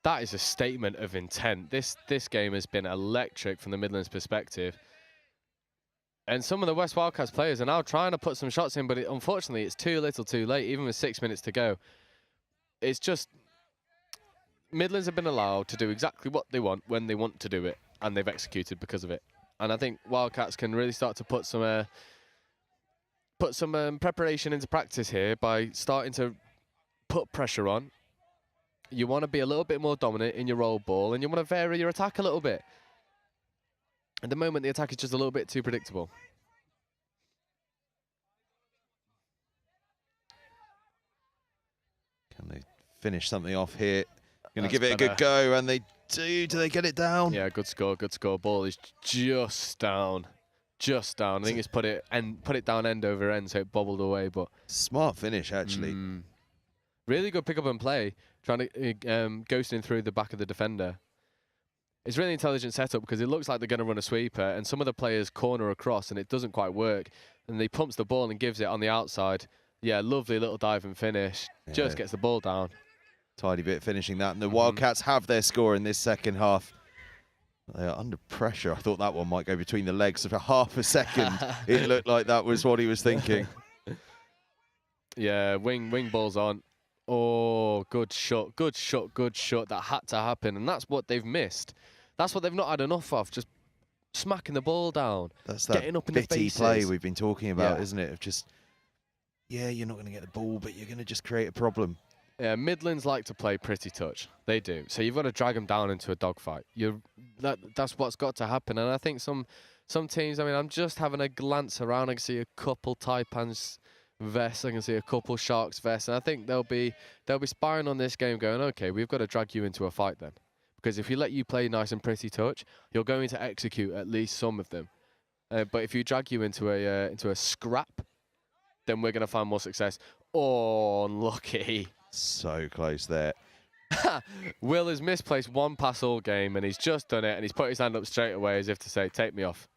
that is a statement of intent. This game has been electric from the Midlands perspective. And some of the West Wildcats players are now trying to put some shots in, but unfortunately it's too little too late, even with 6 minutes to go. It's just, Midlands have been allowed to do exactly what they want when they want to do it, and they've executed because of it. And I think Wildcats can really start to put some preparation into practice here by starting to put pressure on. You want to be a little bit more dominant in your roll ball, and you want to vary your attack a little bit. At the moment, the attack is just a little bit too predictable. Can they finish something off here? Going to give it a good go, and they do. Do they get it down? Yeah, good score, good score. Ball is just down. Just down. I think it's put it down end over end, so it bobbled away. But smart finish, actually. Really good pick up and play, trying to ghosting through the back of the defender. It's really intelligent setup because it looks like they're going to run a sweeper, and some of the players corner across, and it doesn't quite work. And he pumps the ball and gives it on the outside. Yeah, lovely little dive and finish. Yeah. Just gets the ball down. Tidy bit finishing that, and the Wildcats have their score in this second half. They are under pressure. I thought that one might go between the legs for half a second. It looked like that was what he was thinking. Yeah, wing balls on. Oh, good shot, good shot, good shot. That had to happen, and that's what they've missed. That's what they've not had enough of, just smacking the ball down. That's that getting up in the bitty faces. play we've been talking about, isn't it? Of just, yeah, you're not going to get the ball, but you're going to just create a problem. Yeah, Midlands like to play pretty touch. They do. So you've got to drag them down into a dogfight. That's what's got to happen. And I think some teams, I mean, I'm just having a glance around. I can see a couple Taipans vests. I can see a couple Sharks vests. And I think they'll be spying on this game going, okay, we've got to drag you into a fight then. Because if you let you play nice and pretty touch, you're going to execute at least some of them. But if you drag you into a scrap, then we're going to find more success. Oh, unlucky. So close there. Will has misplaced one pass all game, and he's just done it, and he's put his hand up straight away as if to say, take me off,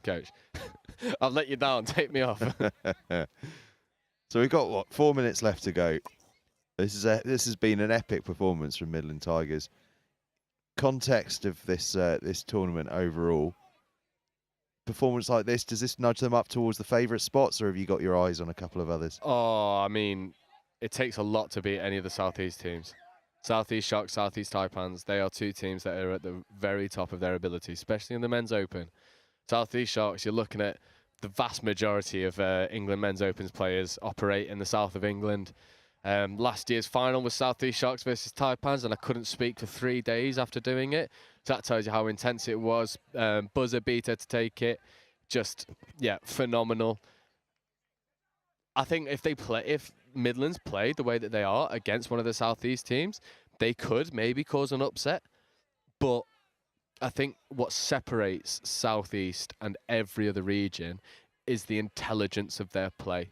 coach. I've let you down, take me off. So we've got, what, 4 minutes left to go. This has been an epic performance from Midland Tigers. Context of this tournament overall, performance like this, does this nudge them up towards the favourite spots, or have you got your eyes on a couple of others? Oh, I mean, it takes a lot to beat any of the Southeast teams. Southeast Sharks, Southeast Taipans, they are two teams that are at the very top of their ability, especially in the men's open. Southeast Sharks, you're looking at the vast majority of England men's opens players operate in the south of England. Last year's final was Southeast Sharks versus Taipans, and I couldn't speak for 3 days after doing it. So that tells you how intense it was. Buzzer beater to take it. Just, yeah, phenomenal. I think if Midlands played the way that they are against one of the Southeast teams, they could maybe cause an upset. But I think what separates Southeast and every other region is the intelligence of their play.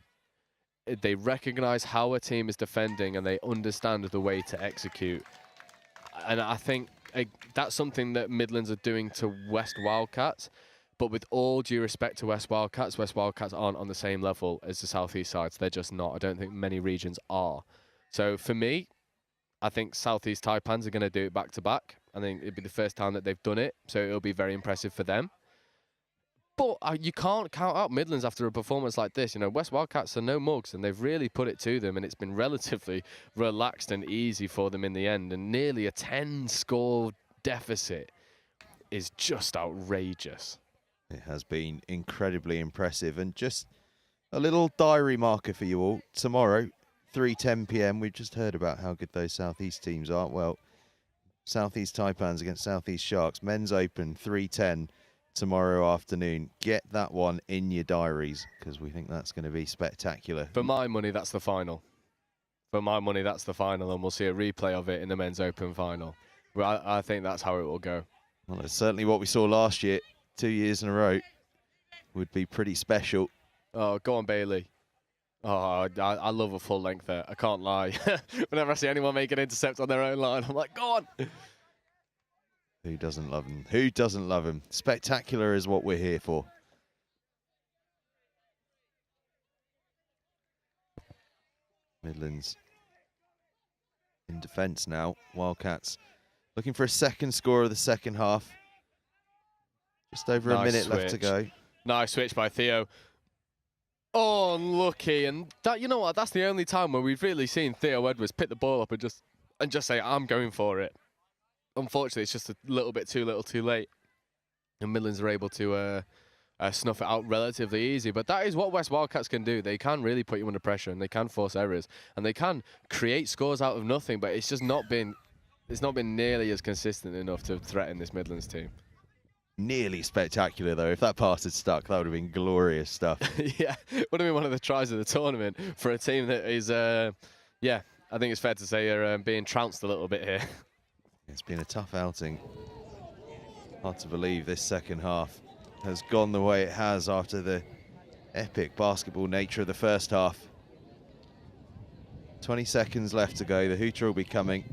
They recognise how a team is defending, and they understand the way to execute. And I think that's something that Midlands are doing to West Wildcats. But with all due respect to West Wildcats aren't on the same level as the Southeast sides. They're just not. I don't think many regions are. So for me, I think Southeast Taipans are going to do it back to back. I think it'd be the first time that they've done it, so it'll be very impressive for them. But you can't count out Midlands after a performance like this. You know, West Wildcats are no mugs, and they've really put it to them, and it's been relatively relaxed and easy for them in the end. And nearly a 10-score deficit is just outrageous. It has been incredibly impressive, and just a little diary marker for you all. Tomorrow, 3:10 p.m, we've just heard about how good those Southeast teams are. Well, Southeast Taipans against Southeast Sharks, men's open, 3:10 tomorrow afternoon. Get that one in your diaries, because we think that's going to be spectacular. For my money, that's the final. For my money, that's the final, and we'll see a replay of it in the men's open final. Well, I think that's how it will go. Well, it's certainly what we saw last year. 2 years in a row would be pretty special. Oh, go on, Bailey. Oh, I love a full length there. I can't lie. Whenever I see anyone make an intercept on their own line, I'm like, go on. Who doesn't love him? Who doesn't love him? Spectacular is what we're here for. Midlands in defence now. Wildcats looking for a second score of the second half. Just over a minute left to go. Nice switch by Theo. Oh, unlucky. And that, you know what? That's the only time where we've really seen Theo Edwards pick the ball up and just say, I'm going for it. Unfortunately, it's just a little bit too little too late. And Midlands are able to snuff it out relatively easy. But that is what West Wildcats can do. They can really put you under pressure, and they can force errors. And they can create scores out of nothing, but it's just not been nearly as consistent enough to threaten this Midlands team. Nearly spectacular, though. If that pass had stuck, that would have been glorious stuff. Yeah, would have been one of the tries of the tournament for a team that is, yeah, I think it's fair to say are being trounced a little bit here. It's been a tough outing. Hard to believe this second half has gone the way it has after the epic basketball nature of the first half. 20 seconds left to go. The hooter will be coming.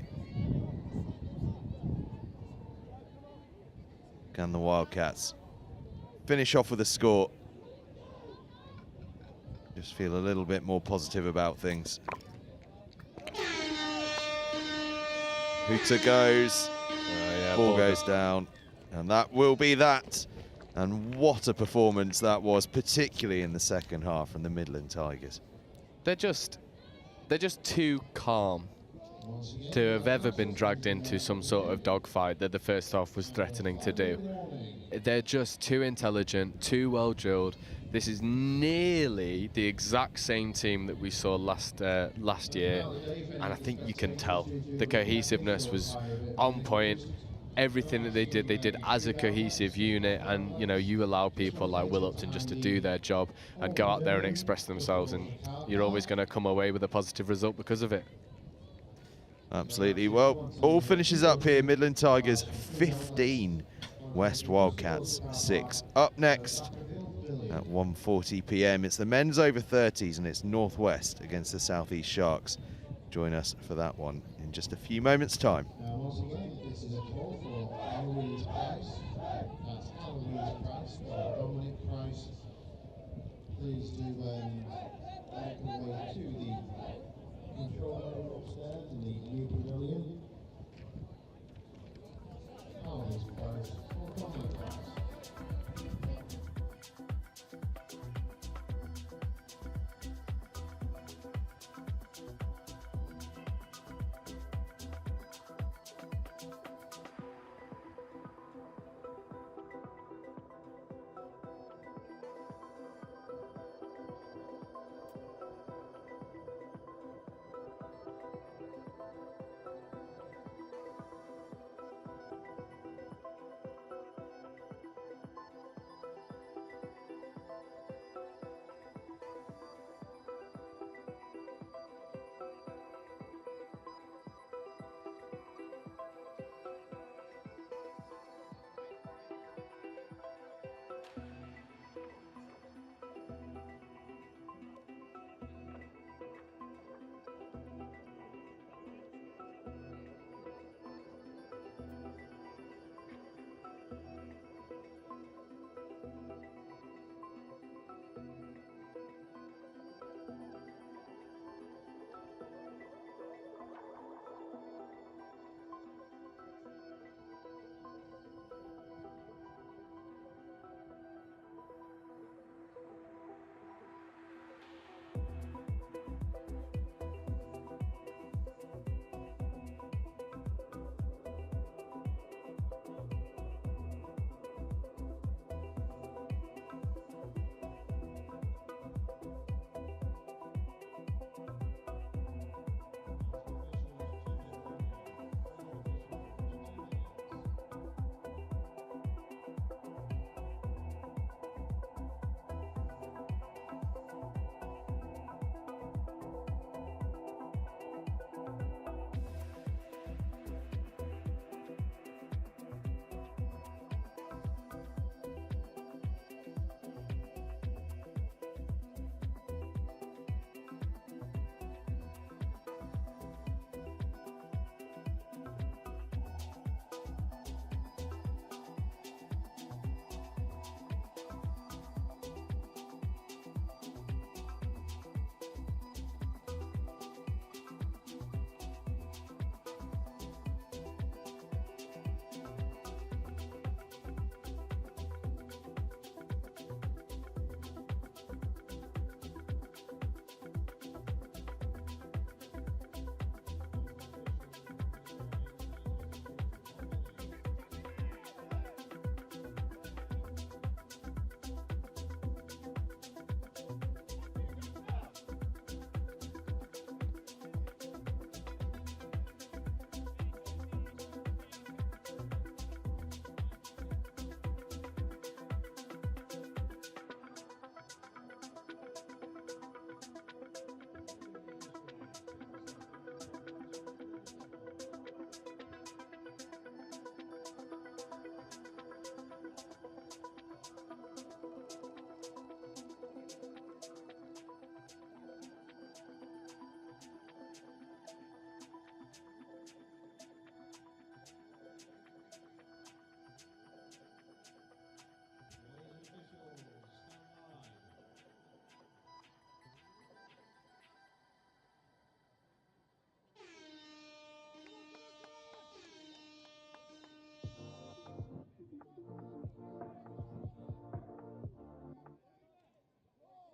Can the Wildcats finish off with a score? Just feel a little bit more positive about things. Hooter goes. Ball goes down. And that will be that. And what a performance that was, particularly in the second half from the Midland Tigers. They're just too calm to have ever been dragged into some sort of dogfight that the first half was threatening to do. They're just too intelligent, too well drilled. This is nearly the exact same team that we saw last year, and I think you can tell the cohesiveness was on point. Everything that they did as a cohesive unit, and you know, you allow people like Will Upton just to do their job and go out there and express themselves, and you're always going to come away with a positive result because of it. Absolutely. Well, all finishes up here. Midland Tigers 15, West Wildcats 6. Up next at 1:40 p.m. it's the men's over 30s, and it's Northwest against the Southeast Sharks. Join us for that one in just a few moments' time. Once again, this is a call for Eloise Price. That's Eloise Price or Dominic Price. Please do make your way to the control area upstairs in the new pavilion. Eloise Price or Dominic Price.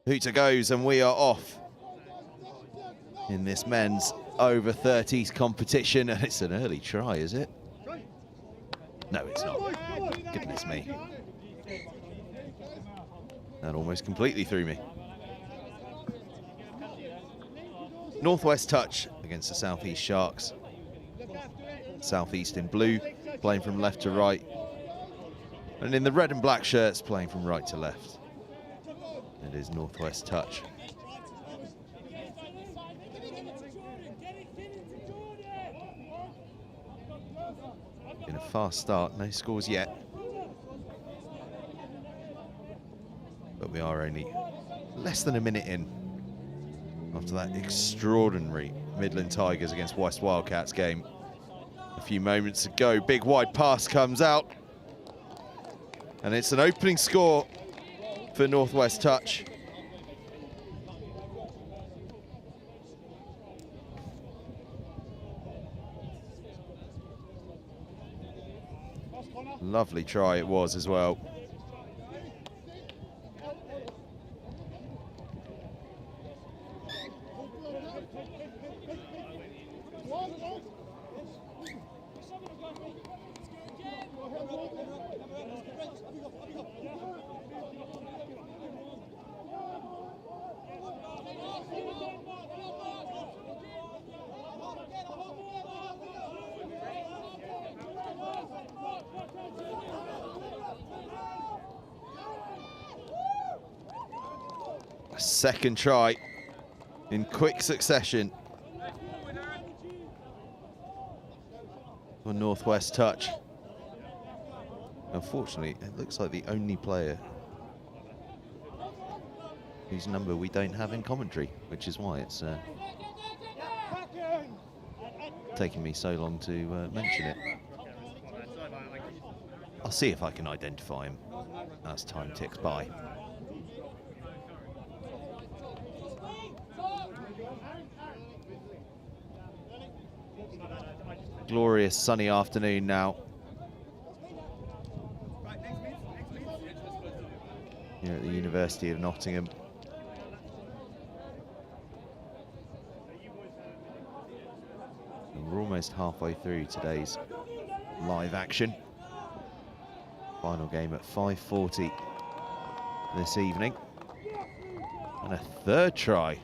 Hooter goes and we are off in this men's over 30s competition. And it's an early try, is it? No, it's not. Goodness me. That almost completely threw me. Northwest touch against the Southeast Sharks. Southeast in blue, playing from left to right. And in the red and black shirts, playing from right to left. It is Northwest touch. Been a fast start, no scores yet. But we are only less than a minute in after that extraordinary Midland Tigers against West Wildcats game a few moments ago. Big wide pass comes out. And it's an opening score for Northwest touch. Lovely try it was as well. A second try in quick succession for Northwest touch. Unfortunately, it looks like the only player whose number we don't have in commentary, which is why it's taking me so long to mention it. I'll see if I can identify him as time ticks by. Glorious sunny afternoon now here at the University of Nottingham. And we're almost halfway through today's live action. Final game at 5:40 this evening. And a third try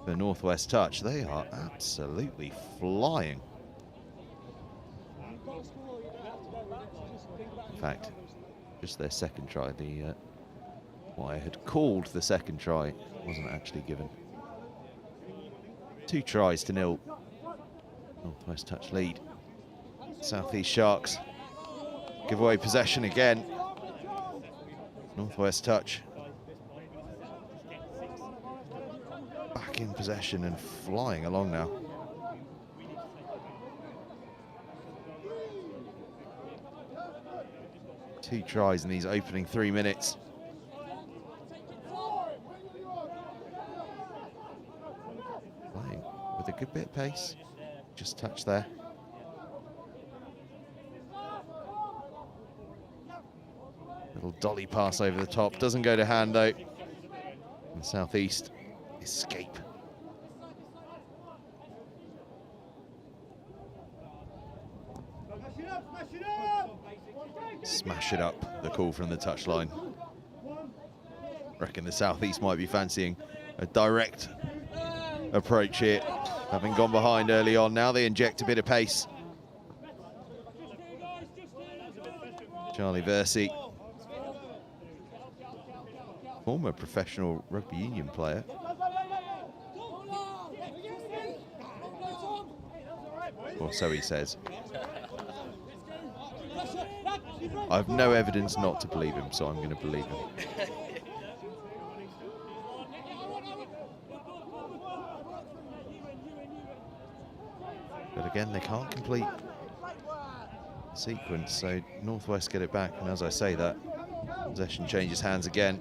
for Northwest touch. They are absolutely flying. In fact, just their second try, what I had called the second try wasn't actually given. 2 tries to 0. Northwest touch lead. Southeast Sharks give away possession again. Northwest touch back in possession and flying along now. Two tries in these opening 3 minutes. Playing with a good bit of pace. Just touch there. Little dolly pass over the top. Doesn't go to hand though. And Southeast escape. Smash it up, the call from the touchline. Reckon the Southeast might be fancying a direct approach here. Having gone behind early on, now they inject a bit of pace. Charlie Versey, former professional rugby union player. Or so he says. I have no evidence not to believe him, so I'm going to believe him. But again, they can't complete the sequence, so Northwest get it back. And as I say that, possession changes hands again.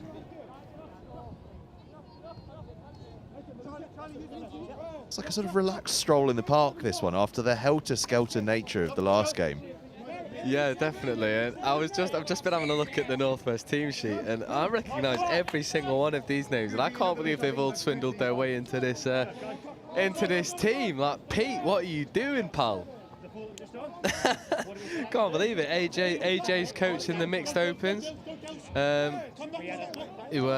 It's like a sort of relaxed stroll in the park, this one, after the helter-skelter nature of the last game. Yeah, definitely. And I've just been having a look at the Northwest team sheet, and I recognise every single one of these names, and I can't believe they've all swindled their way into this team. Like, Pete, what are you doing, pal? Can't believe it. AJ's coaching the mixed opens. Who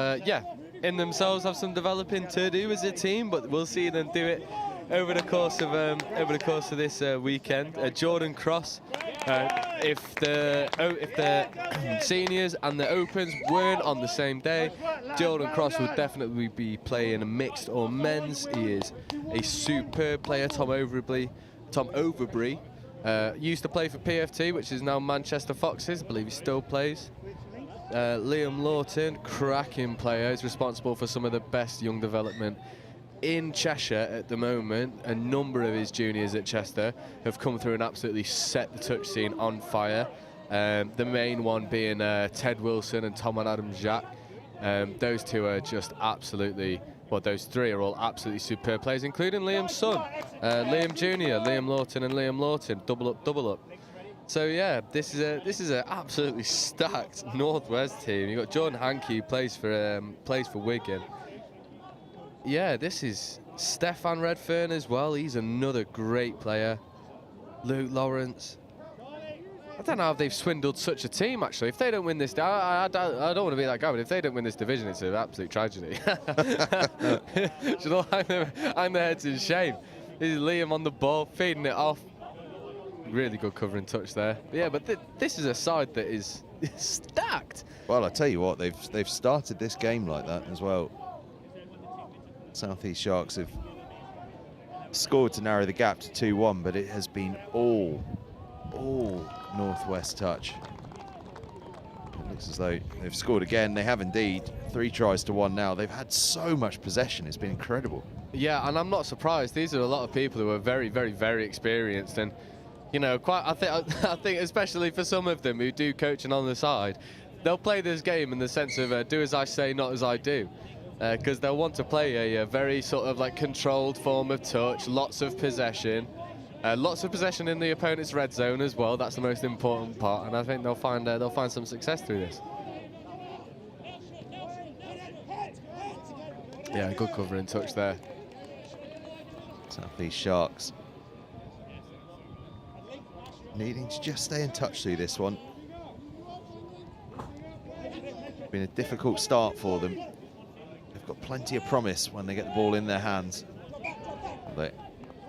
in themselves have some developing to do as a team, but we'll see them do it over the course of this weekend. Jordan Cross. If the seniors and the opens weren't on the same day, Jordan Cross would definitely be playing a mixed or men's. He is a superb player. Tom Overbury used to play for PFT, which is now Manchester Foxes. I believe he still plays. Liam Lawton, cracking player, is responsible for some of the best young development in Cheshire at the moment. A number of his juniors at Chester have come through and absolutely set the touch scene on fire. The main one being Ted Wilson and Tom and Adam Jacques. Those two are just absolutely, well, those three are all absolutely superb players, including Liam's son, Liam Jr., Liam Lawton and Liam Lawton, double up. So yeah, this is an absolutely stacked Northwest team. You've got Jordan Hankey, who plays for Wigan. Yeah, this is Stefan Redfern as well. He's another great player. Luke Lawrence. I don't know how they've swindled such a team, actually. If they don't win this, I don't want to be that guy, but if they don't win this division, it's an absolute tragedy. Should all hang their heads in shame. This is Liam on the ball, feeding it off. Really good covering touch there. But yeah, but this is a side that is stacked. Well, I tell you what, they've started this game like that as well. South East Sharks have scored to narrow the gap to 2-1, but it has been all Northwest touch. It looks as though they've scored again. They have indeed. 3 tries to 1 now. They've had so much possession. It's been incredible. Yeah, and I'm not surprised. These are a lot of people who are very, very, very experienced, and you know, I think especially for some of them who do coaching on the side, they'll play this game in the sense of do as I say, not as I do, because they'll want to play a very sort of like controlled form of touch, lots of possession in the opponent's red zone as well. That's the most important part, and I think they'll find some success through this. Yeah, good covering touch there. South East Sharks needing to just stay in touch through this one. It's been a difficult start for them. They've got plenty of promise when they get the ball in their hands. But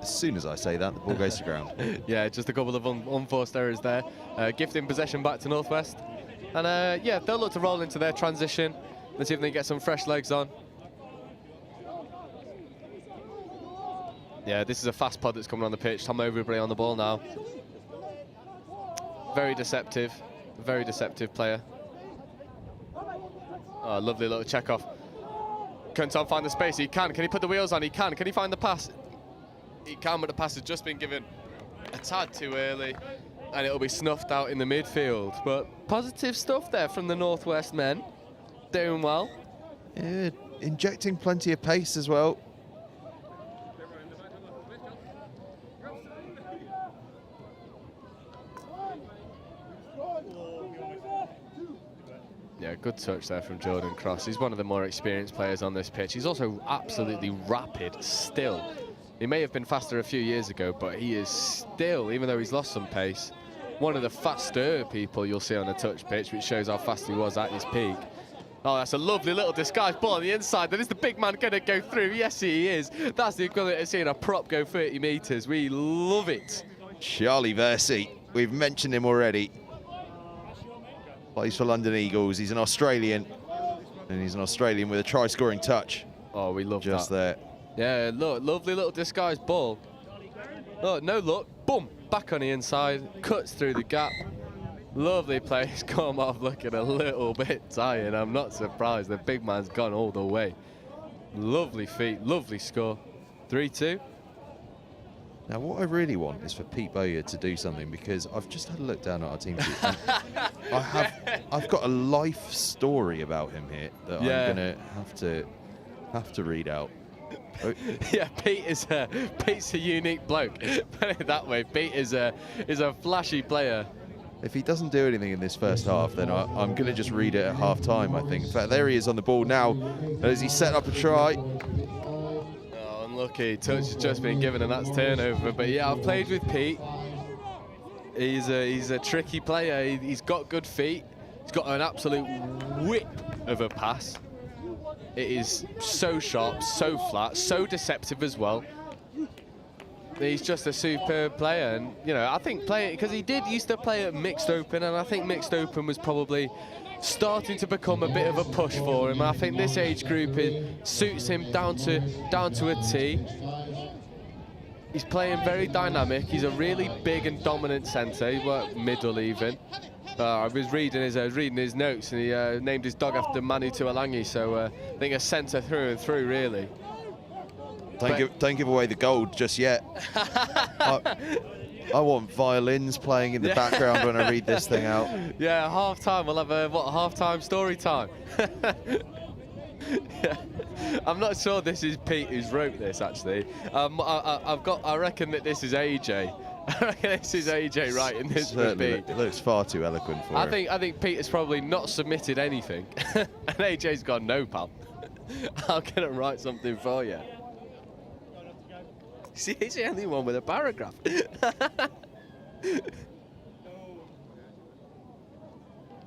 as soon as I say that, the ball goes to ground. Yeah, just a couple of unforced errors there. Gifting possession back to Northwest. And yeah, they'll look to roll into their transition. Let's see if they can get some fresh legs on. Yeah, this is a fast pod that's coming on the pitch. Tom Overbury on the ball now. Very deceptive player. Oh, lovely little check off. Can Tom find the space? He can. Can he put the wheels on? He can. Can he find the pass? He can, but the pass has just been given a tad too early, and it'll be snuffed out in the midfield. But positive stuff there from the Northwest men. Doing well. Yeah, injecting plenty of pace as well. Yeah, good touch there from Jordan Cross. He's one of the more experienced players on this pitch. He's also absolutely rapid still. He may have been faster a few years ago, but he is still, even though he's lost some pace, one of the faster people you'll see on a touch pitch, which shows how fast he was at his peak. Oh, that's a lovely little disguised ball on the inside. Then is the big man going to go through? Yes, he is. That's the equivalent of seeing a prop go 30 metres. We love it. Charlie Versey, we've mentioned him already. Plays for London Eagles. He's an Australian, and he's an Australian with a try-scoring touch. Oh, we love just that. There. Yeah, look, lovely little disguised ball. Oh, no look. Boom, back on the inside, cuts through the gap. Lovely play. He's come off looking a little bit tired. I'm not surprised. The big man's gone all the way. Lovely feet, lovely score. 3-2. Now, what I really want is for Pete Bowyer to do something, because I've just had a look down at our team sheet. I've got a life story about him here that I'm gonna have to read out. Yeah, Pete's a unique bloke. Put it that way. Pete is a flashy player. if he doesn't do anything in this first half, then I'm going to just read it at half-time, I think. In fact, there he is on the ball now as he set up a try. Oh, unlucky. Touch has just been given and that's turnover. But yeah, I've played with Pete. He's a tricky player. He's got good feet. He's got an absolute whip of a pass. It is so sharp, so flat, so deceptive as well. He's just a superb player, and you know, I think because he used to play at Mixed Open, and I think Mixed Open was probably starting to become a bit of a push for him. I think this age group suits him down to a T. He's playing very dynamic. He's a really big and dominant centre. He worked middle even. I was reading his notes, and he named his dog after Manu Tuolangi. So I think a centre through and through, really. Don't give away the gold just yet. I want violins playing in the background when I read this thing out. Yeah, half time. We'll have a half time story time. Yeah. I'm not sure this is Pete who's wrote this actually. I reckon that this is AJ. I reckon this is AJ writing this for Pete. It looks far too eloquent for him. I think Pete has probably not submitted anything, and AJ's gone, no pal. I'm gonna write something for you. See, he's the only one with a paragraph. It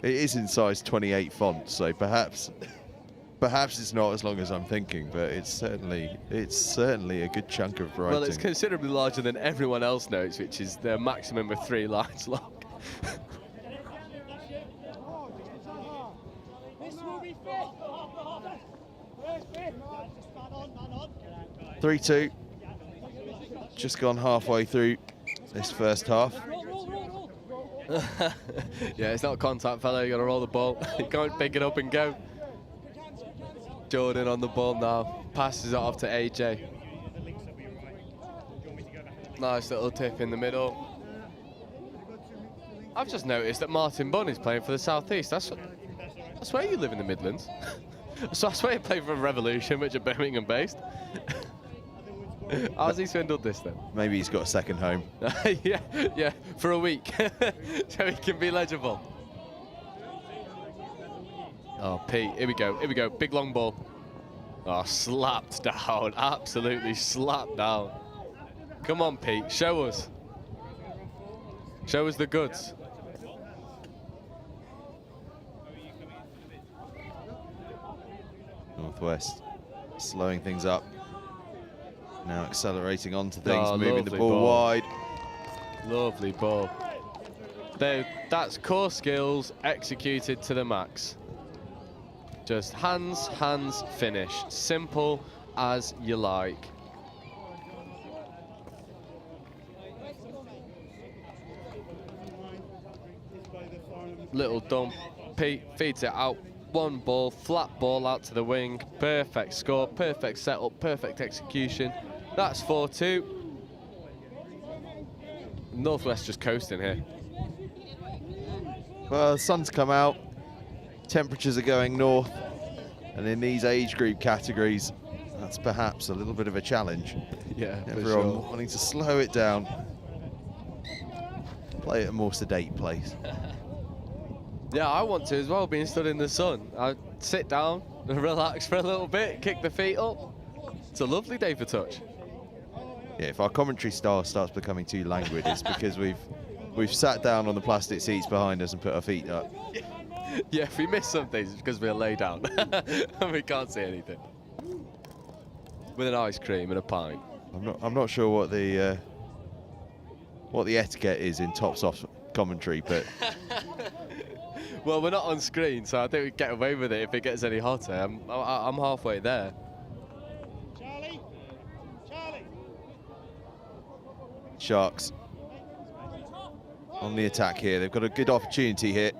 is in size 28 font, so perhaps it's not as long as I'm thinking, but it's certainly a good chunk of writing. Well, it's considerably larger than everyone else notes, which is the maximum of 3 lines long. 3-2. Just gone halfway through this first half. Yeah, it's not contact, fella. You got to roll the ball. You can't pick it up and go. Jordan on the ball now. Passes it off to AJ. Nice little tip in the middle. I've just noticed that Martin Bunn is playing for the South East. That's where you live in the Midlands. So I swear you play for Revolution, which are Birmingham based. How's he swindled this then? Maybe he's got a second home. yeah, for a week, so he can be legible. Oh, Pete, here we go, big long ball. Oh, slapped down, absolutely slapped down. Come on, Pete, show us the goods. Northwest slowing things up. Now accelerating onto things, moving the ball wide. Lovely ball. That's core skills executed to the max. Just hands, finish. Simple as you like. Little dump. Pete feeds it out. One ball, flat ball out to the wing. Perfect score, perfect setup, perfect execution. That's 4-2. Northwest just coasting here. Well, the sun's come out. Temperatures are going north. And in these age group categories, that's perhaps a little bit of a challenge. Yeah, everyone wanting to slow it down. Play at a more sedate pace. Yeah, I want to as well, being stood in the sun. I sit down and relax for a little bit, kick the feet up. It's a lovely day for touch. Yeah, if our commentary style starts becoming too languid, it's because we've sat down on the plastic seats behind us and put our feet up. Yeah, if we miss something, it's because we're laid down and we can't see anything. With an ice cream and a pint. I'm not sure what the etiquette is in tops off commentary, but. Well, we're not on screen, so I think we get away with it if it gets any hotter. I'm halfway there. Sharks on the attack here. They've got a good opportunity here.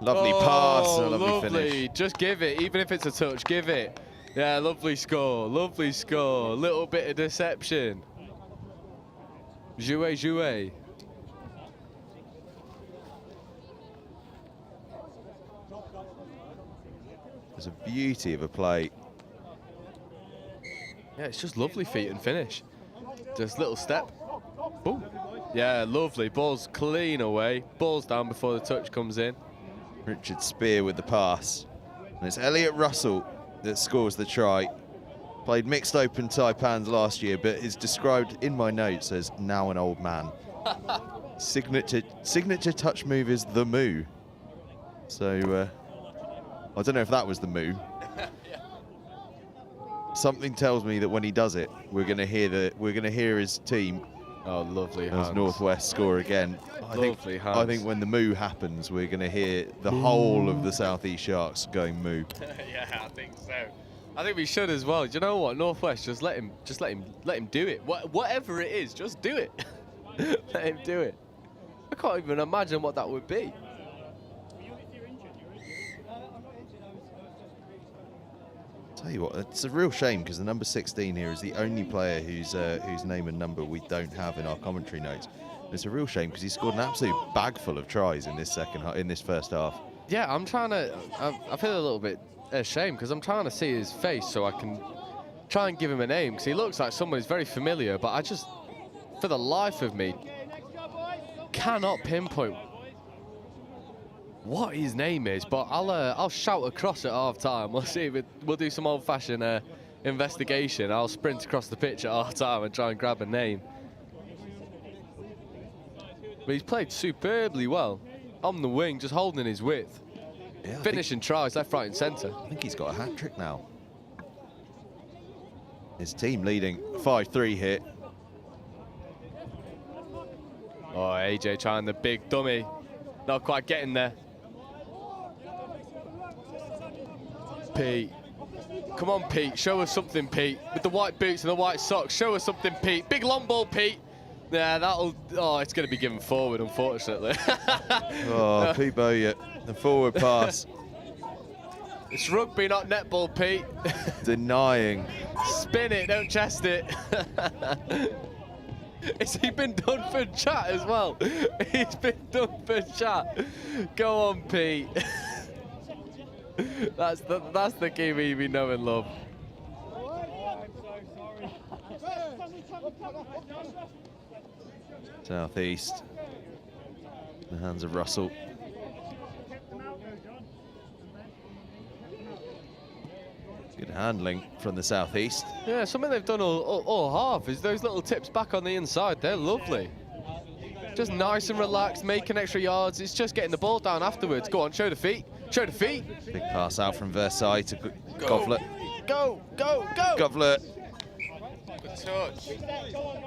Lovely pass and a lovely finish. Just give it, even if it's a touch, give it. Yeah, lovely score, lovely score. Little bit of deception. Jouer, jouer. There's a beauty of a play. Yeah, it's just lovely feet and finish. Just little step. Boom. Yeah, lovely. Ball's clean away. Ball's down before the touch comes in. Richard Spear with the pass. And it's Elliot Russell that scores the try. Played mixed open Taipans last year, but is described in my notes as now an old man. Signature touch move is the moo. So I don't know if that was the moo. Something tells me that when he does it, we're going to hear his team. Oh, lovely as hands. Northwest score again. I think when the moo happens, we're going to hear the whole of the South East Sharks going moo. Yeah, I think so. I think we should as well. Do you know what? Northwest, just let him do it. Whatever it is, just do it. Let him do it. I can't even imagine what that would be. Tell you what, it's a real shame because the number 16 here is the only player whose name and number we don't have in our commentary notes. It's a real shame because he scored an absolute bag full of tries in this first half. Yeah, I'm trying to. I feel a little bit ashamed because I'm trying to see his face so I can try and give him a name because he looks like someone who's very familiar, but I just, for the life of me, cannot pinpoint what his name is. But I'll shout across at half time. We'll see. We'll do some old-fashioned investigation. I'll sprint across the pitch at half time and try and grab a name. But he's played superbly well on the wing, just holding his width. Yeah, finishing tries left, right and centre. I think he's got a hat-trick now. His team leading 5-3 here. Oh, AJ trying the big dummy. Not quite getting there. Pete. Come on, Pete. Show us something, Pete. With the white boots and the white socks. Show us something, Pete. Big long ball, Pete. Yeah, that'll... Oh, it's going to be given forward, unfortunately. Oh, Pete Bowyer. The forward pass. It's rugby, not netball, Pete. Denying. Spin it, don't chest it. Has he been done for chat as well? He's been done for chat. Go on, Pete. That's the Kiwi we know and love. Southeast. In the hands of Russell. Good handling from the Southeast. Yeah, something they've done all half is those little tips back on the inside. They're lovely. Just nice and relaxed, making extra yards. It's just getting the ball down afterwards. Go on, show the feet. Show the feet. Big pass out from Versailles to Govlet. Go, go, go. Govlet. Good touch.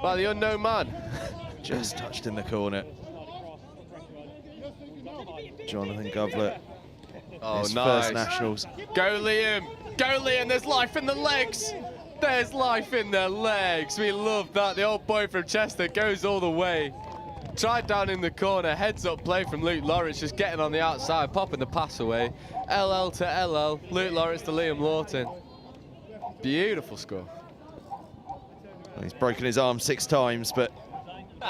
By the unknown man. Just touched in the corner. Jonathan Govlet. Oh, his nice. First Nationals. Go, Liam. Go, Liam. There's life in the legs. There's life in the legs. We love that. The old boy from Chester goes all the way. Tried down in the corner. Heads up play from Luke Lawrence. Just getting on the outside. Popping the pass away. LL to LL. Luke Lawrence to Liam Lawton. Beautiful score. He's broken his arm 6 times, but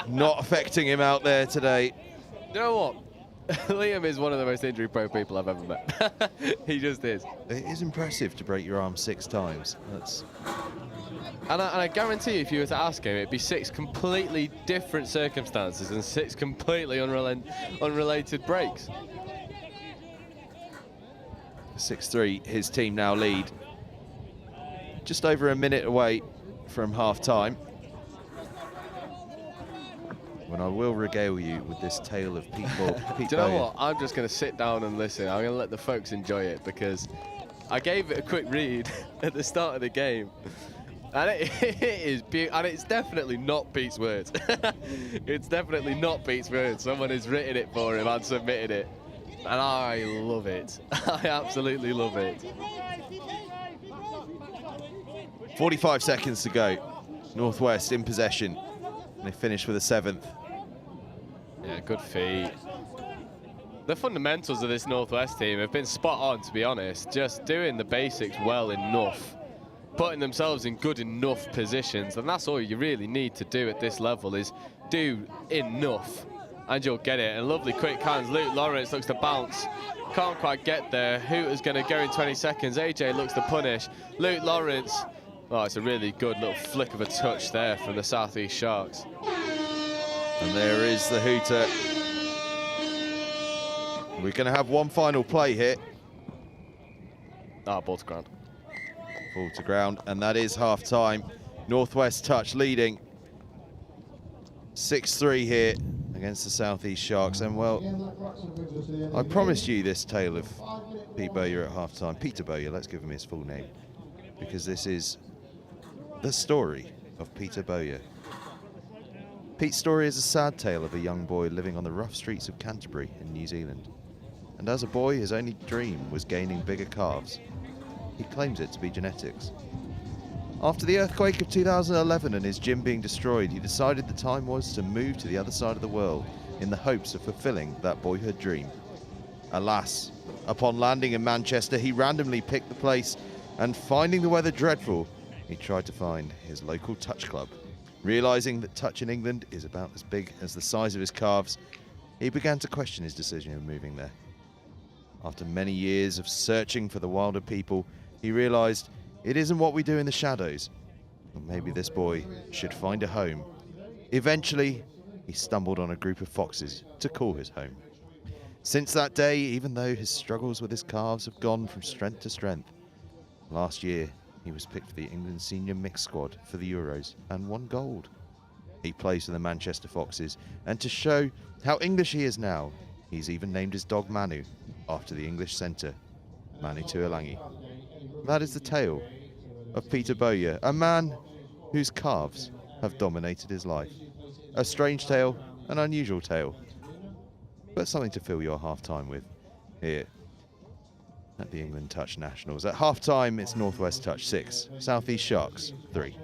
not affecting him out there today. You know what? Liam is one of the most injury-prone people I've ever met. He just is. It is impressive to break your arm 6 times. That's... And I guarantee if you were to ask him, it'd be 6 completely different circumstances and 6 completely unrelated breaks. 6-3, his team now lead. Just over a minute away from half-time. When I will regale you with this tale of Pete Bowyer. Do you know what? I'm just going to sit down and listen. I'm going to let the folks enjoy it because I gave it a quick read at the start of the game. And it is beautiful. And it's definitely not Pete's words. It's definitely not Pete's words. Someone has written it for him and submitted it. And I love it. I absolutely love it. 45 seconds to go. Northwest in possession. And they finish with a 7th. Yeah, good feet. The fundamentals of this Northwest team have been spot on, to be honest. Just doing the basics well enough. Putting themselves in good enough positions. And that's all you really need to do at this level is do enough. And you'll get it. And lovely quick hands. Luke Lawrence looks to bounce. Can't quite get there. Hooter's going to go in 20 seconds. AJ looks to punish. Luke Lawrence. Oh, it's a really good little flick of a touch there from the South East Sharks. And there is the hooter. We're going to have one final play here. Ball to ground. Ball to ground, and that is half-time. Northwest Touch leading 6-3 here against the Southeast Sharks. And, well, I promised you this tale of Pete Bowyer at half-time. Peter Bowyer, let's give him his full name, because this is the story of Peter Bowyer. Pete's story is a sad tale of a young boy living on the rough streets of Canterbury in New Zealand. And as a boy, his only dream was gaining bigger calves. He claims it to be genetics. After the earthquake of 2011 and his gym being destroyed, he decided the time was to move to the other side of the world in the hopes of fulfilling that boyhood dream. Alas, upon landing in Manchester, he randomly picked the place, and finding the weather dreadful, he tried to find his local touch club. Realising that touch in England is about as big as the size of his calves, he began to question his decision of moving there. After many years of searching for the wilder people, he realised it isn't what we do in the shadows. And maybe this boy should find a home. Eventually, he stumbled on a group of foxes to call his home. Since that day, even though his struggles with his calves have gone from strength to strength, last year he was picked for the England senior mixed squad for the Euros and won gold. He plays for the Manchester Foxes, and to show how English he is now, he's even named his dog Manu after the English centre, Manu Tuolangi. That is the tale of Peter Bowyer, a man whose calves have dominated his life. A strange tale, an unusual tale, but something to fill your half-time with here at the England Touch Nationals. At half-time, it's Northwest Touch 6, Southeast Sharks 3.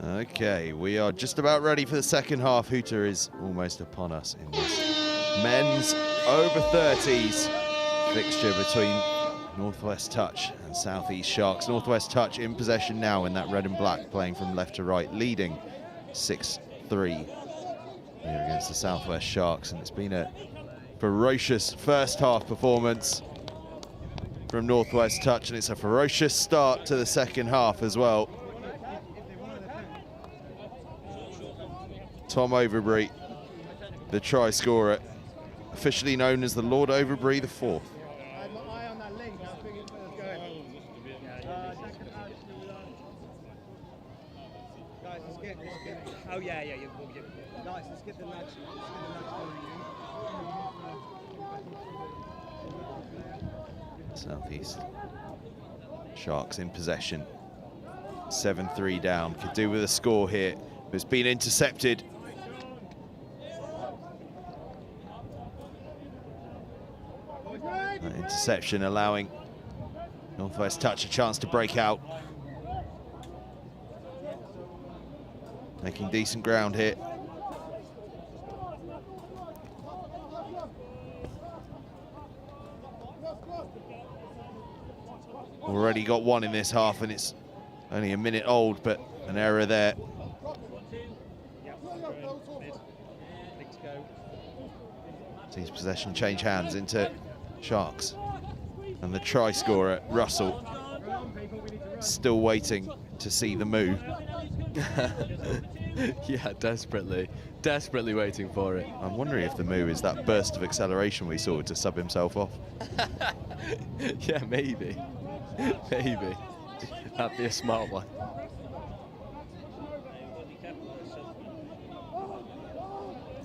Okay, we are just about ready for the second half. Hooter is almost upon us in this men's over 30s fixture between Northwest Touch and Southeast Sharks. Northwest Touch in possession now in that red and black, playing from left to right, leading 6-3 here against the Southwest Sharks. And it's been a ferocious first half performance from Northwest Touch, and it's a ferocious start to the second half as well. Tom Overbury, the try scorer, officially known as the Lord Overbury the Fourth. Oh yeah, guys, let's get the nudge. Southeast Sharks in possession. 7-3 down. Could do with a score here. But it's been intercepted. That interception allowing Northwest Touch a chance to break out. Making decent ground here. Already got one in this half, and it's only a minute old, but an error there. Sees possession change hands into Sharks. And the try scorer, Russell, still waiting to see the move. Yeah, desperately waiting for it. I'm wondering if the move is that burst of acceleration we saw to sub himself off. Yeah, maybe. Maybe. That'd be a smart one.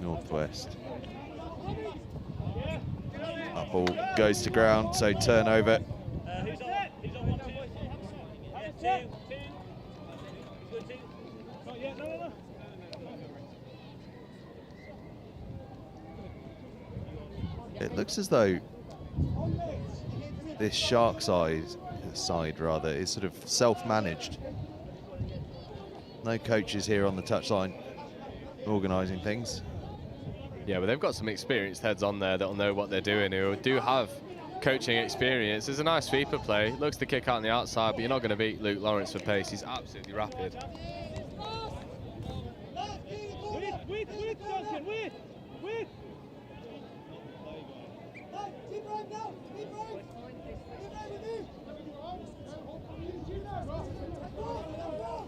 Northwest. That ball goes to ground, so turnover. It looks as though this Shark side is sort of self-managed. No coaches here on the touchline organising things. Yeah, but they've got some experienced heads on there that'll know what they're doing, who do have coaching experience. There's a nice sweeper play. Looks to kick out on the outside, but you're not going to beat Luke Lawrence for pace. He's absolutely rapid.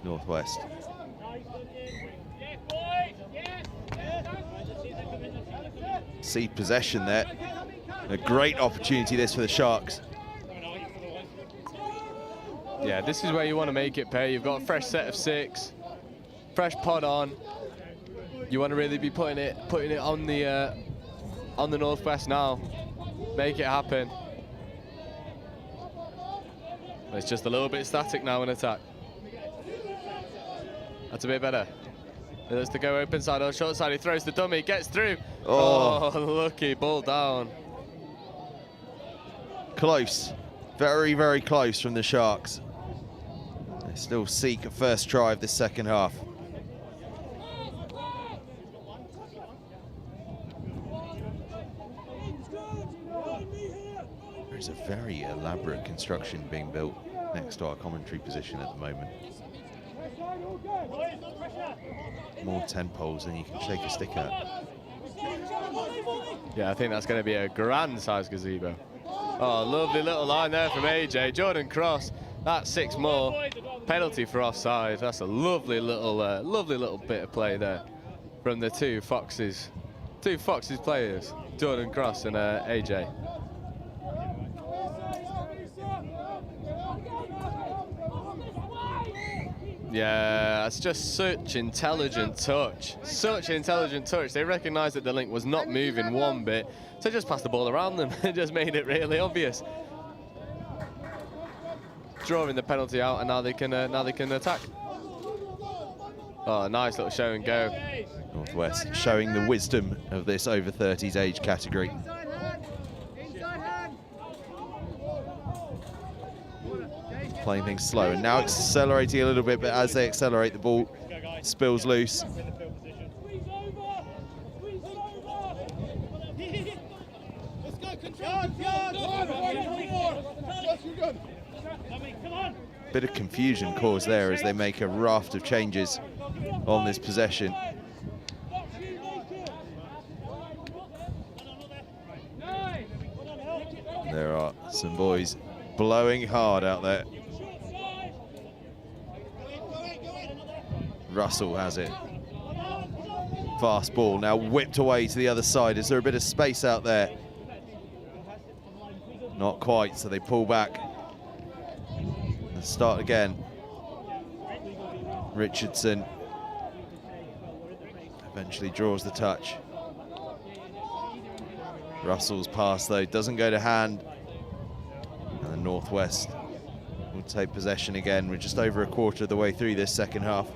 Northwest. See possession there. A great opportunity this for the Sharks. Yeah, this is where you want to make it pay. You've got a fresh set of 6, fresh pod on. You want to really be putting it on the Northwest now. Make it happen. It's just a little bit static now in attack. That's a bit better. He looks to go open side or short side. He throws the dummy, gets through. Oh, lucky, ball down. Close. Very, very close from the Sharks. They still seek a first try of this second half. There's a very elaborate construction being built next to our commentary position at the moment. More 10 poles than you can shake a stick at. Yeah, I think that's going to be a grand size gazebo. Oh, lovely little line there from AJ. Jordan Cross, that's 6 more. Penalty for offside. That's a lovely little bit of play there from the two Foxes players, Jordan Cross and AJ. Yeah, it's just such intelligent touch. Such intelligent touch. They recognised that the link was not moving one bit, so just passed the ball around them and just made it really obvious. Drawing the penalty out, and now they can attack. Oh, nice little show and go. Northwest showing the wisdom of this over 30s age category. Playing things slow and now accelerating a little bit, but as they accelerate, the ball spills loose. Bit of confusion caused there as they make a raft of changes on this possession. There are some boys blowing hard out there. Russell has it. Fast ball now whipped away to the other side. Is there a bit of space out there? Not quite, so they pull back. And start again. Richardson eventually draws the touch. Russell's pass, though, doesn't go to hand. And the Northwest will take possession again. We're just over a quarter of the way through this second half.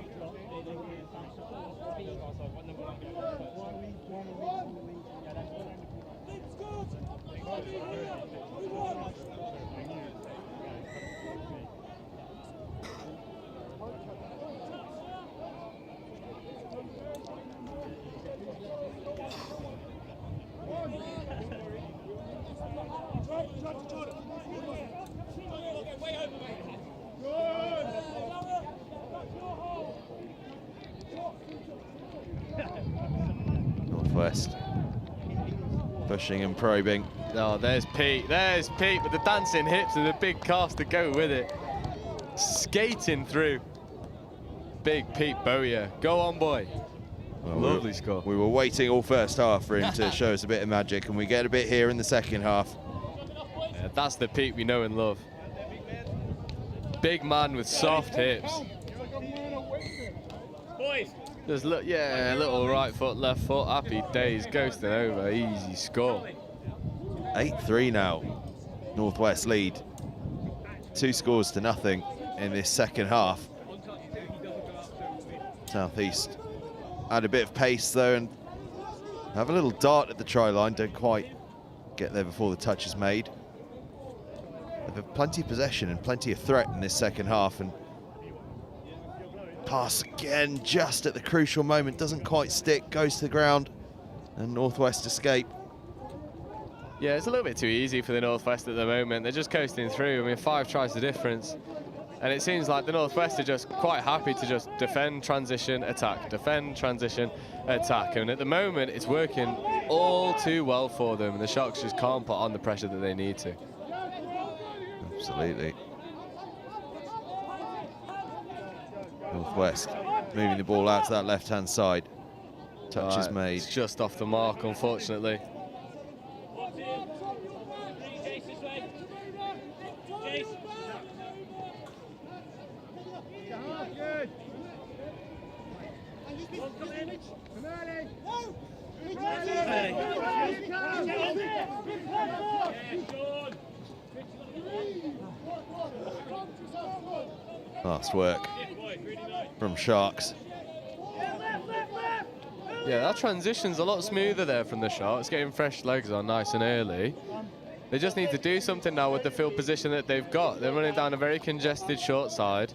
Northwest pushing and probing. Oh, there's Pete with the dancing hips and the big cast to go with it. Skating through. Big Pete Bowyer. Go on, boy. Well, lovely score. We were waiting all first half for him to show us a bit of magic, and we get a bit here in the second half. Yeah, that's the Pete we know and love. Big man with soft hips. Just look, yeah, little right foot, left foot, happy days, ghosting over, easy score. 8-3 now, Northwest lead. 2 scores to nothing in this second half. Southeast add a bit of pace though and have a little dart at the try line, don't quite get there before the touch is made. They've had plenty of possession and plenty of threat in this second half, and pass again just at the crucial moment, doesn't quite stick, goes to the ground, and Northwest escape. Yeah, it's a little bit too easy for the Northwest at the moment. They're just coasting through. I mean, 5 tries the difference. And it seems like the Northwest are just quite happy to just defend, transition, attack, defend, transition, attack. And at the moment, it's working all too well for them. And the Sharks just can't put on the pressure that they need to. Absolutely. Northwest moving the ball out to that left-hand side. Touch is made. It's just off the mark, unfortunately. Fast work from Sharks. Yeah, that transition's a lot smoother there from the Sharks, getting fresh legs on nice and early. They just need to do something now with the field position that they've got. They're running down a very congested short side.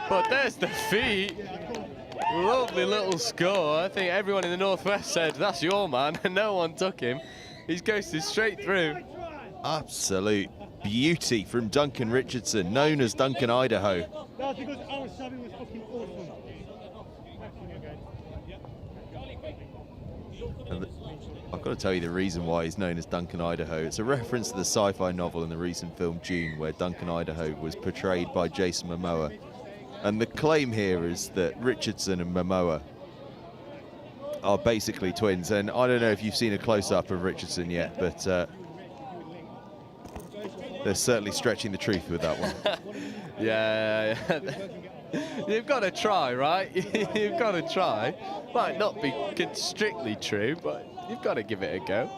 But there's the feet. Lovely little score. I think everyone in the Northwest said, that's your man, and no one took him. He's ghosted straight through. Absolute beauty from Duncan Richardson, known as Duncan Idaho. That's because our subbing was fucking awesome. And I've got to tell you the reason why he's known as Duncan Idaho. It's a reference to the sci-fi novel in the recent film Dune, where Duncan Idaho was portrayed by Jason Momoa. And the claim here is that Richardson and Momoa are basically twins. And I don't know if you've seen a close-up of Richardson yet, but they're certainly stretching the truth with that one. Yeah. You've got to try, right? You've got to try. Might not be strictly true, but you've got to give it a go.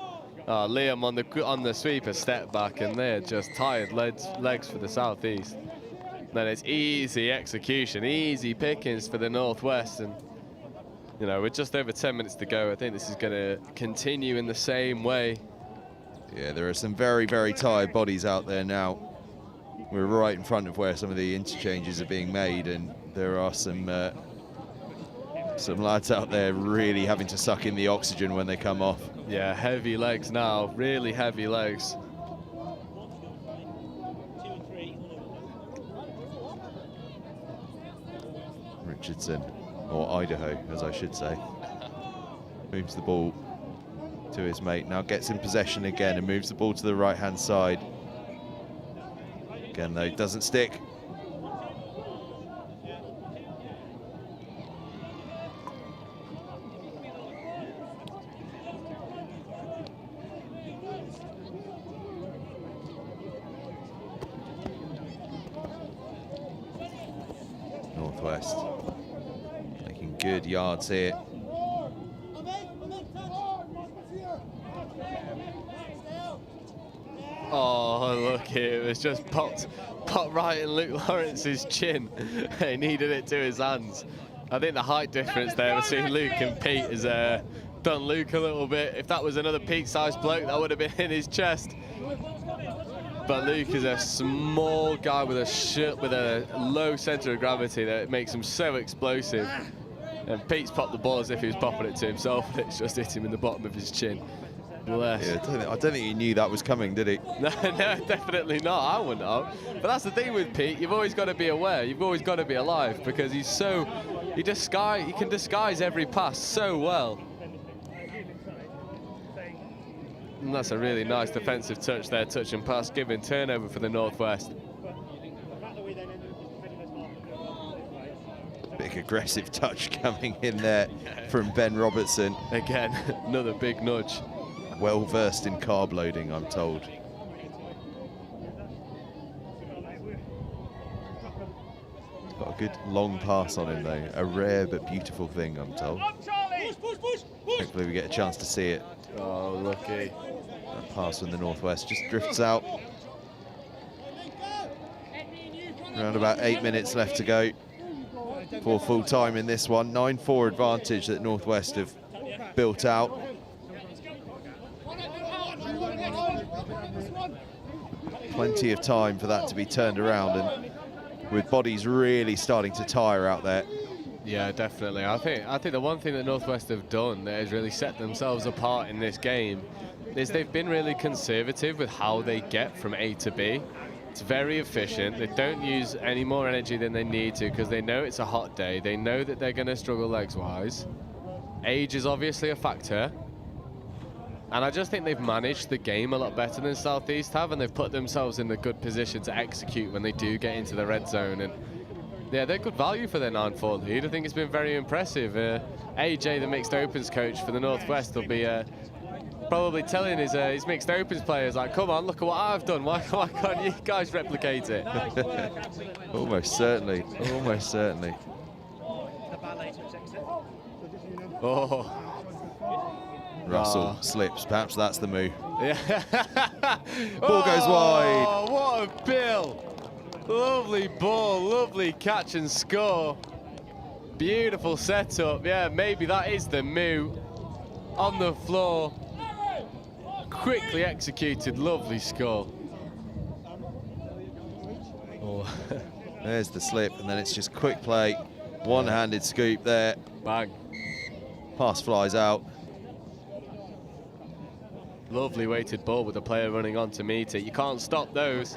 Oh, Liam on the sweeper step back, and they're just tired legs for the Southeast. Then it's easy execution, easy pickings for the Northwest, and you know, with just over 10 minutes to go, I think this is going to continue in the same way. Yeah, there are some very, very tired bodies out there now. We're right in front of where some of the interchanges are being made, and there are some lads out there really having to suck in the oxygen when they come off. Yeah, heavy legs now, really heavy legs. Richardson, or Idaho, as I should say. Moves the ball to his mate, now gets in possession again and moves the ball to the right-hand side. Again, though, doesn't stick. Northwest making good yards here. Oh, look here, it was just popped right in Luke Lawrence's chin. He needed it to his hands. I think the height difference there between Luke and Pete has done Luke a little bit. If that was another Pete-sized bloke, that would have been in his chest. But Luke is a small guy with a low centre of gravity that makes him so explosive. And Pete's popped the ball as if he was popping it to himself, and it's just hit him in the bottom of his chin. Bless. Yeah, I don't think he knew that was coming, did he? No, definitely not. I wouldn't have. But that's the thing with Pete. You've always got to be aware. You've always got to be alive, because he can disguise every pass so well. And that's a really nice defensive touch there, touch and pass, giving turnover for the Northwest. Big aggressive touch coming in there from Ben Robertson. Again, another big nudge. Well versed in carb loading, I'm told. He's got a good long pass on him though. A rare but beautiful thing, I'm told. Hopefully we get a chance to see it. Oh, lucky. That pass from the Northwest just drifts out. Around about 8 minutes left to go for full time in this one. 9-4 advantage that Northwest have built out. Plenty of time for that to be turned around, and with bodies really starting to tire out there. Yeah, definitely. I think the one thing that Northwest have done that has really set themselves apart in this game is they've been really conservative with how they get from A to B. It's very efficient. They don't use any more energy than they need to, because they know it's a hot day. They know that they're going to struggle legs-wise. Age is obviously a factor. And I just think they've managed the game a lot better than Southeast have, and they've put themselves in a good position to execute when they do get into the red zone. And yeah, they're good value for their 9-4 lead. I think it's been very impressive. AJ, the mixed opens coach for the Northwest, will be probably telling his mixed opens players, like, come on, look at what I've done. Why can't you guys replicate it? Almost certainly, almost certainly. Oh. Russell slips, perhaps that's the move. Yeah. Ball goes wide. Oh, what a bill. Lovely ball, lovely catch and score. Beautiful setup. Yeah, maybe that is the move. On the floor. Quickly executed, lovely score. Oh. There's the slip, and then it's just quick play. One-handed scoop there. Bang. Pass flies out. Lovely weighted ball with the player running on to meet it. You can't stop those.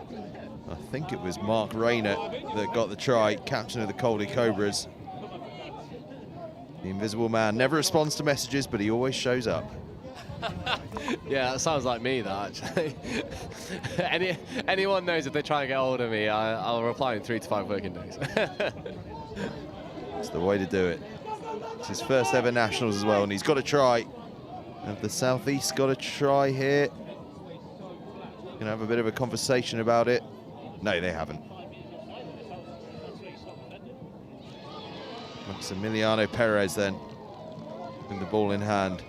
I think it was Mark Rayner that got the try, captain of the Coldy Cobras. The invisible man never responds to messages, but he always shows up. Yeah, that sounds like me, that, actually. Anyone knows if they try and get hold of me, I'll reply in 3 to 5 working days. That's the way to do it. It's his first ever nationals as well, and he's got a try. Have the Southeast got a try here? Gonna have a bit of a conversation about it. No, they haven't. Maximiliano Perez then, with the ball in hand.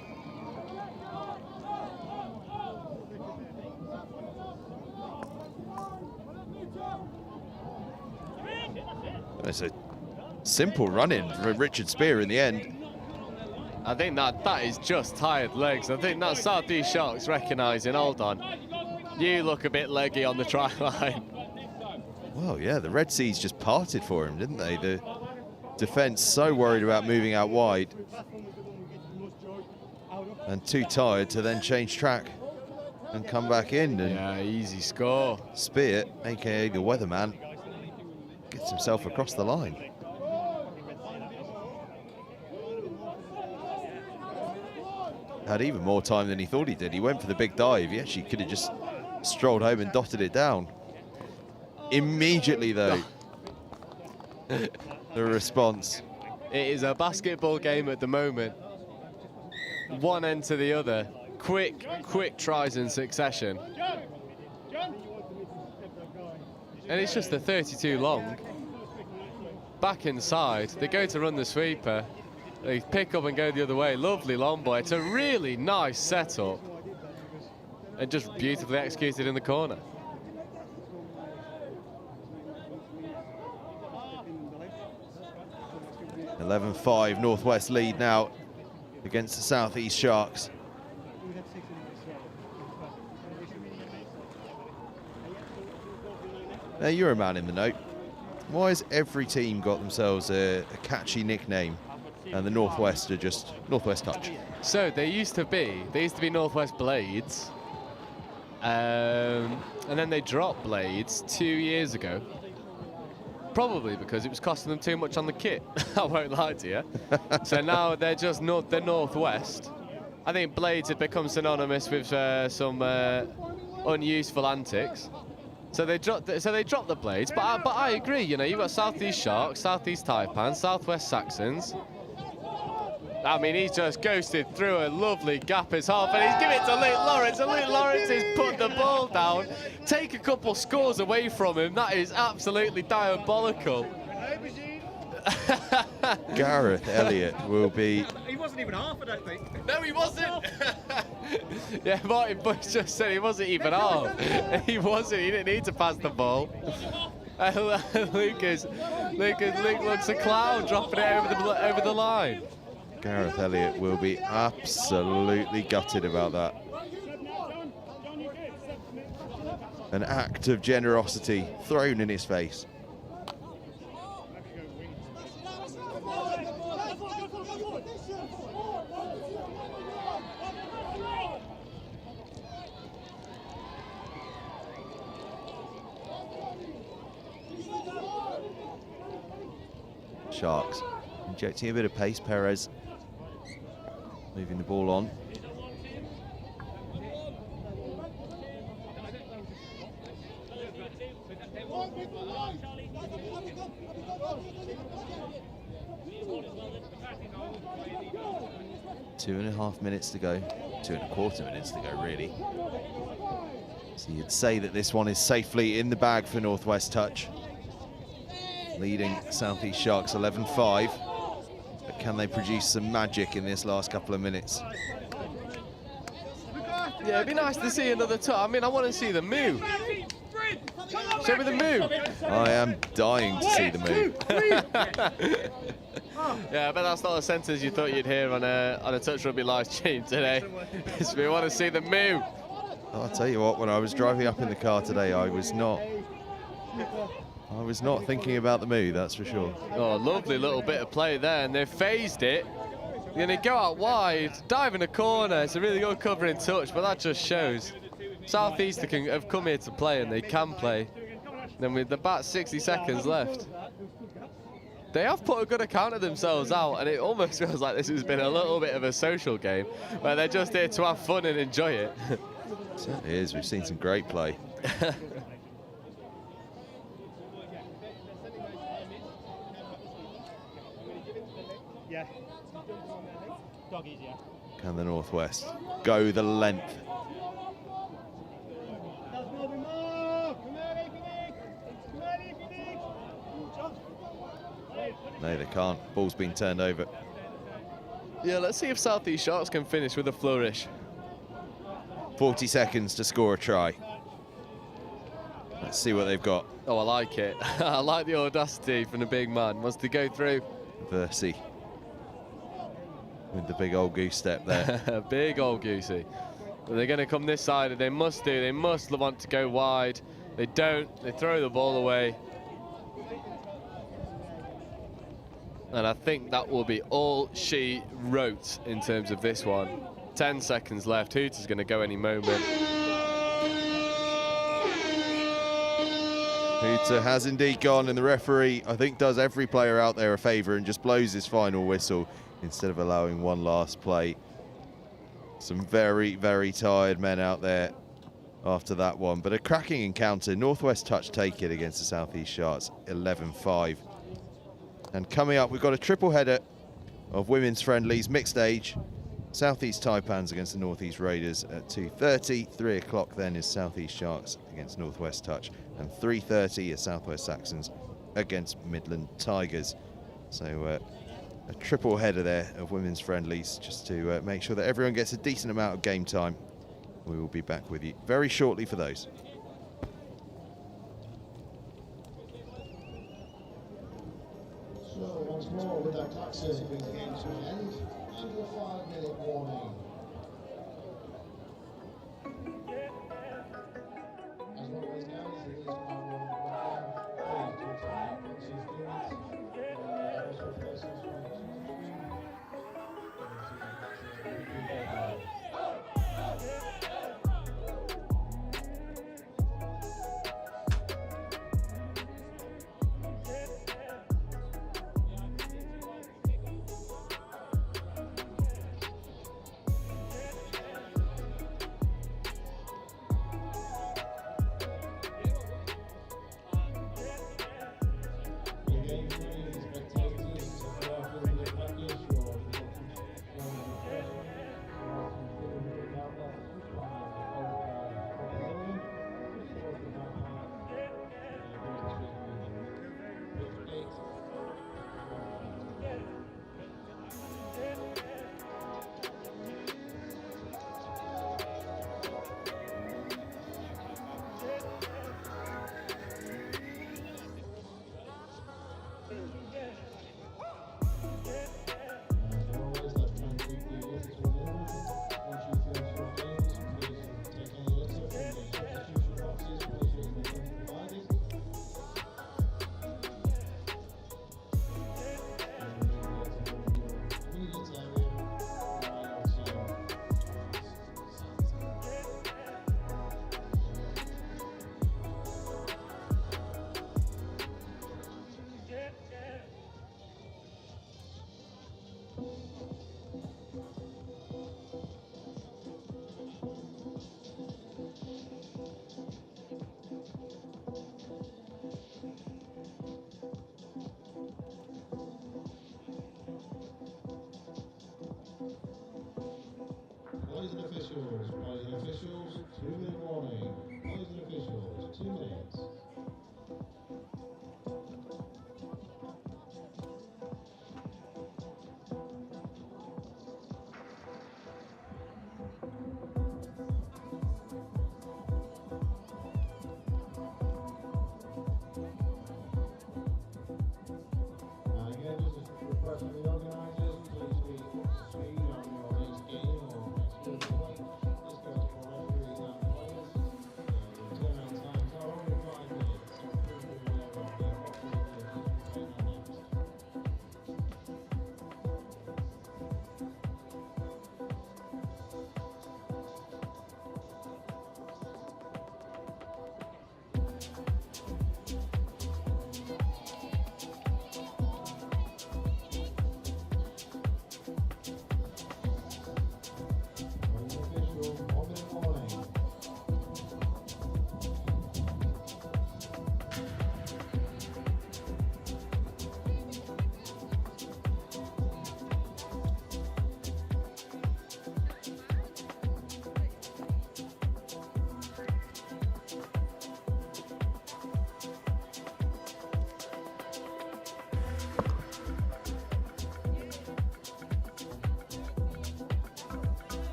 It's a simple run-in for Richard Spear in the end. I think that is just tired legs. I think that Southeast Sharks recognising, hold on, you look a bit leggy on the try line. Well, yeah, the Red Seas just parted for him, didn't they? The defence so worried about moving out wide and too tired to then change track and come back in. And yeah, easy score. Spear, aka the weatherman, gets himself across the line. had even more time than he thought he did. He went for the big dive. He actually could have just strolled home and dotted it down. Immediately, though, the response. It is a basketball game at the moment. One end to the other. Quick tries in succession. And it's just a 32 long. Back inside, they go to run the sweeper. They pick up and go the other way. Lovely long ball. It's a really nice setup. And just beautifully executed in the corner. (11-5) Northwest lead now against the South East Sharks. Now, you're a man in the know. Why has every team got themselves a catchy nickname, and the Northwest are just Northwest Touch? So they used to be Northwest Blades, and then they dropped Blades 2 years ago. Probably because it was costing them too much on the kit. I won't lie to you. So now they're just the Northwest. I think Blades had become synonymous with some unuseful antics. So they dropped the Blades. But I agree. You know, you've got South East Sharks, South East Taipans, Southwest Saxons. I mean, he's just ghosted through a lovely gap as half, and he's giving it to Luke Lawrence, and Luke Lawrence has put the ball down. Take a couple scores away from him. That is absolutely diabolical. Gareth Elliott will be... He wasn't even half, I don't think. No, he wasn't. Yeah, Martin Bush just said he wasn't even half. He wasn't. He didn't need to pass the ball. Luke looks a clown dropping it over the line. Gareth Elliott will be absolutely gutted about that. An act of generosity thrown in his face. Sharks injecting a bit of pace. Perez moving the ball on. Two and a half minutes to go. 2.25 minutes to go, really. So you'd say that this one is safely in the bag for Northwest Touch. Leading South East Sharks 11-5. But can they produce some magic in this last couple of minutes? Yeah, it'd be nice to see another touch. I mean, I want to see the move. Show me the move. I am dying to see the move. Yeah, but that's not a sentence you thought you'd hear on a Touch Rugby live stream today. We want to see the move. I'll tell you what, when I was driving up in the car today, I was not thinking about the move, that's for sure. Oh, lovely little bit of play there, and they've phased it. You're going to go out wide, dive in the corner. It's a really good covering touch, but that just shows South East have come here to play, and they can play. Then with about 60 seconds left, they have put a good account of themselves out, and it almost feels like this has been a little bit of a social game where they're just here to have fun and enjoy it. It certainly is. We've seen some great play. Yeah. Doggies, yeah. Can the Northwest go the length? No, they can't. Ball's been turned over. Yeah, let's see if South East Sharks can finish with a flourish. 40 seconds to score a try. Let's see what they've got. Oh, I like it. I like the audacity from the big man. Wants to go through. Versey with the big old goose step there. Big old goosey. But they're going to come this side, and they must want to go wide. They don't. They throw the ball away. And I think that will be all she wrote in terms of this one. 10 seconds left. Hooter's going to go any moment. Hooter has indeed gone, and the referee, I think, does every player out there a favour and just blows his final whistle instead of allowing one last play. Some very, very tired men out there after that one. But a cracking encounter. Northwest Touch take it against the Southeast Sharks, 11-5. And coming up, we've got a triple header of women's friendlies, mixed age. Southeast Taipans against the Northeast Raiders at 2:30. 3 o'clock then is Southeast Sharks against Northwest Touch. And 3:30 is Southwest Saxons against Midland Tigers. So a triple header there of women's friendlies, just to make sure that everyone gets a decent amount of game time. We will be back with you very shortly for those. So once more with that clock says it brings the game to an end and a 5-minute warning. As one of those guys, it is our please to attack once he's doing it. Also places Players and officials, 2-minute warning. Players and officials, 2 minutes. Now again, just a request from the organisers, please be up to speed on your next game or next game play.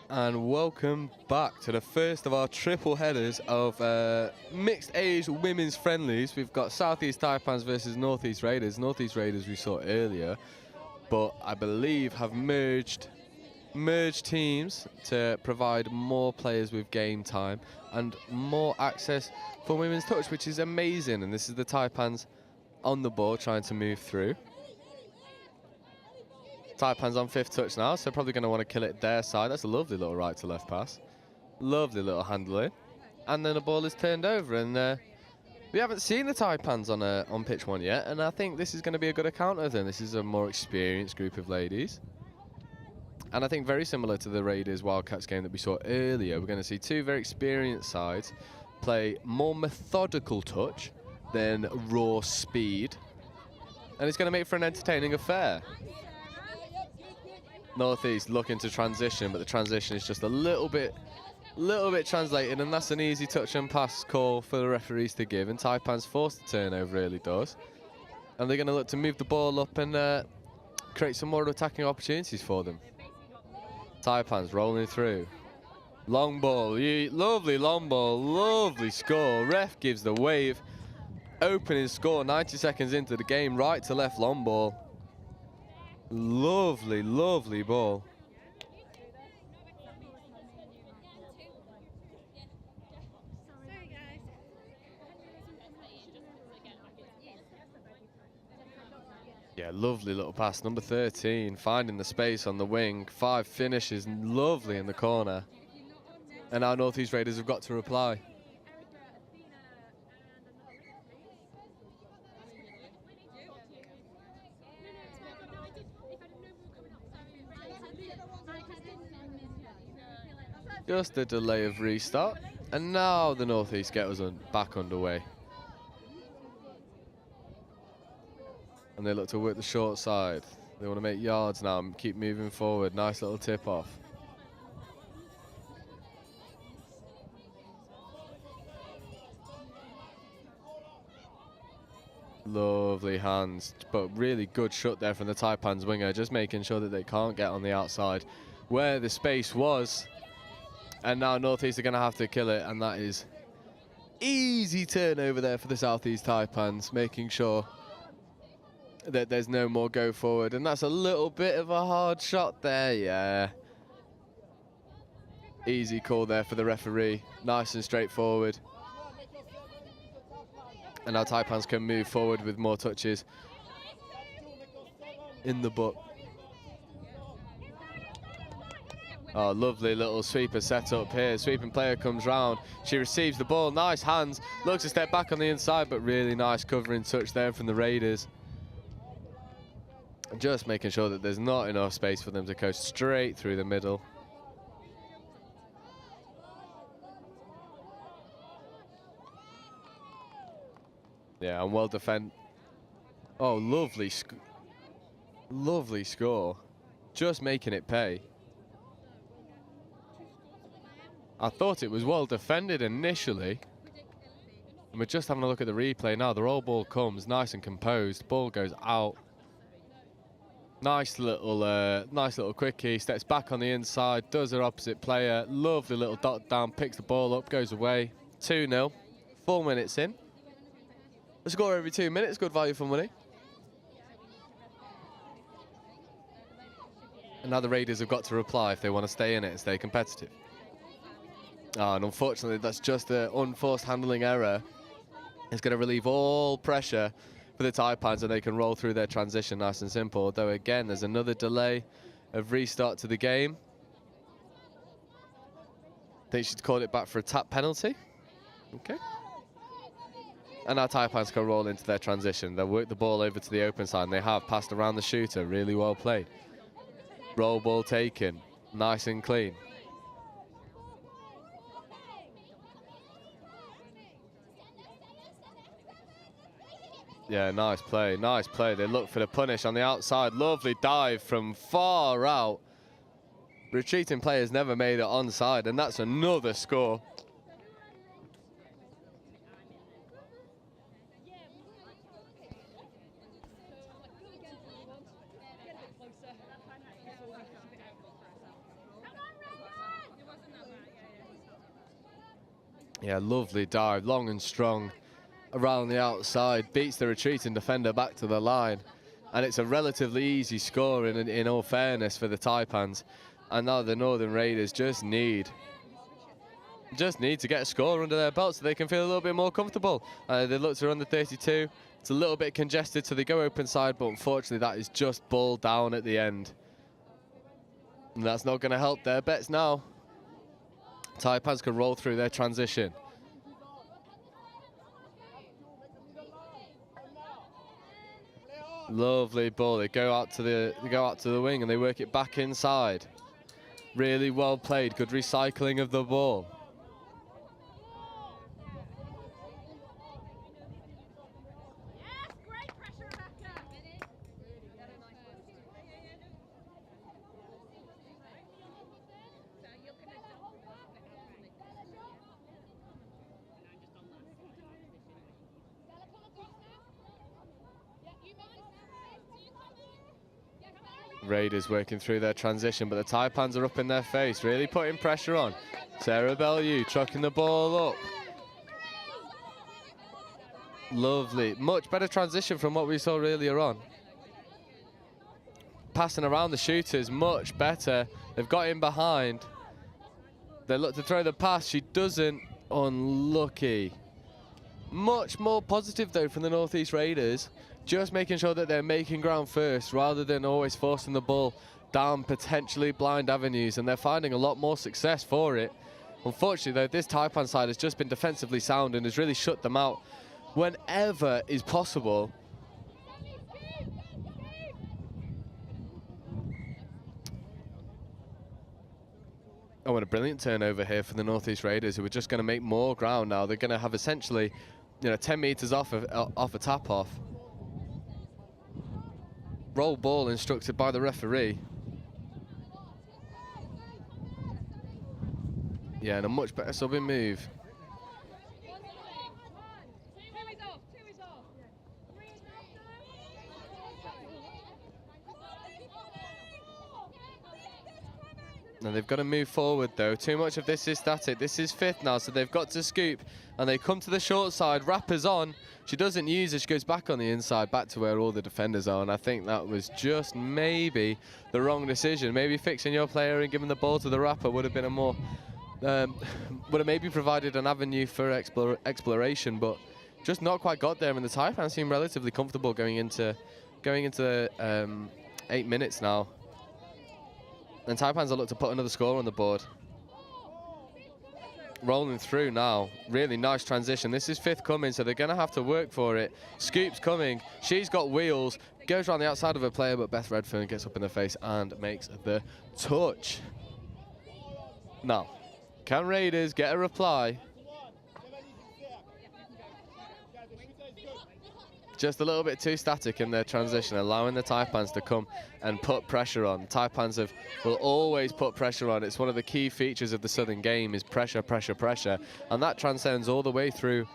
And welcome back to the first of our triple headers of mixed age women's friendlies. We've got Southeast Taipans versus Northeast Raiders. Northeast Raiders we saw earlier, but I believe have merged teams to provide more players with game time and more access for women's touch, which is amazing. And this is the Taipans on the ball trying to move through. Taipans on 5th touch now, so probably going to want to kill it their side. That's a lovely little right to left pass. Lovely little handling. And then the ball is turned over, and we haven't seen the Taipans on pitch 1 yet, and I think this is going to be a good account of them. This is a more experienced group of ladies. And I think very similar to the Raiders Wildcats game that we saw earlier, we're going to see two very experienced sides play more methodical touch than raw speed. And it's going to make for an entertaining affair. Northeast looking to transition, but the transition is just a little bit translated, and that's an easy touch and pass call for the referees to give, and Taipans forced the turnover early doors. And they're going to look to move the ball up and create some more attacking opportunities for them. Taipans rolling through. Long ball, lovely long ball, lovely score. Ref gives the wave. Opening score, 90 seconds into the game, right to left long ball. Lovely, lovely ball. Yeah, lovely little pass. Number 13 finding the space on the wing. 5 finishes lovely in the corner. And our Northeast Raiders have got to reply. Just a delay of restart, and now the Northeast get us back underway. And they look to work the short side. They want to make yards now and keep moving forward. Nice little tip off. Lovely hands, but really good shot there from the Taipans winger, just making sure that they can't get on the outside where the space was. And now Northeast are going to have to kill it, and that is easy turnover there for the Southeast Taipans, making sure that there's no more go forward. And that's a little bit of a hard shot there, yeah. Easy call there for the referee, nice and straightforward. And now Taipans can move forward with more touches in the book. Oh, lovely little sweeper set up here. Sweeping player comes round. She receives the ball. Nice hands. Looks to step back on the inside, but really nice covering touch there from the Raiders. Just making sure that there's not enough space for them to go straight through the middle. Yeah, and well defend. Oh, lovely score. Just making it pay. I thought it was well defended initially. And we're just having a look at the replay now. The roll ball comes nice and composed. Ball goes out. Nice little quickie. Steps back on the inside. Does her opposite player. Lovely little dot down. Picks the ball up. Goes away. 2-0. 4 minutes in. A score every 2 minutes. Good value for money. And now the Raiders have got to reply if they want to stay in it and stay competitive. And unfortunately, that's just an unforced handling error. It's going to relieve all pressure for the Taipans, and they can roll through their transition nice and simple. Although, again, there's another delay of restart to the game. I think she's called it back for a tap penalty. Okay. And now Taipans can roll into their transition. They'll work the ball over to the open side, and they have passed around the shooter. Really well played. Roll ball taken. Nice and clean. Yeah, nice play, nice play. They look for the punish on the outside. Lovely dive from far out. Retreating players never made it onside, and that's another score. Yeah, lovely dive, long and strong, around the outside, beats the retreating defender back to the line. And it's a relatively easy score in all fairness for the Taipans. And now the Northern Raiders just need to get a score under their belt so they can feel a little bit more comfortable. They look to run the 32. It's a little bit congested, so they go open side, but unfortunately that is just ball down at the end. And that's not going to help their bets now. Taipans can roll through their transition. Lovely ball. They go out to the wing and they work it back inside. Really well played. Good recycling of the ball. Raiders working through their transition, but the Taipans are up in their face, really putting pressure on. Sarah Bellew trucking the ball up. Lovely, much better transition from what we saw earlier on. Passing around the shooters, much better. They've got in behind. They look to throw the pass, she doesn't. Unlucky. Much more positive though from the Northeast Raiders. Just making sure that they're making ground first rather than always forcing the ball down potentially blind avenues, and they're finding a lot more success for it. Unfortunately though, this Taipan side has just been defensively sound and has really shut them out whenever is possible. Oh, and a brilliant turnover here for the Northeast Raiders, who are just going to make more ground now. They're going to have essentially, 10 meters off a tap off. Roll ball instructed by the referee. Yeah, and a much better subbing move. Now they've got to move forward though. Too much of this is static. This is fifth now, so they've got to scoop. And they come to the short side. Rapper's on. She doesn't use it. She goes back on the inside, back to where all the defenders are. And I think that was just maybe the wrong decision. Maybe fixing your player and giving the ball to the Rapper would have been a more, would have maybe provided an avenue for exploration, but just not quite got there. And the Taipans seem relatively comfortable going into 8 minutes now. And Taipans will look to put another score on the board. Rolling through now. Really nice transition. This is fifth coming, so they're going to have to work for it. Scoop's coming. She's got wheels. Goes around the outside of her player, but Beth Redfern gets up in the face and makes the touch. Now, can Raiders get a reply? Just a little bit too static in their transition, allowing the Taipans to come and put pressure on. Taipans will always put pressure on. It's one of the key features of the Southern game is pressure, pressure, pressure. And that transcends all the way through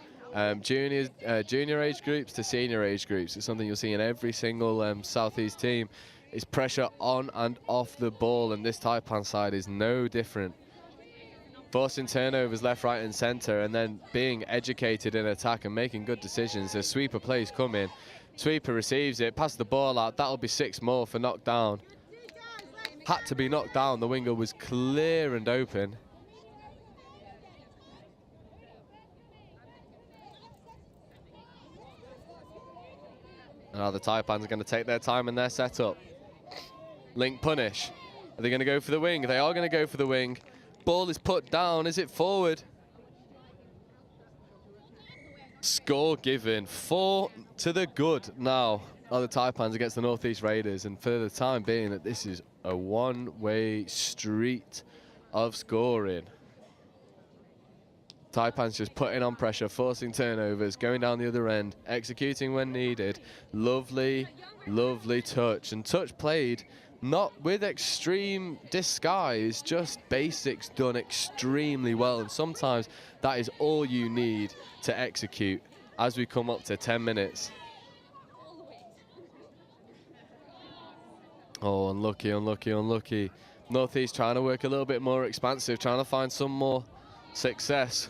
junior age groups to senior age groups. It's something you'll see in every single Southeast team. It's pressure on and off the ball, and this Taipan side is no different. Forcing turnovers left, right and centre, and then being educated in attack and making good decisions. The sweeper plays come in. Sweeper receives it, passes the ball out. That'll be 6 more for knockdown. Had to be knocked down. The winger was clear and open. Now the Taipans are going to take their time in their setup. Link punish. Are they going to go for the wing? They are going to go for the wing. Ball is put down. Is it forward? Score given. 4 to the good now are the Taipans against the Northeast Raiders. And for the time being, that this is a one-way street of scoring. Taipans just putting on pressure, forcing turnovers, going down the other end, executing when needed. Lovely, lovely touch. And touch played not with extreme disguise, just basics done extremely well. And sometimes that is all you need to execute as we come up to 10 minutes. Oh, unlucky, unlucky, unlucky. Northeast trying to work a little bit more expansive, trying to find some more success.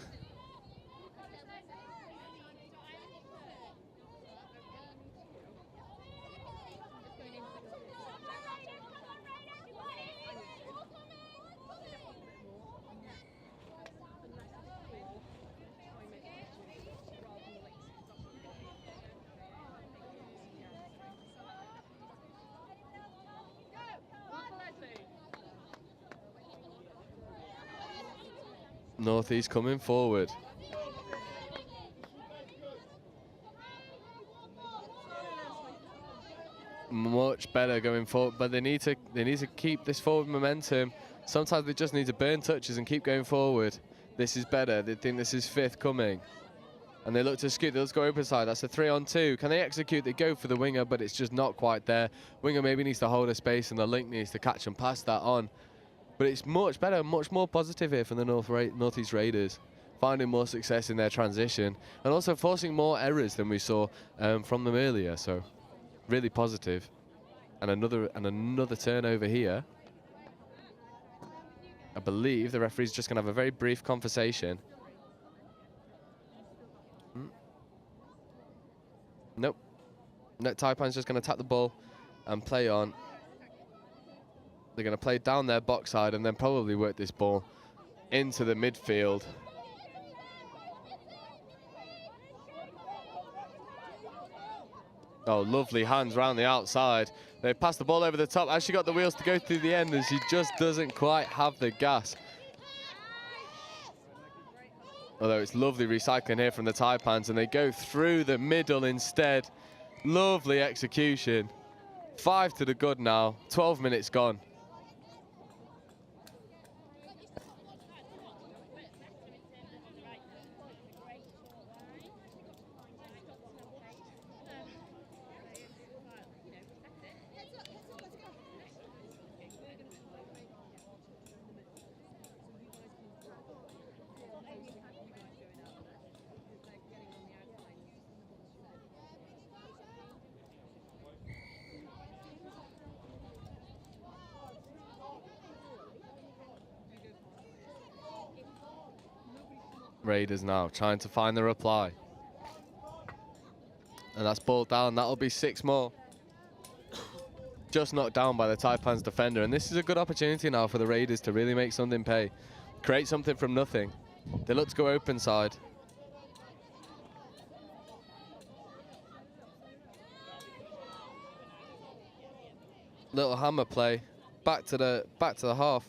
Northeast coming forward. Much better going forward, but they need to keep this forward momentum. Sometimes they just need to burn touches and keep going forward. This is better. They think this is fifth coming. And they look to scoot. Let's go open side. That's a 3-on-2. Can they execute? They go for the winger, but it's just not quite there. Winger maybe needs to hold a space, and the link needs to catch and pass that on. But it's much better, much more positive here from the Northeast Raiders, finding more success in their transition and also forcing more errors than we saw from them earlier. So really positive. And another turnover here. I believe the referee's just going to have a very brief conversation. Nope. No, Taipan's just going to tap the ball and play on. They're going to play down their box side and then probably work this ball into the midfield. Oh, lovely hands round the outside. They passed the ball over the top. As she got the wheels to go through the end, and she just doesn't quite have the gas. Although it's lovely recycling here from the Taipans, and they go through the middle instead. Lovely execution. 5 to the good now. 12 minutes gone. Raiders now trying to find the reply. And that's ball down. That'll be 6 more. Just knocked down by the Taipans defender. And this is a good opportunity now for the Raiders to really make something pay. Create something from nothing. They look to go open side. Little hammer play. Back to the half.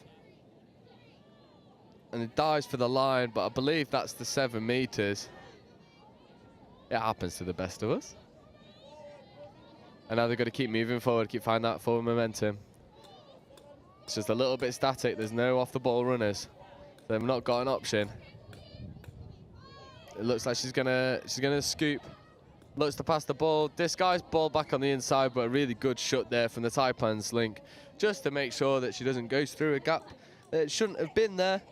And it dives for the line, but I believe that's the 7 meters. It happens to the best of us. And now they've got to keep moving forward, keep finding that forward momentum. It's just a little bit static. There's no off the ball runners. They've not got an option. It looks like she's gonna scoop. Looks to pass the ball. This guy's ball back on the inside, but a really good shot there from the Taipans link, just to make sure that she doesn't go through a gap that shouldn't have been there.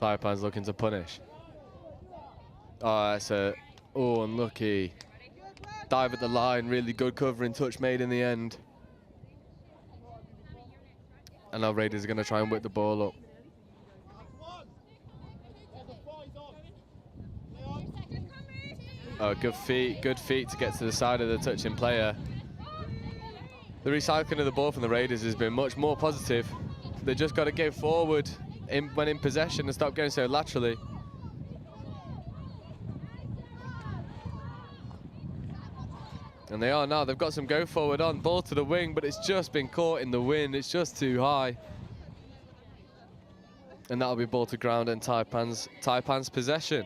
Taipans looking to punish. Oh, that's unlucky. Dive at the line, really good covering touch made in the end. And now Raiders are going to try and whip the ball up. Oh, good feet to get to the side of the touching player. The recycling of the ball from the Raiders has been much more positive. They just got to go forward when in possession and stop going so laterally. And they are now. They've got some go forward on. Ball to the wing, but it's just been caught in the wind. It's just too high. And that'll be ball to ground and Taipan's possession.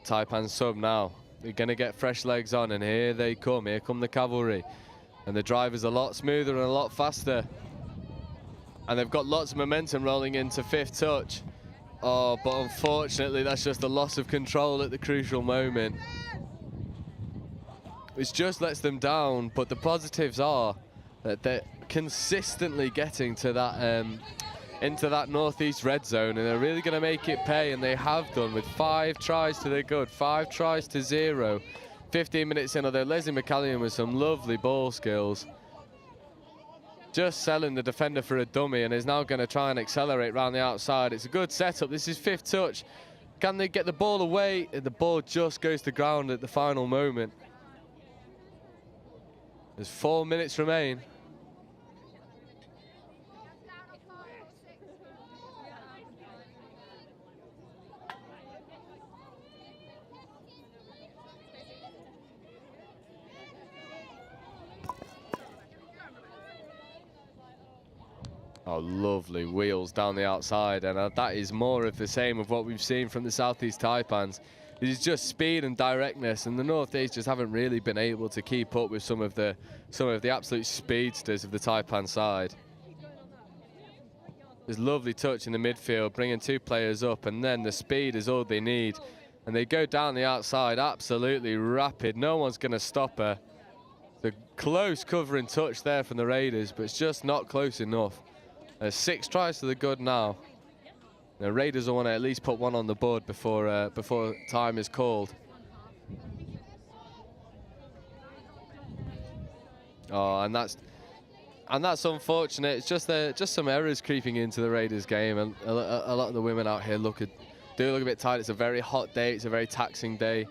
Taipan sub now. They're going to get fresh legs on, and here they come. Here come the cavalry. And the drive is a lot smoother and a lot faster. And they've got lots of momentum rolling into 5th touch. Oh, but unfortunately, that's just a loss of control at the crucial moment. Which just lets them down, but the positives are that they're consistently getting to that into that northeast red zone, and they're really going to make it pay, and they have done with 5 tries to the good, 5 tries to 0. 15 minutes in, although Leslie McCallion with some lovely ball skills. Just selling the defender for a dummy and is now going to try and accelerate round the outside. It's a good setup. This is 5th touch. Can they get the ball away? The ball just goes to ground at the final moment. There's 4 minutes remain. Oh, lovely wheels down the outside, and that is more of the same of what we've seen from the Southeast Taipans. It is just speed and directness, and the Northeast just haven't really been able to keep up with some of the absolute speedsters of the Taipan side. There's lovely touch in the midfield, bringing 2 players up, and then the speed is all they need. And they go down the outside, absolutely rapid. No one's going to stop her. The close covering touch there from the Raiders, but it's just not close enough. 6 tries to the good now. The Raiders will want to at least put 1 on the board before time is called. Oh, and that's unfortunate. It's just some errors creeping into the Raiders game, and a lot of the women out here do look a bit tired. It's a very hot day. It's a very taxing day.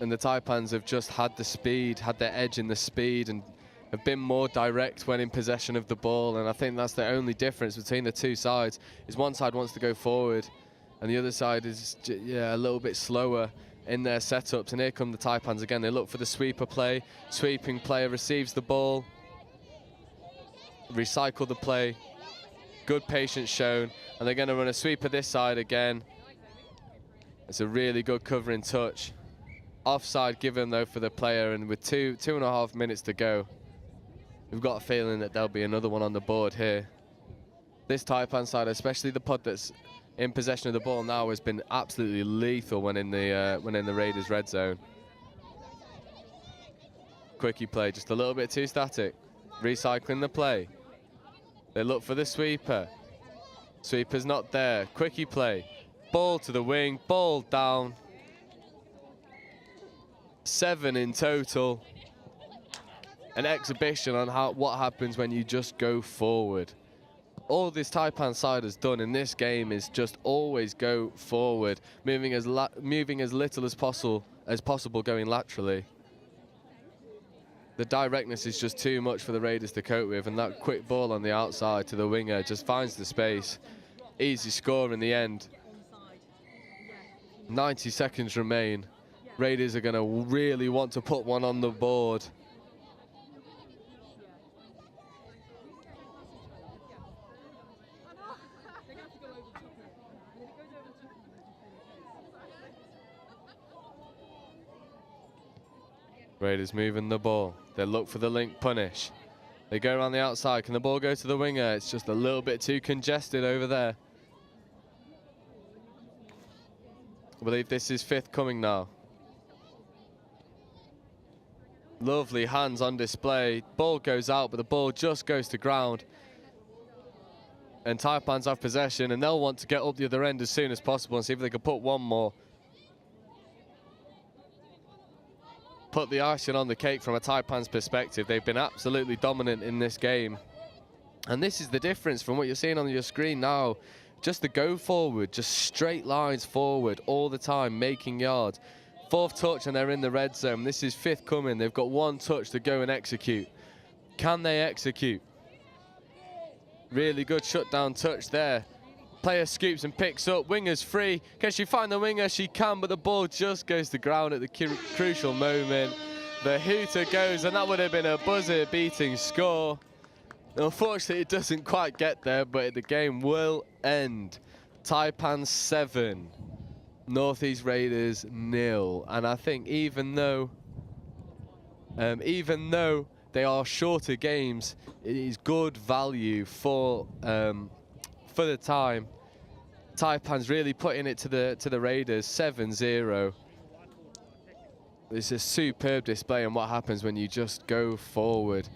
And the Taipans have just had the speed, had their edge in the speed, and have been more direct when in possession of the ball. And I think that's the only difference between the 2 sides, is one side wants to go forward and the other side is a little bit slower in their setups. And here come the Taipans again. They look for the sweeper play. Sweeping player receives the ball, recycle the play, good patience shown, and they're going to run a sweeper this side again. It's a really good covering touch. Offside given though for the player, and with 2.5 minutes to go, we've got a feeling that there'll be another one on the board here. This Taipan side, especially the pod that's in possession of the ball now, has been absolutely lethal when in the Raiders' red zone. Quickie play, just a little bit too static. Recycling the play. They look for the sweeper. Sweeper's not there. Quickie play. Ball to the wing, ball down. 7 in total. An exhibition on what happens when you just go forward. All this Taipan side has done in this game is just always go forward, moving as little as possible going laterally. The directness is just too much for the Raiders to cope with, and that quick ball on the outside to the winger just finds the space. Easy score in the end. 90 seconds remain. Raiders are going to really want to put 1 on the board. Raiders moving the ball. They look for the link punish. They go around the outside. Can the ball go to the winger? It's just a little bit too congested over there. I believe this is 5th coming now. Lovely hands on display. Ball goes out, but the ball just goes to ground. And Taipans have possession, and they'll want to get up the other end as soon as possible and see if they can put 1 more. Put the icing on the cake from a Taipan's perspective. They've been absolutely dominant in this game. And this is the difference from what you're seeing on your screen now. Just the go forward, just straight lines forward all the time, making yards. 4th touch and they're in the red zone. This is 5th coming. They've got 1 touch to go and execute. Can they execute? Really good shutdown touch there. Player scoops and picks up. Winger's free. Can she find the winger? She can, but the ball just goes to ground at the crucial moment. The hooter goes, and that would have been a buzzer-beating score. Unfortunately, it doesn't quite get there, but the game will end. Taipan 7, Northeast Raiders 0. And I think even though they are shorter games, it is good value for the time. Taipan's really putting it to the Raiders. 7-0. It's a superb display on what happens when you just go forward.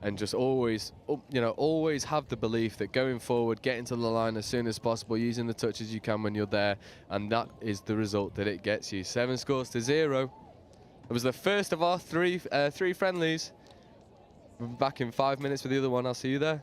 and just always, always have the belief that going forward, getting to the line as soon as possible, using the touches you can when you're there, and that is the result that it gets you. 7-0. It was the first of our three friendlies. We'll be back in 5 minutes for the other one. I'll see you there.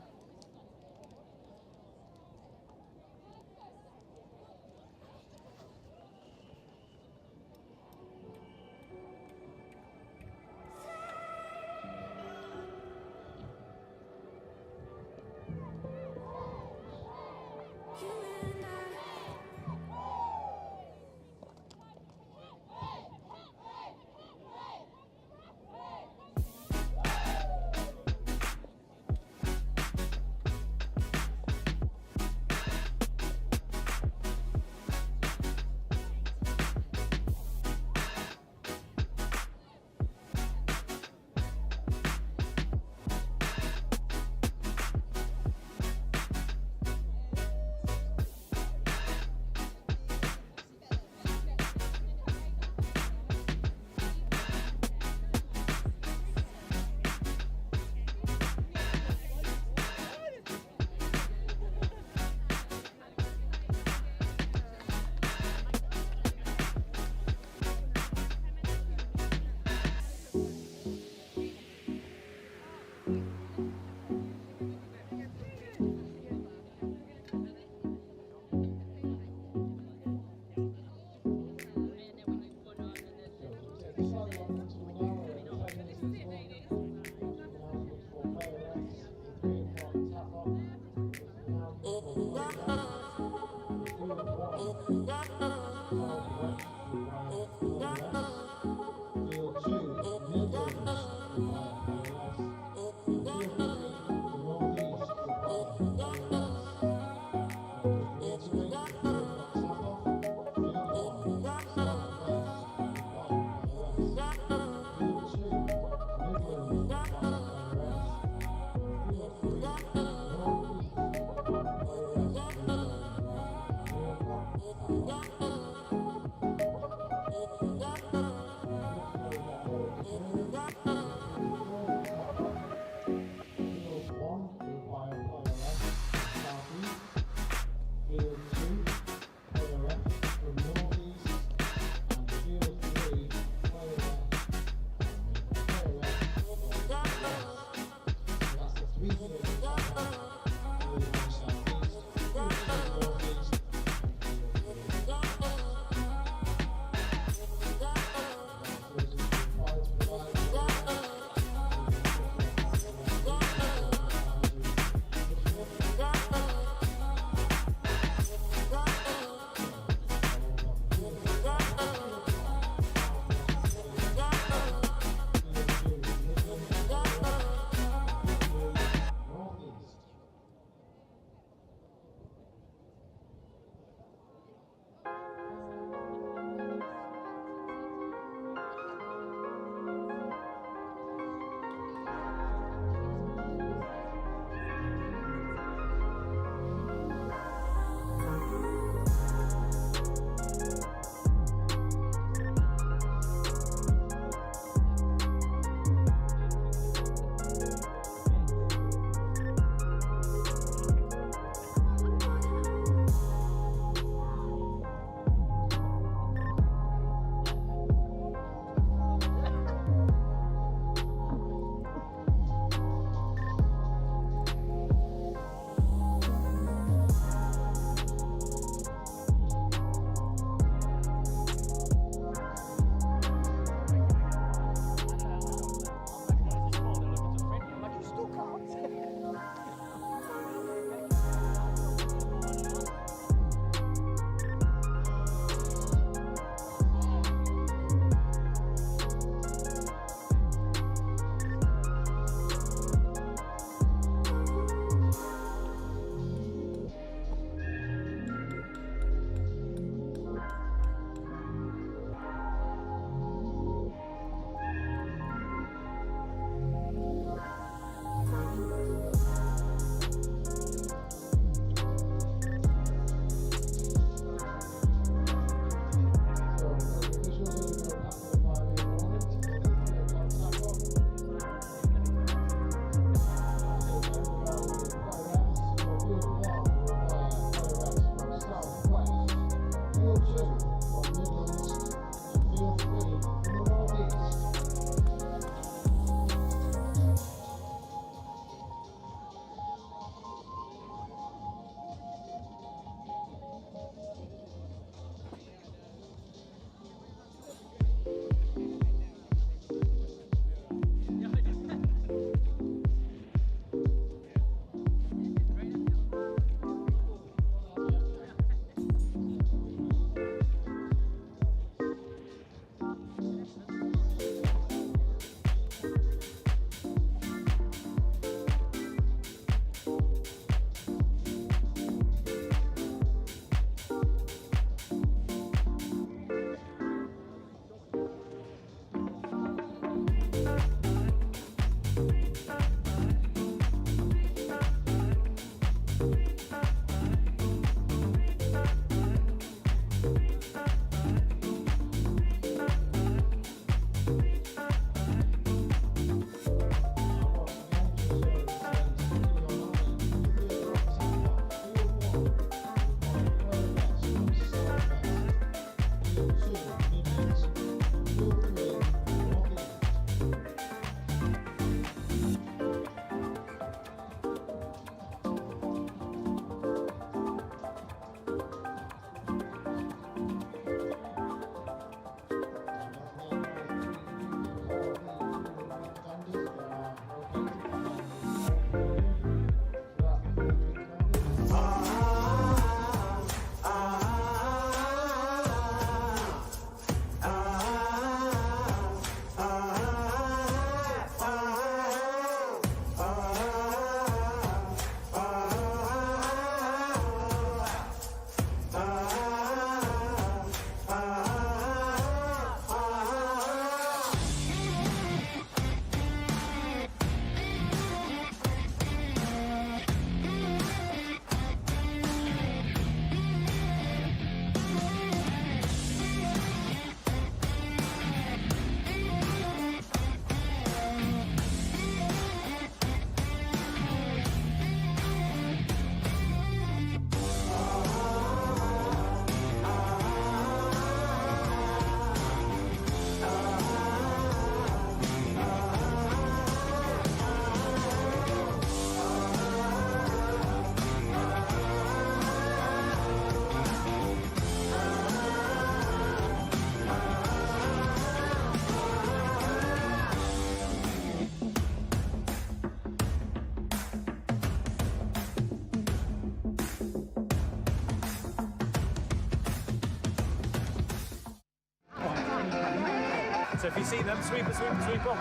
So if you see them, sweeper,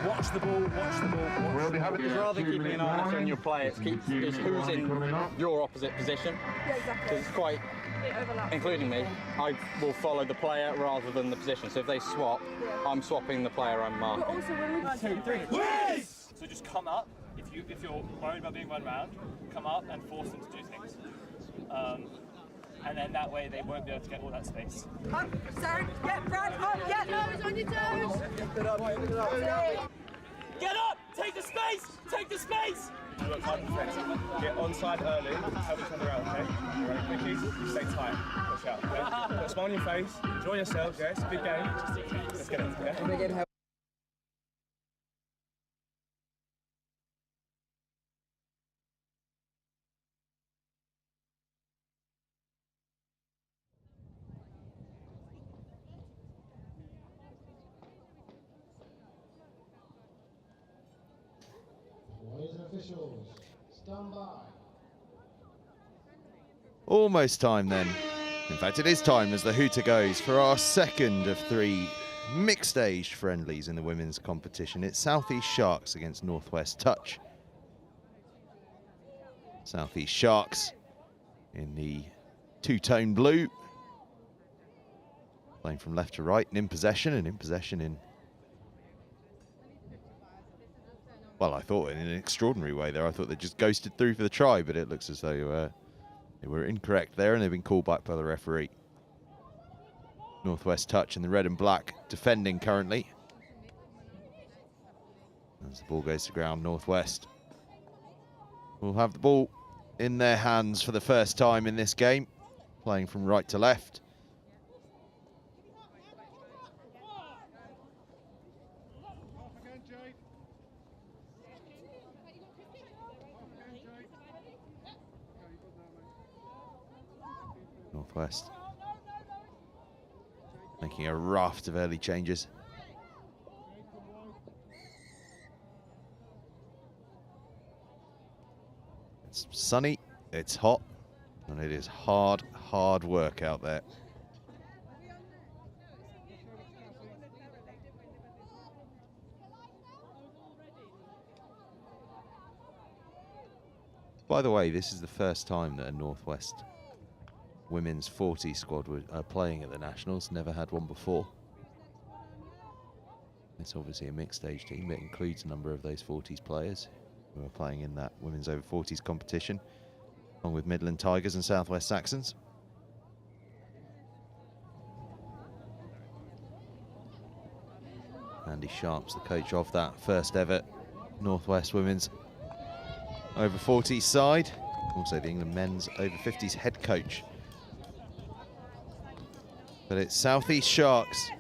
watch the ball, watch the ball. It's rather keeping an eye on your play, it's who's in your opposite position. Yeah, exactly. Because it's quite, including me, I will follow the player rather than the position. So if they swap, I'm swapping the player I'm marking. But also when we 1, 2, 3. Yes! So just come up, if you're worried about being run around, come up and force them to do things. And then that way they won't be able to get all that space. Up, Sarah, get Brad, up, get toes on your toes. Get up! Take the space! Take the space! You work hard defense. Get onside early, help each other out, okay? You ready, quickies? You stay tight. Push out, okay? Put a smile on your face, enjoy yourselves, yeah? It's a big game. Let's get it, yeah? Ladies and officials, stand by. Almost time then. In fact, it is time as the hooter goes for our second of 3 mixed-aged friendlies in the women's competition. It's South East Sharks against North West Touch. South East Sharks in the two-tone blue. Playing from left to right and in possession in... Well, I thought in an extraordinary way there. I thought they just ghosted through for the try, but it looks as though they were incorrect there and they've been called back by the referee. Northwest Touch in the red and black defending currently. As the ball goes to ground, Northwest will have the ball in their hands for the first time in this game, playing from right to left. Northwest making a raft of early changes. It's sunny, it's hot, and it is hard work out there. By the way, this is the first time that a Northwest women's 40 squad are playing at the Nationals. Never had one before. It's obviously a mixed age team. It includes a number of those 40s players who are playing in that women's over 40s competition, along with Midland Tigers and Southwest Saxons. Andy Sharp's the coach of that first ever Northwest women's over 40s side. Also the England men's over 50s head coach. But it's South East Sharks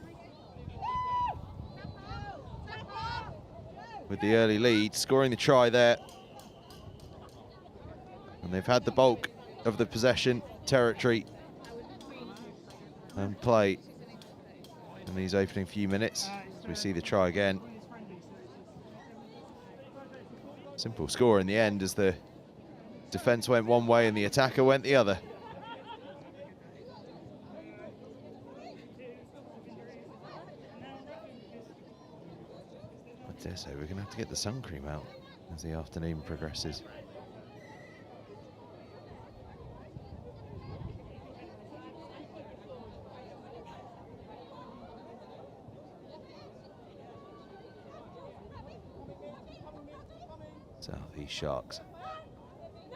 with the early lead, scoring the try there. And they've had the bulk of the possession, territory and play in these opening few minutes. As we see the try again. Simple score in the end as the defence went one way and the attacker went the other. I dare say we're going to have to get the sun cream out as the afternoon progresses. South East Sharks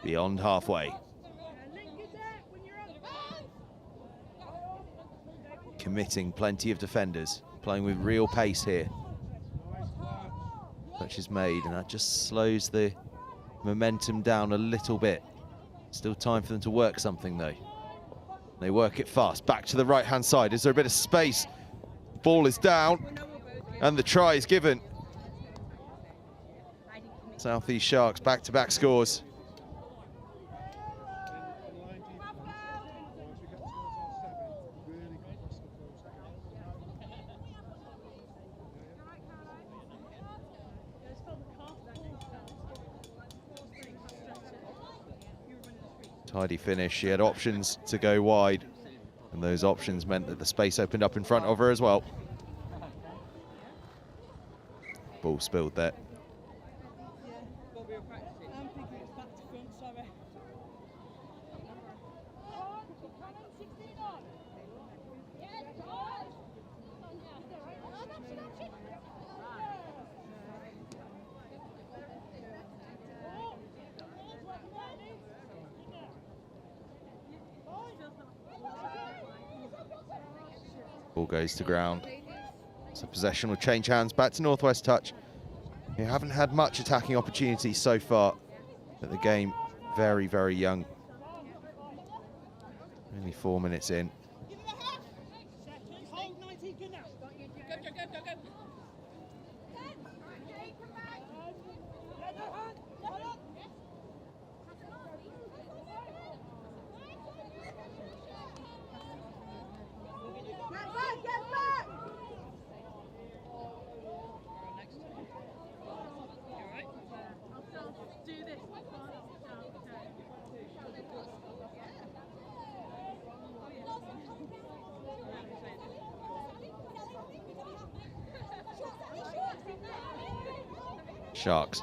beyond halfway. Committing plenty of defenders, playing with real pace here. Touch is made and that just slows the momentum down a little bit. Still time for them to work something though. They work it fast, back to the right hand side. Is there a bit of space? Ball is down and the try is given. South East Sharks back-to-back scores. Tidy finish. She had options to go wide, and those options meant that the space opened up in front of her as well. ball spilled there. Ball goes to ground. So possession will change hands back to Northwest touch. They haven't had much attacking opportunities so far, but the game very, very young. Only 4 minutes in. Sharks.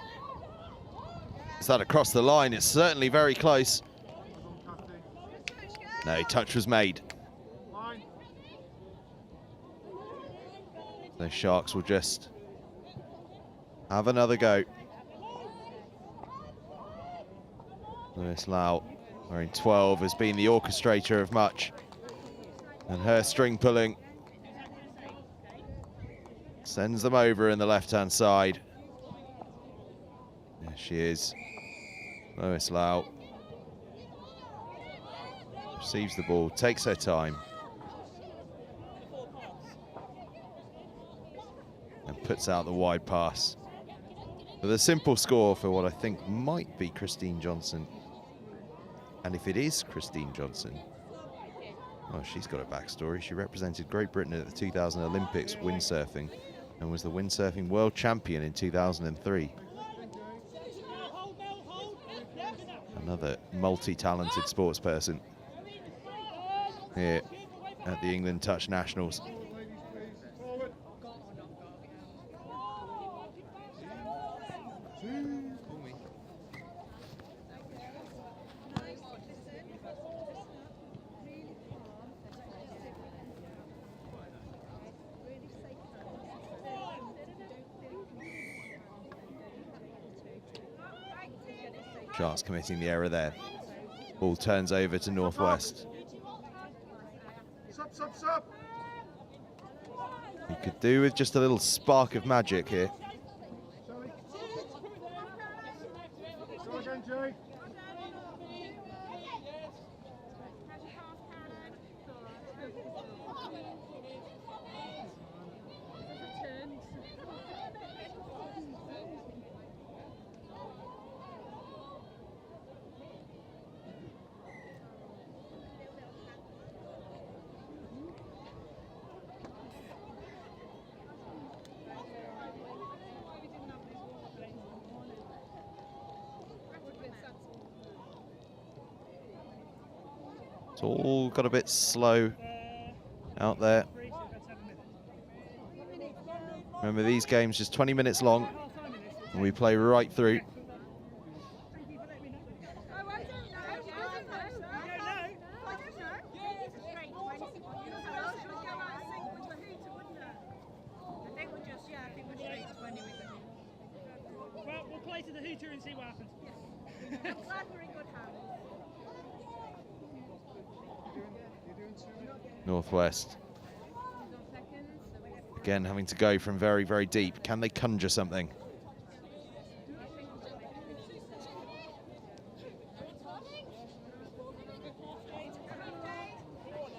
Is that across the line? It's certainly very close. No, touch was made. The Sharks will just have another go. Lewis Lau, wearing 12, has been the orchestrator of much. And her string pulling sends them over in the left-hand side. There she is, Lois Lau. Receives the ball, takes her time. And puts out the wide pass. With a simple score for what I think might be Christine Johnson. And if it is Christine Johnson, well, she's got a backstory. She represented Great Britain at the 2000 Olympics windsurfing and was the windsurfing world champion in 2003. Another multi-talented sports person here at the England Touch Nationals. Sharks committing the error there. Ball turns over to Northwest. You could do with just a little spark of magic here. It's all got a bit slow out there. Remember, these games just 20 minutes long, and we play right through. Well, we'll play to the hooter and see what happens. I'm glad we're in good hands. Northwest. Again, having to go from very, very deep. Can they conjure something?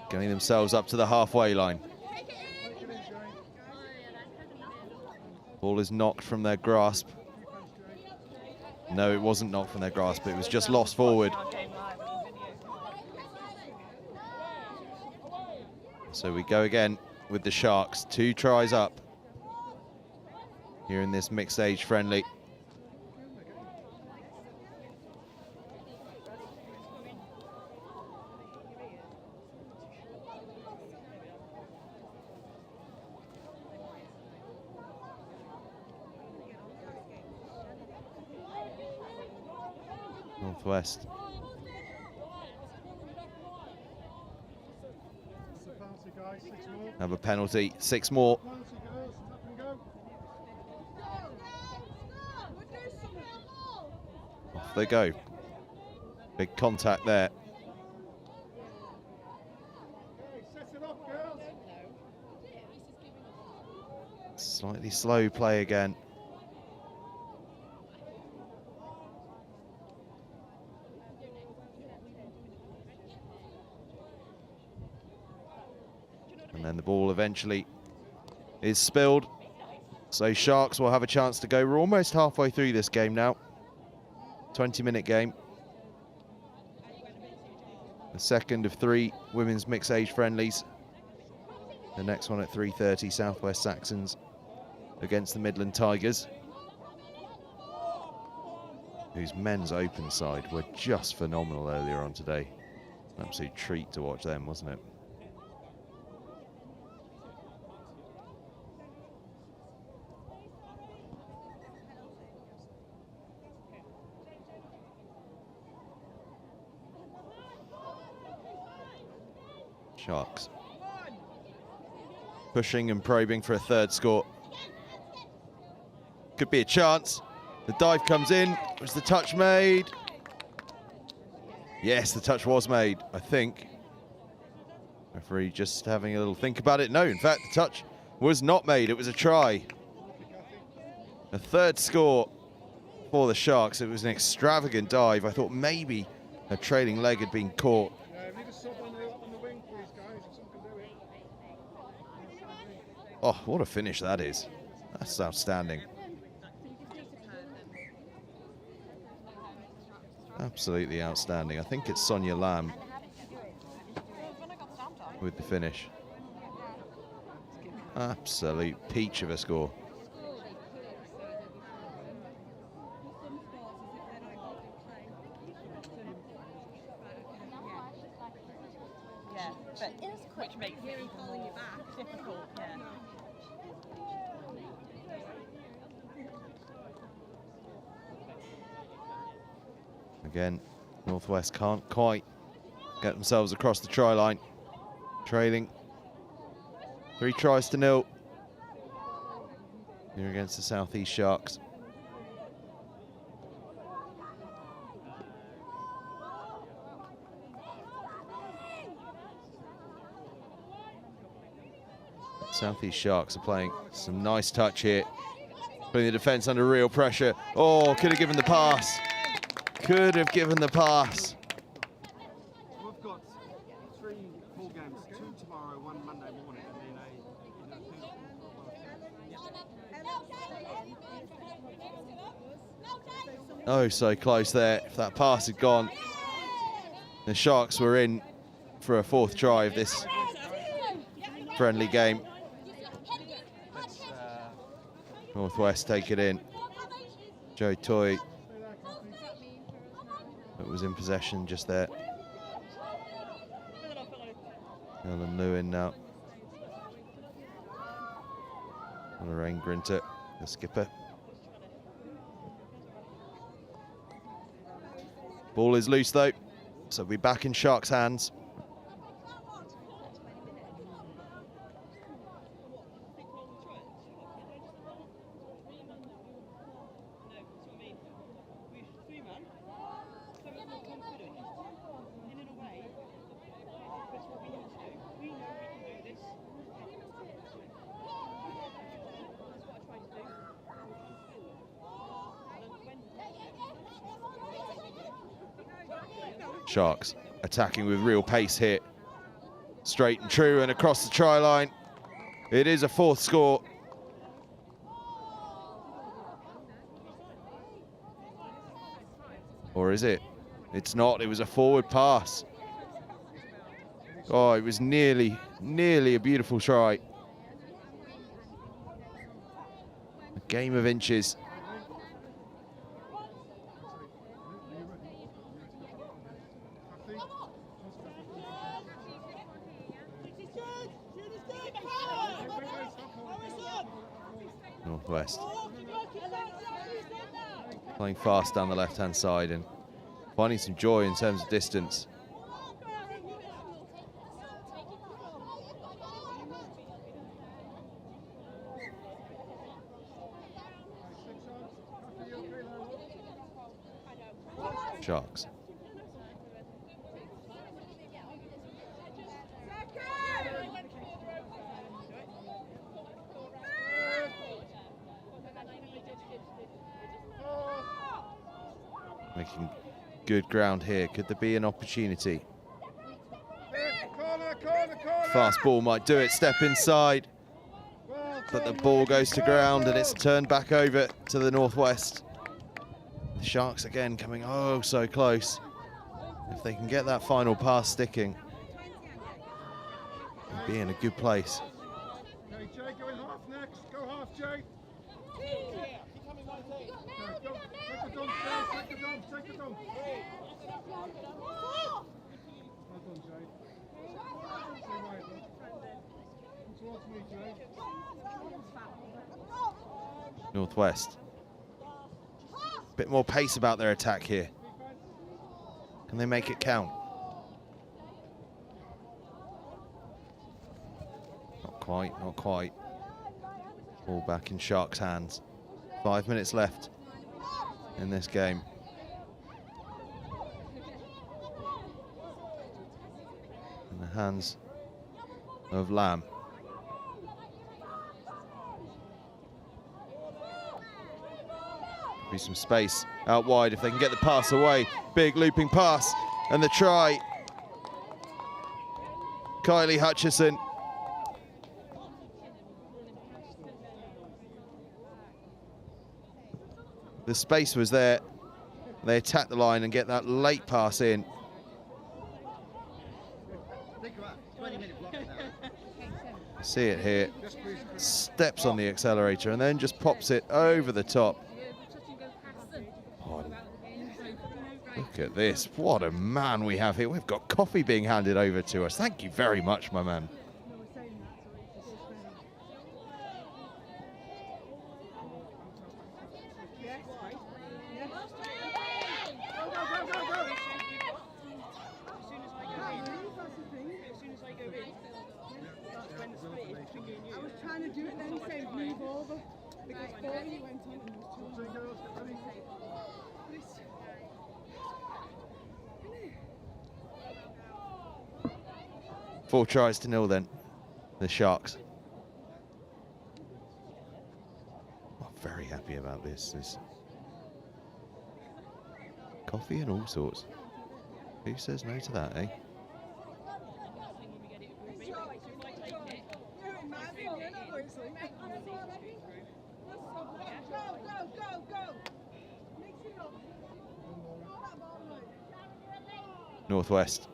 Getting themselves up to the halfway line. Ball is knocked from their grasp. No, it wasn't knocked from their grasp. It was just lost forward. So we go again with the Sharks. 2 tries up here in this mixed age friendly. Northwest. Have a penalty, 6 more. Off they go. Big contact there. Slightly slow play again. And then the ball eventually is spilled. So Sharks will have a chance to go. We're almost halfway through this game now. 20-minute game. The second of 3 women's mixed age friendlies. The next one at 3:30, Southwest Saxons against the Midland Tigers, whose men's open side were just phenomenal earlier on today. An absolute treat to watch them, wasn't it? Sharks pushing and probing for a 3rd score. Could be a chance. The dive comes in. Was the touch made? Yes, the touch was made, I think. Referee just having a little think about it. No, in fact, the touch was not made. It was a try. A 3rd score for the Sharks. It was an extravagant dive. I thought maybe a trailing leg had been caught. Oh, what a finish that is. That's outstanding. Absolutely outstanding. I think it's Sonia Lamb with the finish. Absolute peach of a score. Yeah, but it's quick, which makes it calling you back difficult. Yeah. Again, Northwest can't quite get themselves across the try line. Trailing 3 tries to 0 here against the Southeast Sharks. Southeast Sharks are playing some nice touch here, putting the defence under real pressure. Oh, could have given the pass. Could have given the pass. We've got 3 full games, 2 tomorrow, 1 Monday morning, and then Oh, so close there. If that pass had gone, the Sharks were in for a 4th try of this friendly game. Northwest take it in. Joe Toy that was in possession just there. Ellen Lewin now. Lorraine Grinter, the skipper. Ball is loose though, so we'll be back in Sharks' hands. Sharks attacking with real pace here. Straight and true and across the try line. It is a 4th score. Or is it? It's not. It was a forward pass. Oh, it was nearly a beautiful try. A game of inches. Northwest playing fast down the left-hand side and finding some joy in terms of distance. Sharks. Making good ground here. Could there be an opportunity? Fast ball might do it. Step inside. But the ball goes to ground and it's turned back over to the Northwest. The Sharks again coming oh so close. If they can get that final pass sticking, they'll be in a good place. Okay, Jay, go in half next. Go half, Jay. Take the dump, take the dump, take the dump. Well done, Jay. Stay right, look. Come towards me, Jay. Northwest. Bit more pace about their attack here. Can they make it count? Not quite, not quite. Ball back in Sharks' hands. 5 minutes left in this game. In the hands of Lamb. Be some space out wide if they can get the pass away. Big looping pass and the try. Kylie Hutchison. The space was there. They attack the line and get that late pass in. See it here. Steps on the accelerator and then just pops it over the top. Look at this. What a man we have here. We've got coffee being handed over to us. Thank you very much, my man. I was trying to do it then, say move over, because before you went on and was Four tries to 0 then, the Sharks. I'm very happy about this. There's coffee and all sorts. Who says no to that, eh? Northwest.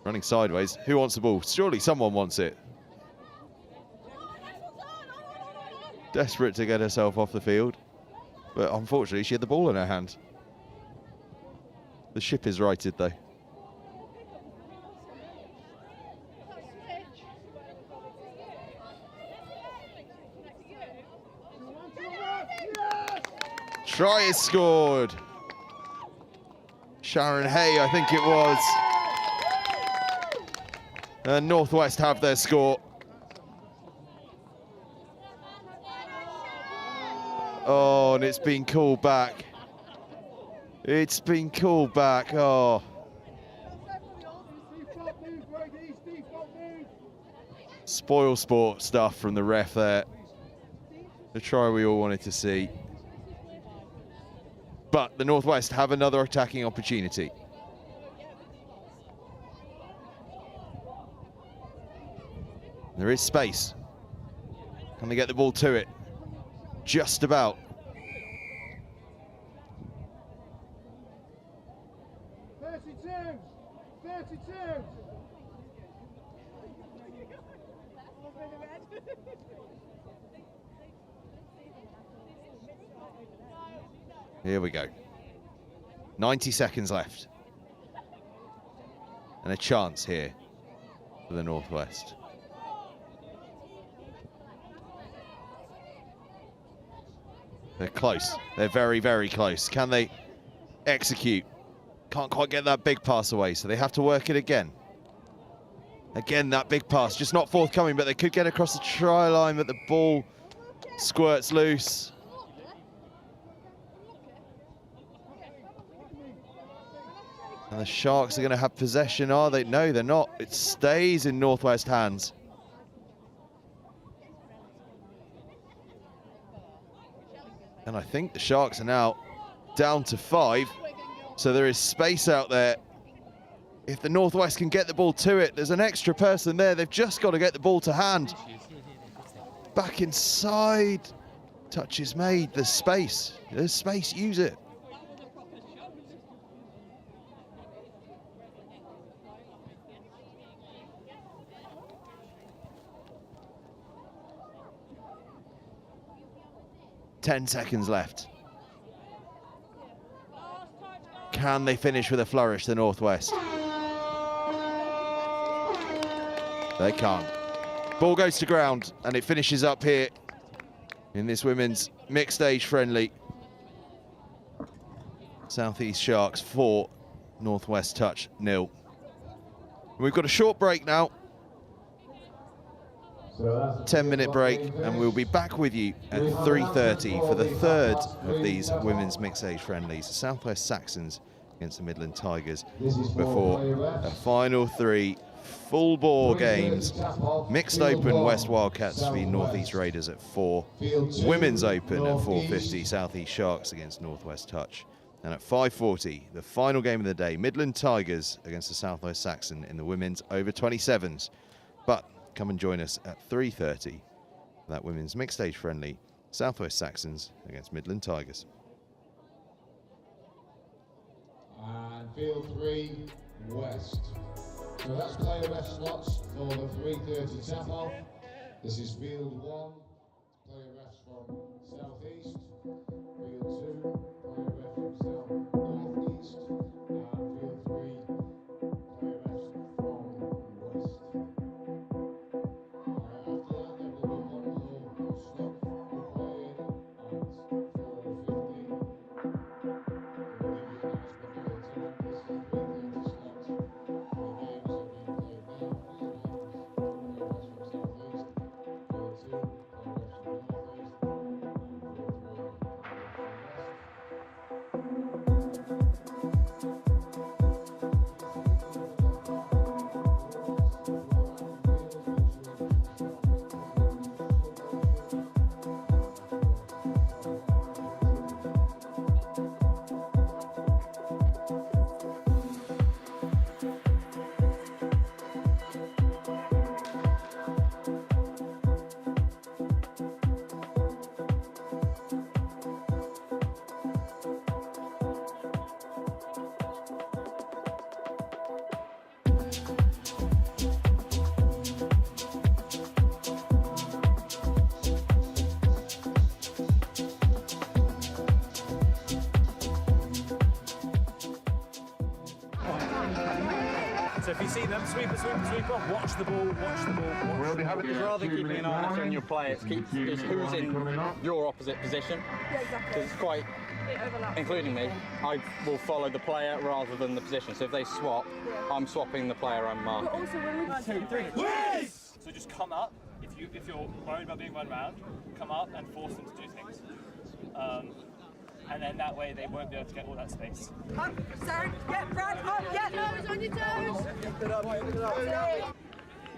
Running sideways. Who wants the ball? Surely someone wants it. Desperate to get herself off the field. But unfortunately, she had the ball in her hand. The ship is righted, though. Try is scored. Sharon Hay, I think it was. And Northwest have their score. Oh, and it's been called back. It's been called back. Oh. Spoil sport stuff from the ref there. The try we all wanted to see. But the Northwest have another attacking opportunity. There is space. Can they get the ball to it? Just about. Here we go. 90 seconds left. And a chance here for the Northwest. They're close. They're very, very close. Can they execute? Can't quite get that big pass away, so they have to work it again. Again, that big pass, just not forthcoming, but they could get across the try line, but the ball squirts loose. And the Sharks are going to have possession, are they? No, they're not. It stays in Northwest hands. And I think the Sharks are now down to 5. So there is space out there. If the Northwest can get the ball to it, there's an extra person there. They've just got to get the ball to hand. Back inside. Touch is made. There's space. There's space. Use it. Ten seconds left. Can they finish with a flourish, the Northwest? They can't. Ball goes to ground, and it finishes up here in this women's mixed age friendly. Southeast Sharks 4, Northwest Touch 0. We've got a short break now. 10-minute break, and we'll be back with you at 3:30 for the third of these women's mixed age friendlies. The Southwest Saxons against the Midland Tigers before a final 3 full bore games. Mixed Open West Wildcats v Northeast Raiders at 4. Women's Open at 4:50, Southeast Sharks against Northwest Touch. And at 5:40, the final game of the day, Midland Tigers against the Southwest Saxon in the women's over 27s. But come and join us at 3:30 for that women's mixed stage friendly, Southwest Saxons against Midland Tigers. And field 3, West. So that's player rest slots for the 3:30 tap off. This is field 1, player rest from Southeast. Field 2, player rest from South Northeast. And field 3, player rest from West. After that, there will be one more slot required at 4:50. We'll give you a nice window of time. This is the 3:30 slot. The games are being played now. Field 1, player rest from Southeast. Field 2, player rest from Northeast. And field 3, player rest from West. So if you see them, sweep off, watch the ball, watch the ball. We'll be having rather keeping an eye on your players, is who's in your opposite position. Because it's quite, including me, I will follow the player rather than the position. So if they swap, I'm swapping the player I'm marking. Yes! So just come up, if you're worried about being run round, come up and force them to do things. And then that way they won't be able to get all that space. Up, Sarah, get Brad, up, get nose on your toes.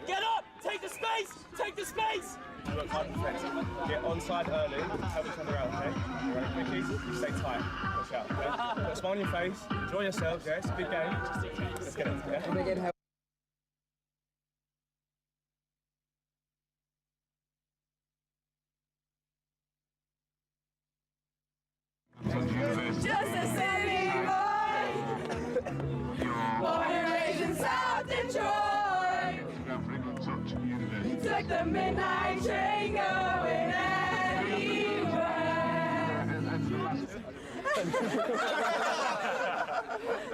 Get up! Take the space! Take the space! You work hard defense. Get onside early, help each other out, okay? You ready, quickies? You stay tight. Watch out, okay? Put a smile on your face, enjoy yourselves, yeah? It's a big game. Let's get it, yeah? Just a silly boy, born and raised in South Detroit. He took the midnight train going anywhere.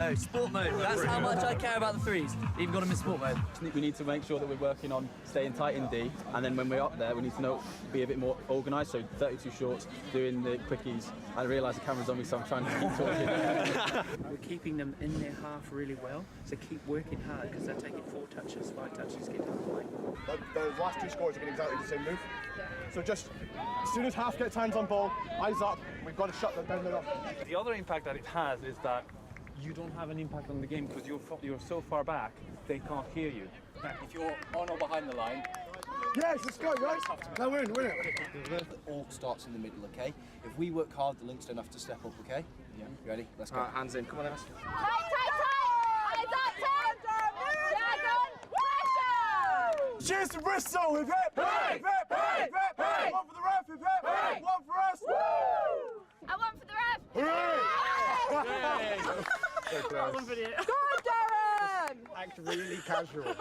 Oh, sport mode. That's how much I care about the threes. Even got them in sport mode. We need to make sure that we're working on staying tight in D, and then when we're up there, we need to be a bit more organised. So 32 shorts, doing the quickies. I realise the camera's on me, so I'm trying to keep talking. We're keeping them in their half really well, so keep working hard because they're taking 4 touches, 5 touches, get to the point. Those last 2 scores have been exactly the same move. So just as soon as half gets hands on ball, eyes up, we've got to shut them down there. The other impact that it has is that you don't have an impact on the game because you're so far back, they can't hear you. If you're on or behind the line, yes, let's go, right? No, win it. It all starts in the middle, okay? If we work hard, the links don't have to step up, okay? Yeah. You ready? Let's go. Hands in. Come on, Evan. Tight! Eyes up, pressure! Cheers to Bristol! Hip hip! Hip hip! Hip hip! One for the ref! Hip hip! Hey! One for us! Woo! And one for the ref! Hooray! So close. One video. Go on, Darren! Act really casual.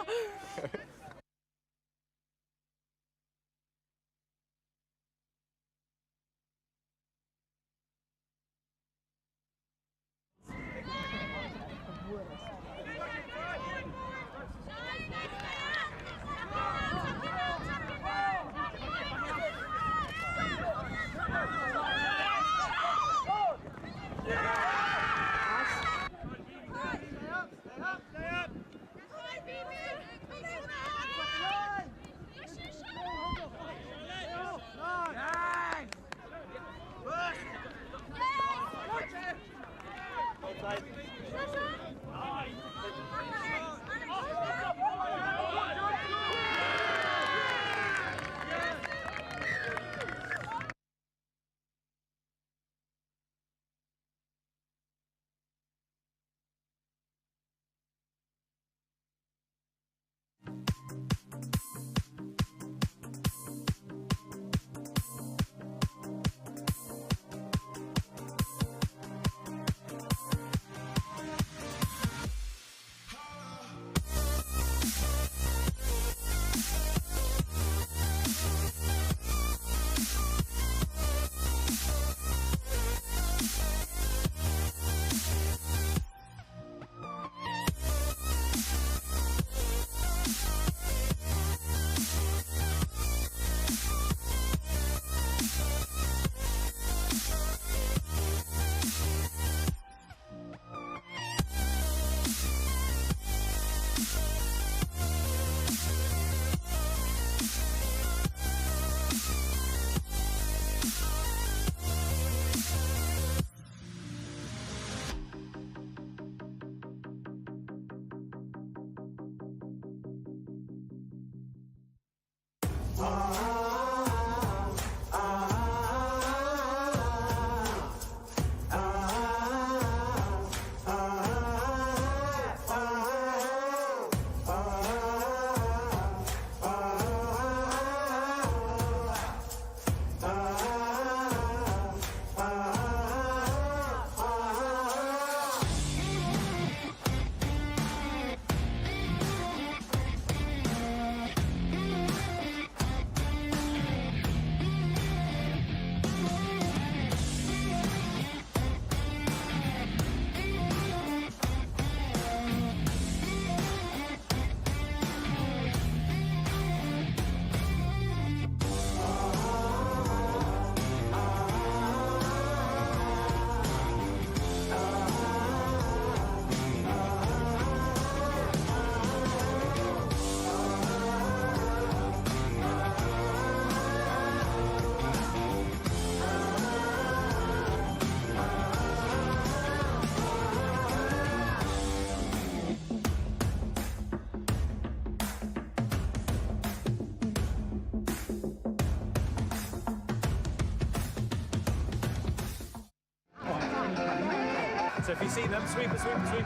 So if you see them, sweep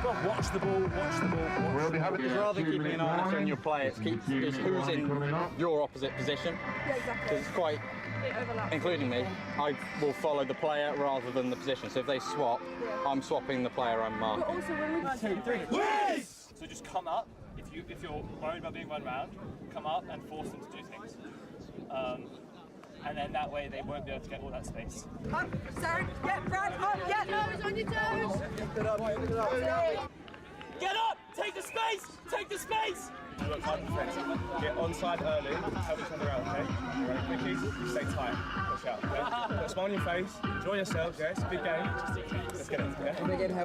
off, watch the ball. Rather than keeping an eye on your play, it's who's in your opposite position. Yeah, exactly. Because it's quite, including me, I will follow the player rather than the position. So if they swap, I'm swapping the player I'm marking. But also when we 1, 2, 3. Yes! So just come up. If you're worried about being run around, come up and force them to do things. And then that way they won't be able to get all that space. Up, Sarah, get Brad, up, get toes on your toes. Get up! Take the space! Take the space! You work hard defensive. Get onside early, help each other out, okay? You ready, quickies? You stay tight. Push out, okay? Put a smile on your face, enjoy yourselves, yeah? It's a big game. Let's get it, yeah?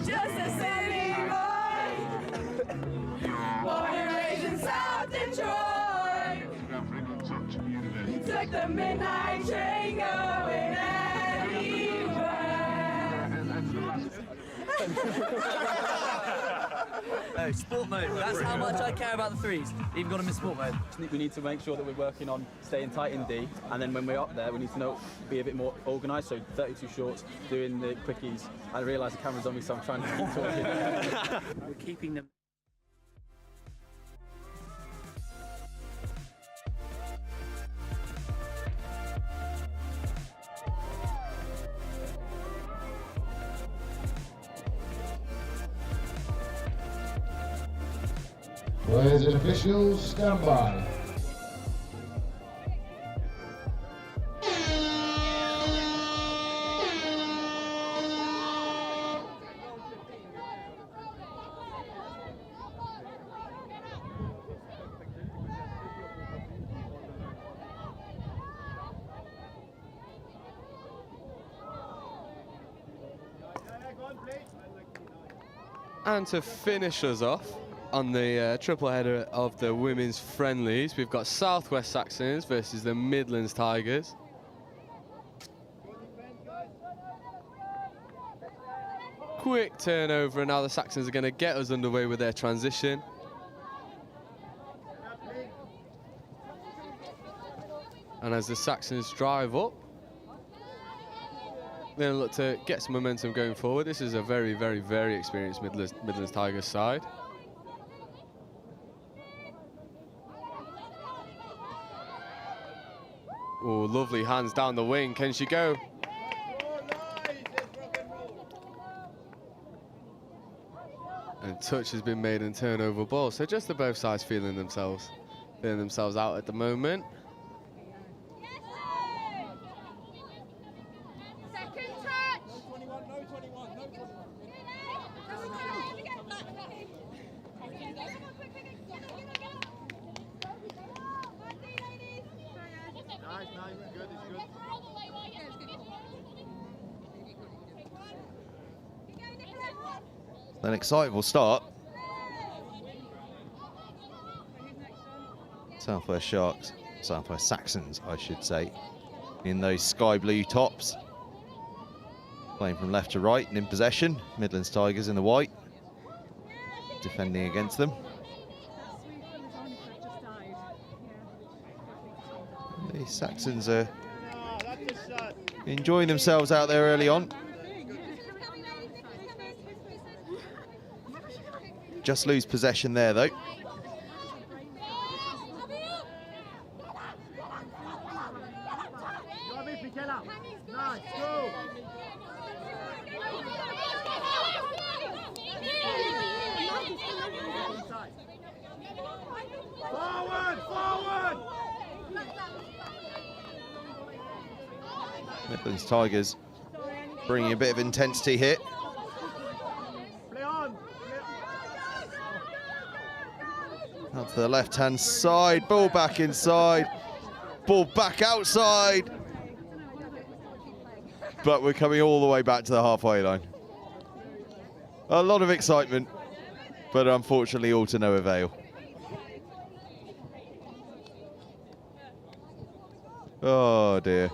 Just a silly boy, born and raised in South Detroit. Took the midnight train going anywhere. No, sport mode. That's how much I care about the threes. Even got them in sport mode. We need to make sure that we're working on staying tight in D, and then when we're up there, we need to be a bit more organised. So 32 shorts, doing the quickies. I realise the camera's on me, so I'm trying to keep talking. We're keeping them. Players and officials, stand by. And to finish us off on the triple header of the women's friendlies, we've got Southwest Saxons versus the Midlands Tigers. Quick turnover, and now the Saxons are going to get us underway with their transition. And as the Saxons drive up, they'll look to get some momentum going forward. This is a very, very, very experienced Midlands Tigers side. Oh, lovely hands down the wing. Can she go? And touch has been made and turnover ball. So just the both sides feeling themselves out at the moment. An excitable start. Southwest Sharks, Southwest Saxons, I should say, in those sky blue tops. Playing from left to right and in possession. Midlands Tigers in the white, defending against them. The Saxons are enjoying themselves out there early on. Just lose possession there, though. Midlands Tigers bringing a bit of intensity here. Out to the left-hand side, ball back inside, ball back outside. But we're coming all the way back to the halfway line. A lot of excitement, but unfortunately all to no avail. Oh dear.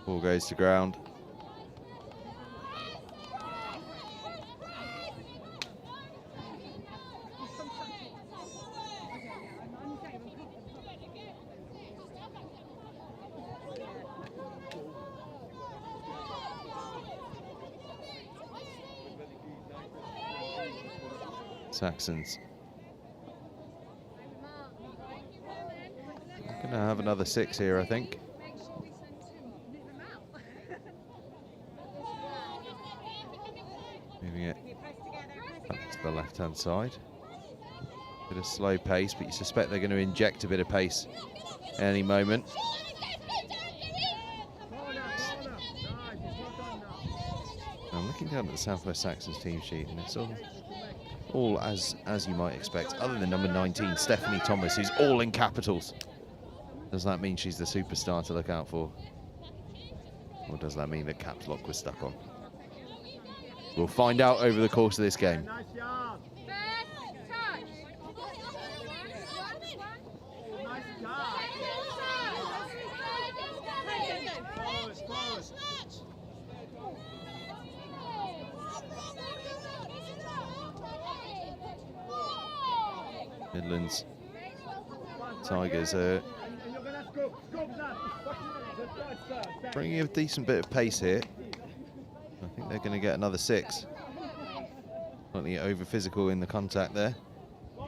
Ball goes to ground. Saxons Gonna have another 6 here, I think. Moving it back to the left-hand side. Bit of slow pace, but you suspect they're going to inject a bit of pace any moment. I'm looking down at the Southwest Saxons team sheet, and it's all as you might expect, other than number 19, Stephanie Thomas, who's all in capitals. Does that mean she's the superstar to look out for? Or does that mean that caps lock was stuck on? We'll find out over the course of this game. Midlands Tigers are bringing a decent bit of pace here. I think they're going to get another 6. Slightly over physical in the contact there. A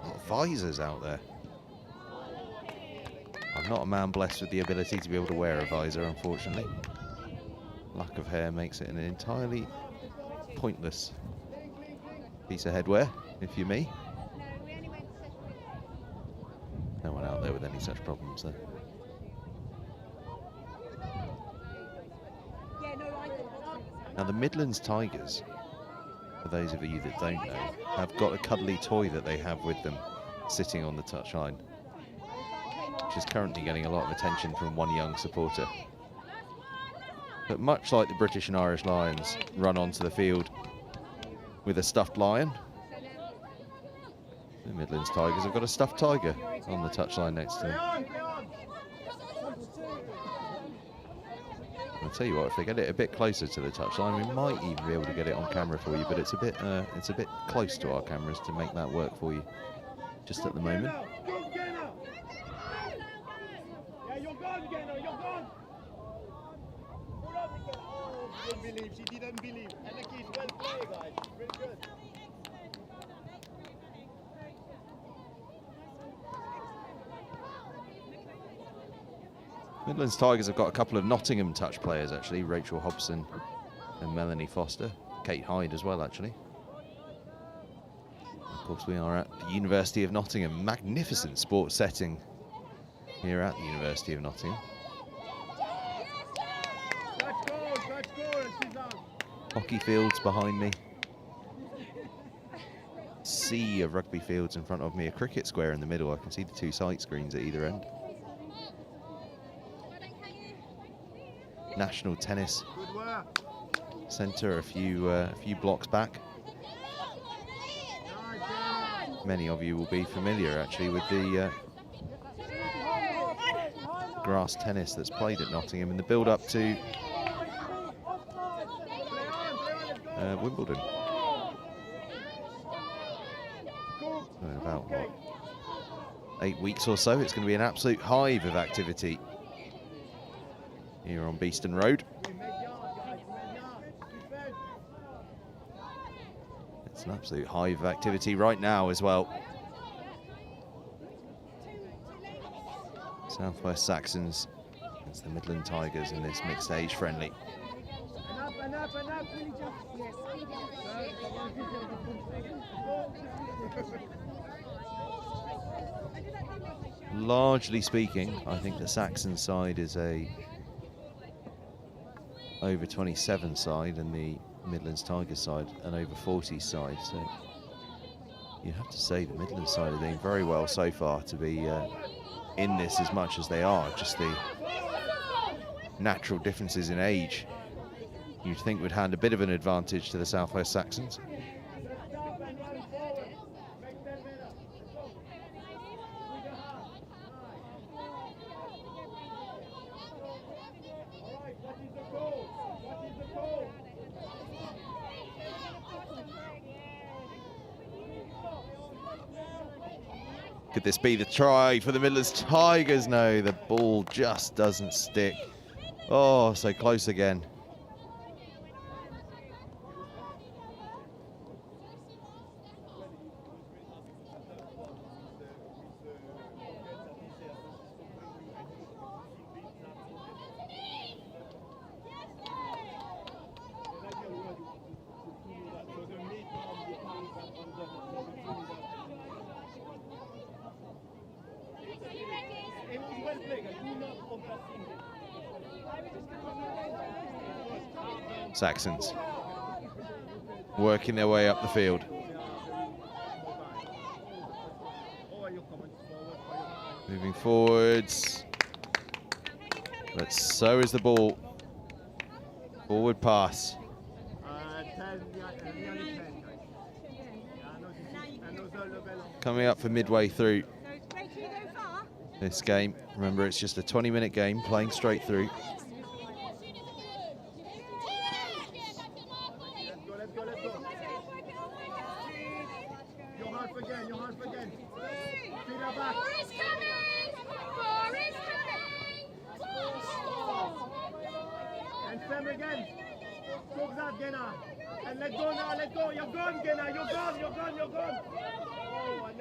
lot of visors out there. I'm not a man blessed with the ability to be able to wear a visor, unfortunately. Lack of hair makes it an entirely pointless piece of headwear, if you're me. No one out there with any such problems there. Now the Midlands Tigers, for those of you that don't know, have got a cuddly toy that they have with them sitting on the touchline, which is currently getting a lot of attention from one young supporter. But much like the British and Irish Lions run onto the field with a stuffed lion, the Midlands Tigers have got a stuffed tiger on the touchline next to them. I'll tell you what, if they get it a bit closer to the touchline, we might even be able to get it on camera for you, but it's a bit close to our cameras to make that work for you just at the moment. She didn't believe. And the kids well played, guys. Very good. Midlands Tigers have got a couple of Nottingham touch players, actually. Rachel Hobson and Melanie Foster. Kate Hyde as well, actually. Of course, we are at the University of Nottingham. Magnificent sports setting here at the University of Nottingham. Hockey fields behind me. Sea of rugby fields in front of me. A cricket square in the middle. I can see the 2 sight screens at either end. National Tennis Centre a few blocks back. Many of you will be familiar actually with the grass tennis that's played at Nottingham in the build-up to Wimbledon. In about, what, 8 weeks or so, it's going to be an absolute hive of activity here on Beeston Road. It's an absolute hive of activity right now as well. Southwest Saxons against the Midland Tigers in this mixed age friendly. Largely speaking, I think the Saxon side is a over 27 side and the Midlands Tigers side an over 40 side. So you have to say the Midlands side are doing very well so far to be in this as much as they are. Just the natural differences in age you'd think would hand a bit of an advantage to the Southwest Saxons. Could this be the try for the Midlands Tigers? No, the ball just doesn't stick Oh, so close again. Saxons working their way up the field. Moving forwards. But so is the ball. Forward pass. Coming up for midway through this game. Remember, it's just a 20-minute game, playing straight through.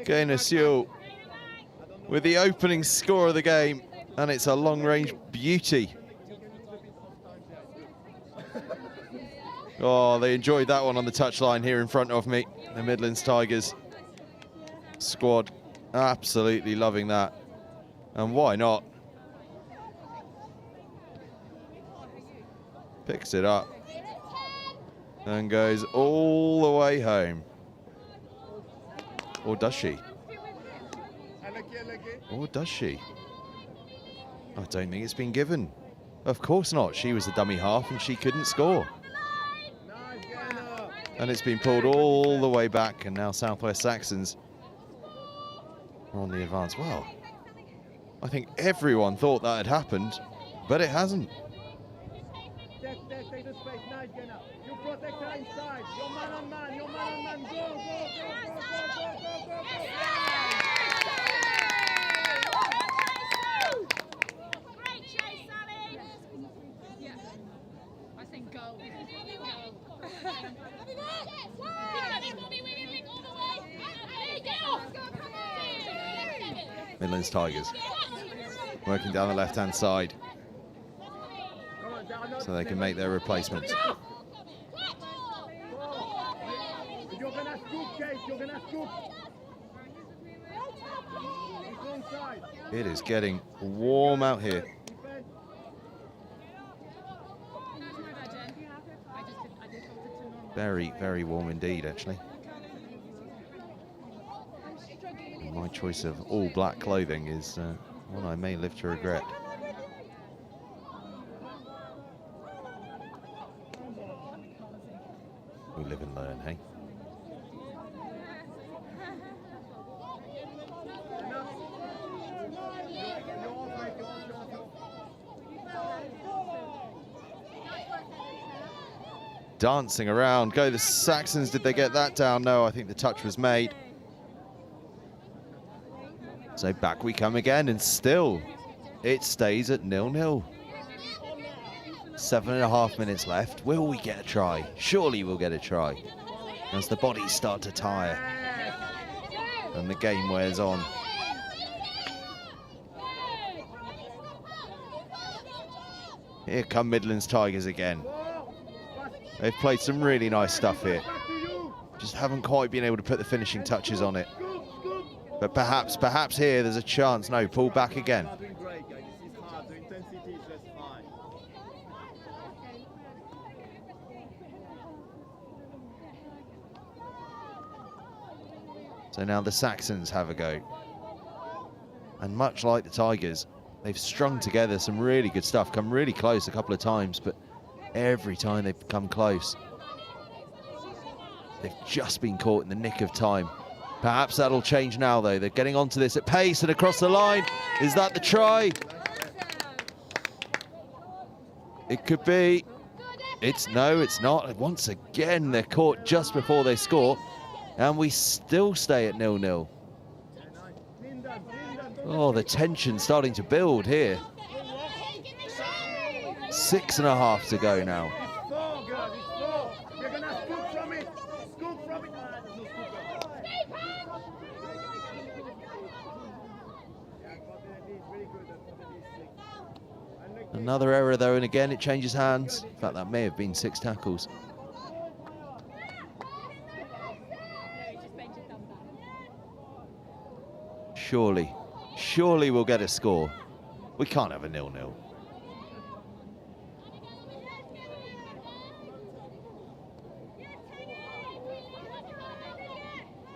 Gainer Sewell with the opening score of the game, and it's a long-range beauty. Oh, they enjoyed that one on the touchline here in front of me. The Midlands Tigers squad absolutely loving that. And why not? Picks it up and goes all the way home. Or does she? Or does she? I don't think it's been given. Of course not. She was the dummy half and she couldn't score. And it's been pulled all the way back, and now Southwest Saxons are on the advance. Well, I think everyone thought that had happened, but it hasn't. Midlands Tigers working down the left-hand side so they can make their replacements. It is getting warm out here. Very, very warm indeed, actually. My choice of all black clothing is one I may live to regret. We live and learn, hey? Dancing around, go the Saxons. Did they get that down? No, I think the touch was made. So back we come again, and still it stays at 0-0. 7.5 minutes left. Will we get a try? Surely we'll get a try as the bodies start to tire and the game wears on. Here come Midlands Tigers again. They've played some really nice stuff here. Just haven't quite been able to put the finishing touches on it. But perhaps here there's a chance. No, pull back again. So now the Saxons have a go. And much like the Tigers, they've strung together some really good stuff, come really close a couple of times, but every time they've come close, they've just been caught in the nick of time. Perhaps that'll change now, though. They're getting onto this at pace and across the line. Is that the try? It could be. No, it's not. Once again, they're caught just before they score, and we still stay at 0-0. Oh, the tension starting to build here. 6.5 to go now. It's 4, girl. It's 4. You're gonna scoop from it. Scoop from it. There's no scoop. Another error though, and again it changes hands. In fact, that may have been 6 tackles. Surely we'll get a score. We can't have a 0-0.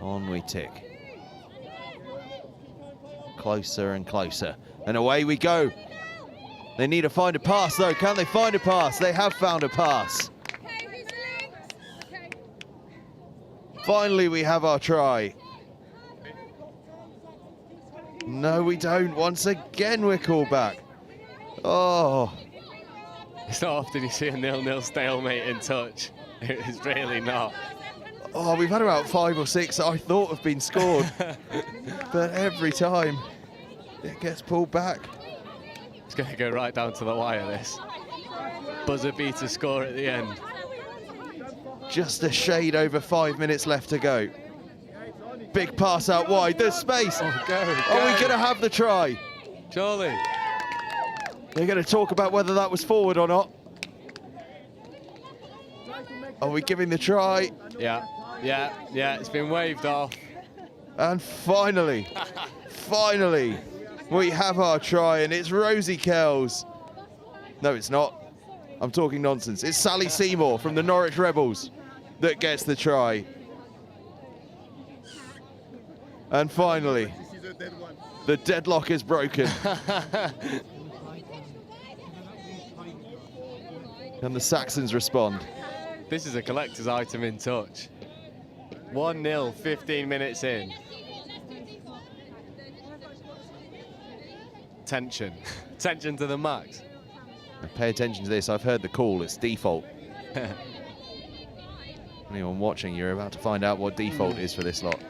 On we tick. Closer and closer. And away we go. They need to find a pass though. Can they find a pass? They have found a pass. Finally we have our try. No, we don't. Once again, we're called back. Oh. It's not often you see a 0-0 stalemate in touch. It is really not. Oh, we've had about 5 or 6 that I thought have been scored. But every time, it gets pulled back. It's going to go right down to the wire, this. Buzzer beater score at the end. Just a shade over 5 minutes left to go. Big pass out wide. There's space. Oh, go. Are we going to have the try? Surely. They're going to talk about whether that was forward or not. Are we giving the try? Yeah. It's been waved off. And finally, we have our try, and it's Rosie Kells. No, it's not. I'm talking nonsense. It's Sally Seymour from the Norwich Rebels that gets the try. And finally, the deadlock is broken. And the Saxons respond. This is a collector's item in touch. 1-0, 15 minutes in. Tension. Tension to the max. Pay attention to this. I've heard the call. It's default. Anyone watching, you're about to find out what default is for this lot.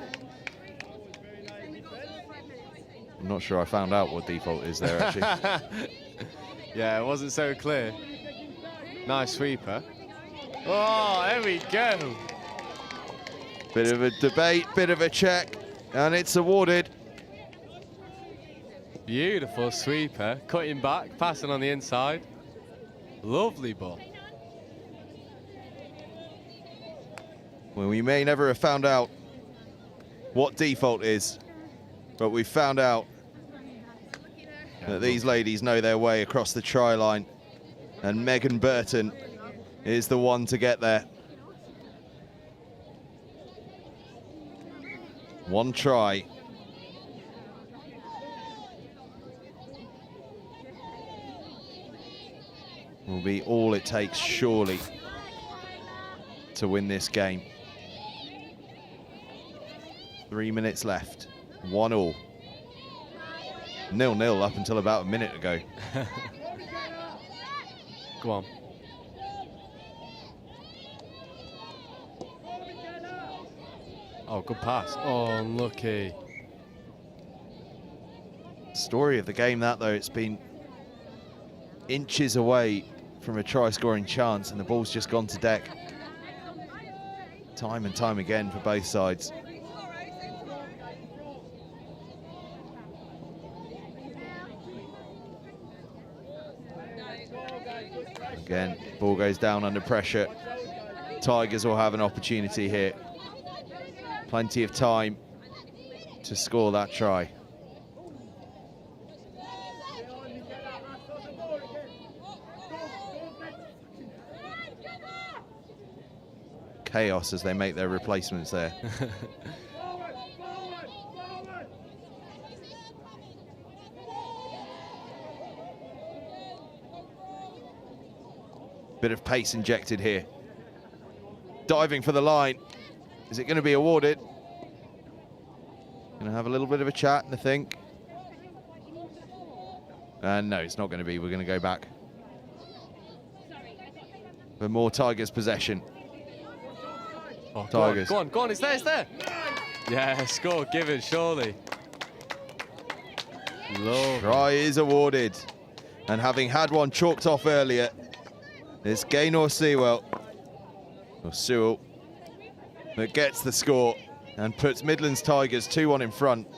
I'm not sure I found out what default is there, actually. Yeah, it wasn't so clear. Nice sweeper. Oh, there we go. Bit of a debate, bit of a check, and it's awarded. Beautiful sweeper. Cutting back, passing on the inside. Lovely ball. Well, we may never have found out what default is, but we found out that these ladies know their way across the try line, and Megan Burton is the one to get there. One try. Will be all it takes, surely, to win this game. 3 minutes left, 1-1. 0-0 up until about a minute ago. Go on. Oh, good pass. Oh, unlucky. Story of the game that, though. It's been inches away from a try-scoring chance, and the ball's just gone to deck. Time and time again for both sides. Again, ball goes down under pressure. Tigers will have an opportunity here. Plenty of time to score that try. Chaos as they make their replacements there. Bit of pace injected here. Diving for the line. Is it going to be awarded? Going to have a little bit of a chat and a think. And no, it's not going to be. We're going to go back for more Tigers possession. Oh, Tigers. Go on, it's there. Yeah, score given, surely. Lovely. Try is awarded. And having had one chalked off earlier, It's Gaynor Sewell, or Sewell, that gets the score and puts Midlands Tigers 2-1 in front.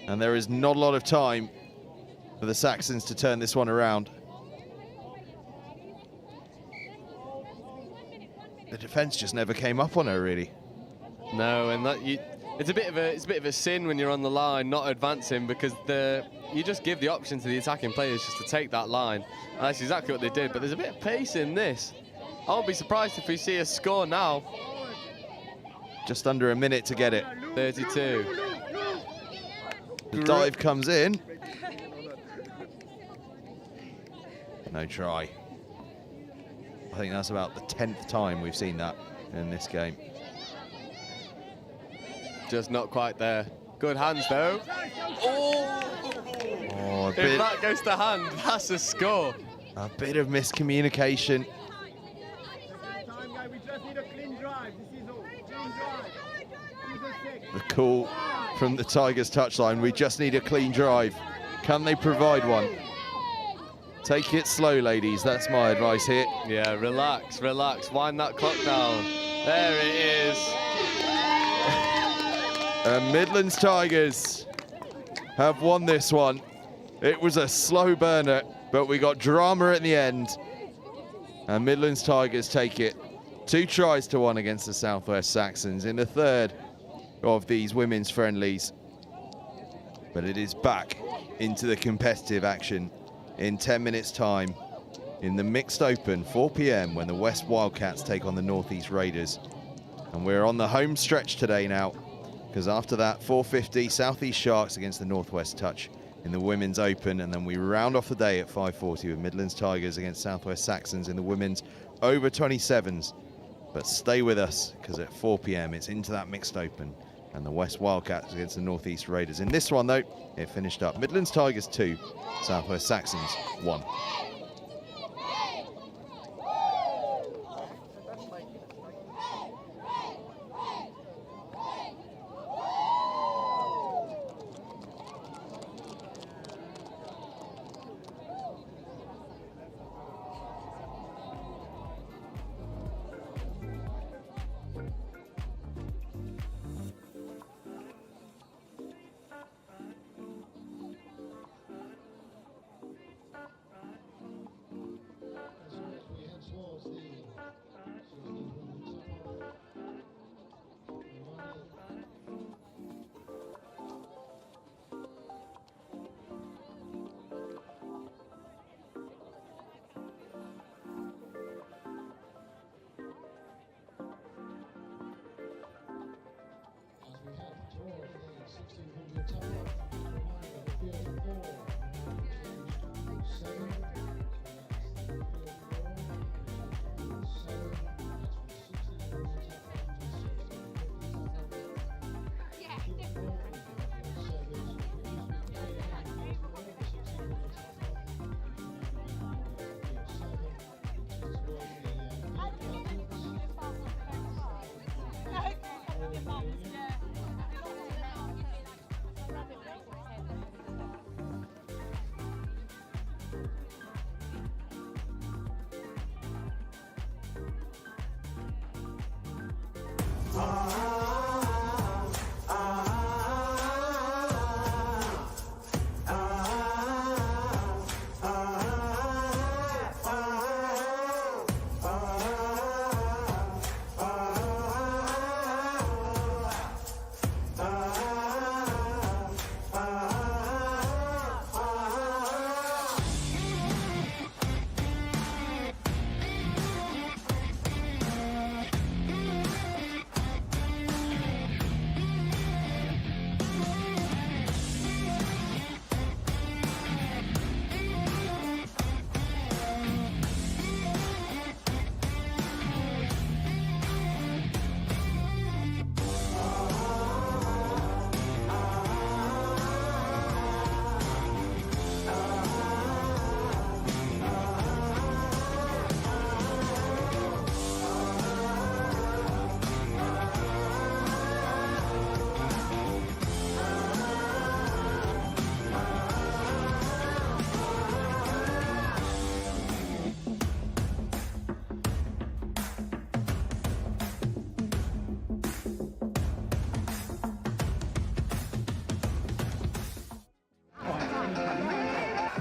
And there is not a lot of time for the Saxons to turn this one around. The defence just never came up on her, really. No, and it's a bit of a sin when you're on the line not advancing, because you just give the option to the attacking players just to take that line. And that's exactly what they did. But there's a bit of pace in this. I won't be surprised if we see a score now. Just under a minute to get it. 32. The dive comes in. No try. I think that's about the 10th time we've seen that in this game. Just not quite there. Good hands, though. Oh, if that goes to hand, that's a score. A bit of miscommunication. The call from the Tigers touchline, we just need a clean drive. Can they provide one? Take it slow, ladies. That's my advice here. Yeah, relax, relax. Wind that clock down. There it is. And Midlands Tigers have won this one. It was a slow burner, but we got drama at the end. And Midlands Tigers take it 2-1 against the Southwest Saxons in the third of these women's friendlies. But it is back into the competitive action in 10 minutes time in the mixed open, 4 p.m, when the West Wildcats take on the Northeast Raiders. And we're on the home stretch today now, because after that 4:50 Southeast Sharks against the Northwest Touch in the women's open, and then we round off the day at 5:40 with Midlands Tigers against Southwest Saxons in the women's over 27s. But stay with us, because at 4 p.m. it's into that mixed open and the West Wildcats against the Northeast Raiders. In this one, though, it finished up Midlands Tigers 2, Southwest Saxons 1.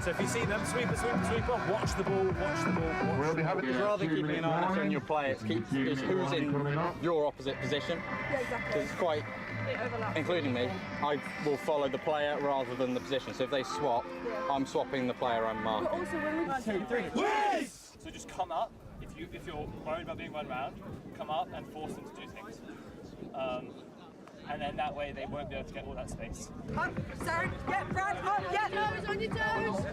So if you see them, sweeper, watch the ball, We'll be having rather than keeping an eye on your play, it's who's in your opposite position. Yeah, exactly. Because it's quite, including me, I will follow the player rather than the position. So if they swap, I'm swapping the player I'm marking. But also when we 2, 3. Yes! So just come up, if you're worried about being run round, come up and force them to do things. And then that way they won't be able to get all that space. Up, Sarah, get Brad, up, get toes on your toes.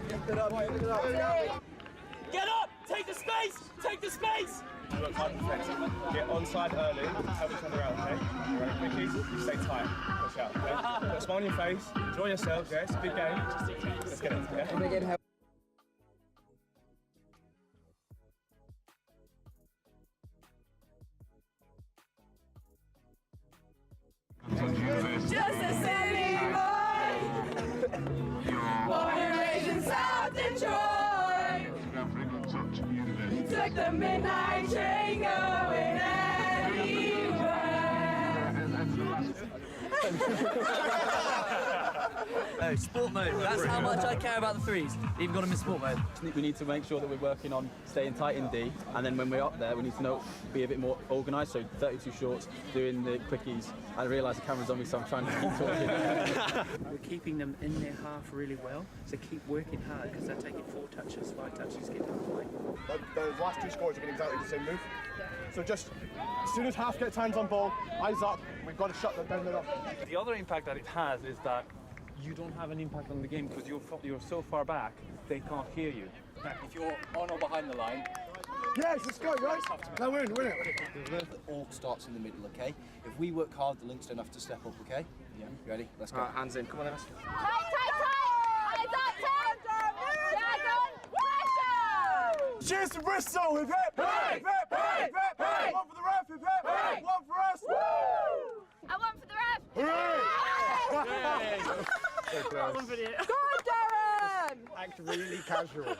Get up! Take the space! Take the space! You work hard defence. Get onside early, help each other out, okay? Right, quickies, you stay tight, push out, okay? Put a smile on your face, enjoy yourselves, yeah? It's a big game. Let's get it, yeah? Just a silly boy, born and raised in South Detroit. He took the midnight train going Oh, sport mode. That's how much I care about the threes. Even got them in sport mode. We need to make sure that we're working on staying tight in D, and then when we're up there, we need to be a bit more organised. So 32 shorts, doing the quickies. I realise the camera's on me, so I'm trying to keep talking. We're keeping them in their half really well, so keep working hard because they're taking 4 touches, 5 touches, get halfway. Those last 2 scores have been exactly the same move. So just as soon as half gets hands on ball, eyes up, we've got to shut them down there. The other impact that it has is that you don't have an impact on the game because you're so far back, they can't hear you. If you're on or behind the line, yes, let's go, right? Now win it. The all starts in the middle, okay? If we work hard, the links don't have to step up, okay? Yeah. Ready? Let's go. Hands in. Come on, then. Tight, tight! Pressure! Cheers to Bristol! Hip hip! Hip hip! One for the ref! Hip hip! One for us! Woo! I want for the ref! Hooray! That was video. Go on, Darren! Act really casual.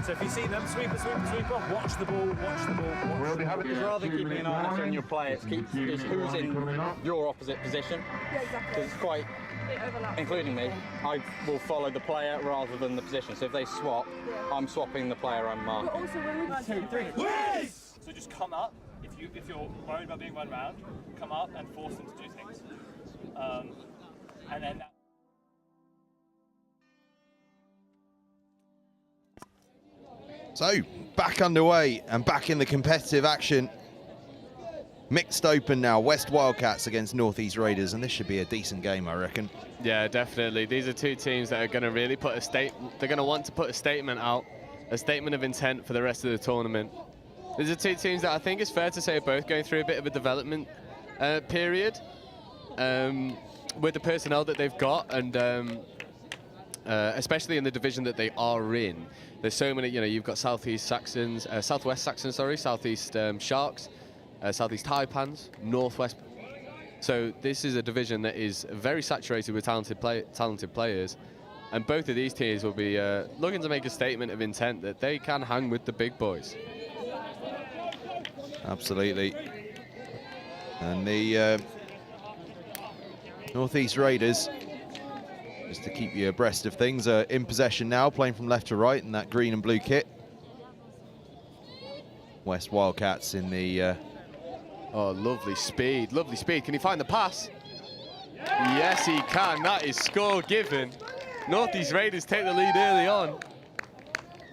So if you see them, sweeper, sweeper, sweeper, watch the ball, watch the ball, watch the ball. It's rather keeping an eye on your play, it's who's in your opposite position. Yeah, exactly. Because it's quite, including me, I will follow the player rather than the position. So if they swap, I'm swapping the player I'm marking. But also when we 2, 3. Yes! So just come up. If you're worried about being run round, come up and force them to do things. And then. So, back underway and back in the competitive action. Mixed open now, West Wildcats against North East Raiders, and this should be a decent game, I reckon. Yeah, definitely. These are two teams that are going to really put they're going to want to put a statement out, a statement of intent for the rest of the tournament. These are two teams that I think it's fair to say are both going through a bit of a development period with the personnel that they've got, and especially in the division that they are in. There's so many, you've got Southwest Saxons, Southeast Sharks, Southeast Taipans, Northwest. So this is a division that is very saturated with talented players, and both of these teams will be looking to make a statement of intent that they can hang with the big boys. Absolutely. And the North East Raiders, just to keep you abreast of things, are in possession now, playing from left to right in that green and blue kit. West Wildcats in the... Oh, lovely speed, lovely speed. Can he find the pass? Yes, he can. That is score given. North East Raiders take the lead early on.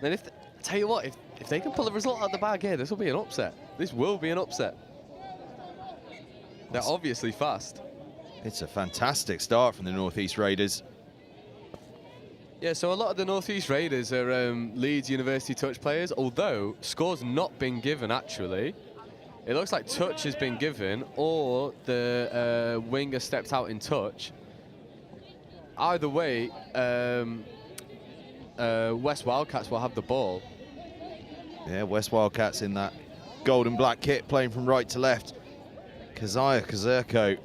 Then tell you what, if they can pull a result out of the bag here, this will be an upset. This will be an upset. They're obviously fast. It's a fantastic start from the North East Raiders. Yeah, so a lot of the North East Raiders are Leeds University touch players, although score's not been given, actually. It looks like touch has been given, or the winger stepped out in touch. Either way, West Wildcats will have the ball. Yeah, West Wildcats in that gold and black kit, playing from right to left. Kazaya Kazurko,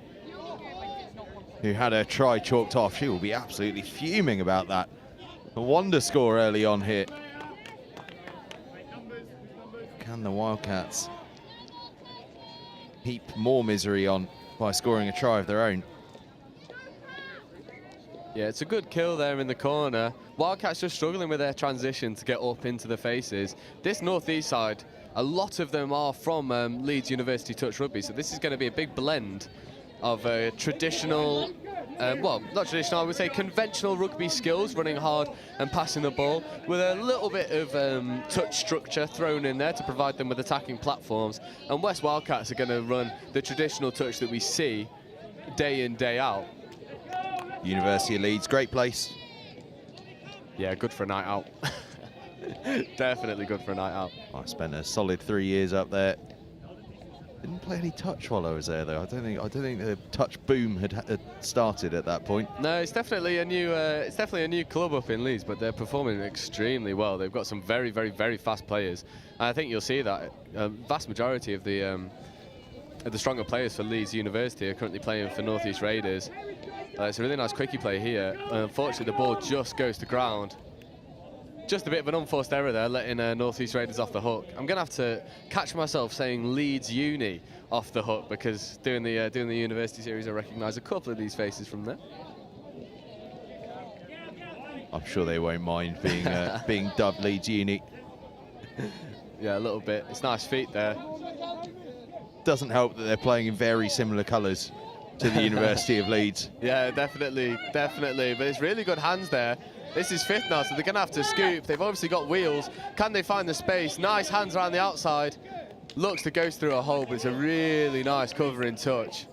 who had her try chalked off. She will be absolutely fuming about that. A wonder score early on here. Can the Wildcats heap more misery on by scoring a try of their own? Yeah, it's a good kill there in the corner. Wildcats just struggling with their transition to get up into the faces. This North East side, a lot of them are from Leeds University touch rugby, so this is going to be a big blend of traditional, well, not traditional, I would say conventional rugby skills, running hard and passing the ball, with a little bit of touch structure thrown in there to provide them with attacking platforms. And West Wildcats are going to run the traditional touch that we see day in, day out. University of Leeds, great place. Yeah, good for a night out. Definitely good for a night out. I spent a solid 3 years up there. Didn't play any touch while I was there, though. I don't think the touch boom had started at that point. No, it's definitely a new club up in Leeds, but they're performing extremely well. They've got some very, very, very fast players, and I think you'll see that vast majority of the stronger players for Leeds University are currently playing for North East Raiders. It's a really nice quickie play here. Unfortunately, the ball just goes to ground. Just a bit of an unforced error there, letting North East Raiders off the hook. I'm going to have to catch myself saying Leeds Uni off the hook, because doing the university series, I recognise a couple of these faces from there. I'm sure they won't mind being being dubbed Leeds Uni. Yeah, a little bit. It's nice feet there. Doesn't help that they're playing in very similar colours to the University of Leeds. Yeah, definitely, definitely. But it's really good hands there. This is fifth now, so they're going to have to scoop. They've obviously got wheels. Can they find the space? Nice hands around the outside. Looks to go through a hole, but it's a really nice covering touch.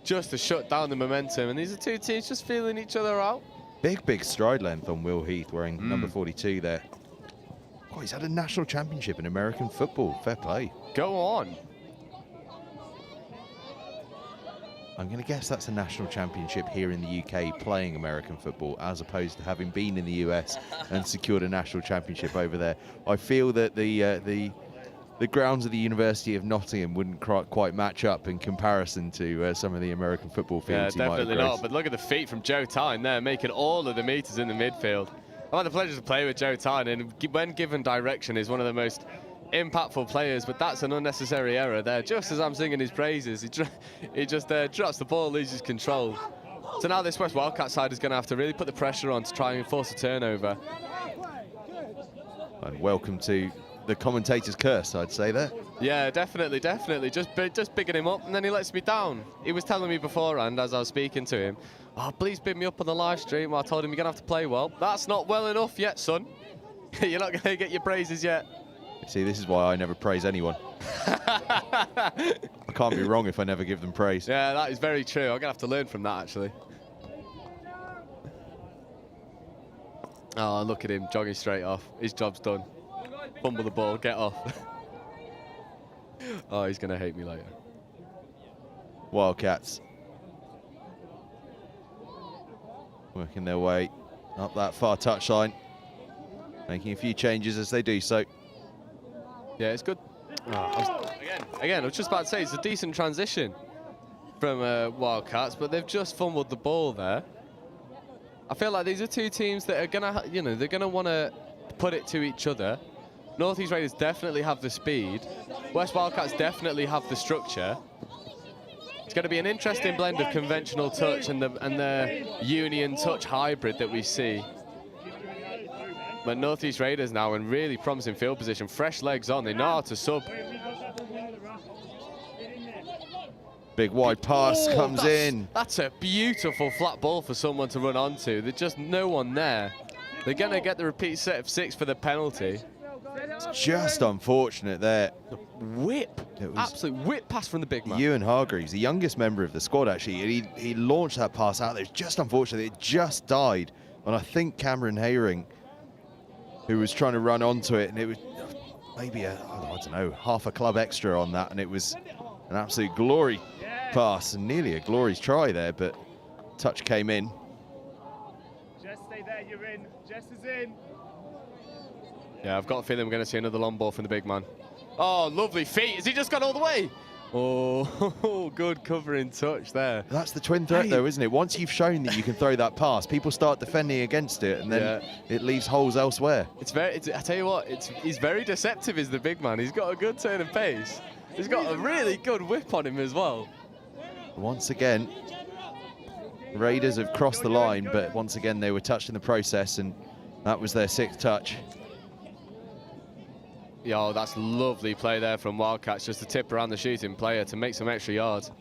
Just to shut down the momentum. And these are two teams just feeling each other out. Big stride length on Will Heath, wearing number 42 there. Oh, he's had a national championship in American football. Fair play. Go on. I'm going to guess that's a national championship here in the UK playing American football, as opposed to having been in the US and secured a national championship over there. I feel that the grounds of the University of Nottingham wouldn't quite match up in comparison to some of the American football fields. Yeah, definitely not. But look at the feet from Joe Tyne there, making all of the meters in the midfield. I've had the pleasure to play with Joe Tyne, and when given direction is one of the most impactful players, but that's an unnecessary error there. Just as I'm singing his praises, he just drops the ball, loses control. So now this West Wildcat side is going to have to really put the pressure on to try and force a turnover. And welcome to the commentator's curse, I'd say there. Yeah, definitely. Just bigging him up, and then he lets me down. He was telling me beforehand, as I was speaking to him, oh, please big me up on the live stream. I told him, you're going to have to play well. That's not well enough yet, son. You're not going to get your praises yet. See, this is why I never praise anyone. I can't be wrong if I never give them praise. Yeah, that is very true. I'm going to have to learn from that, actually. Oh, look at him jogging straight off. His job's done. Fumble the ball, get off. Oh, he's going to hate me later. Wildcats working their way up that far touchline, making a few changes as they do so. Yeah, it's good. Again, I was just about to say, it's a decent transition from Wildcats, but they've just fumbled the ball there. I feel like these are two teams that are gonna, they're gonna want to put it to each other. North East Raiders definitely have the speed. West Wildcats definitely have the structure. It's going to be an interesting blend of conventional touch and the union touch hybrid that we see. But North East Raiders now in really promising field position, fresh legs on, they know how to sub. Big wide pass comes in. That's a beautiful flat ball for someone to run onto. There's just no one there. They're going to get the repeat set of 6 for the penalty. It's just unfortunate there. Whip. Absolute whip pass from the big man. Ewan Hargreaves, the youngest member of the squad, actually. He launched that pass out there. It's just unfortunate. It just died on, I think, Cameron Hayring, who was trying to run onto it, and it was maybe I don't know, half a club extra on that, and it was an absolute glory pass and nearly a glory's try there, but touch came in. Just stay there, you're in. Jess is in. Yeah, I've got a feeling we're going to see another long ball from the big man. Oh, lovely feet. Has he just gone all the way? Oh, good covering touch there. That's the twin threat, though, isn't it? Once you've shown that you can throw that pass, people start defending against it, and then it leaves holes elsewhere. I tell you what, he's very deceptive, is the big man. He's got a good turn of pace. He's got a really good whip on him as well. Once again, Raiders have crossed the line, but once again they were touched in the process, and that was their 6th touch. Yo, that's lovely play there from Wildcats, just to tip around the shooting player to make some extra yards.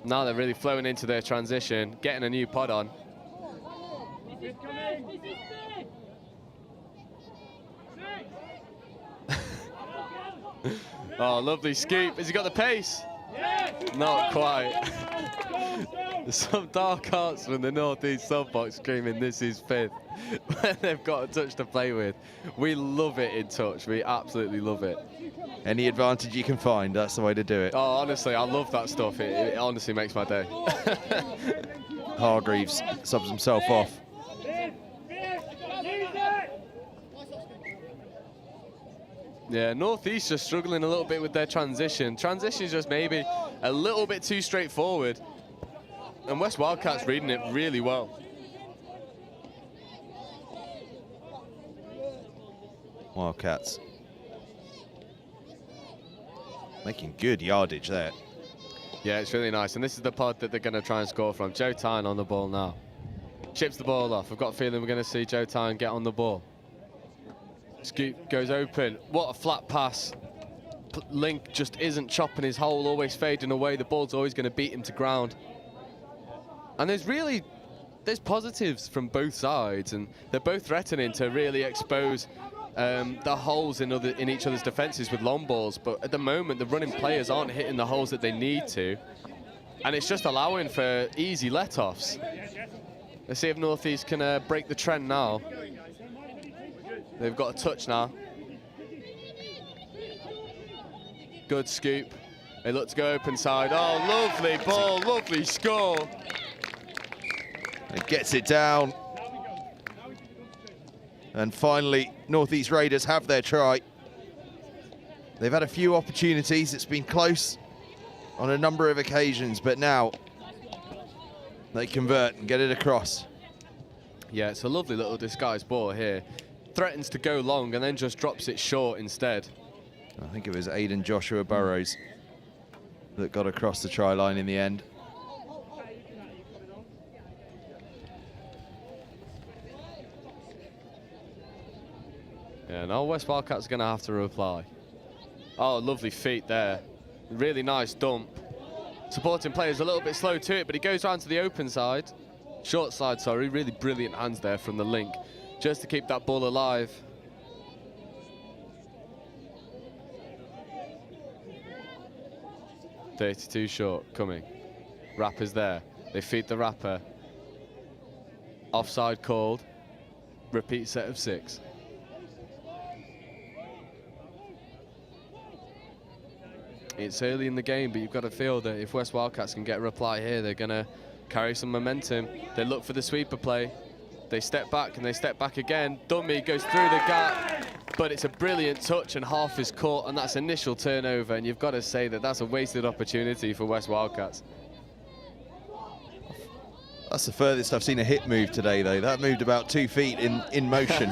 Now they're really flowing into their transition, getting a new pod on. Oh, lovely scoop. Has he got the pace? Not quite. Some dark arts from the Northeast sub-box screaming, this is 5th. When they've got a touch to play with. We love it in touch. We absolutely love it. Any advantage you can find, that's the way to do it. Oh, honestly, I love that stuff. It honestly makes my day. Hargreaves subs himself off. Yeah, Northeast just struggling a little bit with their transition. Transition's just maybe a little bit too straightforward. And West Wildcats reading it really well. Wildcats making good yardage there. Yeah, it's really nice. And this is the pod that they're going to try and score from. Joe Tyne on the ball now. Chips the ball off. I've got a feeling we're going to see Joe Tyne get on the ball. Scoop goes open. What a flat pass. Link just isn't chopping his hole, always fading away. The ball's always going to beat him to ground. And there's positives from both sides, and they're both threatening to really expose the holes in each other's defences with long balls. But at the moment, the running players aren't hitting the holes that they need to, and it's just allowing for easy let-offs. Let's see if Northeast can break the trend now. They've got a touch now. Good scoop. They look to go open side. Oh, lovely ball, lovely score. It gets it down. And finally, Northeast Raiders have their try. They've had a few opportunities. It's been close on a number of occasions, but now they convert and get it across. Yeah, it's a lovely little disguised ball here. Threatens to go long and then just drops it short instead. I think it was Aidan Joshua Burrows that got across the try line in the end. Yeah, now West Wildcats are going to have to reply. Oh, lovely feet there. Really nice dump. Supporting player's a little bit slow to it, but he goes round to the open side. Short side, sorry. Really brilliant hands there from the link, just to keep that ball alive. .32 short, coming. Rapper's there. They feed the rapper. Offside called. Repeat set of 6. It's early in the game, but you've got to feel that if West Wildcats can get a reply here, they're going to carry some momentum. They look for the sweeper play. They step back and they step back again. Dummy goes through the gap, but it's a brilliant touch and half is caught, and that's initial turnover, and you've got to say that that's a wasted opportunity for West Wildcats. That's the furthest I've seen a hit move today, though. That moved about 2 feet in motion.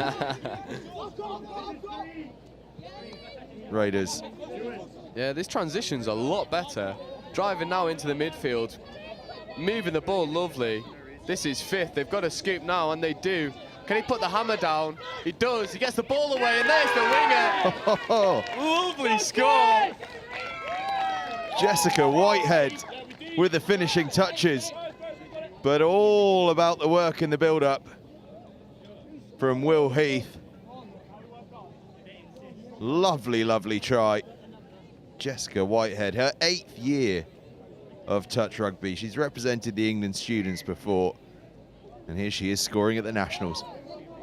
Raiders. Yeah, this transition's a lot better. Driving now into the midfield, moving the ball lovely. This is 5th. They've got to scoop now, and they do. Can he put the hammer down? He does. He gets the ball away, and there's the winger. Lovely score. Jessica Whitehead with the finishing touches, but all about the work in the build-up from Will Heath. Lovely, lovely try. Jessica Whitehead, her 8th year of touch rugby. She's represented the England students before, and here she is scoring at the Nationals.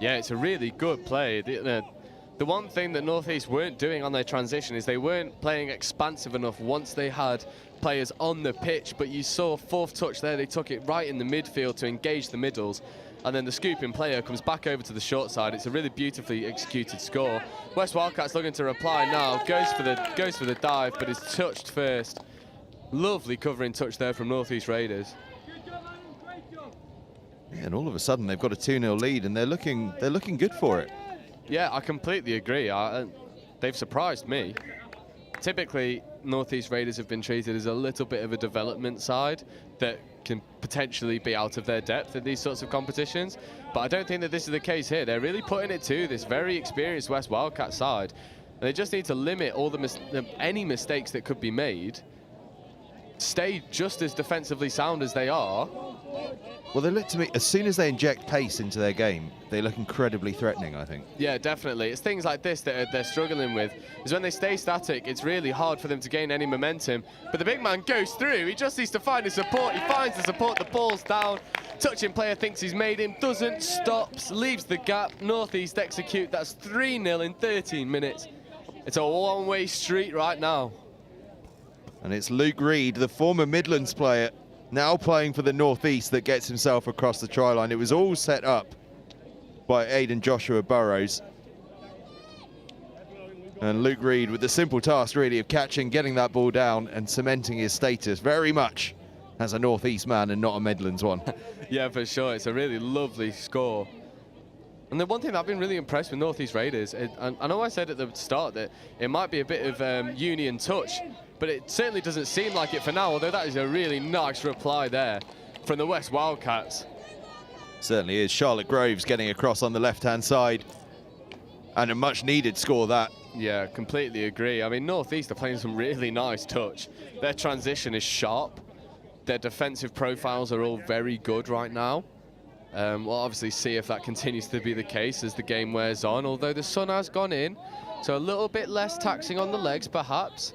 Yeah, it's a really good play. The one thing that North East weren't doing on their transition is they weren't playing expansive enough once they had players on the pitch, but you saw 4th touch there. They took it right in the midfield to engage the middles, and then the scooping player comes back over to the short side. It's a really beautifully executed score. West Wildcats looking to reply now. Goes for the dive, but is touched first. Lovely covering touch there from North East Raiders. Yeah, and all of a sudden they've got a 2-0 lead, and they're looking good for it. Yeah, I completely agree. They've surprised me. Typically, North East Raiders have been treated as a little bit of a development side that can potentially be out of their depth in these sorts of competitions, but I don't think that this is the case here. They're really putting it to this very experienced West Wildcat side, and they just need to limit all any mistakes that could be made, stay just as defensively sound as they are. Well, they look to me, as soon as they inject pace into their game, they look incredibly threatening, I think. Yeah, definitely. It's things like this that they're struggling with, is when they stay static, it's really hard for them to gain any momentum. But the big man goes through. He just needs to find his support. He finds the support. The ball's down. Touching player thinks he's made him. Doesn't. Stops. Leaves the gap. North East execute. That's 3-0 in 13 minutes. It's a one-way street right now. And it's Luke Reed, the former Midlands player, now playing for the North East, that gets himself across the try line. It was all set up by Aidan Joshua Burrows. And Luke Reed with the simple task, really, of catching, getting that ball down and cementing his status very much as a North East man and not a Midlands one. Yeah, for sure. It's a really lovely score. And the one thing that I've been really impressed with North East Raiders, I know I said at the start that it might be a bit of union touch, but it certainly doesn't seem like it for now, although that is a really nice reply there from the West Wildcats. Certainly is. Charlotte Groves getting across on the left-hand side. And a much-needed score, that. Yeah, completely agree. I mean, North East are playing some really nice touch. Their transition is sharp. Their defensive profiles are all very good right now. We'll obviously see if that continues to be the case as the game wears on, although the sun has gone in, so a little bit less taxing on the legs, perhaps.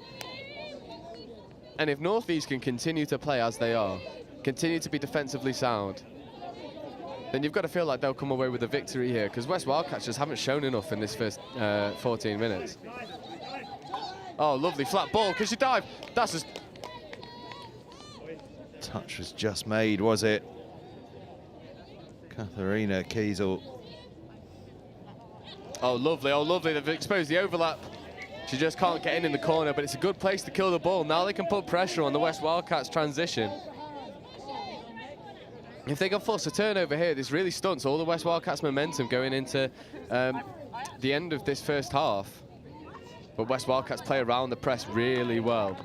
And if North East can continue to play as they are, continue to be defensively sound, then you've got to feel like they'll come away with a victory here, because West Wildcats just haven't shown enough in this first 14 minutes. Oh, lovely flat ball. Can she dive? That's just... Touch was just made, was it? Katharina Kiesel. Oh, lovely. Oh, lovely. They've exposed the overlap. She just can't get in the corner, but it's a good place to kill the ball. Now they can put pressure on the West Wildcats transition. If they can force a turnover here, this really stunts all the West Wildcats' momentum going into the end of this first half. But West Wildcats play around the press really well.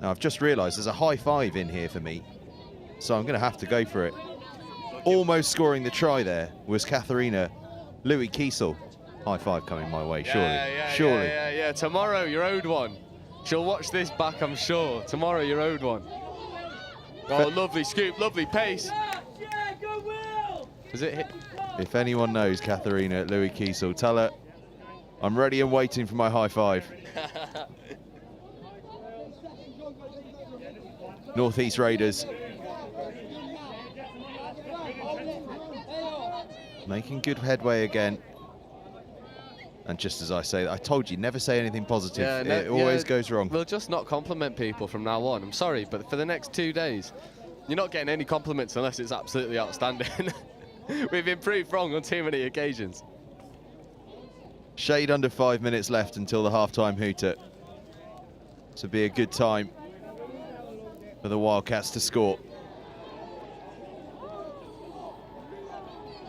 Now, I've just realised there's a high five in here for me, so I'm going to have to go for it. Almost scoring the try there was Katharina Louis Kiesel. High five coming my way, surely. Yeah. Tomorrow, you're owed one. She'll watch this back, I'm sure. Tomorrow, you're owed one. Oh, lovely scoop, lovely pace. Is it hit? If anyone knows Katharina Louis Kiesel, tell her I'm ready and waiting for my high five. Northeast Raiders making good headway again. And just as I say, I told you, never say anything positive. It always goes wrong. We'll just not compliment people from now on. I'm sorry, but for the next 2 days, you're not getting any compliments unless it's absolutely outstanding. We've been proved wrong on too many occasions. Shade under 5 minutes left until the half-time hooter. So be a good time for the Wildcats to score.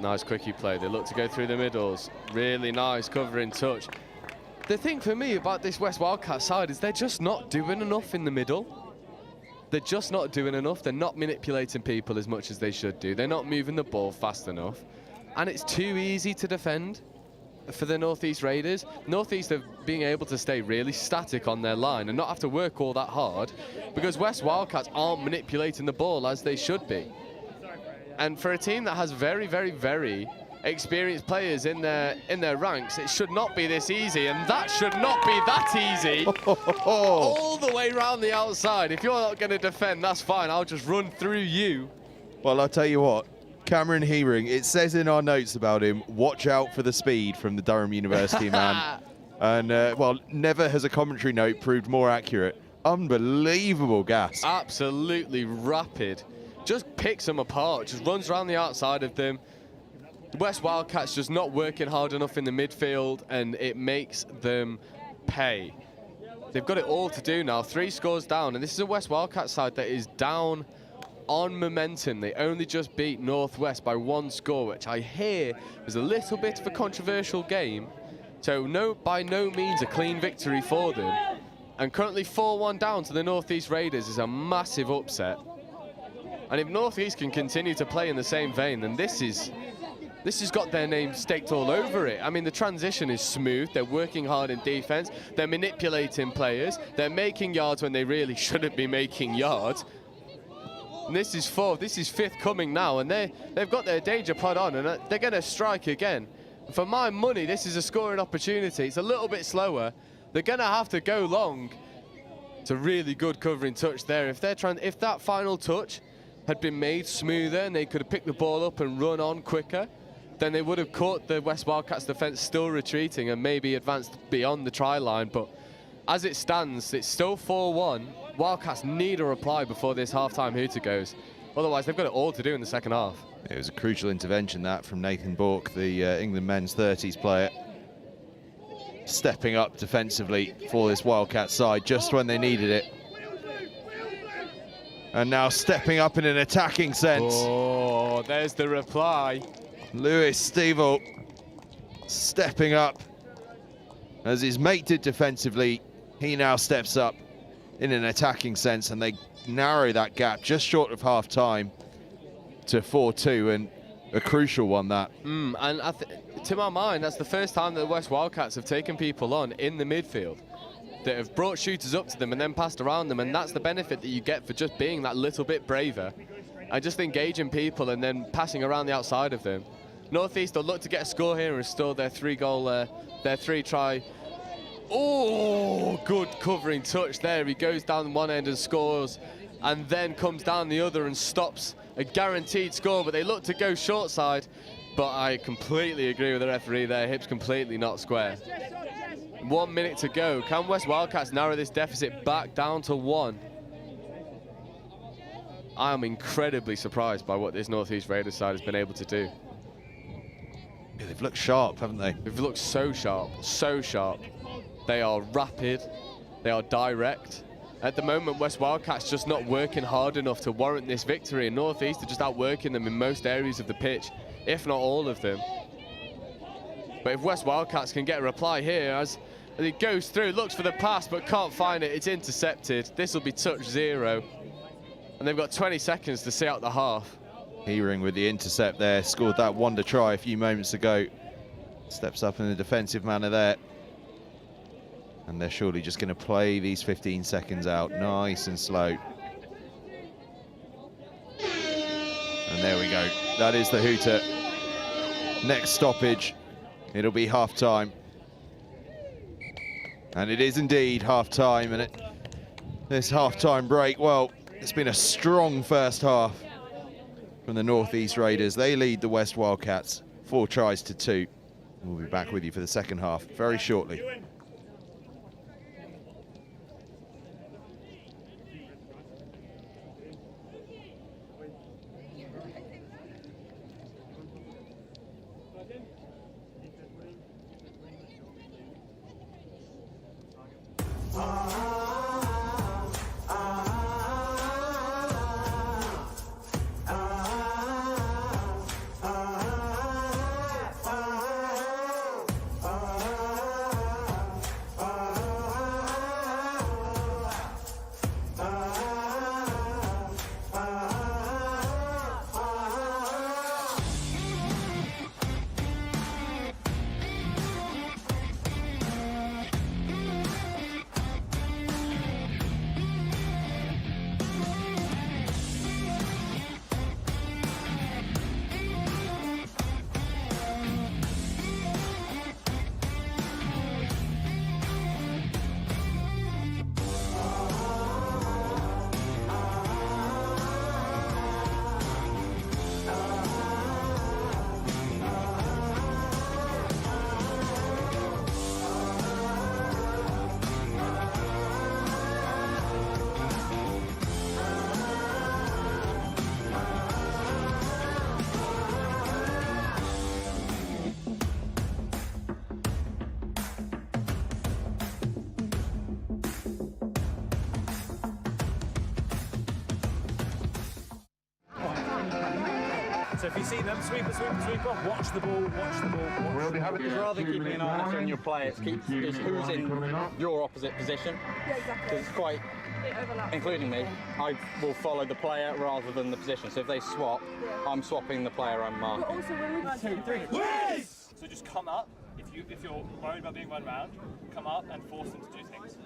Nice quickie play. They look to go through the middles. Really nice covering touch. The thing for me about this West Wildcat side is they're just not doing enough in the middle. They're just not doing enough. They're not manipulating people as much as they should do. They're not moving the ball fast enough. And it's too easy to defend for the Northeast Raiders. Northeast are being able to stay really static on their line and not have to work all that hard because West Wildcats aren't manipulating the ball as they should be. And for a team that has very, very, very experienced players in their ranks, it should not be this easy, and that should not be that easy. All the way around the outside. If you're not going to defend, that's fine. I'll just run through you. Well, I'll tell you what, Cameron Heering, it says in our notes about him, watch out for the speed from the Durham University man. And, well, never has a commentary note proved more accurate. Unbelievable gas. Absolutely rapid. Just picks them apart, just runs around the outside of them. West Wildcats just not working hard enough in the midfield, and it makes them pay. They've got it all to do now. 3 scores down, and this is a West Wildcats side that is down on momentum. They only just beat Northwest by 1 score, which I hear was a little bit of a controversial game. So by no means a clean victory for them. And currently 4-1 down to the Northeast Raiders is a massive upset. And if Northeast can continue to play in the same vein, then this has got their name staked all over it. I mean, the transition is smooth. They're working hard in defense. They're manipulating players. They're making yards when they really shouldn't be making yards. And this is 4th. This is 5th coming now, and they've got their danger pod on, and they're going to strike again. For my money, this is a scoring opportunity. It's a little bit slower. They're going to have to go long. It's a really good covering touch there. If that final touch had been made smoother and they could have picked the ball up and run on quicker, then they would have caught the West Wildcats defence still retreating and maybe advanced beyond the try line. But as it stands, it's still 4-1. Wildcats need a reply before this half-time hooter goes. Otherwise, they've got it all to do in the second half. It was a crucial intervention, that, from Nathan Bourke, the England men's 30s player. Stepping up defensively for this Wildcat side just when they needed it. And now stepping up in an attacking sense. Oh, there's the reply. Lewis Stevel stepping up. As his mate did defensively, he now steps up in an attacking sense, and they narrow that gap just short of half-time to 4-2, and a crucial one, that. And to my mind, that's the first time that the West Wildcats have taken people on in the midfield, that have brought shooters up to them and then passed around them, and that's the benefit that you get for just being that little bit braver and just engaging people and then passing around the outside of them. Northeast will look to get a score here and restore their 3-try. Oh, good covering touch there. He goes down one end and scores, and then comes down the other and stops a guaranteed score, but they look to go short side. But I completely agree with the referee there. Hips completely not square. 1 minute to go. Can West Wildcats narrow this deficit back down to 1? I am incredibly surprised by what this Northeast Raiders side has been able to do. Yeah, they've looked sharp, haven't they? They've looked so sharp, so sharp. They are rapid, they are direct, At the moment, West Wildcats just not working hard enough to warrant this victory, and North East are just outworking them in most areas of the pitch, if not all of them. But if West Wildcats can get a reply here, as he goes through, looks for the pass but can't find it, it's intercepted. This will be touch 0, and they've got 20 seconds to see out the half. Heering with the intercept there, scored that wonder try a few moments ago. Steps up in a defensive manner there. And they're surely just going to play these 15 seconds out nice and slow. And there we go. That is the hooter. Next stoppage. It'll be half-time. And it is indeed half-time. And this half-time break, well, it's been a strong first half from the North East Raiders. They lead the West Wildcats 4 tries to 2. We'll be back with you for the second half very shortly. So if you see them, sweeper, sweeper, sweeper, watch the ball, watch the ball. We'll be having rather than keeping an eye on your play, it's who's in your opposite position. Yeah, exactly. Because it's quite, including me, I will follow the player rather than the position. So if they swap, I'm swapping the player I'm marking. But also when we 2, 3. Yes! So just come up. If you're worried about being run round, come up and force them to do things.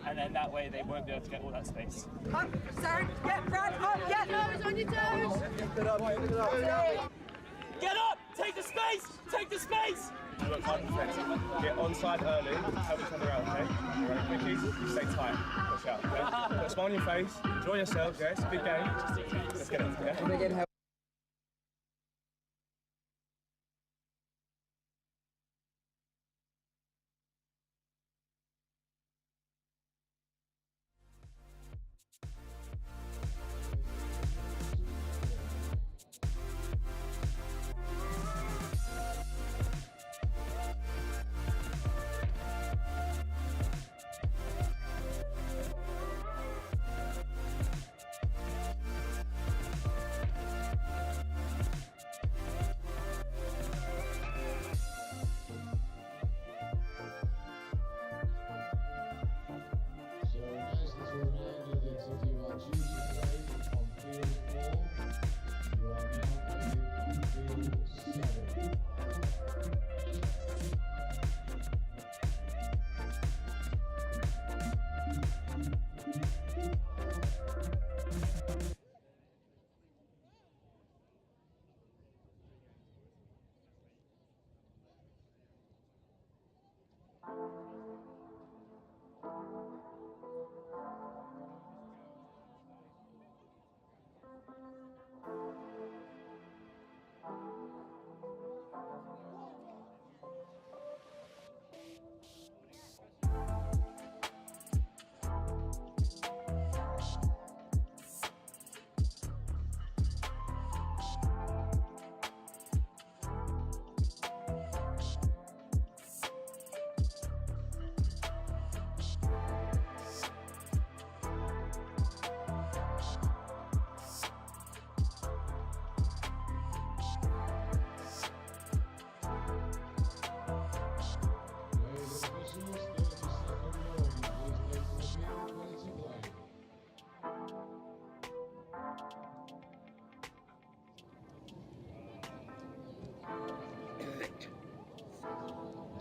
And then that way they won't be able to get all that space. Up, Sarah, get Brad, up, get nose on your toes. Get up! Take the space! Take the space! You work hard defense. Get onside early, help each other out, okay? You run quickies, you stay tight, push out, okay? Put a smile on your face, enjoy yourselves, yeah? It's a big game. Let's get it, yeah?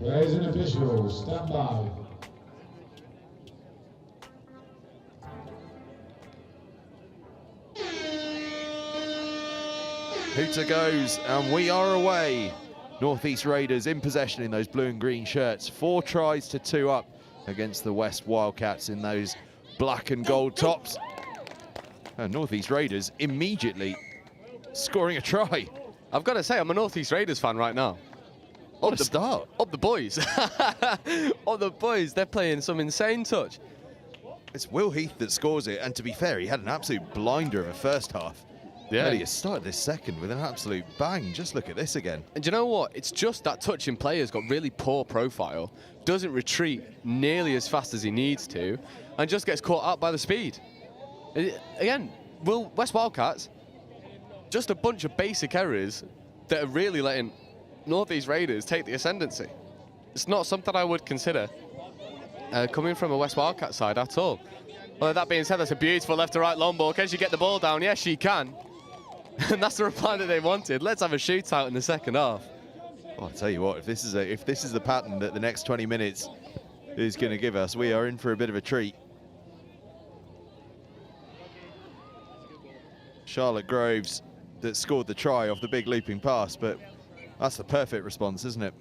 Players and officials, stand by. Hooter goes, and we are away. North East Raiders in possession in those blue and green shirts. 4 tries to 2 up against the West Wildcats in those black and gold tops. And North East Raiders immediately scoring a try. I've got to say, I'm a North East Raiders fan right now. What a start. Up the boys. Up the boys. They're playing some insane touch. It's Will Heath that scores it, and to be fair, he had an absolute blinder of a first half. Yeah. He has started this second with an absolute bang. Just look at this again. And do you know what? It's just that touching player's got really poor profile, doesn't retreat nearly as fast as he needs to, and just gets caught out by the speed. Again, West Wildcats, just a bunch of basic errors that are really letting North East Raiders take the ascendancy. It's not something I would consider coming from a West Wildcat side at all. Well, that being said, that's a beautiful left to right long ball. Can she get the ball down? Yes, she can. And that's the reply that they wanted. Let's have a shootout in the second half. Oh, I'll tell you what, if this is the pattern that the next 20 minutes is going to give us, we are in for a bit of a treat. Charlotte Groves that scored the try off the big looping pass, but that's the perfect response, isn't it?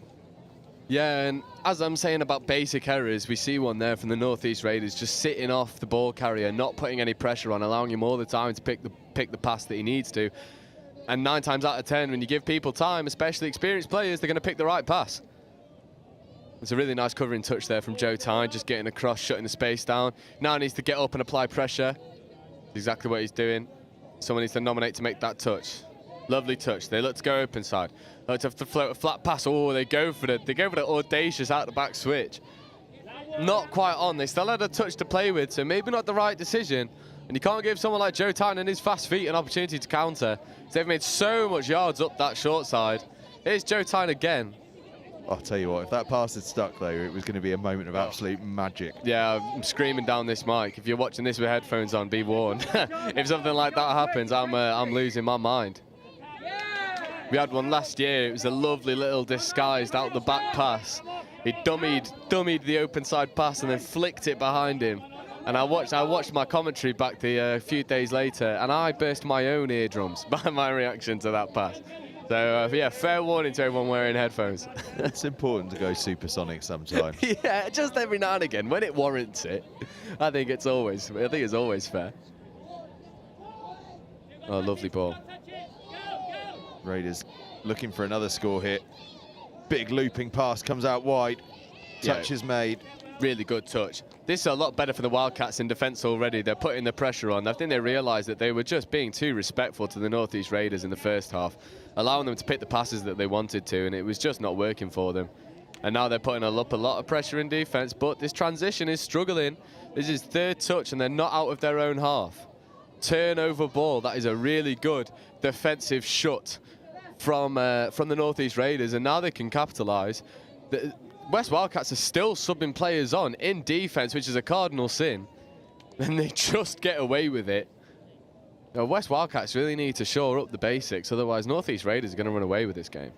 Yeah, and as I'm saying about basic errors, we see one there from the North East Raiders, just sitting off the ball carrier, not putting any pressure on, allowing him all the time to pick the pass that he needs to. And 9 times out of 10, when you give people time, especially experienced players, they're going to pick the right pass. It's a really nice covering touch there from Joe Tyne, just getting across, shutting the space down. Now needs to get up and apply pressure. Exactly what he's doing. Someone needs to nominate to make that touch. Lovely touch. They look to go open side. Look to have to float a flat pass. Oh, they go for the audacious out the back switch. Not quite on. They still had a touch to play with, so maybe not the right decision. And you can't give someone like Joe Tyne and his fast feet an opportunity to counter. They've made so much yards up that short side. Here's Joe Tyne again. I'll tell you what, if that pass had stuck though, it was going to be a moment of absolute magic. Yeah, I'm screaming down this mic. If you're watching this with headphones on, be warned. If something like that happens, I'm losing my mind. We had one last year. It was a lovely little disguised out the back pass. He dummied the open side pass and then flicked it behind him. And I watched my commentary back a few days later, and I burst my own eardrums by my reaction to that pass. So yeah, fair warning to everyone wearing headphones. It's important to go supersonic sometime. Yeah, just every now and again when it warrants it. I think it's always fair. Oh, lovely ball. Raiders looking for another score here. Big looping pass comes out wide. Touch is made. Really good touch. This is a lot better for the Wildcats in defence already. They're putting the pressure on. I think they realised that they were just being too respectful to the North East Raiders in the first half, allowing them to pick the passes that they wanted to, and it was just not working for them. And now they're putting up a lot of pressure in defence, but this transition is struggling. This is third touch, and they're not out of their own half. Turnover ball. That is a really good defensive shut from the North East Raiders, and now they can capitalise. The West Wildcats are still subbing players on in defence, which is a cardinal sin, and they just get away with it. Now, West Wildcats really need to shore up the basics, otherwise North East Raiders are going to run away with this game.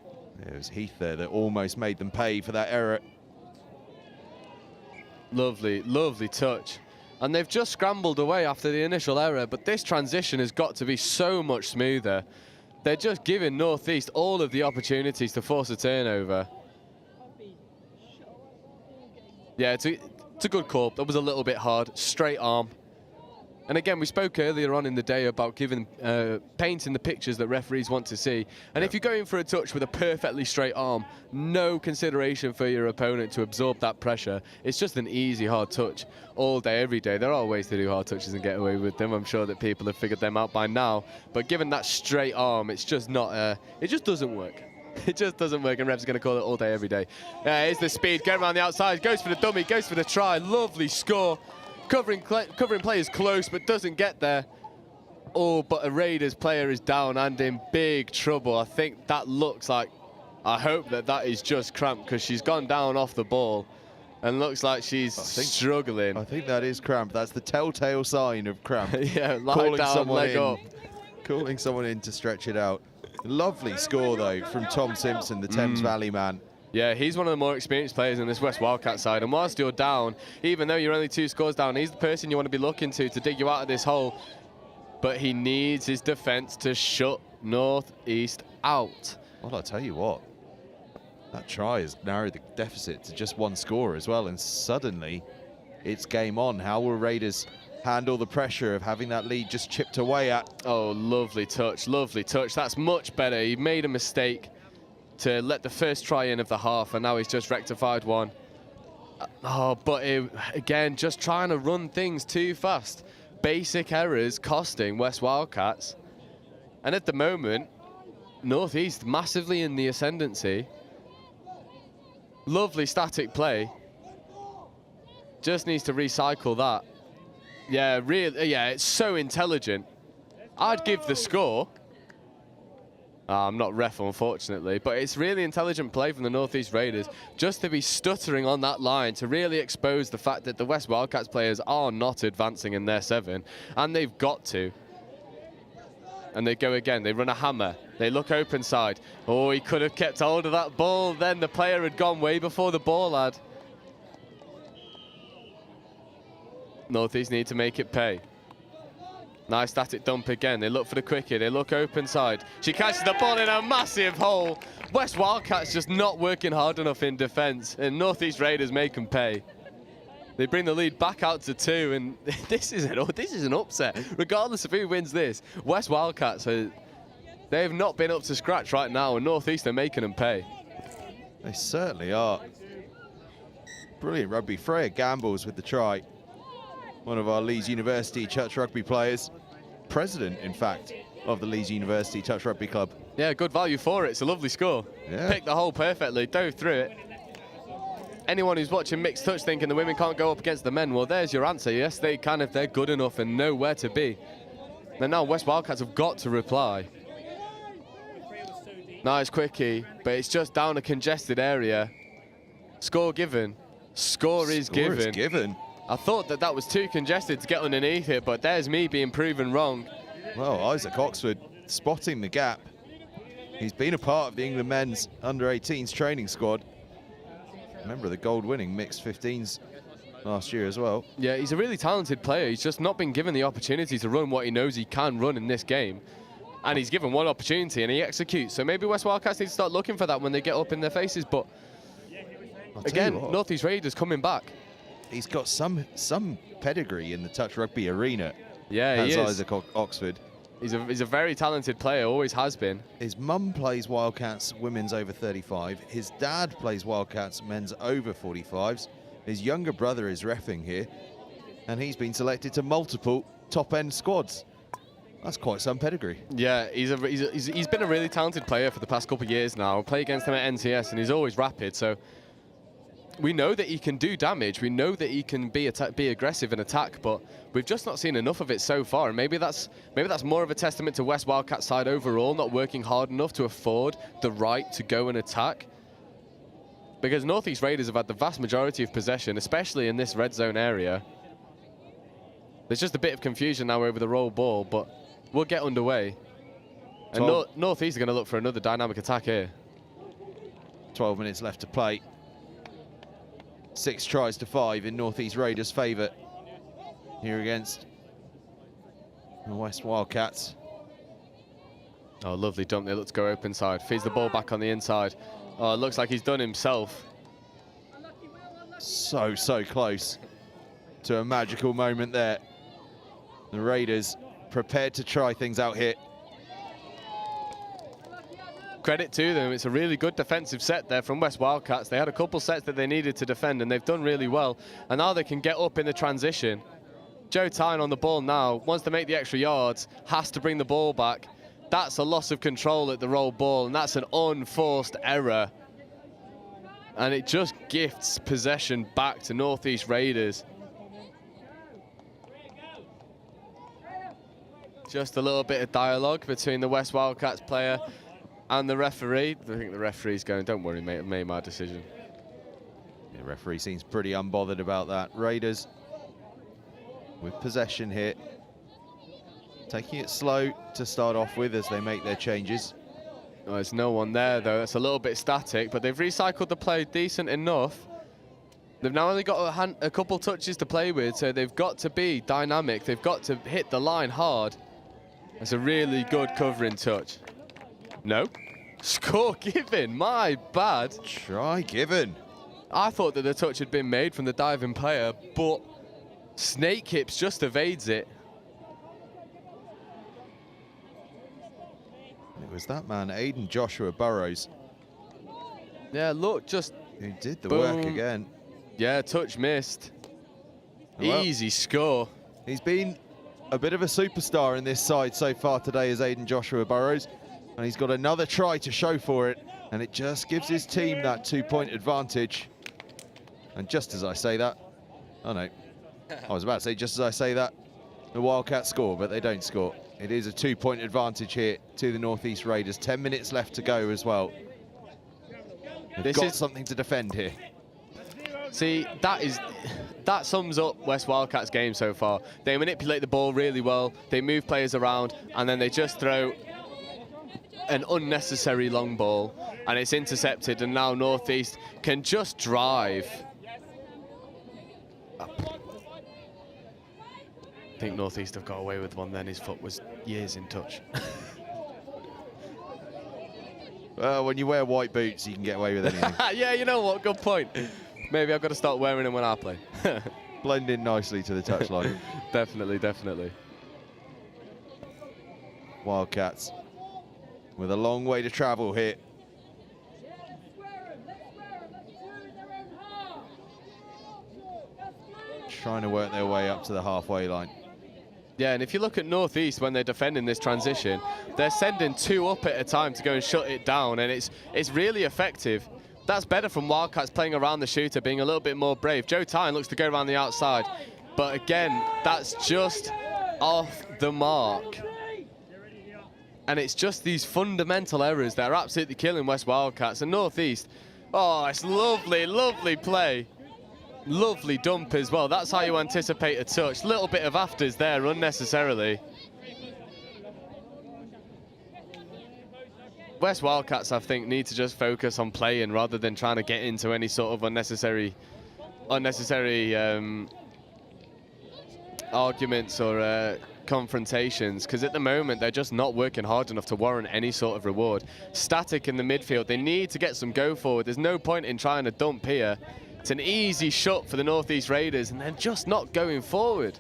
It was Heath there that almost made them pay for that error. Lovely, lovely touch. And they've just scrambled away after the initial error, but this transition has got to be so much smoother. They're just giving North East all of the opportunities to force a turnover. Yeah, it's a good call. That was a little bit hard. Straight arm. And again, we spoke earlier on in the day about painting the pictures that referees want to see. And if you're going for a touch with a perfectly straight arm, no consideration for your opponent to absorb that pressure. It's just an easy, hard touch all day, every day. There are ways to do hard touches and get away with them. I'm sure that people have figured them out by now. But given that straight arm, it's just not, it just doesn't work. It just doesn't work, and refs are going to call it all day, every day. Here's the speed, going around the outside, goes for the dummy, goes for the try. Lovely score. Covering players close, but doesn't get there. Oh, but a Raiders player is down and in big trouble. I think that looks like, I hope that is just cramp, because she's gone down off the ball and looks like she's struggling. I think that is cramp. That's the telltale sign of cramp. Yeah, lie down, leg up. Calling someone in to stretch it out. Lovely score, though, from Tom Simpson, the Thames Valley man. Yeah, he's one of the more experienced players in this West Wildcat side. And whilst you're down, even though you're only 2 scores down, he's the person you want to be looking to dig you out of this hole. But he needs his defence to shut North East out. Well, I'll tell you what, that try has narrowed the deficit to just 1 score as well. And suddenly, it's game on. How will Raiders handle the pressure of having that lead just chipped away at? Oh, lovely touch, lovely touch. That's much better. He made a mistake to let the first try in of the half, and now he's just rectified one. Oh, but again, just trying to run things too fast. Basic errors costing West Wildcats. And at the moment, North East massively in the ascendancy. Lovely static play. Just needs to recycle that. Yeah, really, yeah, it's so intelligent. I'd give the score. I'm not ref, unfortunately, but it's really intelligent play from the North East Raiders just to be stuttering on that line to really expose the fact that the West Wildcats players are not advancing in their 7, and they've got to. And they go again, they run a hammer, they look open side. Oh, he could have kept hold of that ball, then the player had gone way before the ball had. North East need to make it pay. Nice static dump again. They look for the quickie. They look open side. She catches the ball in a massive hole. West Wildcats just not working hard enough in defence, and North East Raiders make them pay. They bring the lead back out to 2, and this is an upset. Regardless of who wins this, West Wildcats they have not been up to scratch right now, and North East are making them pay. They certainly are. Brilliant rugby. Freya Gambles with the try. One of our Leeds University touch rugby players, president, in fact, of the Leeds University Touch Rugby Club. Yeah, good value for it. It's a lovely score. Yeah. Picked the hole perfectly, dove through it. Anyone who's watching mixed touch thinking the women can't go up against the men, well, there's your answer. Yes, they can if they're good enough and know where to be. Then now West Wildcats have got to reply. Nice quickie, but it's just down a congested area. Score given. Score is given. I thought that was too congested to get underneath it, but there's me being proven wrong. Well, Isaac Oxford spotting the gap. He's been a part of the England men's under-18s training squad. Remember the gold-winning mixed 15s last year as well. Yeah, he's a really talented player. He's just not been given the opportunity to run what he knows he can run in this game. And he's given one opportunity and he executes. So maybe West Wildcats need to start looking for that when they get up in their faces. But again, North East Raiders coming back. He's got some pedigree in the touch rugby arena. Yeah, he is. Isaac Oxford. He's a very talented player, always has been. His mum plays Wildcats women's over 35. His dad plays Wildcats men's over 45s. His younger brother is reffing here. And he's been selected to multiple top-end squads. That's quite some pedigree. Yeah, he's been a really talented player for the past couple of years now. I play against him at NCS and he's always rapid, so we know that he can do damage. We know that he can be aggressive and attack, but we've just not seen enough of it so far. And maybe that's more of a testament to West Wildcats side overall, not working hard enough to afford the right to go and attack. Because North East Raiders have had the vast majority of possession, especially in this red zone area. There's just a bit of confusion now over the roll ball, but we'll get underway. And North East are going to look for another dynamic attack here. 12 minutes left to play. 6 tries to 5 in North East Raiders' favour here against the West Wildcats. Oh, lovely dump. They look to go open side. Feeds the ball back on the inside. Oh, it looks like he's done himself. So close to a magical moment there. The Raiders prepared to try things out here. Credit to them. It's a really good defensive set there from West Wildcats. They had a couple sets that they needed to defend, and they've done really well. And now they can get up in the transition. Joe Tyne on the ball now, wants to make the extra yards, has to bring the ball back. That's a loss of control at the roll ball, and that's an unforced error. And it just gifts possession back to North East Raiders. Just a little bit of dialogue between the West Wildcats player and the referee. I think the referee's going, don't worry, mate, I made my decision. The referee seems pretty unbothered about that. Raiders with possession here. Taking it slow to start off with as they make their changes. Oh, there's no one there, though. That's a little bit static, but they've recycled the play decent enough. They've now only got a couple touches to play with, so they've got to be dynamic. They've got to hit the line hard. That's a really good covering touch. No. Score given. My bad. Try given. I thought that the touch had been made from the diving player, but Snake Hips just evades it. It was that man, Aiden Joshua Burrows. Yeah, look, just... Who did the boom. work again. Yeah, touch missed. Well, easy score. He's been a bit of a superstar in this side so far today as Aiden Joshua Burrows. And he's got another try to show for it. And it just gives his team that 2-point advantage. And just as I say that, oh no, I was about to say just as I say that, the Wildcats score, but they don't score. It is a 2-point advantage here to the North East Raiders. 10 minutes left to go as well. They've got something to defend here. See, that sums up West Wildcats' game so far. They manipulate the ball really well, they move players around, and then they just throw an unnecessary long ball, and it's intercepted, and now North East can just drive. I think North East have got away with one then. His foot was years in touch. Well, when you wear white boots, you can get away with anything. Yeah, you know what? Good point. Maybe I've got to start wearing them when I play. Blend in nicely to the touchline. Definitely, definitely. Wildcats with a long way to travel here. Trying to work their way up to the halfway line. Yeah, and if you look at North East when they're defending this transition, they're sending 2 up at a time to go and shut it down, and it's really effective. That's better from Wildcats playing around the shooter, being a little bit more brave. Joe Tyne looks to go around the outside, but again, that's just off the mark. And it's just these fundamental errors that are absolutely killing West Wildcats. And North East, oh, it's lovely, lovely play. Lovely dump as well. That's how you anticipate a touch. Little bit of afters there unnecessarily. West Wildcats, I think, need to just focus on playing rather than trying to get into any sort of unnecessary arguments or confrontations, because at the moment they're just not working hard enough to warrant any sort of reward. Static in the midfield. They need to get some go forward. There's no point in trying to dump here. It's an easy shot for the North East Raiders, and they're just not going forward.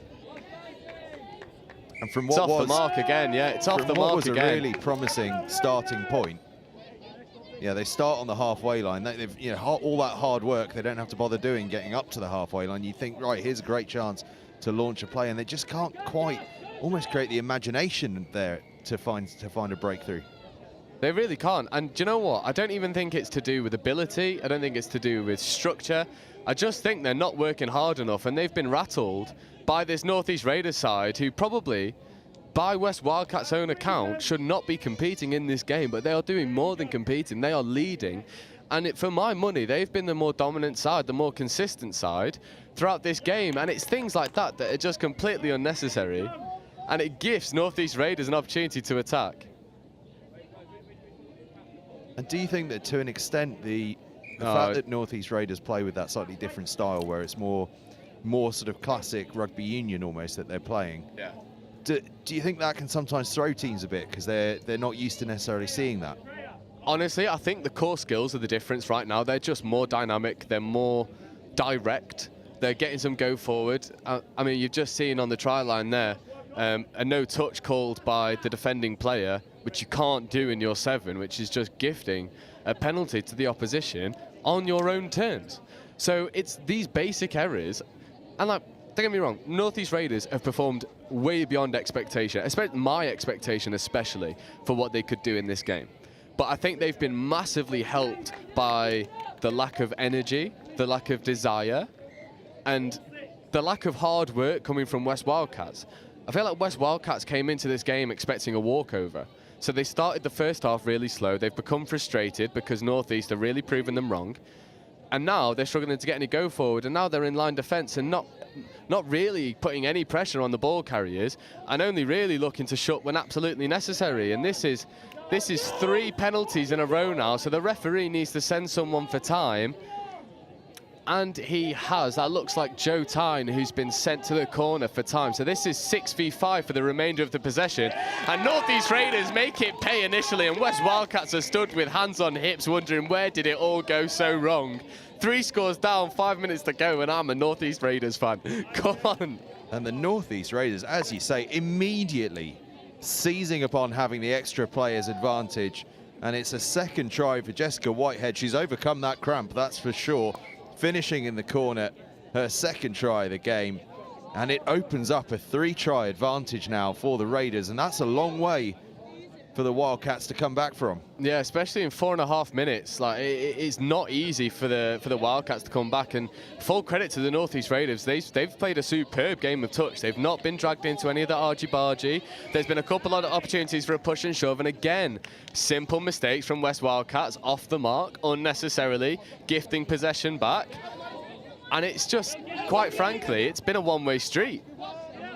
And from it's what off was the mark again, yeah, it's off the mark was again. A really promising starting point. Yeah, they start on the halfway line. They've, you know, all that hard work they don't have to bother doing getting up to the halfway line. You think, right, here's a great chance to launch a play, and they just can't quite almost create the imagination there to find a breakthrough. They really can't. And do you know what? I don't even think it's to do with ability. I don't think it's to do with structure. I just think they're not working hard enough, and they've been rattled by this North East Raiders side who probably, by West Wildcats' own account, should not be competing in this game, but they are doing more than competing. They are leading. And for my money, they've been the more dominant side, the more consistent side throughout this game. And it's things like that that are just completely unnecessary. And it gives North East Raiders an opportunity to attack. And do you think that to an extent the fact that North East Raiders play with that slightly different style where it's more sort of classic rugby union almost that they're playing, yeah, do you think that can sometimes throw teams a bit because they're not used to necessarily seeing that? Honestly, I think the core skills are the difference right now. They're just more dynamic, they're more direct, they're getting some go forward. I mean, you've just seen on the try line there a no touch called by the defending player, which you can't do in your 7, which is just gifting a penalty to the opposition on your own terms. So it's these basic errors, and like, don't get me wrong, North East Raiders have performed way beyond expectation, especially my expectation especially, for what they could do in this game. But I think they've been massively helped by the lack of energy, the lack of desire, and the lack of hard work coming from West Wildcats. I feel like West Wildcats came into this game expecting a walkover. So they started the first half really slow. They've become frustrated because North East are really proving them wrong. And now they're struggling to get any go forward. And now they're in line defence and not really putting any pressure on the ball carriers and only really looking to shut when absolutely necessary. And this is This is 3 penalties in a row now, so the referee needs to send someone for time. And he has. That looks like Joe Tyne, who's been sent to the corner for time. So this is 6v5 for the remainder of the possession. And North East Raiders make it pay initially, and West Wildcats are stood with hands on hips wondering where did it all go so wrong. 3 scores down, 5 minutes to go, and I'm a North East Raiders fan. Come on. And the North East Raiders, as you say, immediately seizing upon having the extra players advantage. And it's a second try for Jessica Whitehead. She's overcome that cramp, that's for sure. Finishing in the corner, her second try of the game. And it opens up a 3-try advantage now for the Raiders. And that's a long way for the Wildcats to come back from. Yeah, especially in 4.5 minutes. Like it's not easy for the Wildcats to come back. And full credit to the North East Raiders. They've played a superb game of touch. They've not been dragged into any of the argy-bargy. There's been a couple of opportunities for a push and shove. And again, simple mistakes from West Wildcats off the mark, unnecessarily gifting possession back. And it's just, quite frankly, it's been a one-way street.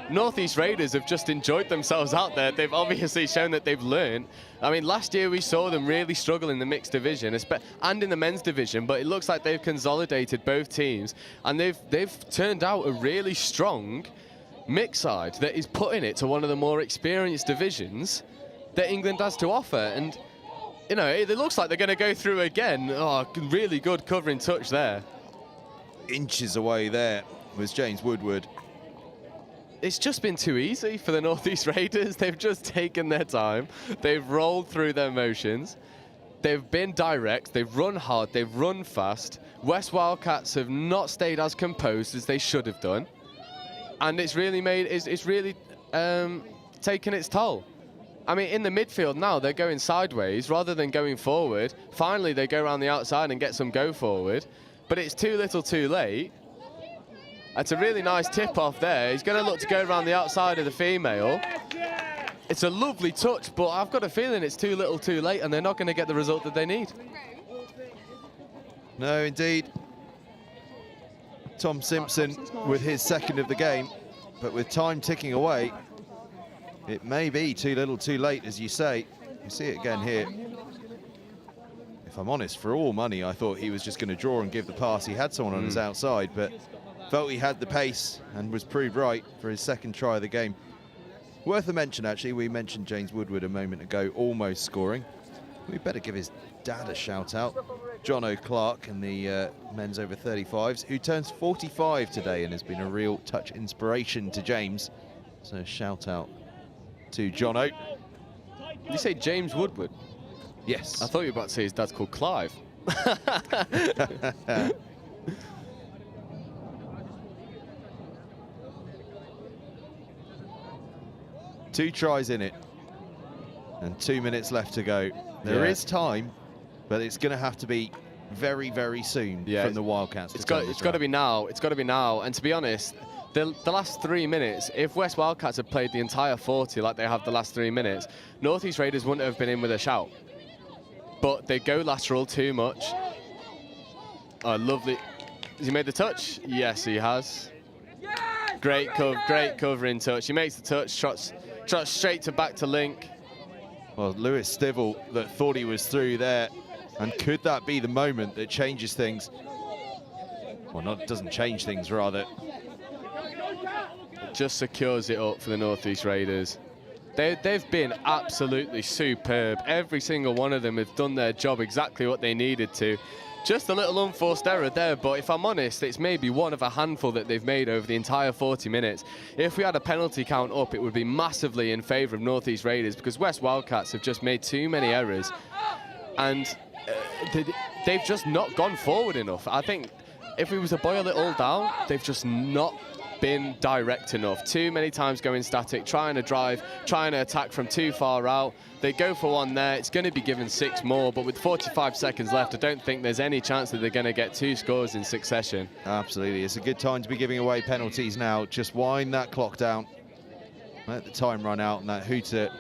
North East Raiders have just enjoyed themselves out there. They've obviously shown that they've learned. I mean, last year we saw them really struggle in the mixed division and in the men's division, but it looks like they've consolidated both teams, and they've turned out a really strong mixed side that is putting it to one of the more experienced divisions that England has to offer. And, you know, it looks like they're going to go through again. Oh, really good covering touch there. Inches away there was James Woodward. It's just been too easy for the North East Raiders. They've just taken their time. They've rolled through their motions. They've been direct. They've run hard. They've run fast. West Wildcats have not stayed as composed as they should have done. And it's really taken its toll. I mean, in the midfield now, they're going sideways rather than going forward. Finally, they go around the outside and get some go forward. But it's too little too late. That's a really nice tip-off there. He's going to look to go around the outside of the female. It's a lovely touch, but I've got a feeling it's too little too late, and they're not going to get the result that they need. No, indeed. Tom Simpson with his second of the game, but with time ticking away, it may be too little too late, as you say. You see it again here. If I'm honest, for all money, I thought he was just going to draw and give the pass. He had someone on his outside, but felt he had the pace and was proved right for his second try of the game. Worth a mention, actually, we mentioned James Woodward a moment ago, almost scoring. We better give his dad a shout out, John O'Clark in the men's over 35s, who turns 45 today and has been a real touch inspiration to James. So shout out to John O. Did you say James Woodward? Yes. I thought you were about to say his dad's called Clive. 2 tries in it and 2 minutes left to go. There is time, but it's going to have to be very, very soon from the Wildcats. It's got to be now. It's got to be now. And to be honest, the last 3 minutes, if West Wildcats had played the entire 40 like they have the last 3 minutes, North East Raiders wouldn't have been in with a shout. But they go lateral too much. Oh, lovely. Has he made the touch? Yes, he has. Great covering touch. He makes the touch, trots straight back to Link. Well, Lewis Stivell that thought he was through there, and could that be the moment that changes things? Well, doesn't change things, rather. It just secures it up for the North East Raiders. They've been absolutely superb. Every single one of them have done their job exactly what they needed to. Just a little unforced error there, but if I'm honest, it's maybe one of a handful that they've made over the entire 40 minutes. If we had a penalty count up, it would be massively in favour of North East Raiders, because West Wildcats have just made too many errors. And they've just not gone forward enough. I think if we was to boil it all down, they've just not been direct enough. Too many times going static, trying to drive, trying to attack from too far out. They go for one there. It's going to be given 6 more, but with 45 seconds left, I don't think there's any chance that they're going to get 2 scores in succession. Absolutely. It's a good time to be giving away penalties now. Just wind that clock down. Let the time run out, and that hooter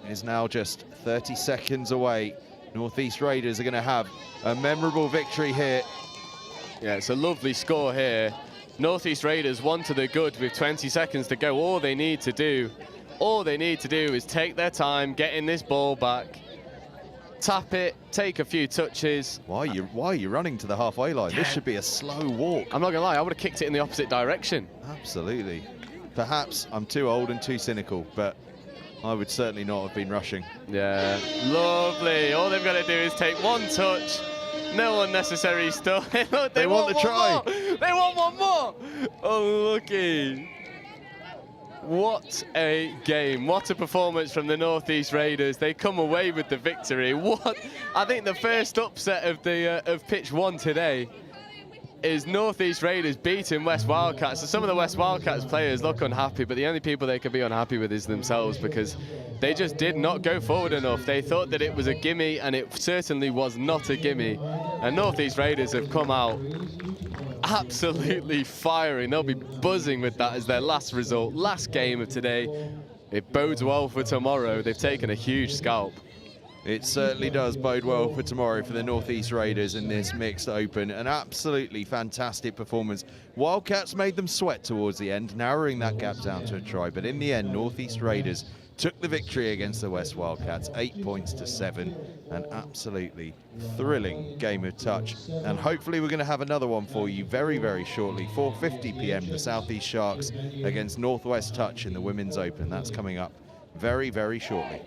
is now just 30 seconds away. North East Raiders are going to have a memorable victory here. Yeah, it's a lovely score here. North East Raiders 1 to the good with 20 seconds to go. All they need to do is take their time, getting this ball back, tap it, take a few touches. Why are you running to the halfway line? This should be a slow walk. I'm not gonna lie, I would have kicked it in the opposite direction. Absolutely. Perhaps I'm too old and too cynical, but I would certainly not have been rushing. Yeah, lovely. All they've got to do is take one touch. No unnecessary stuff. Look, they want the try. They want one more. Oh, lucky. What a game. What a performance from the North East Raiders. They come away with the victory. I think the first upset of pitch 1 today is North East Raiders beating West Wildcats. So some of the West Wildcats players look unhappy, but the only people they could be unhappy with is themselves, because they just did not go forward enough. They thought that it was a gimme, and it certainly was not a gimme. And North East Raiders have come out absolutely firing. They'll be buzzing with that as their last result, last game of today. It bodes well for tomorrow. They've taken a huge scalp. It certainly does bode well for tomorrow for the North East Raiders in this mixed open. An absolutely fantastic performance. Wildcats made them sweat towards the end, narrowing that gap down to a try. But in the end, North East Raiders took the victory against the West Wildcats, 8 points to 7. An absolutely thrilling game of touch. And hopefully we're going to have another one for you very, very shortly. 4:50 p.m. the South East Sharks against Northwest Touch in the Women's Open. That's coming up very, very shortly.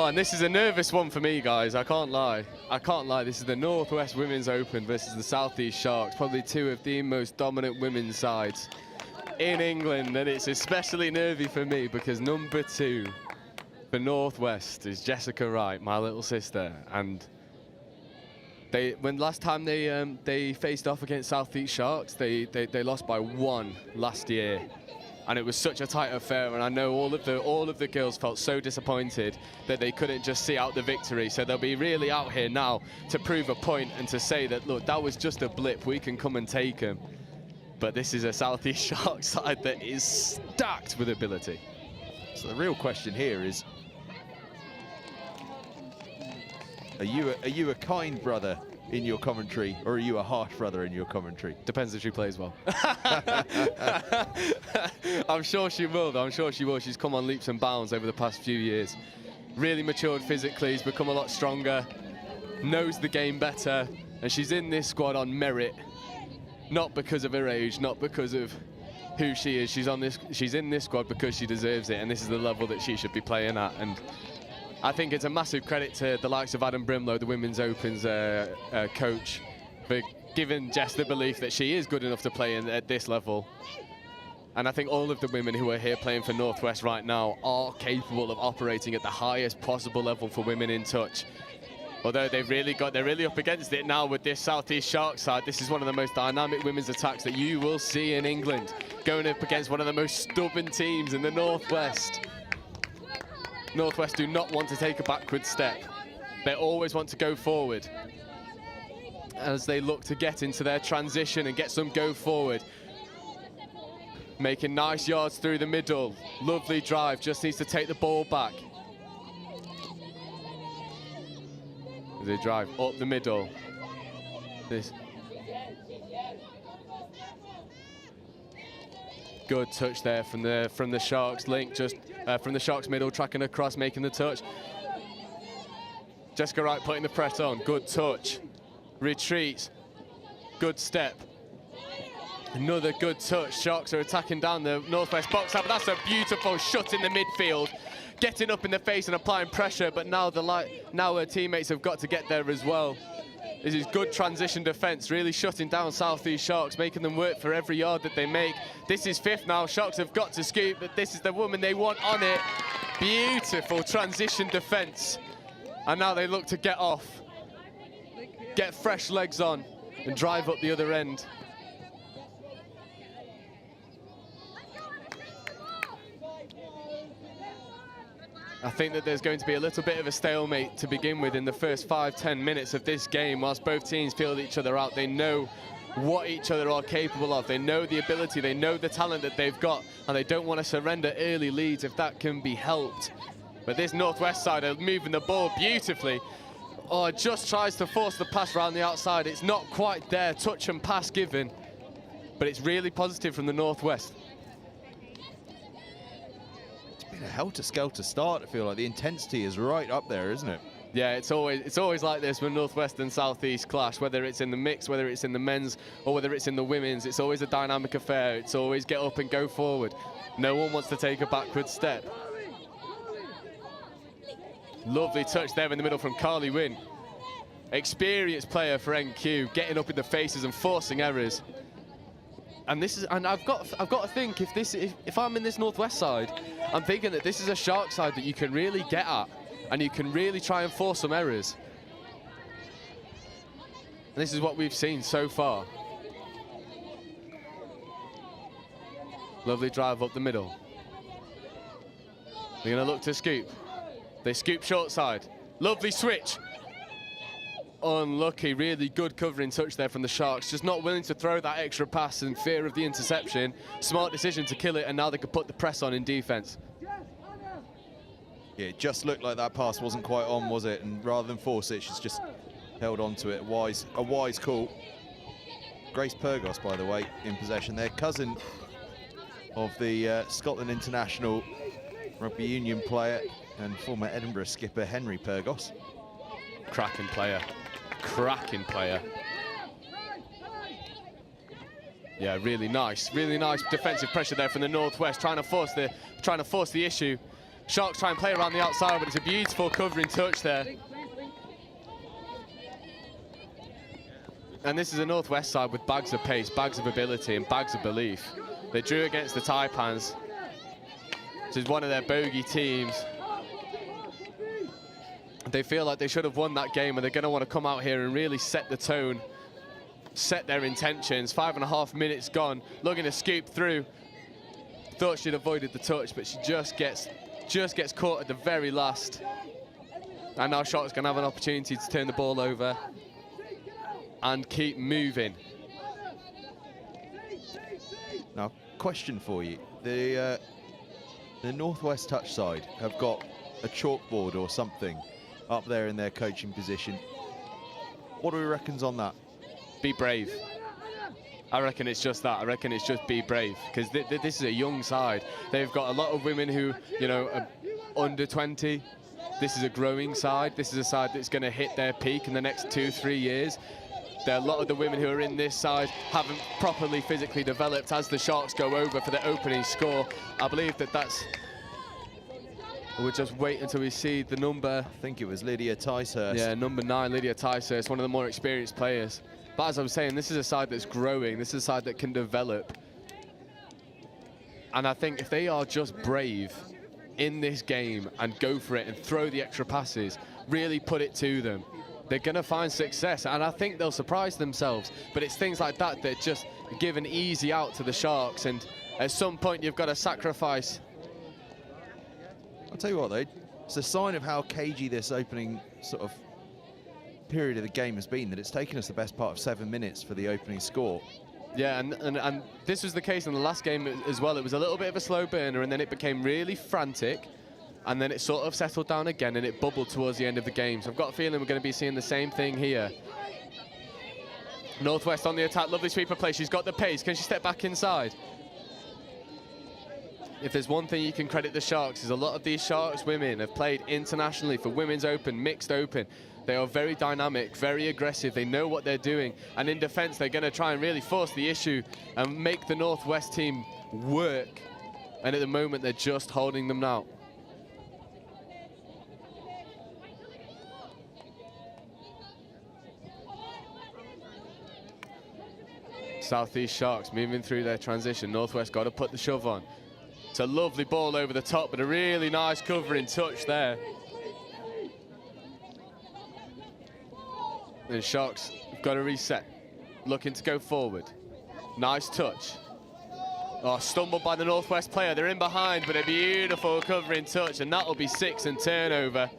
Oh, and this is a nervous one for me, guys. I can't lie. I can't lie. This is the Northwest Women's Open versus the Southeast Sharks, probably two of the most dominant women's sides in England, and it's especially nervy for me because number 2 for Northwest is Jessica Wright, my little sister, and when last time they faced off against Southeast Sharks, they lost by 1 last year, and it was such a tight affair. And I know all of the girls felt so disappointed that they couldn't just see out the victory. So they'll be really out here now to prove a point and to say that, look, that was just a blip. We can come and take them. But this is a Southeast Sharks side that is stacked with ability. So the real question here is, are you a kind brother in your commentary, or are you a harsh brother in your commentary? Depends if she plays well. I'm sure she will, though. I'm sure she will. She's come on leaps and bounds over the past few years. Really matured physically, has become a lot stronger, knows the game better, and she's in this squad on merit, not because of her age, not because of who she is. She's in this squad because she deserves it, and this is the level that she should be playing at. And I think it's a massive credit to the likes of Adam Brimlow, the Women's Open's coach, for giving Jess the belief that she is good enough to play at this level. And I think all of the women who are here playing for Northwest right now are capable of operating at the highest possible level for women in touch. Although they're really up against it now with this Southeast Sharks side. This is one of the most dynamic women's attacks that you will see in England, going up against one of the most stubborn teams in the Northwest. Northwest do not want to take a backward step. They always want to go forward as they look to get into their transition and get some go forward. Making nice yards through the middle. Lovely drive, just needs to take the ball back. They drive up the middle. Good touch there from the Sharks link, just from the Sharks middle, tracking across, making the touch. Jessica Wright putting the press on. Good touch. Retreats. Good step. Another good touch. Sharks are attacking down the Northwest box. But that's a beautiful shot in the midfield. Getting up in the face and applying pressure, but now her teammates have got to get there as well. This is good transition defence, really shutting down Southeast Sharks, making them work for every yard that they make. This is 5th now. Sharks have got to scoop, but this is the woman they want on it. Beautiful transition defence. And now they look to get off, get fresh legs on, and drive up the other end. I think that there's going to be a little bit of a stalemate to begin with in the first 5-10 minutes of this game, whilst both teams feel each other out. They know what each other are capable of. They know the ability, they know the talent that they've got, and they don't want to surrender early leads if that can be helped. But this Northwest side are moving the ball beautifully. Oh, just tries to force the pass around the outside. It's not quite there, touch and pass given, but it's really positive from the Northwest. A helter-skelter start. I feel like the intensity is right up there, isn't it? Yeah, it's always like this when Northwest and Southeast clash, whether it's in the mix, whether it's in the men's, or whether it's in the women's. It's always a dynamic affair. It's always get up and go forward. No one wants to take a backward step. Lovely touch there in the middle from Carly Wynn. Experienced player for NQ, getting up in the faces and forcing errors. And I've got to think, if I'm in this Northwest side, I'm thinking that this is a Shark side that you can really get at, and you can really try and force some errors. And this is what we've seen so far. Lovely drive up the middle. They're going to look to scoop. They scoop short side. Lovely switch. Unlucky, really good covering touch there from the Sharks. Just not willing to throw that extra pass in fear of the interception. Smart decision to kill it, and now they could put the press on in defence. Yeah, it just looked like that pass wasn't quite on, was it? And rather than force it, she's just held on to it. A wise call. Grace Pyrgos, by the way, in possession there. Cousin of the Scotland international rugby union player and former Edinburgh skipper Henry Pyrgos. Cracking player. Cracking player. Yeah, really nice defensive pressure there from the Northwest, trying to force the issue. Sharks try and play around the outside, but it's a beautiful covering touch there. And this is a Northwest side with bags of pace, bags of ability, and bags of belief. They drew against the Taipans, which is one of their bogey teams. They feel like they should have won that game, and they're going to want to come out here and really set the tone, set their intentions. 5.5 minutes gone, looking to scoop through. Thought she'd avoided the touch, but she just gets caught at the very last. And now Sharks going to have an opportunity to turn the ball over and keep moving. Now, question for you. The Northwest touch side have got a chalkboard or something up there in their coaching position. What do we reckon's on that? Be brave. I reckon it's just that. I reckon it's just be brave, because this is a young side. They've got a lot of women who, you know, are under 20. This is a growing side. This is a side that's going to hit their peak in the next 2-3 years. There are a lot of the women who are in this side haven't properly physically developed as the Sharks go over for the opening score. I believe that's... We'll just wait until we see the number. I think it was Lydia Ticehurst. Yeah, number 9, Lydia Ticehurst, one of the more experienced players. But as I was saying, this is a side that's growing. This is a side that can develop. And I think if they are just brave in this game and go for it and throw the extra passes, really put it to them, they're going to find success. And I think they'll surprise themselves. But it's things like that that just give an easy out to the Sharks. And at some point, you've got to sacrifice. I'll tell you what, though, it's a sign of how cagey this opening sort of period of the game has been, that it's taken us the best part of 7 minutes for the opening score. Yeah, and this was the case in the last game as well. It was a little bit of a slow burner, and then it became really frantic, and then it sort of settled down again, and it bubbled towards the end of the game. So I've got a feeling we're going to be seeing the same thing here. Northwest on the attack, lovely sweeper play. She's got the pace. Can she step back inside? If there's one thing you can credit the Sharks, is a lot of these Sharks women have played internationally for Women's Open, Mixed Open. They are very dynamic, very aggressive. They know what they're doing. And in defense, they're going to try and really force the issue and make the Northwest team work. And at the moment, they're just holding them now. Southeast Sharks moving through their transition. Northwest got to put the shove on. It's a lovely ball over the top, but a really nice covering touch there. And Sharks have got to reset. Looking to go forward. Nice touch. Oh, stumbled by the Northwest player. They're in behind, but a beautiful covering touch, and that'll be 6 and turnover.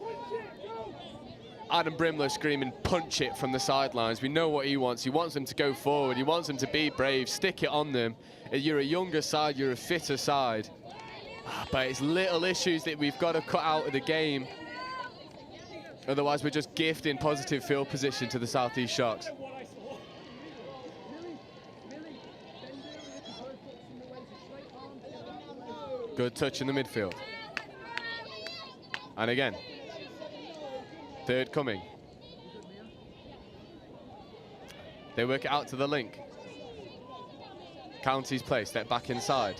Adam Brimlow screaming, punch it from the sidelines. We know what he wants. He wants them to go forward. He wants them to be brave, stick it on them. You're a younger side, you're a fitter side. But it's little issues that we've got to cut out of the game. Otherwise, we're just gifting positive field position to the Southeast Sharks. Good touch in the midfield. And again, third coming. They work it out to the link. County's play, step back inside.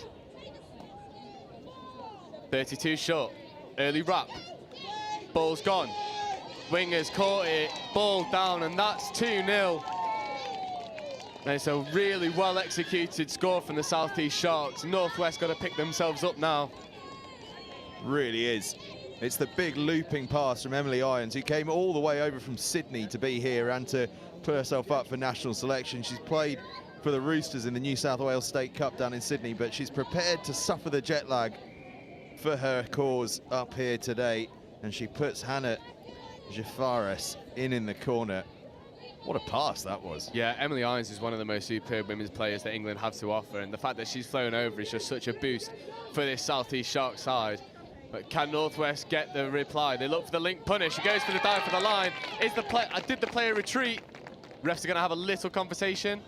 32 short, early wrap. Ball's gone. Wingers caught it, ball down, and that's 2-0. And it's a really well executed score from the Southeast Sharks. Northwest got to pick themselves up now. Really is. It's the big looping pass from Emily Irons, who came all the way over from Sydney to be here and to put herself up for national selection. She's played for the Roosters in the New South Wales State Cup down in Sydney, but she's prepared to suffer the jet lag for her cause up here today. And she puts Hannah Jafares in the corner. What a pass that was. Yeah, Emily Irons is one of the most superb women's players that England have to offer, and the fact that she's flown over is just such a boost for this Southeast Shark side. But can Northwest get the reply? They look for the link punish. She goes for the dive for the line. Did the player retreat? Refs are going to have a little conversation.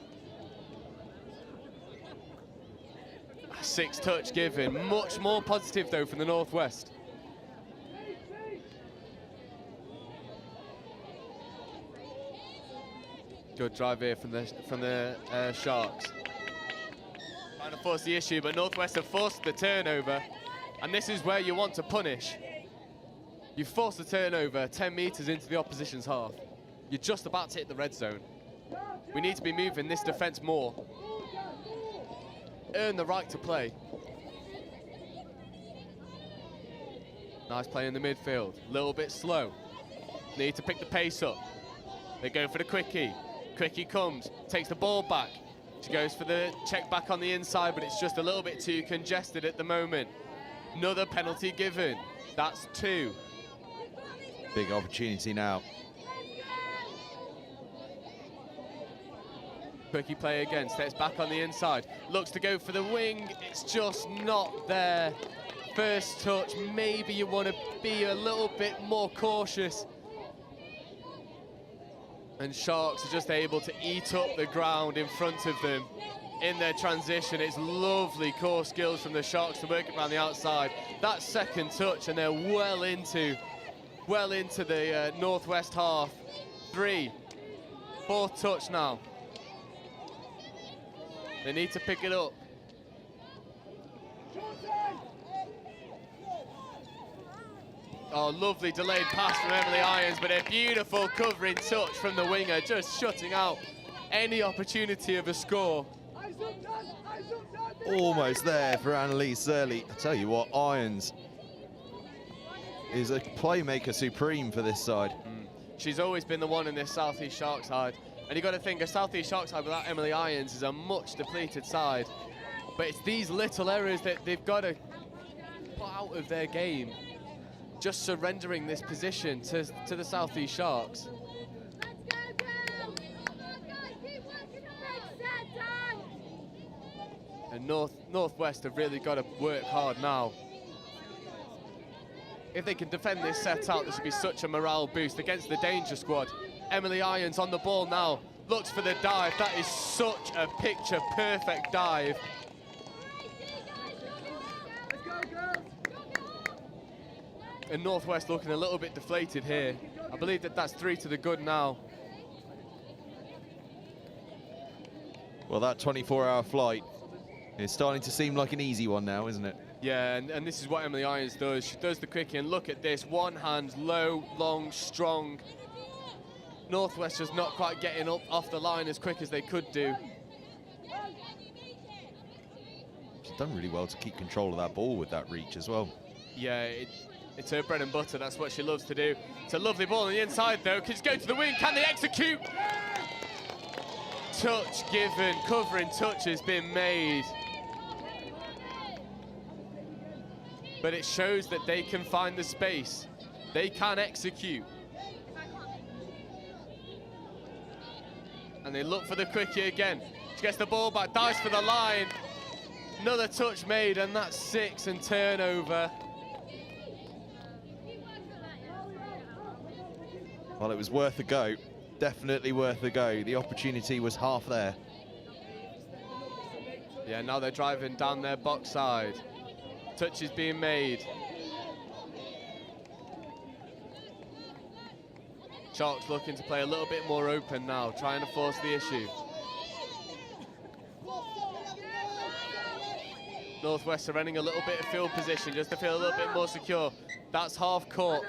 6 touch given. Much more positive, though, from the Northwest. Good drive here from the Sharks. Trying to force the issue, but Northwest have forced the turnover. And this is where you want to punish. You force the turnover 10 metres into the opposition's half. You're just about to hit the red zone. We need to be moving this defence more. Earn the right to play. Nice play in the midfield. A little bit slow. Need to pick the pace up. They go for the quickie. Quickie comes, takes the ball back. She goes for the check back on the inside, but it's just a little bit too congested at the moment. Another penalty given. That's 2. Big opportunity now. Quickie play again, steps back on the inside. Looks to go for the wing. It's just not there. First touch, maybe you want to be a little bit more cautious. And Sharks are just able to eat up the ground in front of them in their transition. It's lovely core skills from the Sharks to work it around the outside. That second touch, and they're well into the Northwest half. 3, 4th touch now. They need to pick it up. Oh, lovely delayed pass from Emily Irons, but a beautiful covering touch from the winger, just shutting out any opportunity of a score. Almost there for Annalise Early. I tell you what, Irons is a playmaker supreme for this side. She's always been the one in this South East Sharks side. And you've got to think, a South East Sharks side without Emily Irons is a much depleted side. But it's these little errors that they've got to put out of their game. Just surrendering this position to the South East Sharks. And Northwest have really got to work hard now. If they can defend this set out, this would be such a morale boost against the danger squad. Emily Irons on the ball now, looks for the dive. That is such a picture-perfect dive. And Northwest looking a little bit deflated here. I believe that's 3 to the good now. Well, that 24-hour flight is starting to seem like an easy one now, isn't it? Yeah, and this is what Emily Irons does. She does the quickie, and look at this. One hand, low, long, strong. Northwest just not quite getting up off the line as quick as they could do. She's done really well to keep control of that ball with that reach as well. Yeah, it's her bread and butter. That's what she loves to do. It's a lovely ball on the inside, though. Can just go to the wing. Can they execute? Touch given. Covering touch has been made. But it shows that they can find the space. They can execute. And they look for the quickie again. She gets the ball back, dives for the line. Another touch made, and that's 6 and turnover. Well, it was worth a go. Definitely worth a go. The opportunity was half there. Yeah, now they're driving down their box side. Touch is being made. Sharks looking to play a little bit more open now, trying to force the issue. Northwest surrendering a little bit of field position just to feel a little bit more secure. That's half court.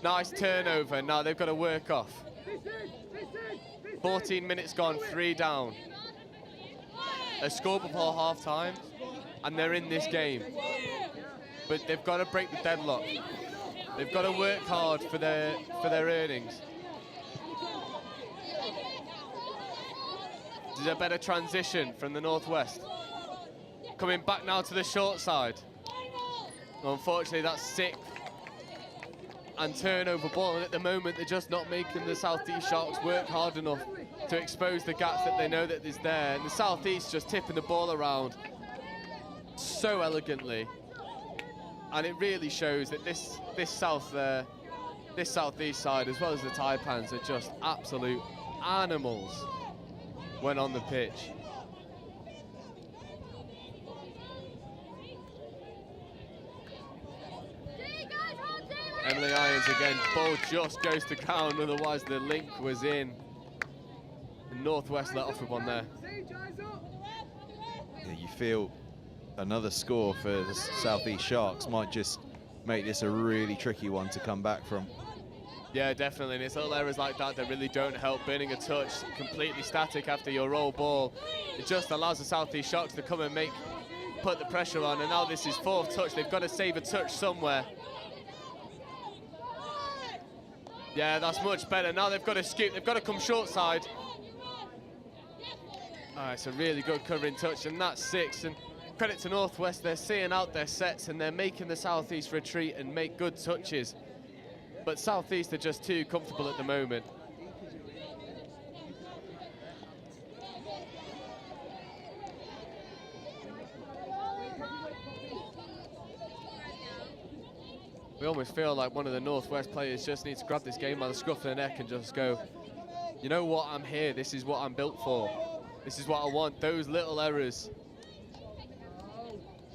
Nice turnover. Now they've got to work off. 14 minutes gone, 3 down. A score before half time, and they're in this game. But they've got to break the deadlock. They've got to work hard for their earnings. This is a better transition from the Northwest. Coming back now to the short side. Unfortunately, that's 6th and turnover ball, and at the moment they're just not making the South East Sharks work hard enough to expose the gaps that they know that is there. And the South East just tipping the ball around so elegantly. And it really shows that this South East side, as well as the Taipans, are just absolute animals when on the pitch. Emily Irons again, ball just goes to ground, otherwise the link was in. The Northwest let off with one there. Yeah, you feel another score for the South East Sharks might just make this a really tricky one to come back from. Yeah, definitely, and it's little errors like that that really don't help. Burning a touch, completely static after your roll ball, it just allows the South East Sharks to come and put the pressure on, and now this is 4th touch. They've got to save a touch somewhere. Yeah, that's much better. Now they've got to scoop, they've got to come short side. Oh, it's a really good covering touch, and that's 6. And credit to Northwest, they're seeing out their sets and they're making the South East retreat and make good touches. But South East are just too comfortable at the moment. We almost feel like one of the Northwest players just needs to grab this game by the scruff of the neck and just go, you know what, I'm here, this is what I'm built for. This is what I want, those little errors.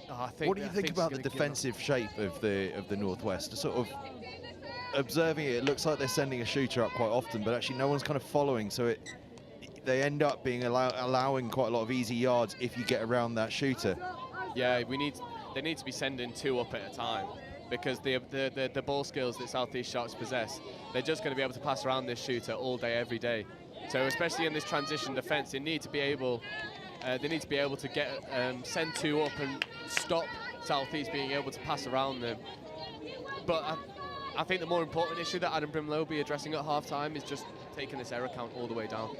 Oh, what do you think about the defensive shape of the Northwest? Sort of observing it, it looks like they're sending a shooter up quite often, but actually no one's kind of following, so they end up being allowing quite a lot of easy yards if you get around that shooter. Yeah, they need to be sending 2 up at a time, because the ball skills that South East Sharks possess, they're just going to be able to pass around this shooter all day, every day. So especially in this transition defence, they need to be able to get send 2 up and stop South East being able to pass around them. But I think the more important issue that Adam Brimlow will be addressing at half-time is just taking this error count all the way down.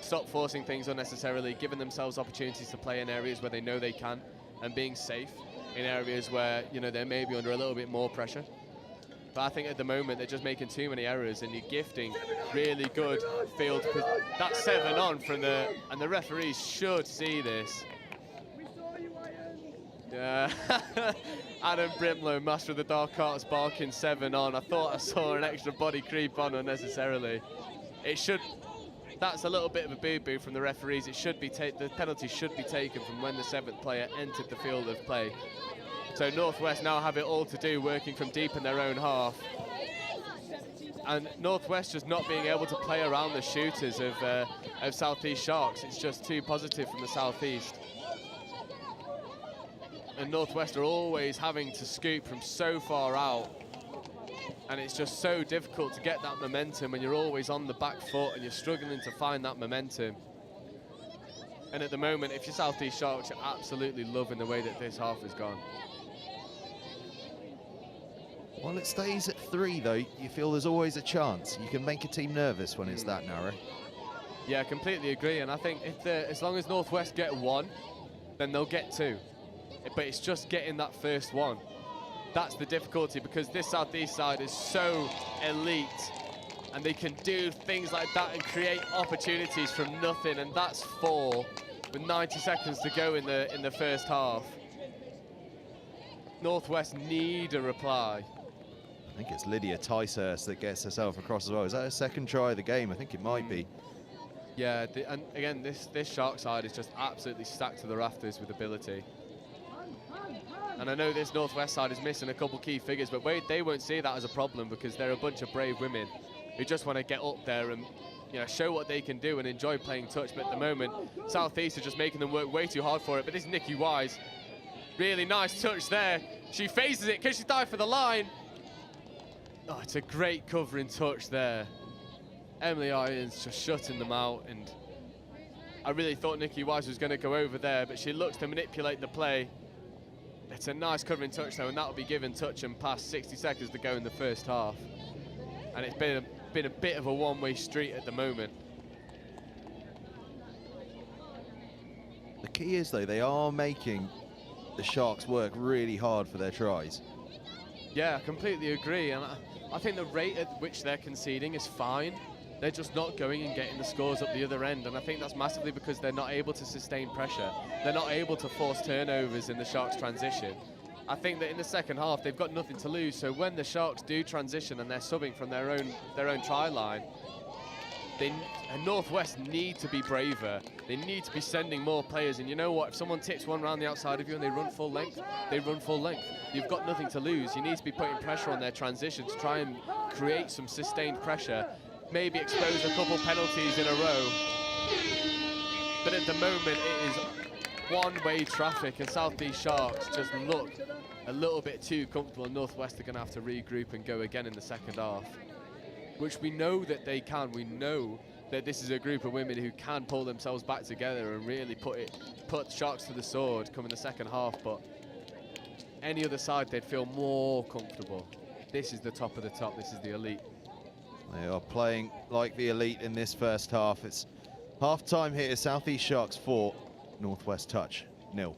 Stop forcing things unnecessarily, giving themselves opportunities to play in areas where they know they can, and being safe in areas where, you know, they may be under a little bit more pressure. But I think at the moment they're just making too many errors, and you're gifting really good field. That's 7 on from and the referees should see this. Yeah, Adam Brimlow, master of the dark arts, barking 7 on. I thought I saw an extra body creep on unnecessarily. That's a little bit of a boo-boo from the referees. It should be the penalty should be taken from when the 7th player entered the field of play. So Northwest now have it all to do, working from deep in their own half. And Northwest just not being able to play around the shooters of South East Sharks. It's just too positive from the South East. And Northwest are always having to scoop from so far out. And it's just so difficult to get that momentum when you're always on the back foot and you're struggling to find that momentum. And at the moment, if you're South East Sharks, you're absolutely loving the way that this half has gone. While it stays at 3, though, you feel there's always a chance. You can make a team nervous when it's that narrow. Yeah, I completely agree. And I think as long as Northwest get 1, then they'll get 2. But it's just getting that first one. That's the difficulty, because this South East side is so elite, and they can do things like that and create opportunities from nothing, and that's 4 with 90 seconds to go in the first half. Northwest need a reply. I think it's Lydia Ticehurst that gets herself across as well. Is that her second try of the game? I think it might be. Yeah, and again, this Shark side is just absolutely stacked to the rafters with ability. And I know this Northwest side is missing a couple key figures, but they won't see that as a problem, because they're a bunch of brave women who just want to get up there and, you know, show what they can do and enjoy playing touch. But at the moment, South East are just making them work way too hard for it. But this is Nikki Wise. Really nice touch there. She phases it. Can she dive for the line? Oh, it's a great covering touch there. Emily Irons just shutting them out. And I really thought Nikki Wise was going to go over there, but she looks to manipulate the play. It's a nice covering touch though, and that'll be given touch and pass. 60 seconds to go in the first half. And it's been a bit of a one-way street at the moment. The key is, though, they are making the Sharks work really hard for their tries. Yeah, I completely agree. And I think the rate at which they're conceding is fine. They're just not going and getting the scores up the other end, and I think that's massively because they're not able to sustain pressure. They're not able to force turnovers in the Sharks transition. I think that in the second half they've got nothing to lose, so when the Sharks do transition and they're subbing from their own try line, Northwest need to be braver. They need to be sending more players, and you know what, if someone tips one around the outside of you and they run full length, they run full length. You've got nothing to lose. You need to be putting pressure on their transition to try and create some sustained pressure. Maybe expose a couple penalties in a row. But at the moment, it is one-way traffic, and South East Sharks just look a little bit too comfortable. Northwest are going to have to regroup and go again in the second half, which we know that they can. We know that this is a group of women who can pull themselves back together and really put Sharks to the sword come in the second half, but any other side, they'd feel more comfortable. This is the top of the top. This is the elite. They are playing like the elite in this first half. It's half-time here. South East Sharks 4, Northwest Touch 0.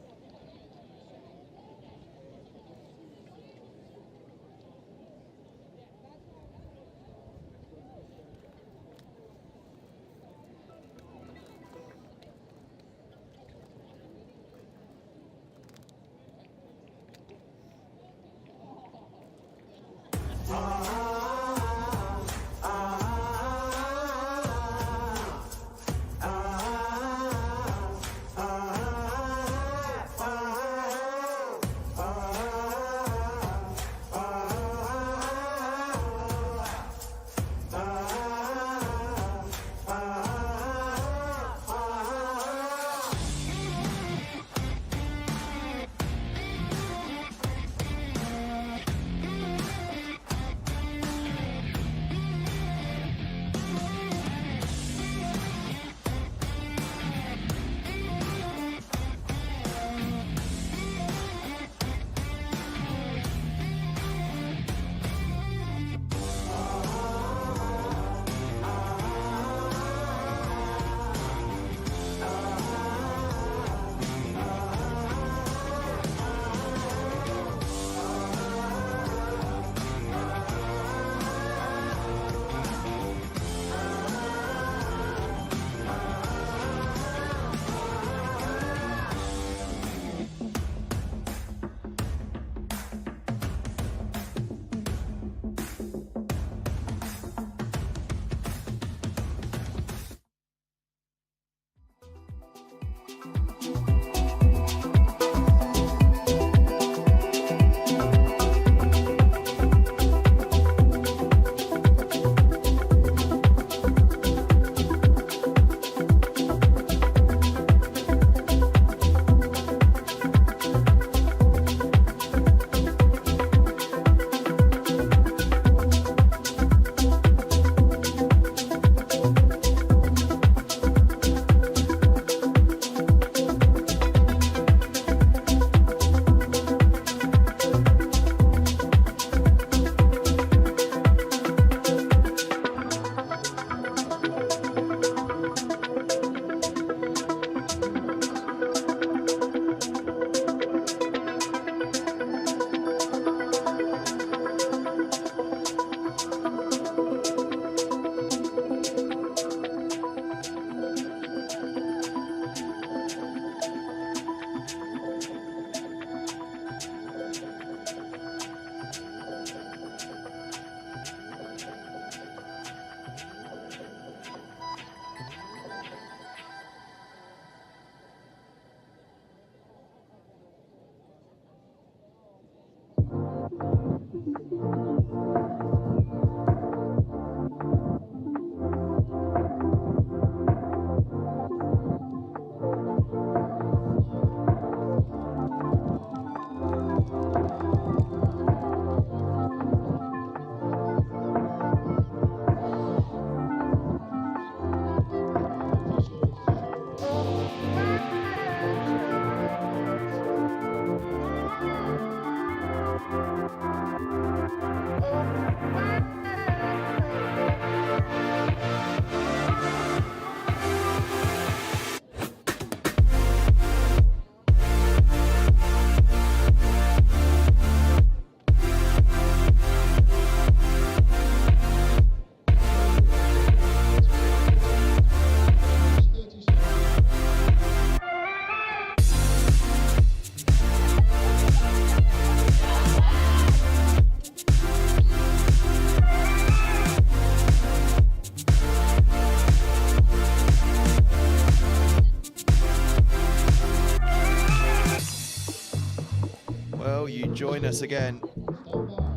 Join us again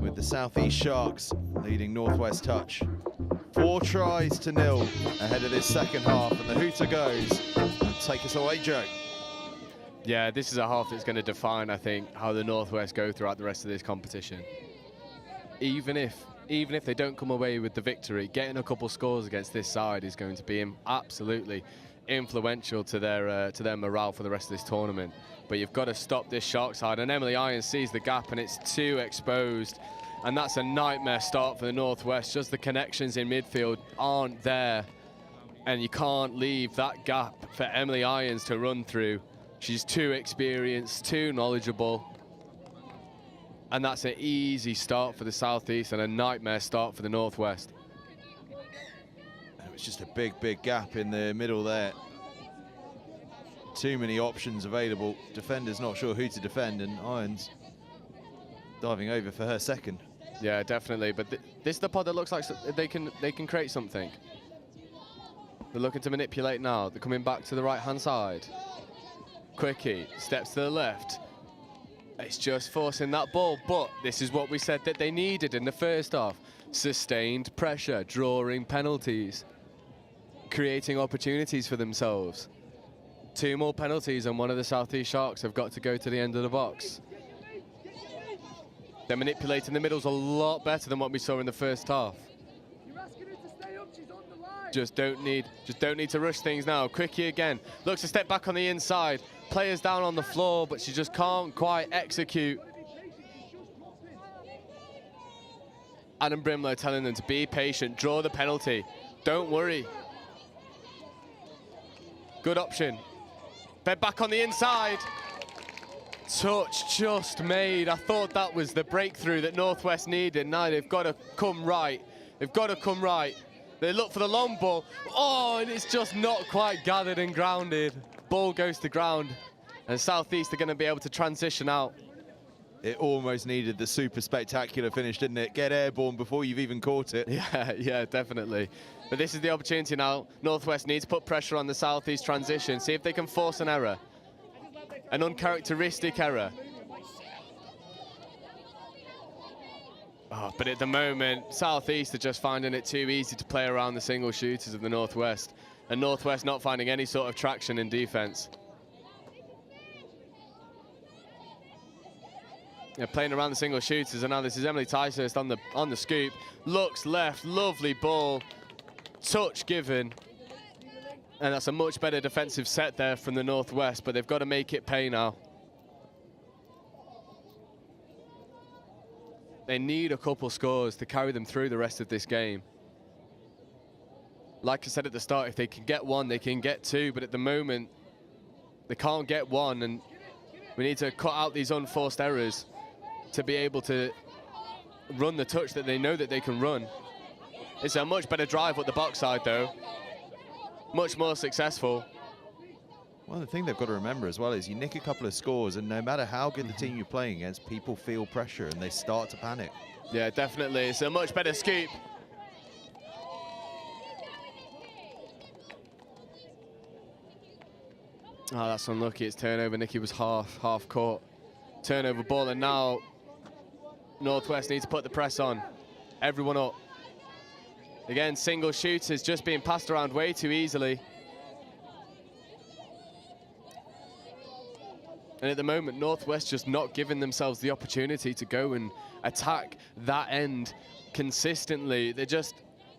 with the South East Sharks leading Northwest Touch 4-0 ahead of this second half, and the hooter goes. Take us away, Joe. Yeah, this is a half that's going to define, I think, how the Northwest go throughout the rest of this competition. Even if they don't come away with the victory, getting a couple scores against this side is going to be absolutely influential to their morale for the rest of this tournament. But you've got to stop this Shark side, and Emily Irons sees the gap, and it's too exposed, and that's a nightmare start for the Northwest. Just the connections in midfield aren't there, and you can't leave that gap for Emily Irons to run through. She's too experienced, too knowledgeable, and that's an easy start for the Southeast and a nightmare start for the Northwest. It's just a big gap in the middle there. Too many options available. Defenders not sure who to defend, and Irons diving over for her second. Yeah, definitely. But this is the pod that looks like they can create something. They're looking to manipulate now. They're coming back to the right-hand side. Quickie steps to the left. It's just forcing that ball, but this is what we said that they needed in the first half. Sustained pressure, drawing penalties, creating opportunities for themselves. 2 more penalties and one of the Southeast Sharks have got to go to the end of the box. They're manipulating the middles a lot better than what we saw in the first half. Just don't need to rush things now. Quickie again, looks to step back on the inside. Players down on the floor, but she just can't quite execute. Adam Brimlow telling them to be patient, draw the penalty. Don't worry. Good option. They're back on the inside. Touch just made. I thought that was the breakthrough that Northwest needed. Now they've got to come right. They've got to come right. They look for the long ball. Oh, and it's just not quite gathered and grounded. Ball goes to ground, and Southeast are going to be able to transition out. It almost needed the super spectacular finish, didn't it? Get airborne before you've even caught it. Yeah, definitely. But this is the opportunity now. Northwest needs to put pressure on the Southeast transition, see if they can force an error. An uncharacteristic error. Oh, but at the moment, Southeast are just finding it too easy to play around the single shooters of the Northwest. And Northwest not finding any sort of traction in defense. They're playing around the single shooters, and now this is Emily Ticehurst on the scoop. Looks left, lovely ball. Touch given. And that's a much better defensive set there from the Northwest, but they've got to make it pay now. They need a couple scores to carry them through the rest of this game. Like I said at the start, if they can get 1, they can get 2, but at the moment, they can't get 1, and we need to cut out these unforced errors to be able to run the touch that they know that they can run. It's a much better drive with the box side, though. Much more successful. Well, the thing they've got to remember as well is you nick a couple of scores, and no matter how good the team you're playing against, people feel pressure and they start to panic. Yeah, definitely. It's a much better scoop. Oh, that's unlucky. It's turnover. Nikki was half caught. Turnover ball, and now Northwest needs to put the press on. Everyone up. Again, single shooters just being passed around way too easily. And at the moment, Northwest just not giving themselves the opportunity to go and attack that end consistently. They're just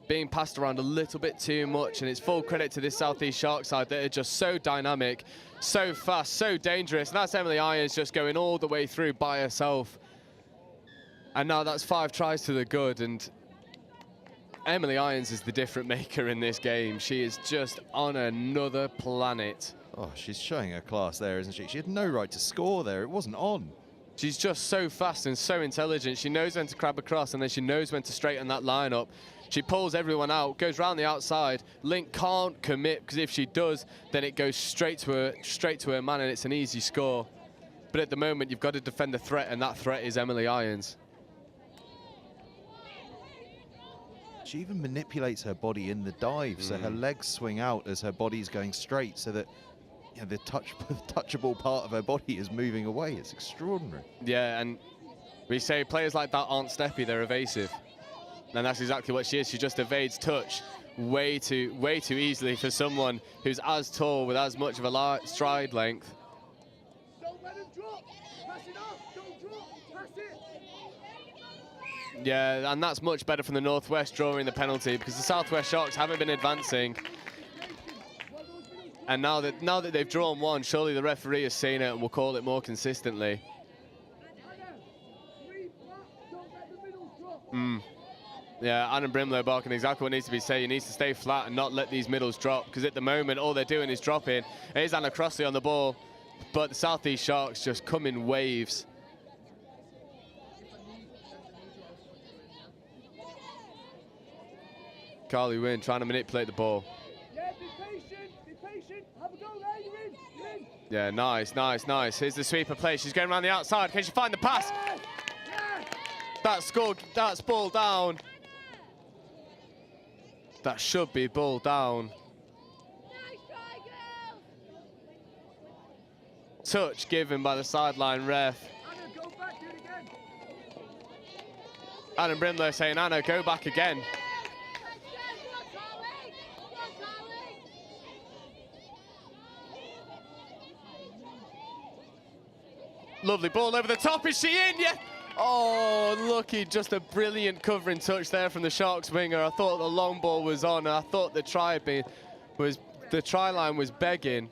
being passed around a little bit too much, and it's full credit to this Southeast Shark side that are just so dynamic, so fast, so dangerous. And that's Emily Irons just going all the way through by herself. And now that's 5 tries to the good, and Emily Irons is the difference maker in this game. She is just on another planet. Oh, she's showing her class there, isn't she? She had no right to score there. It wasn't on. She's just so fast and so intelligent. She knows when to crab across, and then she knows when to straighten that line up. She pulls everyone out, goes round the outside. Link can't commit, because if she does, then it goes straight to her man, and it's an easy score. But at the moment, you've got to defend the threat, and that threat is Emily Irons. She even manipulates her body in the dive, so her legs swing out as her body's going straight, so that the touchable part of her body is moving away. It's extraordinary. Yeah, and we say players like that aren't steppy, they're evasive. And that's exactly what she is. She just evades touch way too easily for someone who's as tall with as much of a stride length. Yeah, and that's much better from the Northwest drawing the penalty, because the Southwest Sharks haven't been advancing. And now that they've drawn one, surely the referee has seen it and will call it more consistently. Yeah, Adam Brimlow barking exactly what needs to be said. He needs to stay flat and not let these middles drop, because at the moment all they're doing is dropping. Here's Anna Crossley on the ball, but the South East Sharks just come in waves. Carly Wynn trying to manipulate the ball. Yeah, be patient, have a go there, you're in. Yeah, nice, nice, nice. Here's the sweeper play. She's going around the outside. Can she find the pass? That's ball down. That should be ball down. Touch given by the sideline ref. Adam Brimlow saying, Anna, go back again. Lovely ball over the top. Is she in? Yeah. Oh, lucky. Just a brilliant covering touch there from the Sharks winger. I thought the long ball was on. I thought the try line was begging.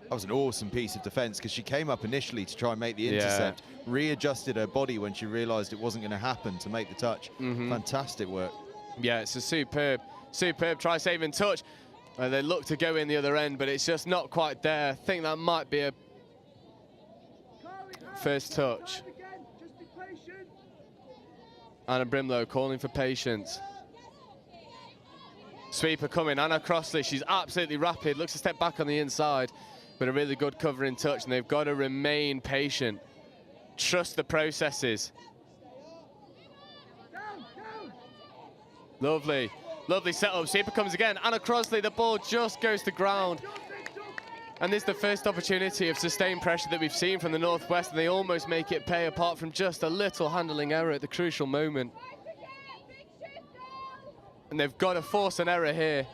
That was an awesome piece of defence, because she came up initially to try and make the intercept, readjusted her body when she realised it wasn't going to happen to make the touch. Fantastic work. Yeah, it's a superb try-saving touch. They look to go in the other end, but it's just not quite there. I think that might be a first touch. Anna Brimlow calling for patience. Sweeper coming, Anna Crossley, she's absolutely rapid, looks to step back on the inside, but a really good covering touch, and they've got to remain patient. Trust the processes. Lovely, lovely setup. Sweeper comes again, Anna Crossley, the ball just goes to ground. And this is the first opportunity of sustained pressure that we've seen from the Northwest, and they almost make it pay, apart from just a little handling error at the crucial moment. And they've got to force an error here.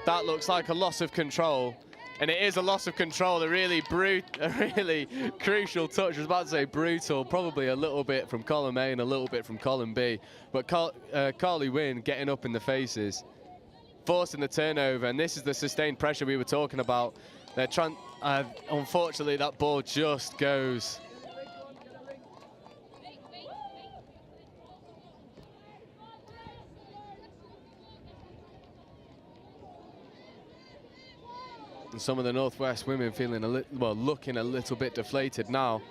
That looks like a loss of control, and it is a loss of control. A really crucial touch. I was about to say brutal, probably a little bit from column A and a little bit from column B. But Carly Wynn getting up in the faces, forcing the turnover, and this is the sustained pressure we were talking about. They're trying. Unfortunately, that ball just goes. And some of the Northwest women feeling looking a little bit deflated now.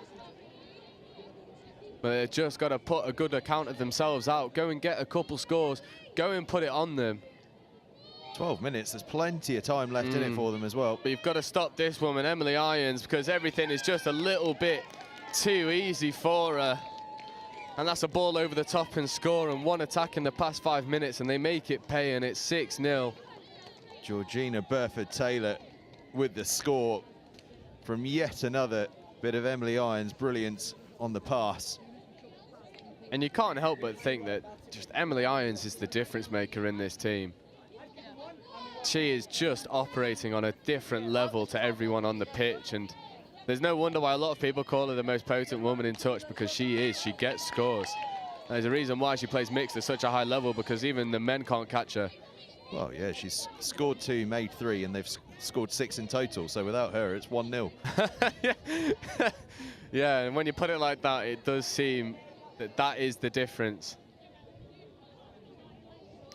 But they've just got to put a good account of themselves out. Go and get a couple scores. Go and put it on them. 12 minutes, there's plenty of time left in it for them as well. But you've got to stop this woman, Emily Irons, because everything is just a little bit too easy for her. And that's a ball over the top and score, and one attack in the past 5 minutes, and they make it pay, and it's 6-0. Georgina Burford-Taylor with the score from yet another bit of Emily Irons' brilliance on the pass. And you can't help but think that just Emily Irons is the difference maker in this team. She is just operating on a different level to everyone on the pitch, and there's no wonder why a lot of people call her the most potent woman in touch, because she gets scores. There's a reason why she plays mixed at such a high level, because even the men can't catch her. Well, yeah, she's scored 2, made 3, and they've scored 6 in total, so without her, it's 1-0. Yeah, and when you put it like that, it does seem that is the difference.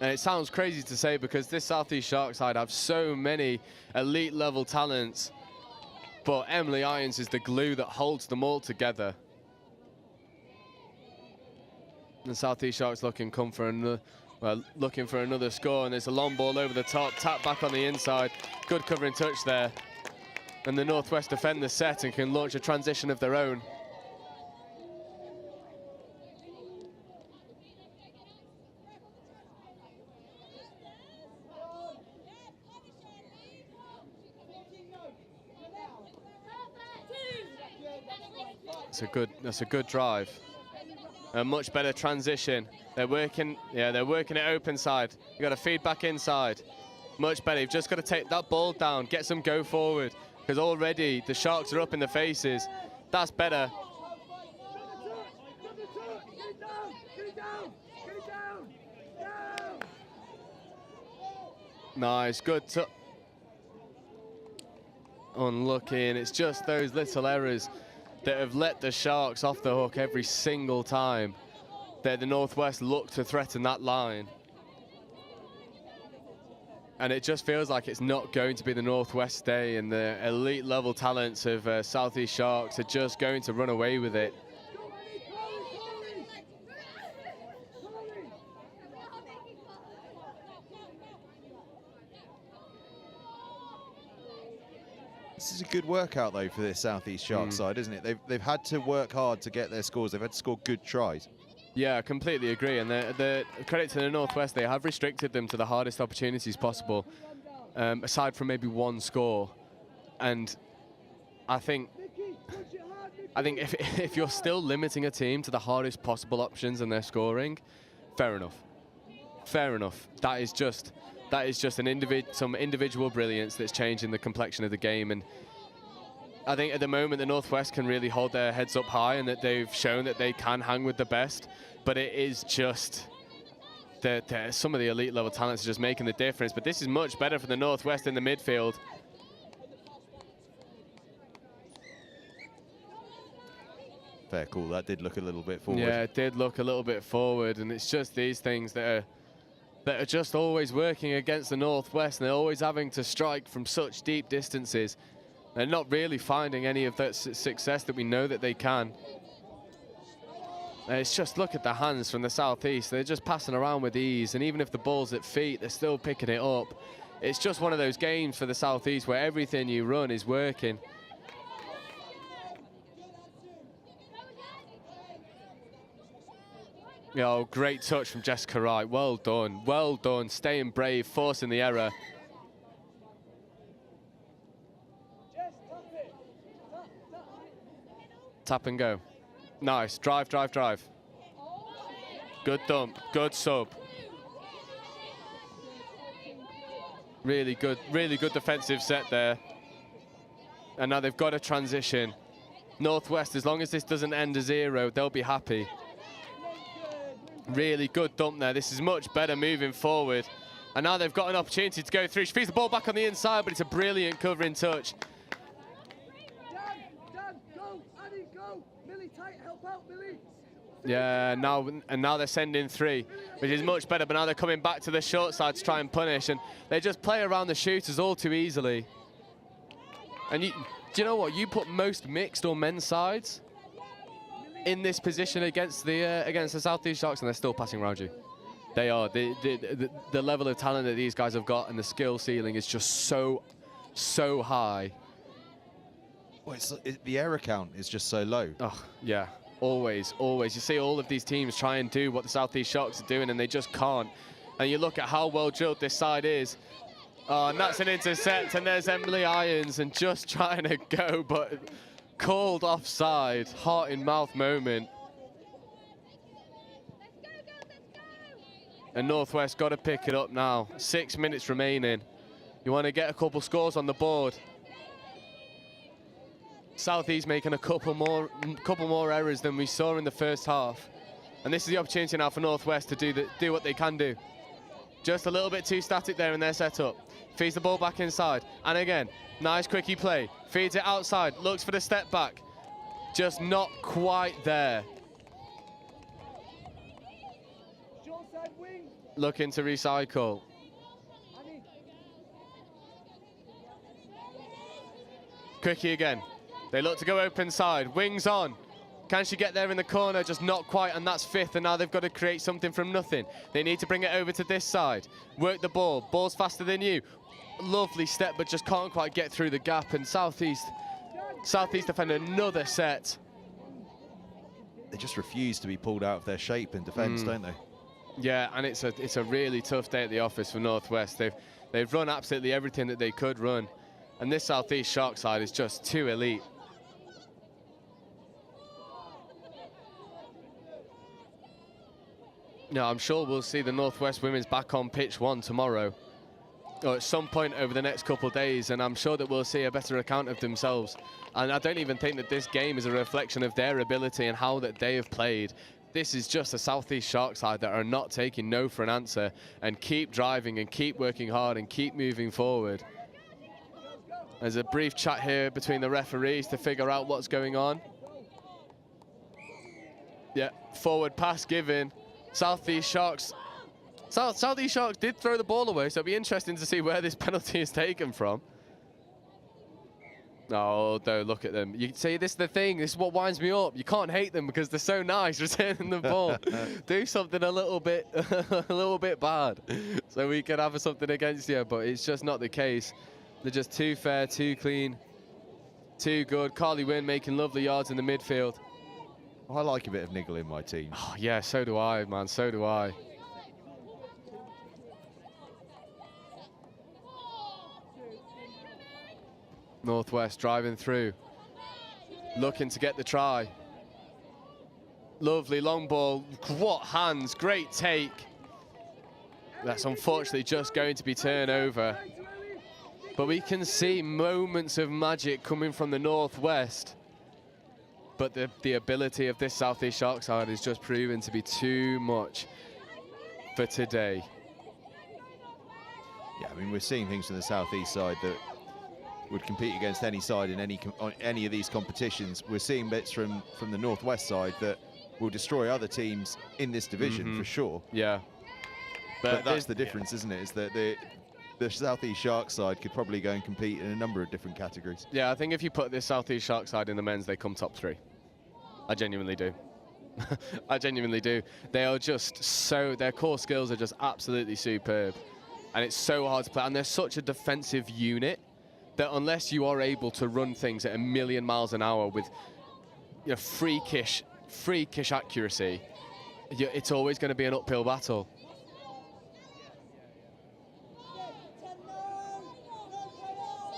And it sounds crazy to say, because this South East Shark side have so many elite level talents, but Emily Irons is the glue that holds them all together. The South East Sharks looking for another score, and there's a long ball over the top, tap back on the inside. Good covering touch there. And the Northwest defend the set and can launch a transition of their own. That's a good drive. A much better transition. They're working it open side. You got to feed back inside. Much better. You've just got to take that ball down, get some go forward, because already the Sharks are up in the faces. That's better. Nice, good. Unlucky, and it's just those little errors that have let the Sharks off the hook every single time that the Northwest look to threaten that line. And it just feels like it's not going to be the Northwest day, and the elite level talents of Southeast Sharks are just going to run away with it. This is a good workout, though, for this Southeast Sharks side, isn't it? They've had to work hard to get their scores. They've had to score good tries. Yeah, I completely agree. And the credit to the Northwest, they have restricted them to the hardest opportunities possible, aside from maybe one score. And I think if you're still limiting a team to the hardest possible options and their scoring, fair enough. Fair enough. That is just some individual brilliance that's changing the complexion of the game. And I think at the moment the Northwest can really hold their heads up high, and that they've shown that they can hang with the best. But it is just that some of the elite level talents are just making the difference. But this is much better for the Northwest in the midfield. Fair call. That did look a little bit forward. Yeah, it did look a little bit forward, and it's just these things that are just always working against the Northwest, and they're always having to strike from such deep distances. They're not really finding any of that success that we know that they can. And it's just, look at the hands from the Southeast. They're just passing around with ease, and even if the ball's at feet, they're still picking it up. It's just one of those games for the Southeast where everything you run is working. Oh, great touch from Jessica Wright. Well done, well done. Staying brave, forcing the error. Tap and go. Nice, drive, drive, drive. Good dump, good sub. Really good defensive set there. And now they've got to transition. Northwest, as long as this doesn't end a 0, they'll be happy. Really good dump there. This is much better moving forward. And now they've got an opportunity to go through. She feeds the ball back on the inside, but it's a brilliant covering touch. Yeah, now they're sending 3, which is much better, but now they're coming back to the short side to try and punish, and they just play around the shooters all too easily. And do you know what? You put most mixed or men's sides in this position against the Southeast Sharks, and they're still passing around you. They are. The level of talent that these guys have got and the skill ceiling is just so high. Well, the error count is just so low. Oh, yeah. Always, always. You see all of these teams try and do what the Southeast Sharks are doing, and they just can't. And you look at how well drilled this side is. Oh, and that's an intercept, and there's Emily Irons, and just trying to go, but called offside. Heart in mouth moment. And Northwest got to pick it up now. 6 minutes remaining. You want to get a couple scores on the board. Southeast making a couple more errors than we saw in the first half, and this is the opportunity now for Northwest to do what they can do. Just a little bit too static there in their setup. Feeds the ball back inside, and again, nice quickie play. Feeds it outside, looks for the step back, just not quite there. Looking to recycle. Quickie again. They look to go open side, wings on. Can she get there in the corner? Just not quite, and that's 5th, and now they've got to create something from nothing. They need to bring it over to this side. Work the ball, ball's faster than you. Lovely step, but just can't quite get through the gap, and Southeast defend another set. They just refuse to be pulled out of their shape in defence, don't they? Yeah, and it's a really tough day at the office for Northwest. They've run absolutely everything that they could run, and this Southeast Shark side is just too elite. No, I'm sure we'll see the Northwest women's back on pitch 1 tomorrow. or at some point over the next couple of days, and I'm sure that we'll see a better account of themselves. And I don't even think that this game is a reflection of their ability and how that they have played. This is just a South East Shark side that are not taking no for an answer and keep driving and keep working hard and keep moving forward. There's a brief chat here between the referees to figure out what's going on. Yeah, forward pass given. South East Sharks did throw the ball away, so it'll be interesting to see where this penalty is taken from. Oh, though, look at them. You see, this is the thing. This is what winds me up. You can't hate them because they're so nice returning the ball. Do something a little bit bad, so we can have something against you. But it's just not the case. They're just too fair, too clean, too good. Carly Wynn making lovely yards in the midfield. I like a bit of niggle in my team. Oh, yeah, so do I, man. So do I. Northwest driving through, looking to get the try. Lovely long ball, what hands, great take. That's unfortunately just going to be turned over. But we can see moments of magic coming from the Northwest. But the ability of this South East Shark side is just proven to be too much for today. Yeah, I mean, we're seeing things from the South East side that would compete against any side in any of these competitions. We're seeing bits from the Northwest side that will destroy other teams in this division for sure. Yeah, but that's the difference, isn't it? Is that the South East Shark side could probably go and compete in a number of different categories. Yeah, I think if you put this South East Shark side in the men's, they come top 3. I genuinely do. I genuinely do. They are just so, their core skills are just absolutely superb, and it's so hard to play. And they're such a defensive unit that unless you are able to run things at 1,000,000 miles an hour with, you know, freakish accuracy, it's always going to be an uphill battle.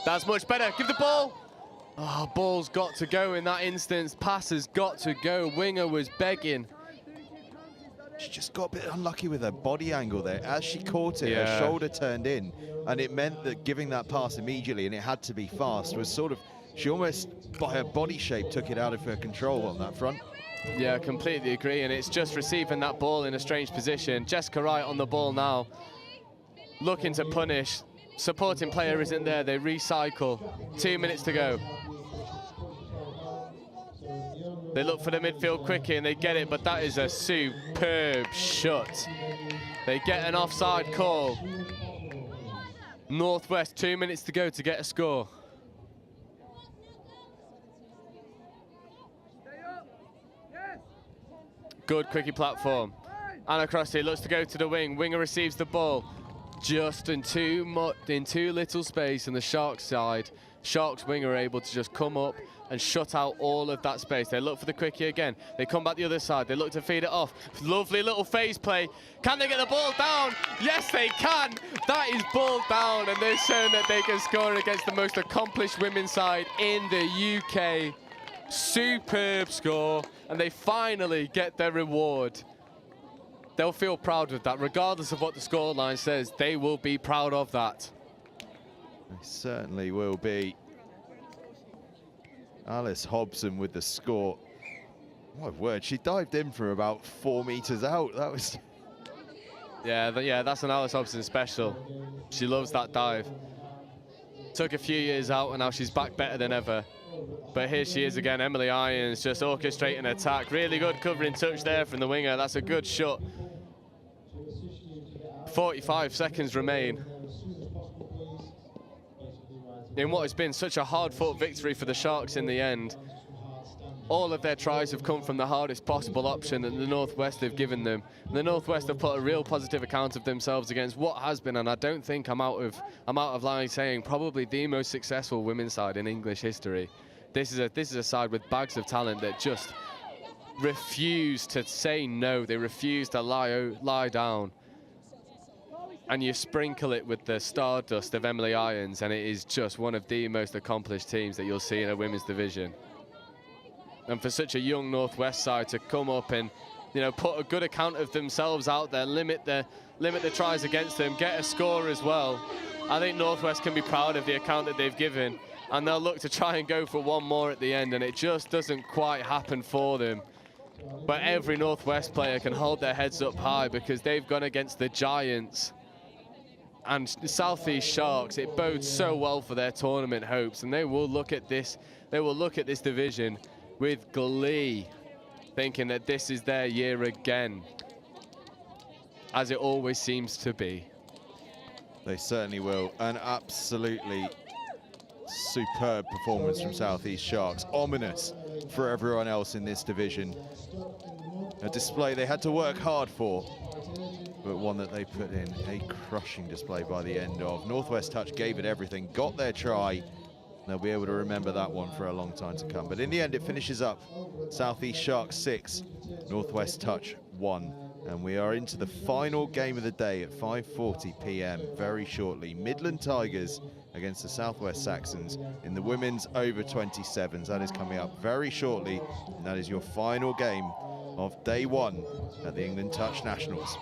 That's much better. Give the ball. Oh, ball's got to go in that instance. Pass has got to go. Winger was begging. She just got a bit unlucky with her body angle there. As she caught it, her shoulder turned in, and it meant that giving that pass immediately, and it had to be fast, was sort of, she almost, by her body shape, took it out of her control on that front. Yeah, completely agree, and it's just receiving that ball in a strange position. Jessica Wright on the ball now, looking to punish. Supporting player isn't there, they recycle. 2 minutes to go. They look for the midfield quickie and they get it, but that is a superb shot. They get an offside call. Northwest, 2 minutes to go to get a score. Good quickie platform. Anna Crossley looks to go to the wing. Winger receives the ball. Just in too little space on the Sharks side. Sharks winger are able to just come up and shut out all of that space. They look for the quickie again. They come back the other side. They look to feed it off. Lovely little phase play. Can they get the ball down? Yes, they can. That is ball down, and they've shown that they can score against the most accomplished women's side in the UK. Superb score, and they finally get their reward. They'll feel proud of that, regardless of what the scoreline says. They will be proud of that. They certainly will be. Alice Hobson with the score. My word, she dived in from about 4 meters out. That was... Yeah, that's an Alice Hobson special. She loves that dive. Took a few years out, and now she's back better than ever. But here she is again, Emily Irons, just orchestrating an attack. Really good covering touch there from the winger. That's a good shot. 45 seconds remain. In what has been such a hard-fought victory for the Sharks in the end. All of their tries have come from the hardest possible option that the Northwest have given them. The Northwest have put a real positive account of themselves against what has been, and I don't think I'm out of line saying, probably the most successful women's side in English history. This is a side with bags of talent that just refuse to say no. They refuse to lie down. And you sprinkle it with the stardust of Emily Irons, and it is just one of the most accomplished teams that you'll see in a women's division. And for such a young Northwest side to come up and you know, put a good account of themselves out there, limit the tries against them, get a score as well. I think Northwest can be proud of the account that they've given, and they'll look to try and go for one more at the end, and it just doesn't quite happen for them. But every Northwest player can hold their heads up high because they've gone against the Giants and Southeast Sharks. It bodes so well for their tournament hopes, and they will look at this division with glee, thinking that this is their year again, as it always seems to be. They certainly will. An absolutely superb performance from Southeast Sharks. Ominous for everyone else in this division. A display they had to work hard for, but one that they put in a crushing display by the end of. Northwest Touch gave it everything, got their try. They'll be able to remember that one for a long time to come. But in the end, it finishes up Southeast Sharks 6, Northwest Touch 1. And we are into the final game of the day at 5:40 p.m. very shortly. Midland Tigers against the Southwest Saxons in the women's over 27s. That is coming up very shortly, and that is your final game of day 1 at the England Touch Nationals.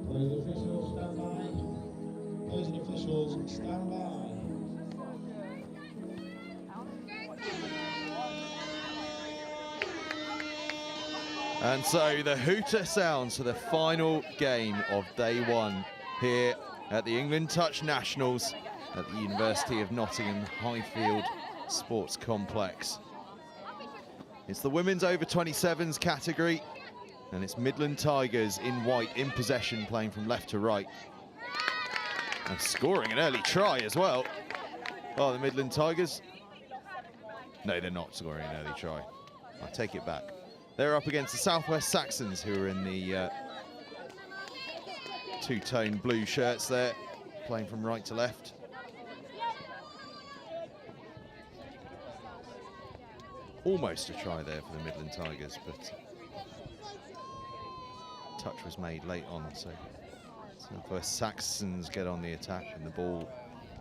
Opposing officials, stand by. Opposing officials, stand by. And so the hooter sounds for the final game of day one here at the England Touch Nationals at the University of Nottingham Highfield Sports Complex. It's the women's over 27s category, and it's Midland Tigers in white in possession, playing from left to right. And scoring an early try as well. Oh, the Midland Tigers. No, they're not scoring an early try. I take it back. They're up against the Southwest Saxons, who are in the two-tone blue shirts there, playing from right to left. Almost a try there for the Midland Tigers, but touch was made late on, so Southwest Saxons get on the attack and the ball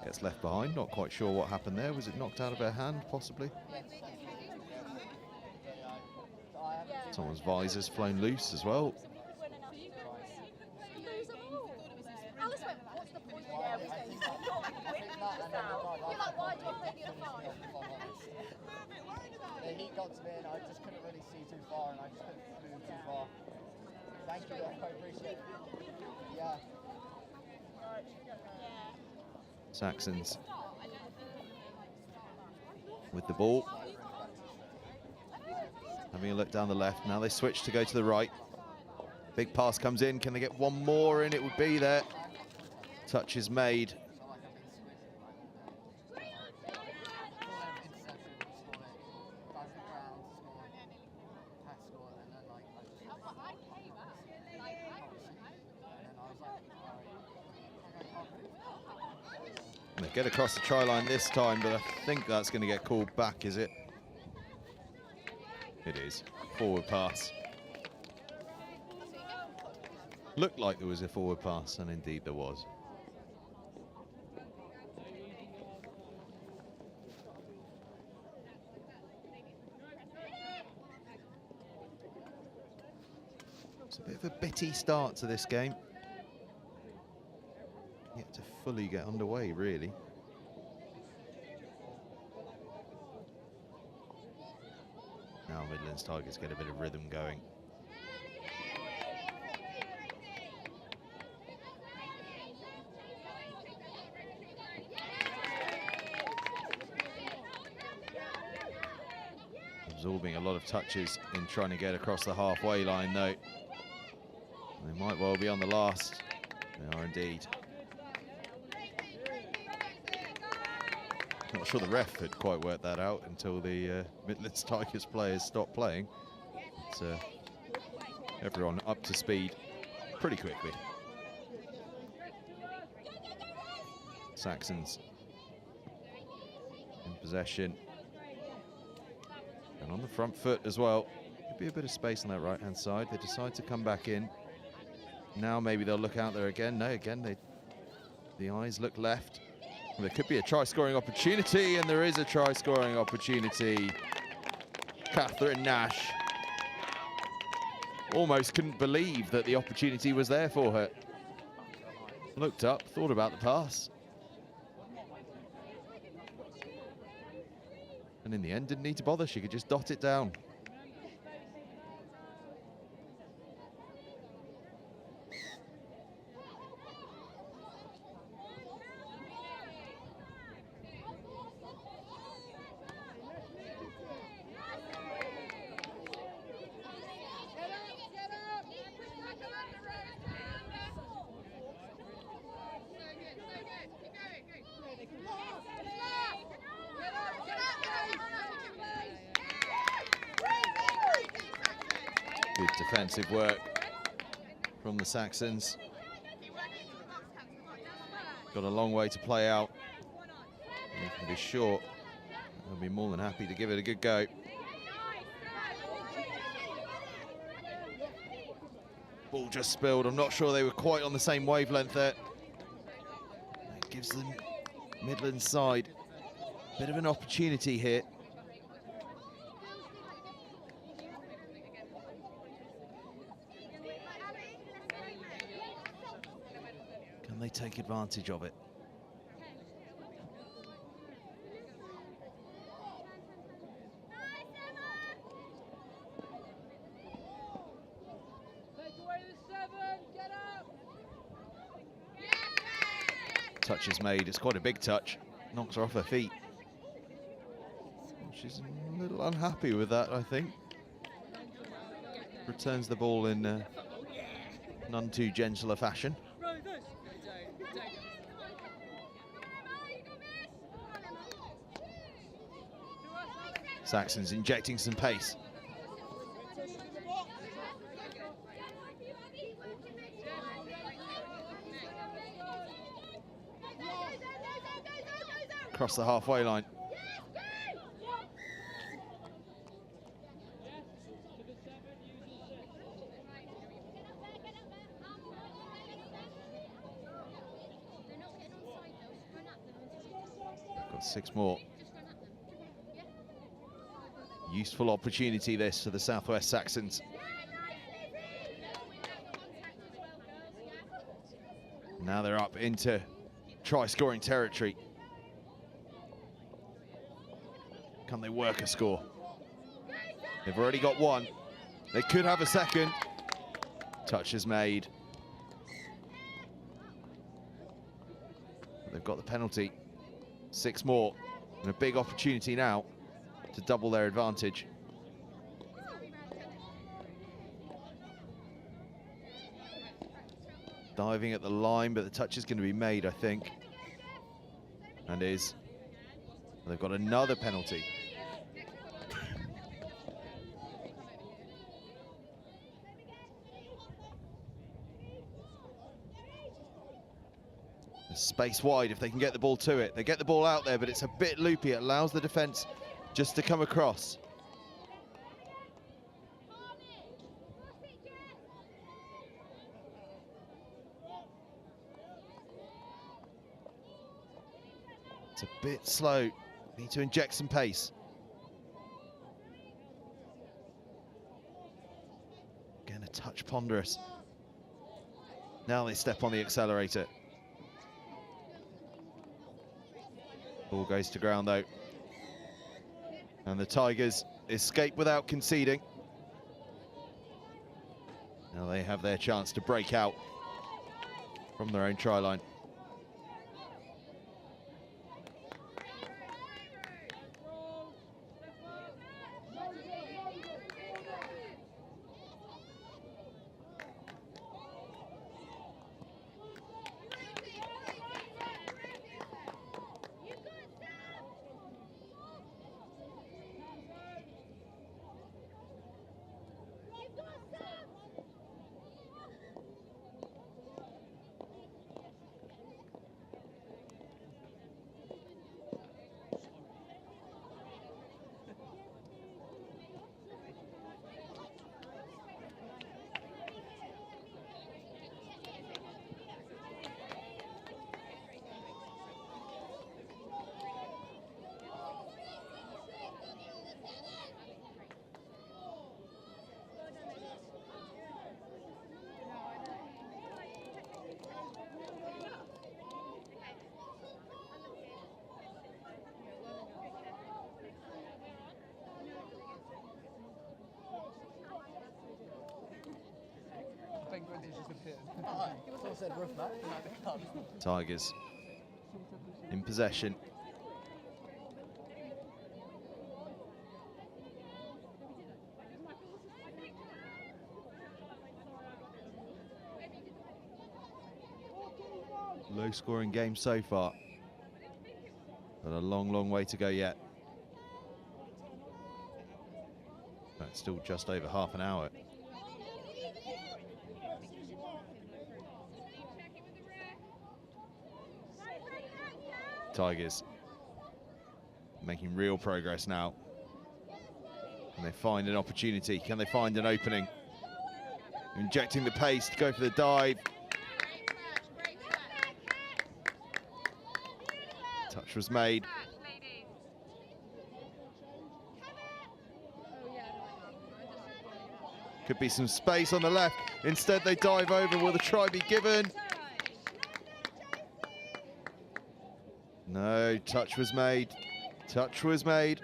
gets left behind. Not quite sure what happened there. Was it knocked out of her hand, possibly? Someone's visor's flown loose as well. The heat got to me and I just couldn't really see too far and I just couldn't move too far. Thank you, I appreciate it. Yeah. Saxons with the ball. Having a look down the left. Now they switch to go to the right. Big pass comes in. Can they get one more in? It would be there. Touch is made. They get across the try line this time, but I think that's going to get called back, is it? It is. Forward pass. Looked like there was a forward pass, and indeed there was. It's a bit of a bitty start to this game. Yet to fully get underway, really. Now Midlands Tigers get a bit of rhythm going. Absorbing a lot of touches in trying to get across the halfway line, though. They might well be on the last. They are indeed. Not sure the ref had quite worked that out until the Midlands Tigers players stopped playing. But, everyone up to speed pretty quickly. Saxons in possession. And on the front foot as well. Could be a bit of space on that right-hand side. They decide to come back in. Now maybe they'll look out there again. No, again, the eyes look left. There could be a try-scoring opportunity, and there is a try-scoring opportunity. Catherine Nash almost couldn't believe that the opportunity was there for her. Looked up, thought about the pass. And in the end, didn't need to bother. She could just dot it down. Good defensive work from the Saxons. Got a long way to play out. You can be sure they'll be more than happy to give it a good go. Ball just spilled. I'm not sure they were quite on the same wavelength there. It gives them Midland side a bit of an opportunity here. Can they take advantage of it? Touch is made. It's quite a big touch. Knocks her off her feet. She's a little unhappy with that, I think. Returns the ball in none too gentle a fashion. Saxons injecting some pace. Across the halfway line. Got 6 more. Useful opportunity this for the Southwest Saxons. Now they're up into try-scoring territory. Can they work a score? They've already got 1. They could have a second. Touch is made. But they've got the penalty. 6 more. And a big opportunity now to double their advantage. Diving at the line, but the touch is going to be made, I think. And is. They've got another penalty. Space wide if they can get the ball to it. They get the ball out there, but it's a bit loopy. It allows the defence just to come across. It's a bit slow. Need to inject some pace. Again, a touch ponderous. Now they step on the accelerator. Ball goes to ground though. And the Tigers escape without conceding. Now they have their chance to break out from their own try line. Tigers in possession. Low scoring game so far, but a long, long way to go yet. That's still just over half an hour. Tigers making real progress now. Can they find an opportunity? Can they find an opening? Injecting the pace to go for the dive. Touch was made. Could be some space on the left. Instead they dive over. Will the try be given? No, touch was made. Touch was made.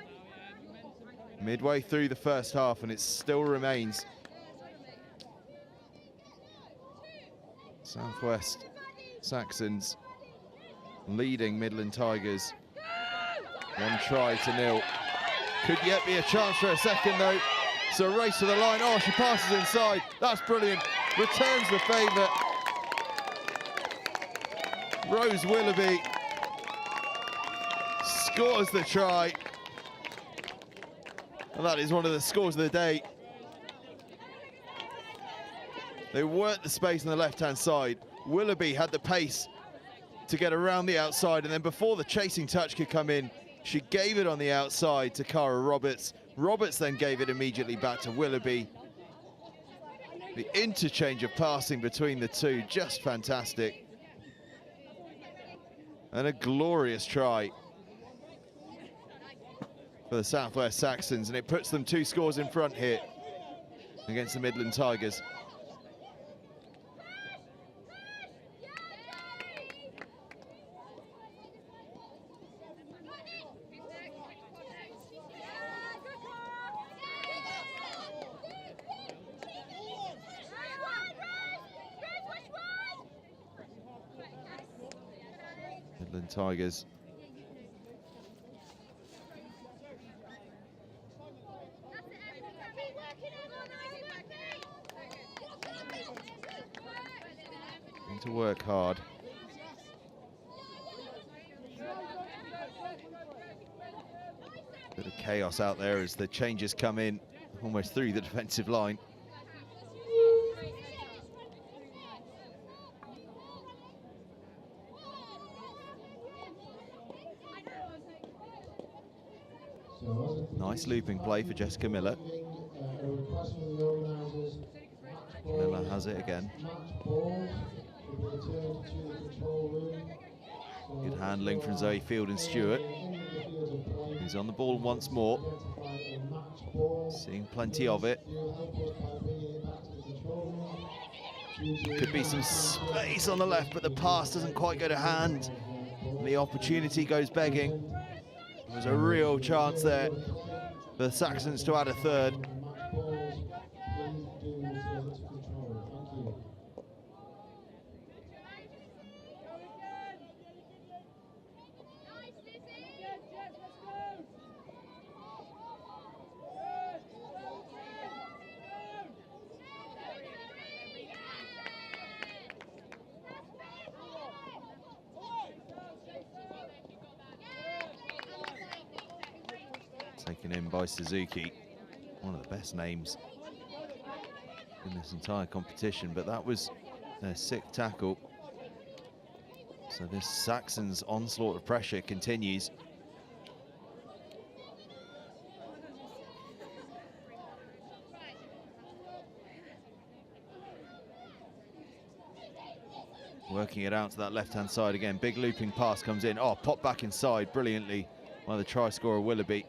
Midway through the first half, and it still remains. Southwest Saxons leading Midland Tigers 1-0. Could yet be a chance for a second though. So a race to the line. Oh, she passes inside. That's brilliant. Returns the favour. Rose Willoughby scores the try. And that is one of the scores of the day. They worked the space on the left-hand side. Willoughby had the pace to get around the outside, and then before the chasing touch could come in, she gave it on the outside to Cara Roberts. Roberts then gave it immediately back to Willoughby. The interchange of passing between the two, just fantastic. And a glorious try for the Southwest Saxons, and it puts them 2 scores in front here against the Midland Tigers. Midland Tigers need to work hard. Bit of chaos out there as the changes come in almost through the defensive line. Nice looping play for Jessica Miller. Miller has it again. Good handling from Zoe Field and Stewart, who's on the ball once more. Seeing plenty of it. Could be some space on the left, but the pass doesn't quite go to hand. The opportunity goes begging. There's a real chance there for the Saxons to add a third. Taken in by Suzuki, one of the best names in this entire competition, but that was a sick tackle. So this Saxons onslaught of pressure continues. Working it out to that left-hand side again. Big looping pass comes in. Oh, pop back inside brilliantly by the try scorer Willoughby.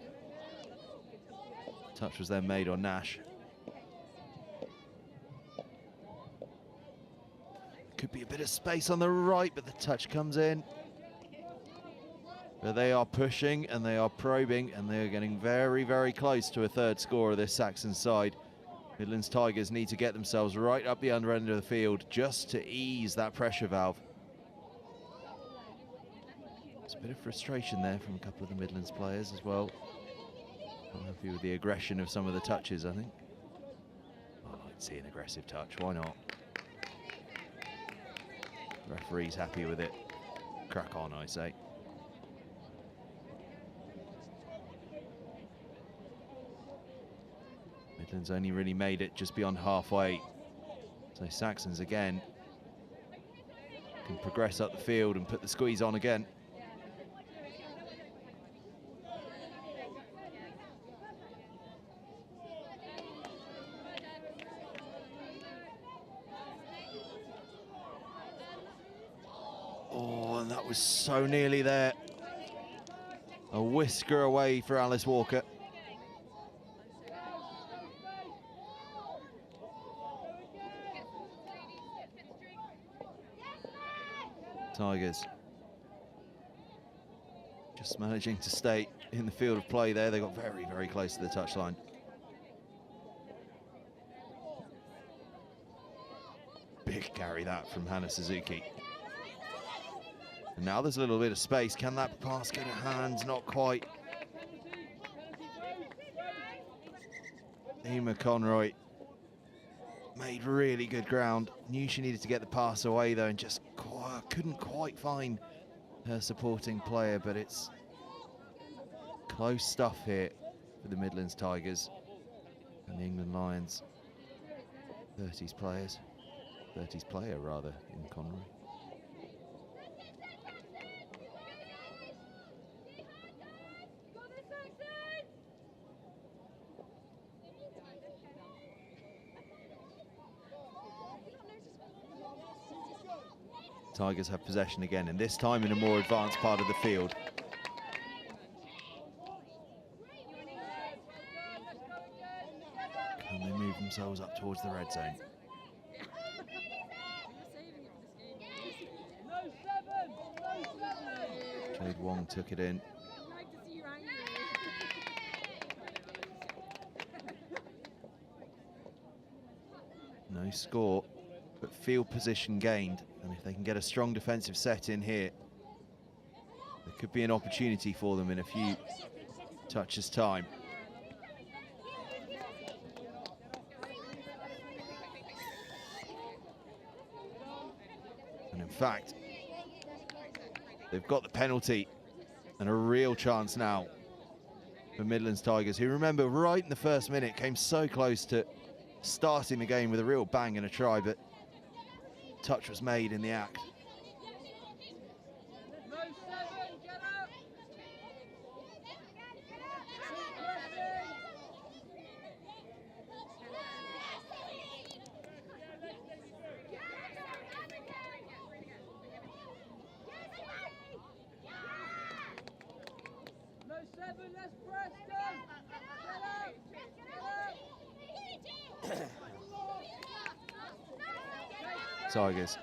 Touch was then made on Nash. Could be a bit of space on the right, but the touch comes in. But they are pushing and they are probing and they are getting very, very close to a third score of this Saxon side. Midlands Tigers need to get themselves right up the under end of the field just to ease that pressure valve. There's a bit of frustration there from a couple of the Midlands players as well. I'm happy with the aggression of some of the touches, I think. Oh, I'd see an aggressive touch, why not? Referee's happy with it. Crack on, I say. Midlands only really made it just beyond halfway. So Saxons again can progress up the field and put the squeeze on again. Oh, and that was so nearly there. A whisker away for Alice Walker. Tigers just managing to stay in the field of play there. They got very, very close to the touchline. Big carry that from Hannah Suzuki. And now there's a little bit of space. Can that pass get a hand? Not quite. Emma Conroy made really good ground. Knew she needed to get the pass away though, and just couldn't quite find her supporting player, but it's close stuff here for the Midlands Tigers and the England Lions. 30s player rather, in Conroy. Tigers have possession again, and this time in a more advanced part of the field. Can they move themselves up towards the red zone? Jade Wong took it in. No score, but field position gained. And if they can get a strong defensive set in here, there could be an opportunity for them in a few touches time. And in fact, they've got the penalty and a real chance now for Midlands Tigers, who, remember, right in the first minute came so close to starting the game with a real bang and a try, but touch was made in the act. Tigers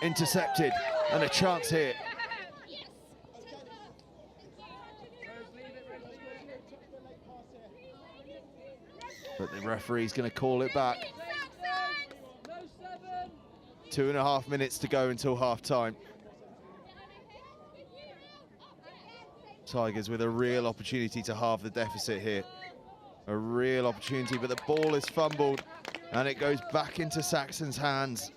intercepted, and a chance here. But the referee's going to call it back. 2.5 minutes to go until half time. Tigers with a real opportunity to halve the deficit here. A real opportunity, but the ball is fumbled and it goes back into Saxons' hands.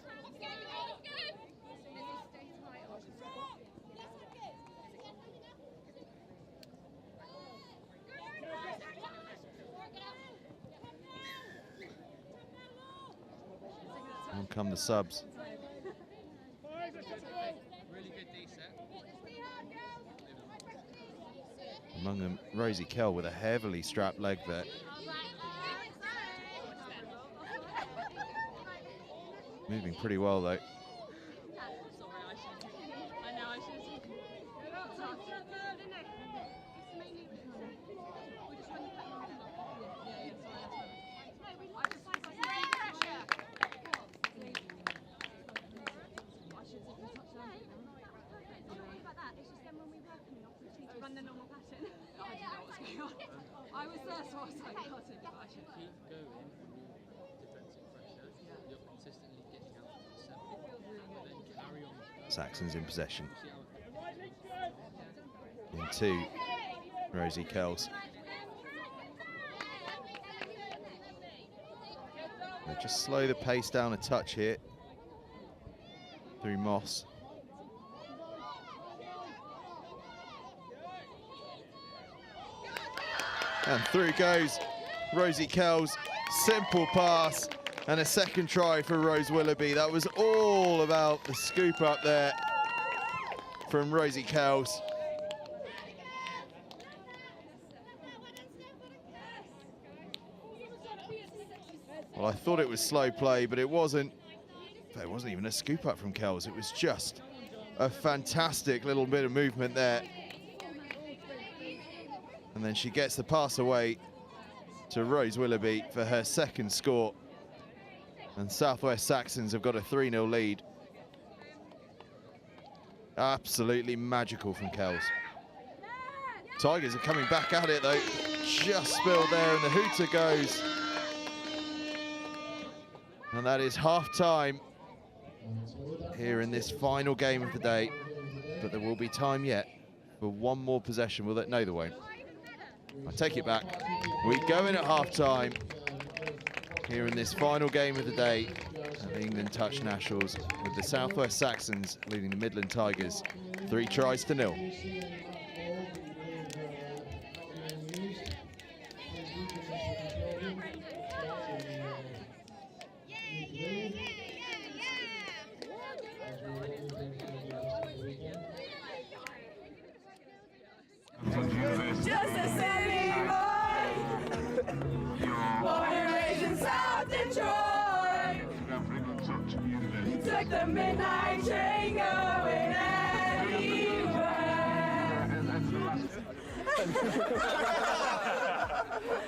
On come the subs. Among them, Rosie Kell with a heavily strapped leg there. Moving pretty well though. I was there, so I was like, got it, but I should keep going defensive pressure. You're consistently getting out to the 7. Then carry on. Saxons in possession. Into Rosie Kells. They'll just slow the pace down a touch here through Moss. And through goes Rosie Kells. Simple pass and a second try for Rose Willoughby. That was all about the scoop up there from Rosie Kells. Well, I thought it was slow play, but it wasn't. It wasn't even a scoop up from Kells. It was just a fantastic little bit of movement there. And then she gets the pass away to Rose Willoughby for her second score. And Southwest Saxons have got a 3-0 lead. Absolutely magical from Kells. Tigers are coming back at it though. Just spilled there and the hooter goes. And that is half time here in this final game of the day, but there will be time yet for one more possession. Will it? No, there won't. I take it back. We go in at half-time here in this final game of the day at the England Touch Nationals, with the South West Saxons leading the Midland Tigers 3-0. Just a city boy, born and raised in South Detroit. Took the midnight train going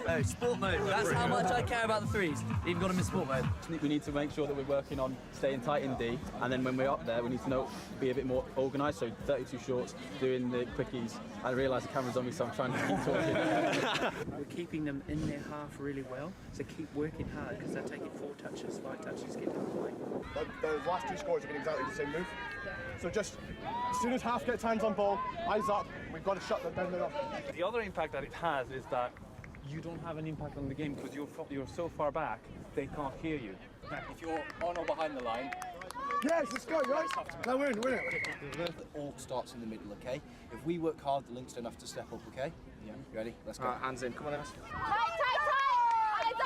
No, sport mode. That's how much I care about the threes. Even got them in sport mode. We need to make sure that we're working on staying tight in D, and then when we're up there, we need to be a bit more organised. So 32 shorts, doing the quickies. I realise the camera's on me, so I'm trying to keep talking. We're keeping them in their half really well, so keep working hard because they're taking 4 touches, 5 touches, get them going. The last 2 scores have been exactly the same move. So just as soon as half gets hands on ball, eyes up, we've got to shut them down the middle. The other impact that it has is that you don't have an impact on the game because you're so far back, they can't hear you. If you're on or behind the line, yes, let's go, guys. No, win it. It all starts in the middle, okay? If we work hard, the links don't have to step up, okay? Yeah. You ready? Let's go. Hands in. Come on, Evan. Tight! Eyes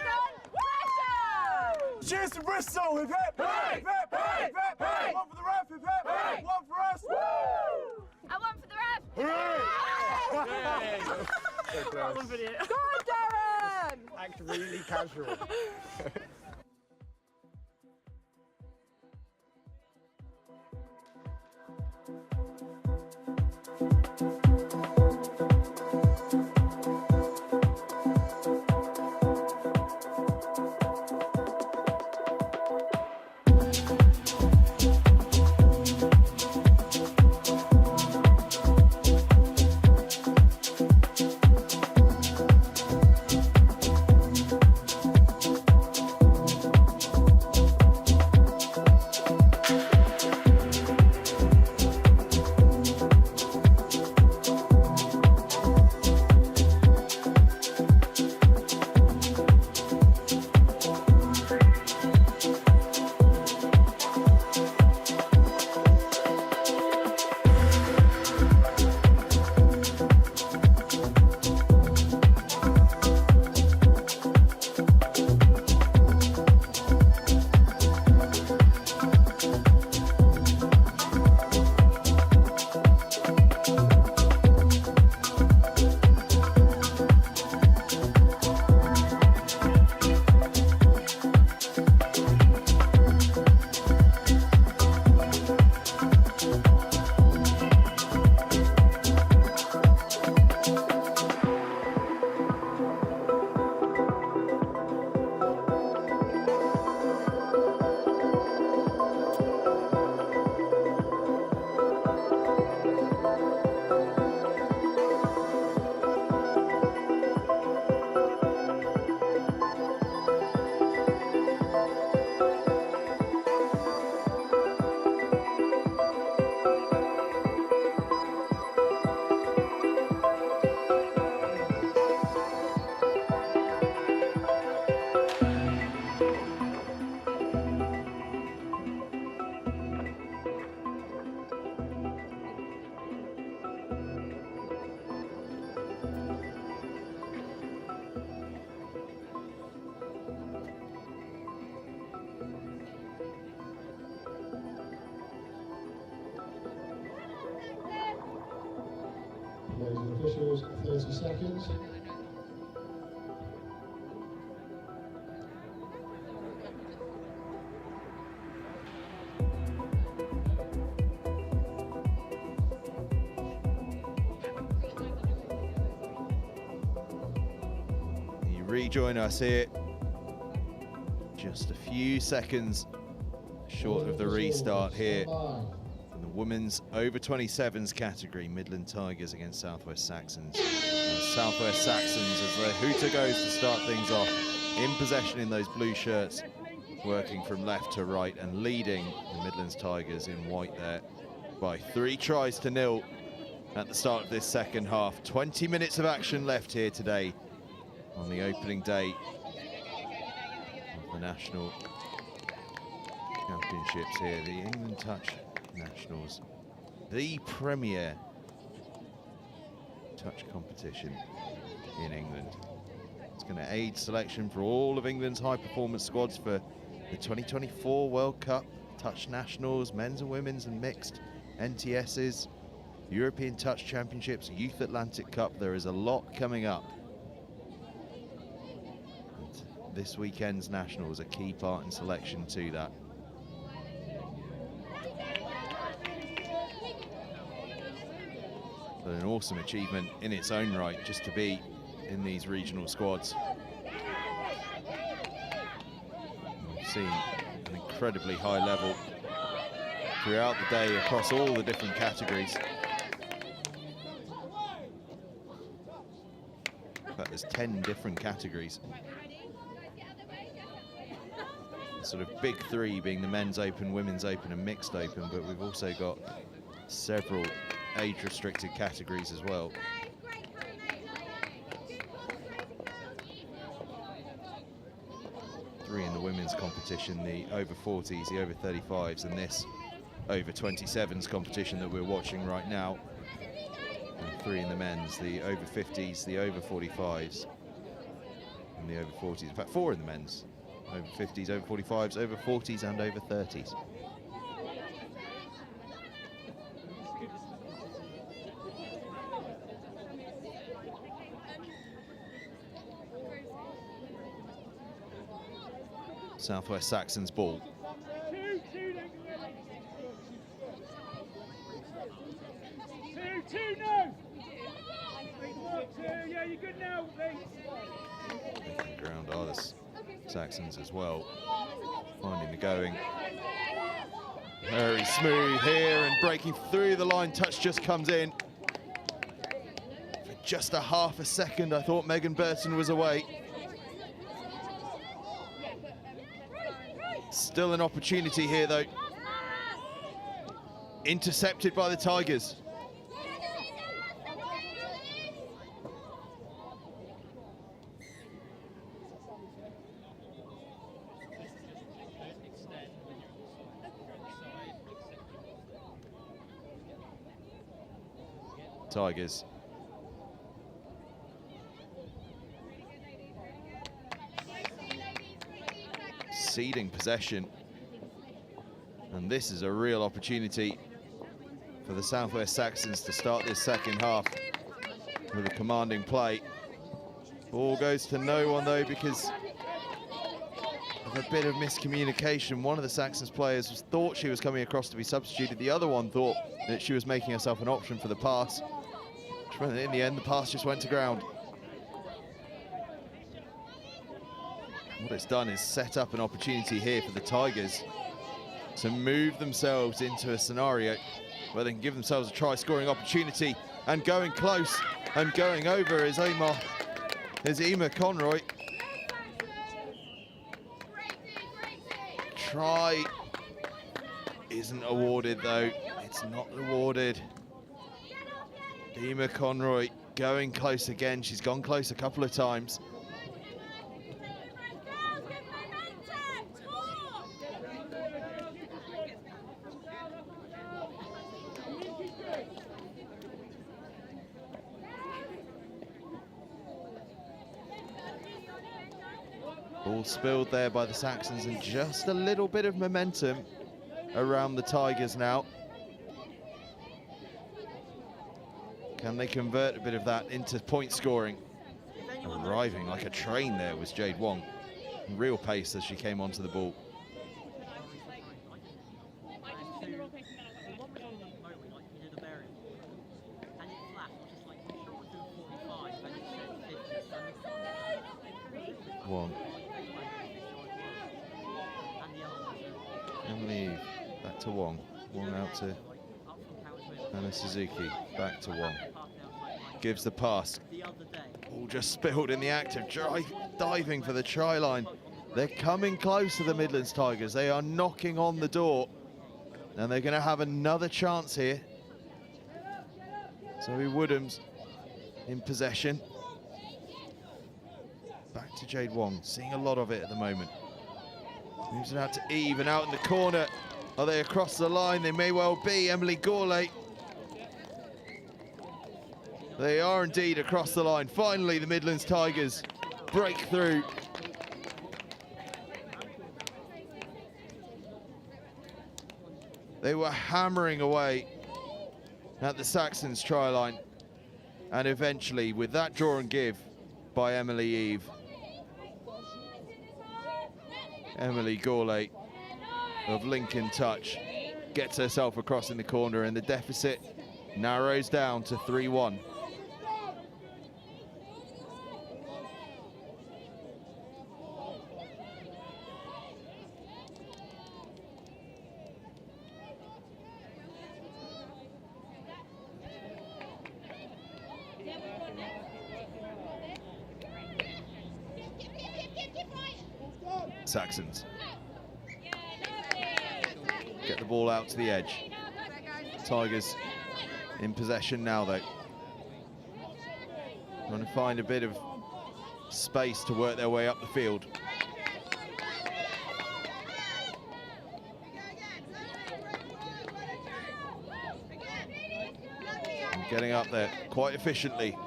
up, pressure! Cheers to Bristol! Hip hip! Hip hip! Hip hip! One for the ref! Hip hip! One for us! And one for the ref! Hooray! That was video. Go on, Darren! Act really casual. Ladies and officials, 30 seconds. You rejoin us here just a few seconds short of the restart here in the women's over 27s category. Midland Tigers against South West Saxons. South West Saxons, as the hooter goes to start things off, in possession in those blue shirts, working from left to right and leading the Midlands Tigers in white there by 3 tries to 0 at the start of this second half. 20 minutes of action left here today on the opening day of the National Championships here, the England Touch Nationals, the premier touch competition in England. It's going to aid selection for all of England's high performance squads for the 2024 World Cup, Touch Nationals, men's and women's and mixed NTSs, European Touch Championships, Youth Atlantic Cup. There is a lot coming up. And this weekend's Nationals a key part in selection to that. But an awesome achievement in its own right just to be in these regional squads. We've seen an incredibly high level throughout the day across all the different categories. In fact, there's 10 different categories. Sort of big 3 being the men's open, women's open and mixed open, but we've also got several age-restricted categories as well. Three in the women's competition, the over 40s, the over 35s, and this over 27s competition that we're watching right now. And 3 in the men's, the over 50s, the over 45s, and the over 40s. In fact, 4 in the men's, over 50s, over 45s, over 40s, and over 30s. Southwest Saxons ball. Yeah, you're good now, Making ground are the Saxons as well. Finding the going. Very smooth here and breaking through the line. Touch just comes in. For just a half a second, I thought Megan Burton was away. Still an opportunity here, though. Intercepted by the Tigers. Tigers. Ceding possession, and this is a real opportunity for the Southwest Saxons to start this second half with a commanding play. Ball goes to no one though because of a bit of miscommunication. One of the Saxons players thought she was coming across to be substituted, the other one thought that she was making herself an option for the pass. In the end, the pass just went to ground. What it's done is set up an opportunity here for the Tigers to move themselves into a scenario where they can give themselves a try-scoring opportunity. And going close and going over is Emma Conroy. Try isn't awarded though. It's not awarded. Emma Conroy going close again. She's gone close a couple of times. Ball spilled there by the Saxons, and just a little bit of momentum around the Tigers now. Can they convert a bit of that into point scoring? Arriving like a train there was Jade Wong. Real pace as she came onto the ball. Wong. Emily back to Wong. Wong out to Anna Suzuki. Back to Wong. Gives the pass. All just spilled in the act of diving for the try line. They're coming close to the Midlands Tigers. They are knocking on the door, and they're going to have another chance here. Zoe Woodham's in possession. Back to Jade Wong, seeing a lot of it at the moment. Moves it out to Eve, and out in the corner. Are they across the line? They may well be. Emily Gourlay. They are indeed across the line. Finally, the Midlands Tigers break through. They were hammering away at the Saxons try line. And eventually, with that draw and give by Emily Eve, Emily Gourlay of Lincoln Touch gets herself across in the corner, and the deficit narrows down to 3-1. Saxons get the ball out to the edge. Tigers in possession now, though. Trying to find a bit of space to work their way up the field. And getting up there quite efficiently.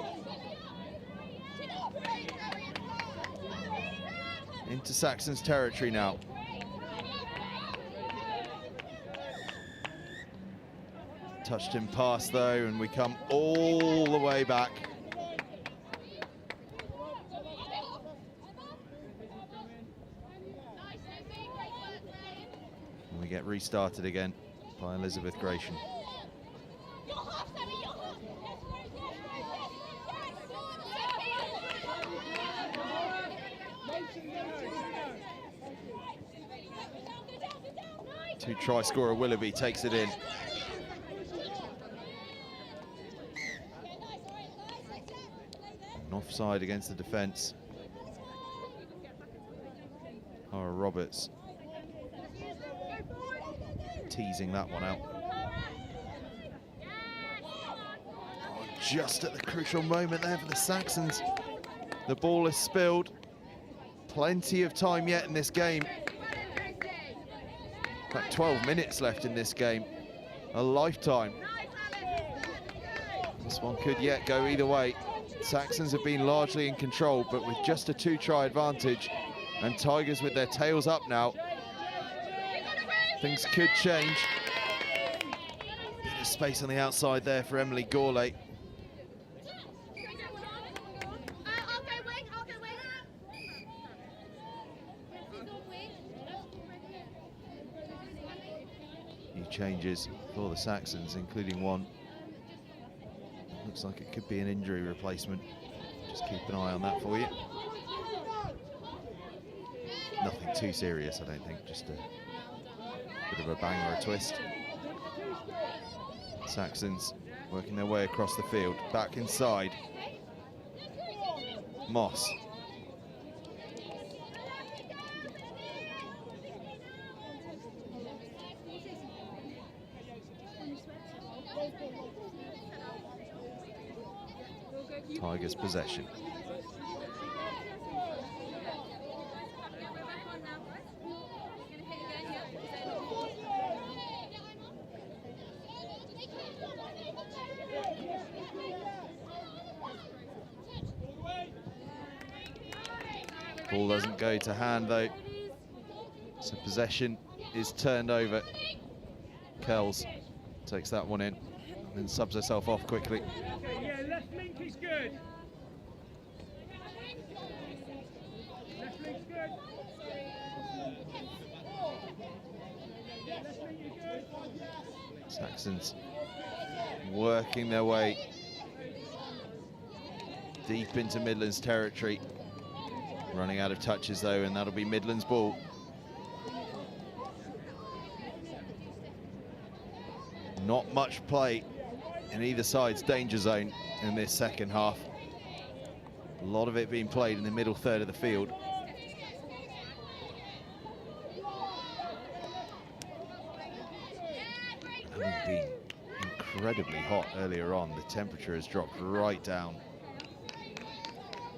Into Saxons territory now. Touched him past though, and we come all the way back. And we get restarted again by Elizabeth Gratian. Two-try scorer Willoughby takes it in. An offside against the defence. Cara Roberts teasing that one out. Oh, just at the crucial moment there for the Saxons. The ball is spilled. Plenty of time yet in this game. About 12 minutes left in this game. A lifetime. This one could yet go either way. Saxons have been largely in control, but with just a two-try advantage, and Tigers with their tails up now, things could change. Bit of space on the outside there for Emily Gourlay. Changes for the Saxons, including one. Looks like it could be an injury replacement. Just keep an eye on that for you. Nothing too serious, I don't think, just a bit of a bang or a twist. Saxons working their way across the field, back inside. Moss. Tigers possession. Ball doesn't go to hand though, so possession is turned over. Kells takes that one in and then subs herself off quickly. Yeah, left link is good. Left link's good. Saxons working their way deep into Midlands territory. Running out of touches though, and that'll be Midlands ball. Not much play in either side's danger zone in this second half. A lot of it being played in the middle third of the field. Having been incredibly hot earlier on, the temperature has dropped right down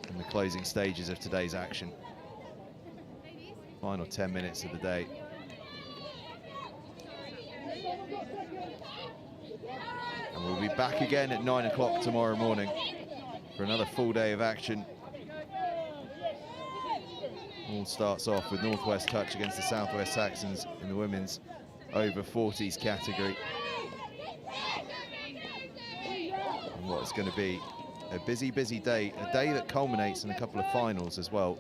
in the closing stages of today's action. Final 10 minutes of the day. And we'll be back again at 9 o'clock tomorrow morning for another full day of action. All starts off with Northwest Touch against the Southwest Saxons in the women's over 40s category. And what's going to be a busy, busy day, a day that culminates in a couple of finals as well.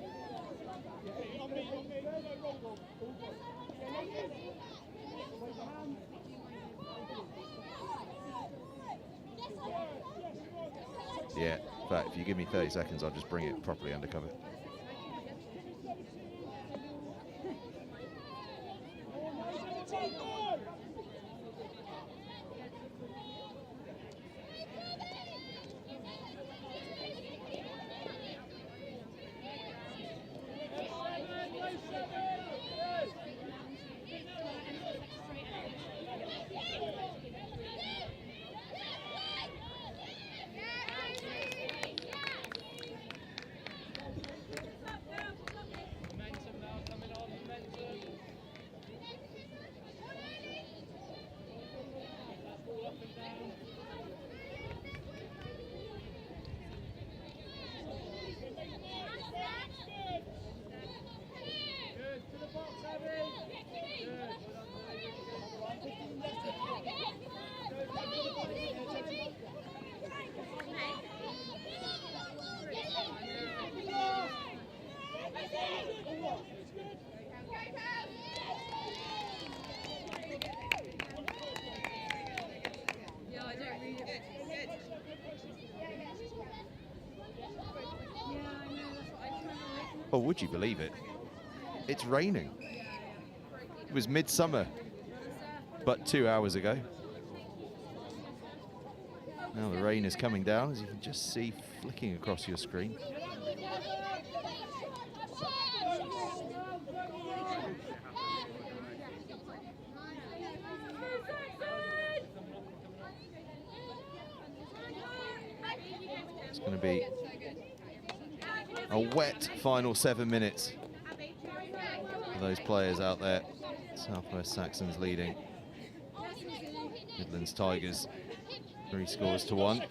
Yeah, in fact, if you give me 30 seconds, I'll just bring it properly undercover. Oh, would you believe it? It's raining. It was midsummer, but 2 hours ago. Now the rain is coming down, as you can just see flicking across your screen. It's going to be a wet final 7 minutes for those players out there. Southwest Saxons leading Midlands Tigers 3 scores to 1.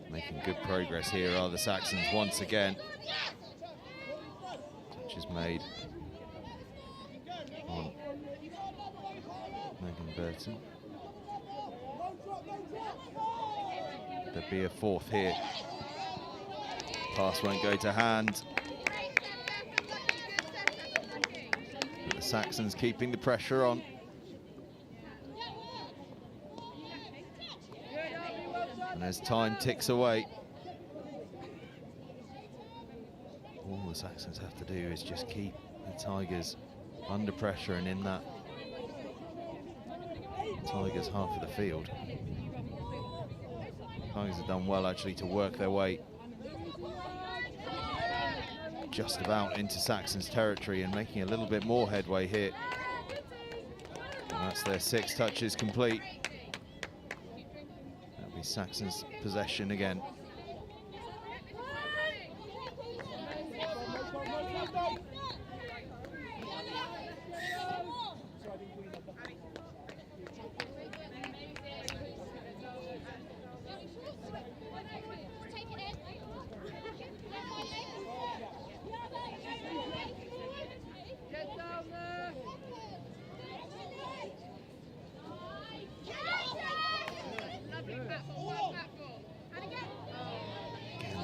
Making good progress here are the Saxons once again. Touch is made on Megan Burton. There'll be a fourth here. Pass won't go to hand. But the Saxons keeping the pressure on. And as time ticks away, all the Saxons have to do is just keep the Tigers under pressure and in that Tigers half of the field. Tigers have done well actually to work their way just about into Saxons territory and making a little bit more headway here. And that's their 6 touches complete. That'll be Saxons' possession again.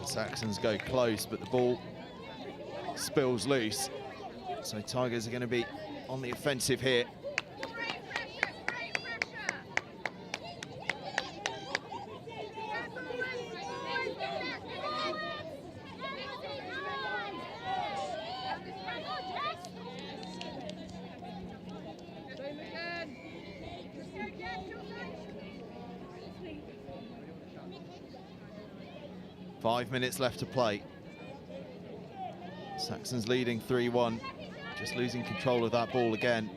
Saxons go close, but the ball spills loose. So Tigers are going to be on the offensive here. 5 minutes left to play. Saxons leading 3-1, just losing control of that ball again.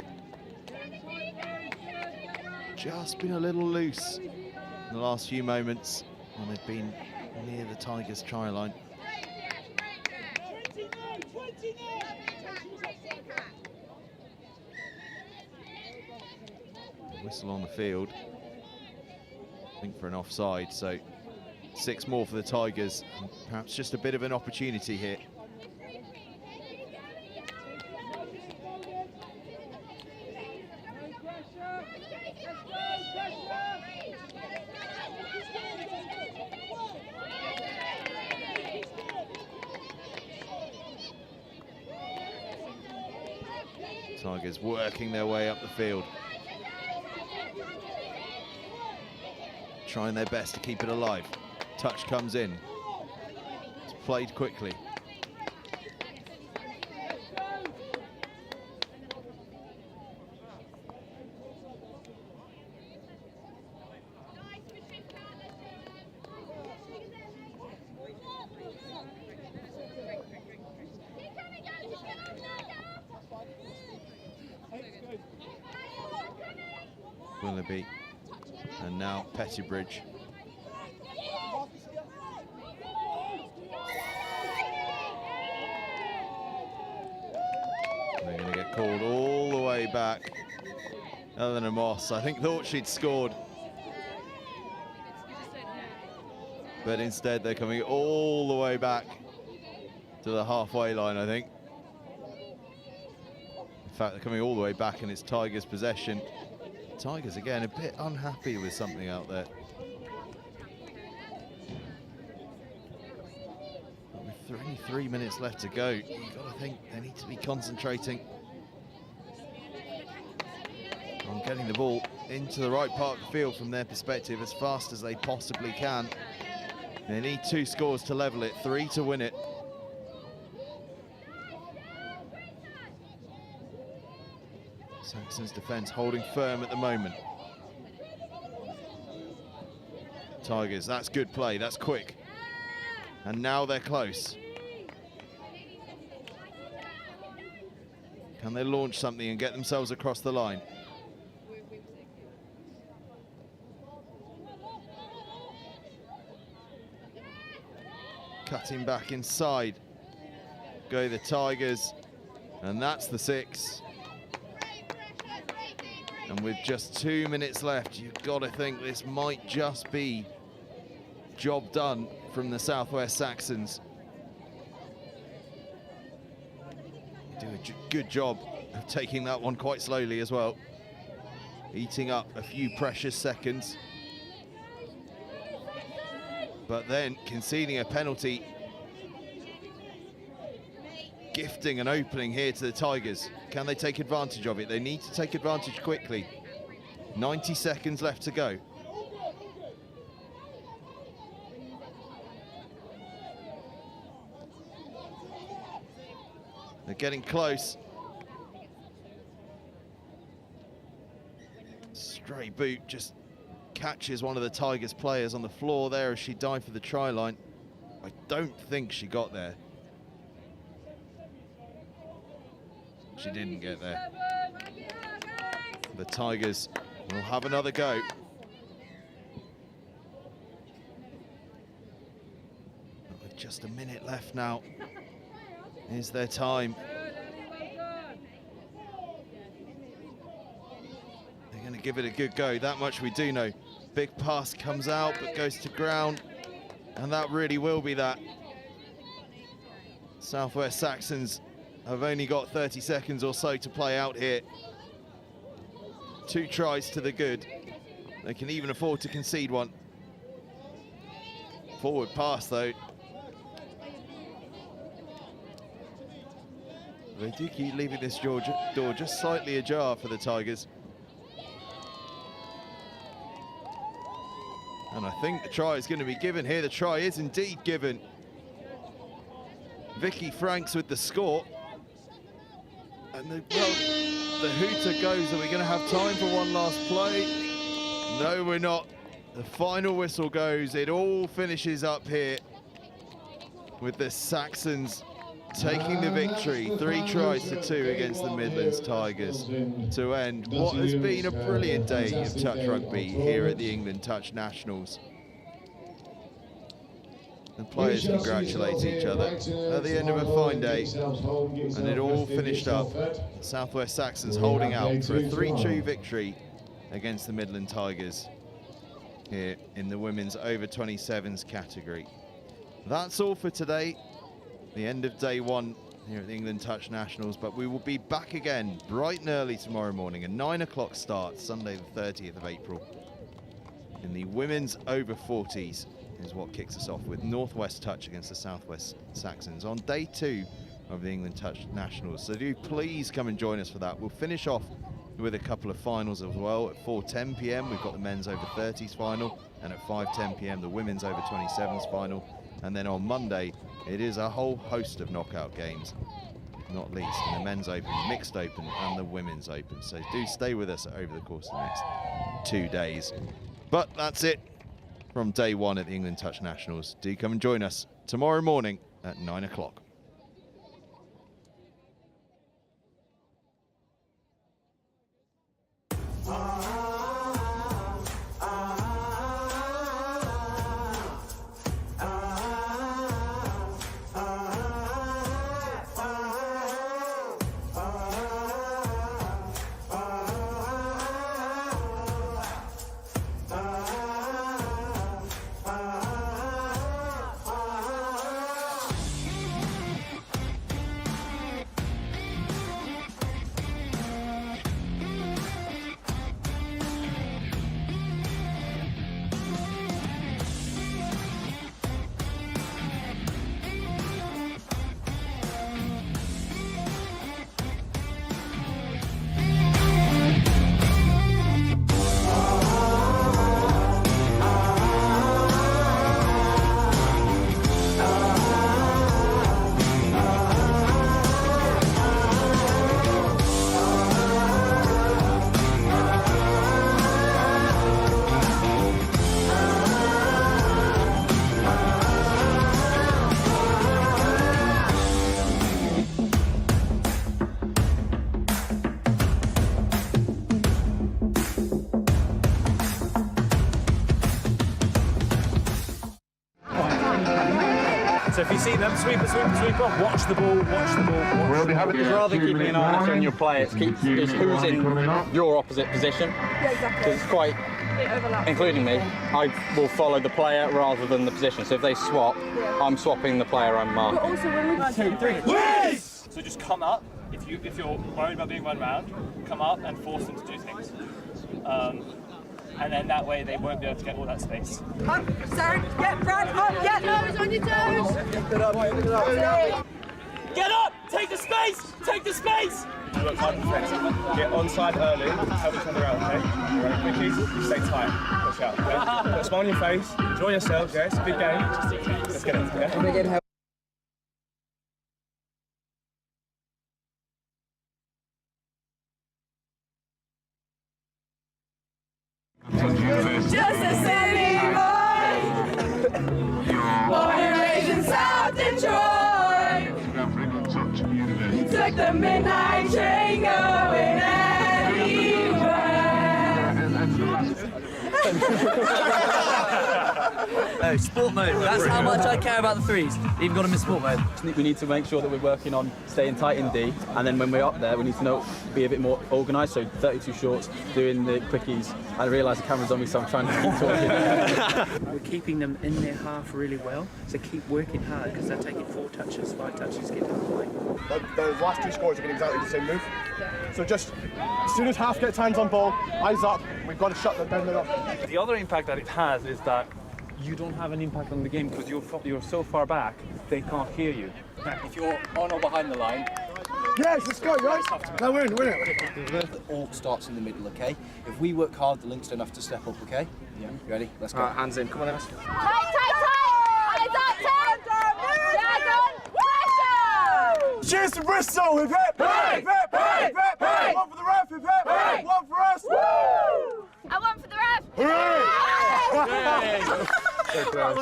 Just been a little loose in the last few moments when they've been near the Tigers' try line. Whistle on the field, I think for an offside, so 6 more for the Tigers, and perhaps just a bit of an opportunity here. Tigers working their way up the field, trying their best to keep it alive. Touch comes in. It's played quickly. Willoughby, and now Pettibridge. They're going to get called all the way back. Eleanor Moss, I think, thought she'd scored, but instead they're coming all the way back to the halfway line, I think. In fact, they're coming all the way back and it's Tigers' possession. Tigers again a bit unhappy with something out there. But with only 3 minutes left to go, you've got to think they need to be concentrating on getting the ball into the right part of the field from their perspective as fast as they possibly can. They need 2 scores to level it, 3 to win it. Saxons' defence holding firm at the moment. Tigers, that's good play, that's quick. And now they're close. Can they launch something and get themselves across the line? Cutting back inside. Go the Tigers, and that's the 6. And with just 2 minutes left, you've got to think this might just be job done from the Southwest Saxons. Do a good job of taking that one quite slowly as well, eating up a few precious seconds, but then conceding a penalty, gifting an opening here to the Tigers. Can they take advantage of it? They need to take advantage quickly. 90 seconds left to go. They're getting close. Stray boot just catches one of the Tigers players on the floor there as she dived for the try line. I don't think she got there. She didn't get there. The Tigers will have another go. With just a minute left now, is their time. They're going to give it a good go, that much we do know. Big pass comes out but goes to ground, and that really will be that. Southwest Saxons have only got 30 seconds or so to play out here. 2 tries to the good. They can even afford to concede one. Forward pass though. They do keep leaving this door just slightly ajar for the Tigers. And I think the try is going to be given here. The try is indeed given. Vicky Franks with the score. And the hooter goes. Are we going to have time for one last play? No, we're not. The final whistle goes. It all finishes up here. with the Saxons taking the victory, 3-2 against the Midlands Tigers to end what has been a brilliant day of touch rugby here at the England Touch Nationals. The players congratulate each other at the end of a fine day, and it all finished up. Southwest Saxons holding out for a 3-2 victory against the Midland Tigers here in the women's over 27s category. That's all for today. The end of day one here at the England Touch Nationals, but we will be back again bright and early tomorrow morning. A 9 o'clock start, Sunday the 30th of April. In the women's over 40s is what kicks us off with Northwest Touch against the Southwest Saxons on day 2 of the England Touch Nationals. So do please come and join us for that. We'll finish off with a couple of finals as well. At 4:10 p.m. we've got the men's over 30s final, and at 5:10 p.m. the women's over 27s final. And then on Monday, it is a whole host of knockout games, not least in the men's open, mixed open, and the women's open. So do stay with us over the course of the next 2 days. But that's it from day one at the England Touch Nationals. Do come and join us tomorrow morning at 9 o'clock. So if you see them, sweep off, watch the ball, We'll be having rather keeping an eye on your play, it's who's in your opposite position. Yeah, exactly. Because it's quite, including me, I will follow the player rather than the position. So if they swap, I'm swapping the player I'm marking. But also when we 1, 2, 3. Yes! So just come up, if you're worried about being run round, come up and force them to do things. And then that way they won't be able to get all that space. Up, Sarah, get Brad, up, get toes on your toes. Get up! Take the space! Take the space! You work hard defensive. Get onside early, help each other out, okay? Right, quickies, stay tight, push out, okay? Put a smile on your face, enjoy yourselves, yeah? It's a big game. Let's get it, yeah? Just a silly boy, born and raised in South Detroit. Took the midnight train going anywhere. Oh, sport mode. That's how much I care about the threes. Even got them in sport mode. We need to make sure that we're working on staying tight in D, and then when we're up there, we need to be a bit more organised. So 32 shorts, doing the quickies. I realise the camera's on me, so I'm trying to keep talking. We're keeping them in their half really well, so keep working hard because they're taking 4 touches, 5 touches to get to the point. The last 2 scores have been exactly the same move. So just as soon as half gets hands on ball, eyes up, we've got to shut them down. The other impact that it has is that you don't have an impact on the game because you're so far back, they can't hear you. If you're on or behind the line, yes, let's go, guys. No, we're in it. It all starts in the middle, okay? If we work hard, the links don't have to step up, okay? Yeah. You ready? Let's go. Hands in. Come on, Emma. Tight, tight, tight! Eyes up, Tim! Yeah, go on! Pressure! Cheers to Bristol! Hip hip! Hip hip! Hip hip! One for the ref! Hip hip! One for us! Woo! I one for the ref! Hooray! Go on,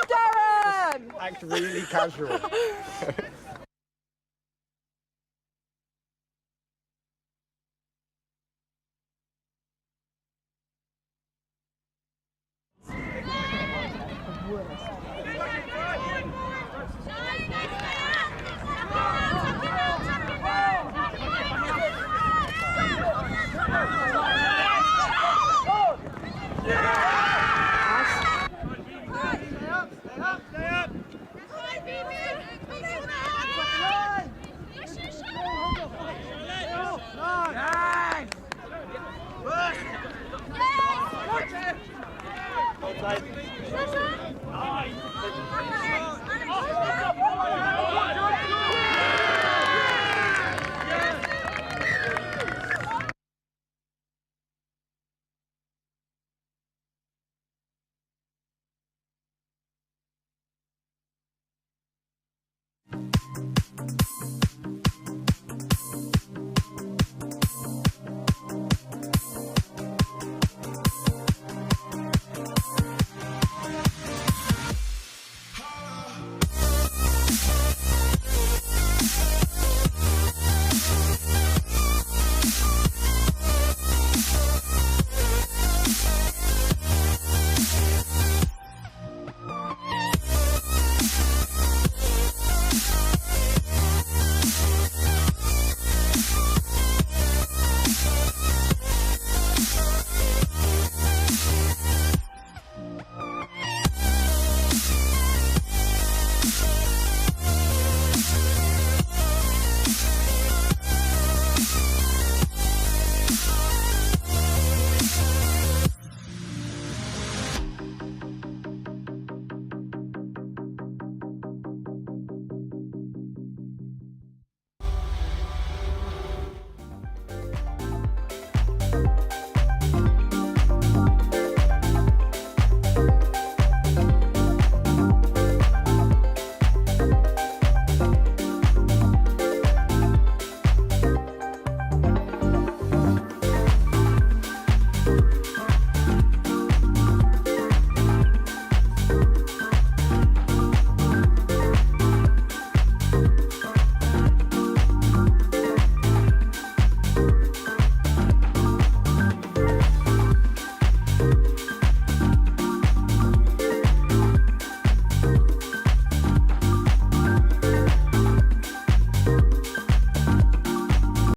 Darren! Act really casual.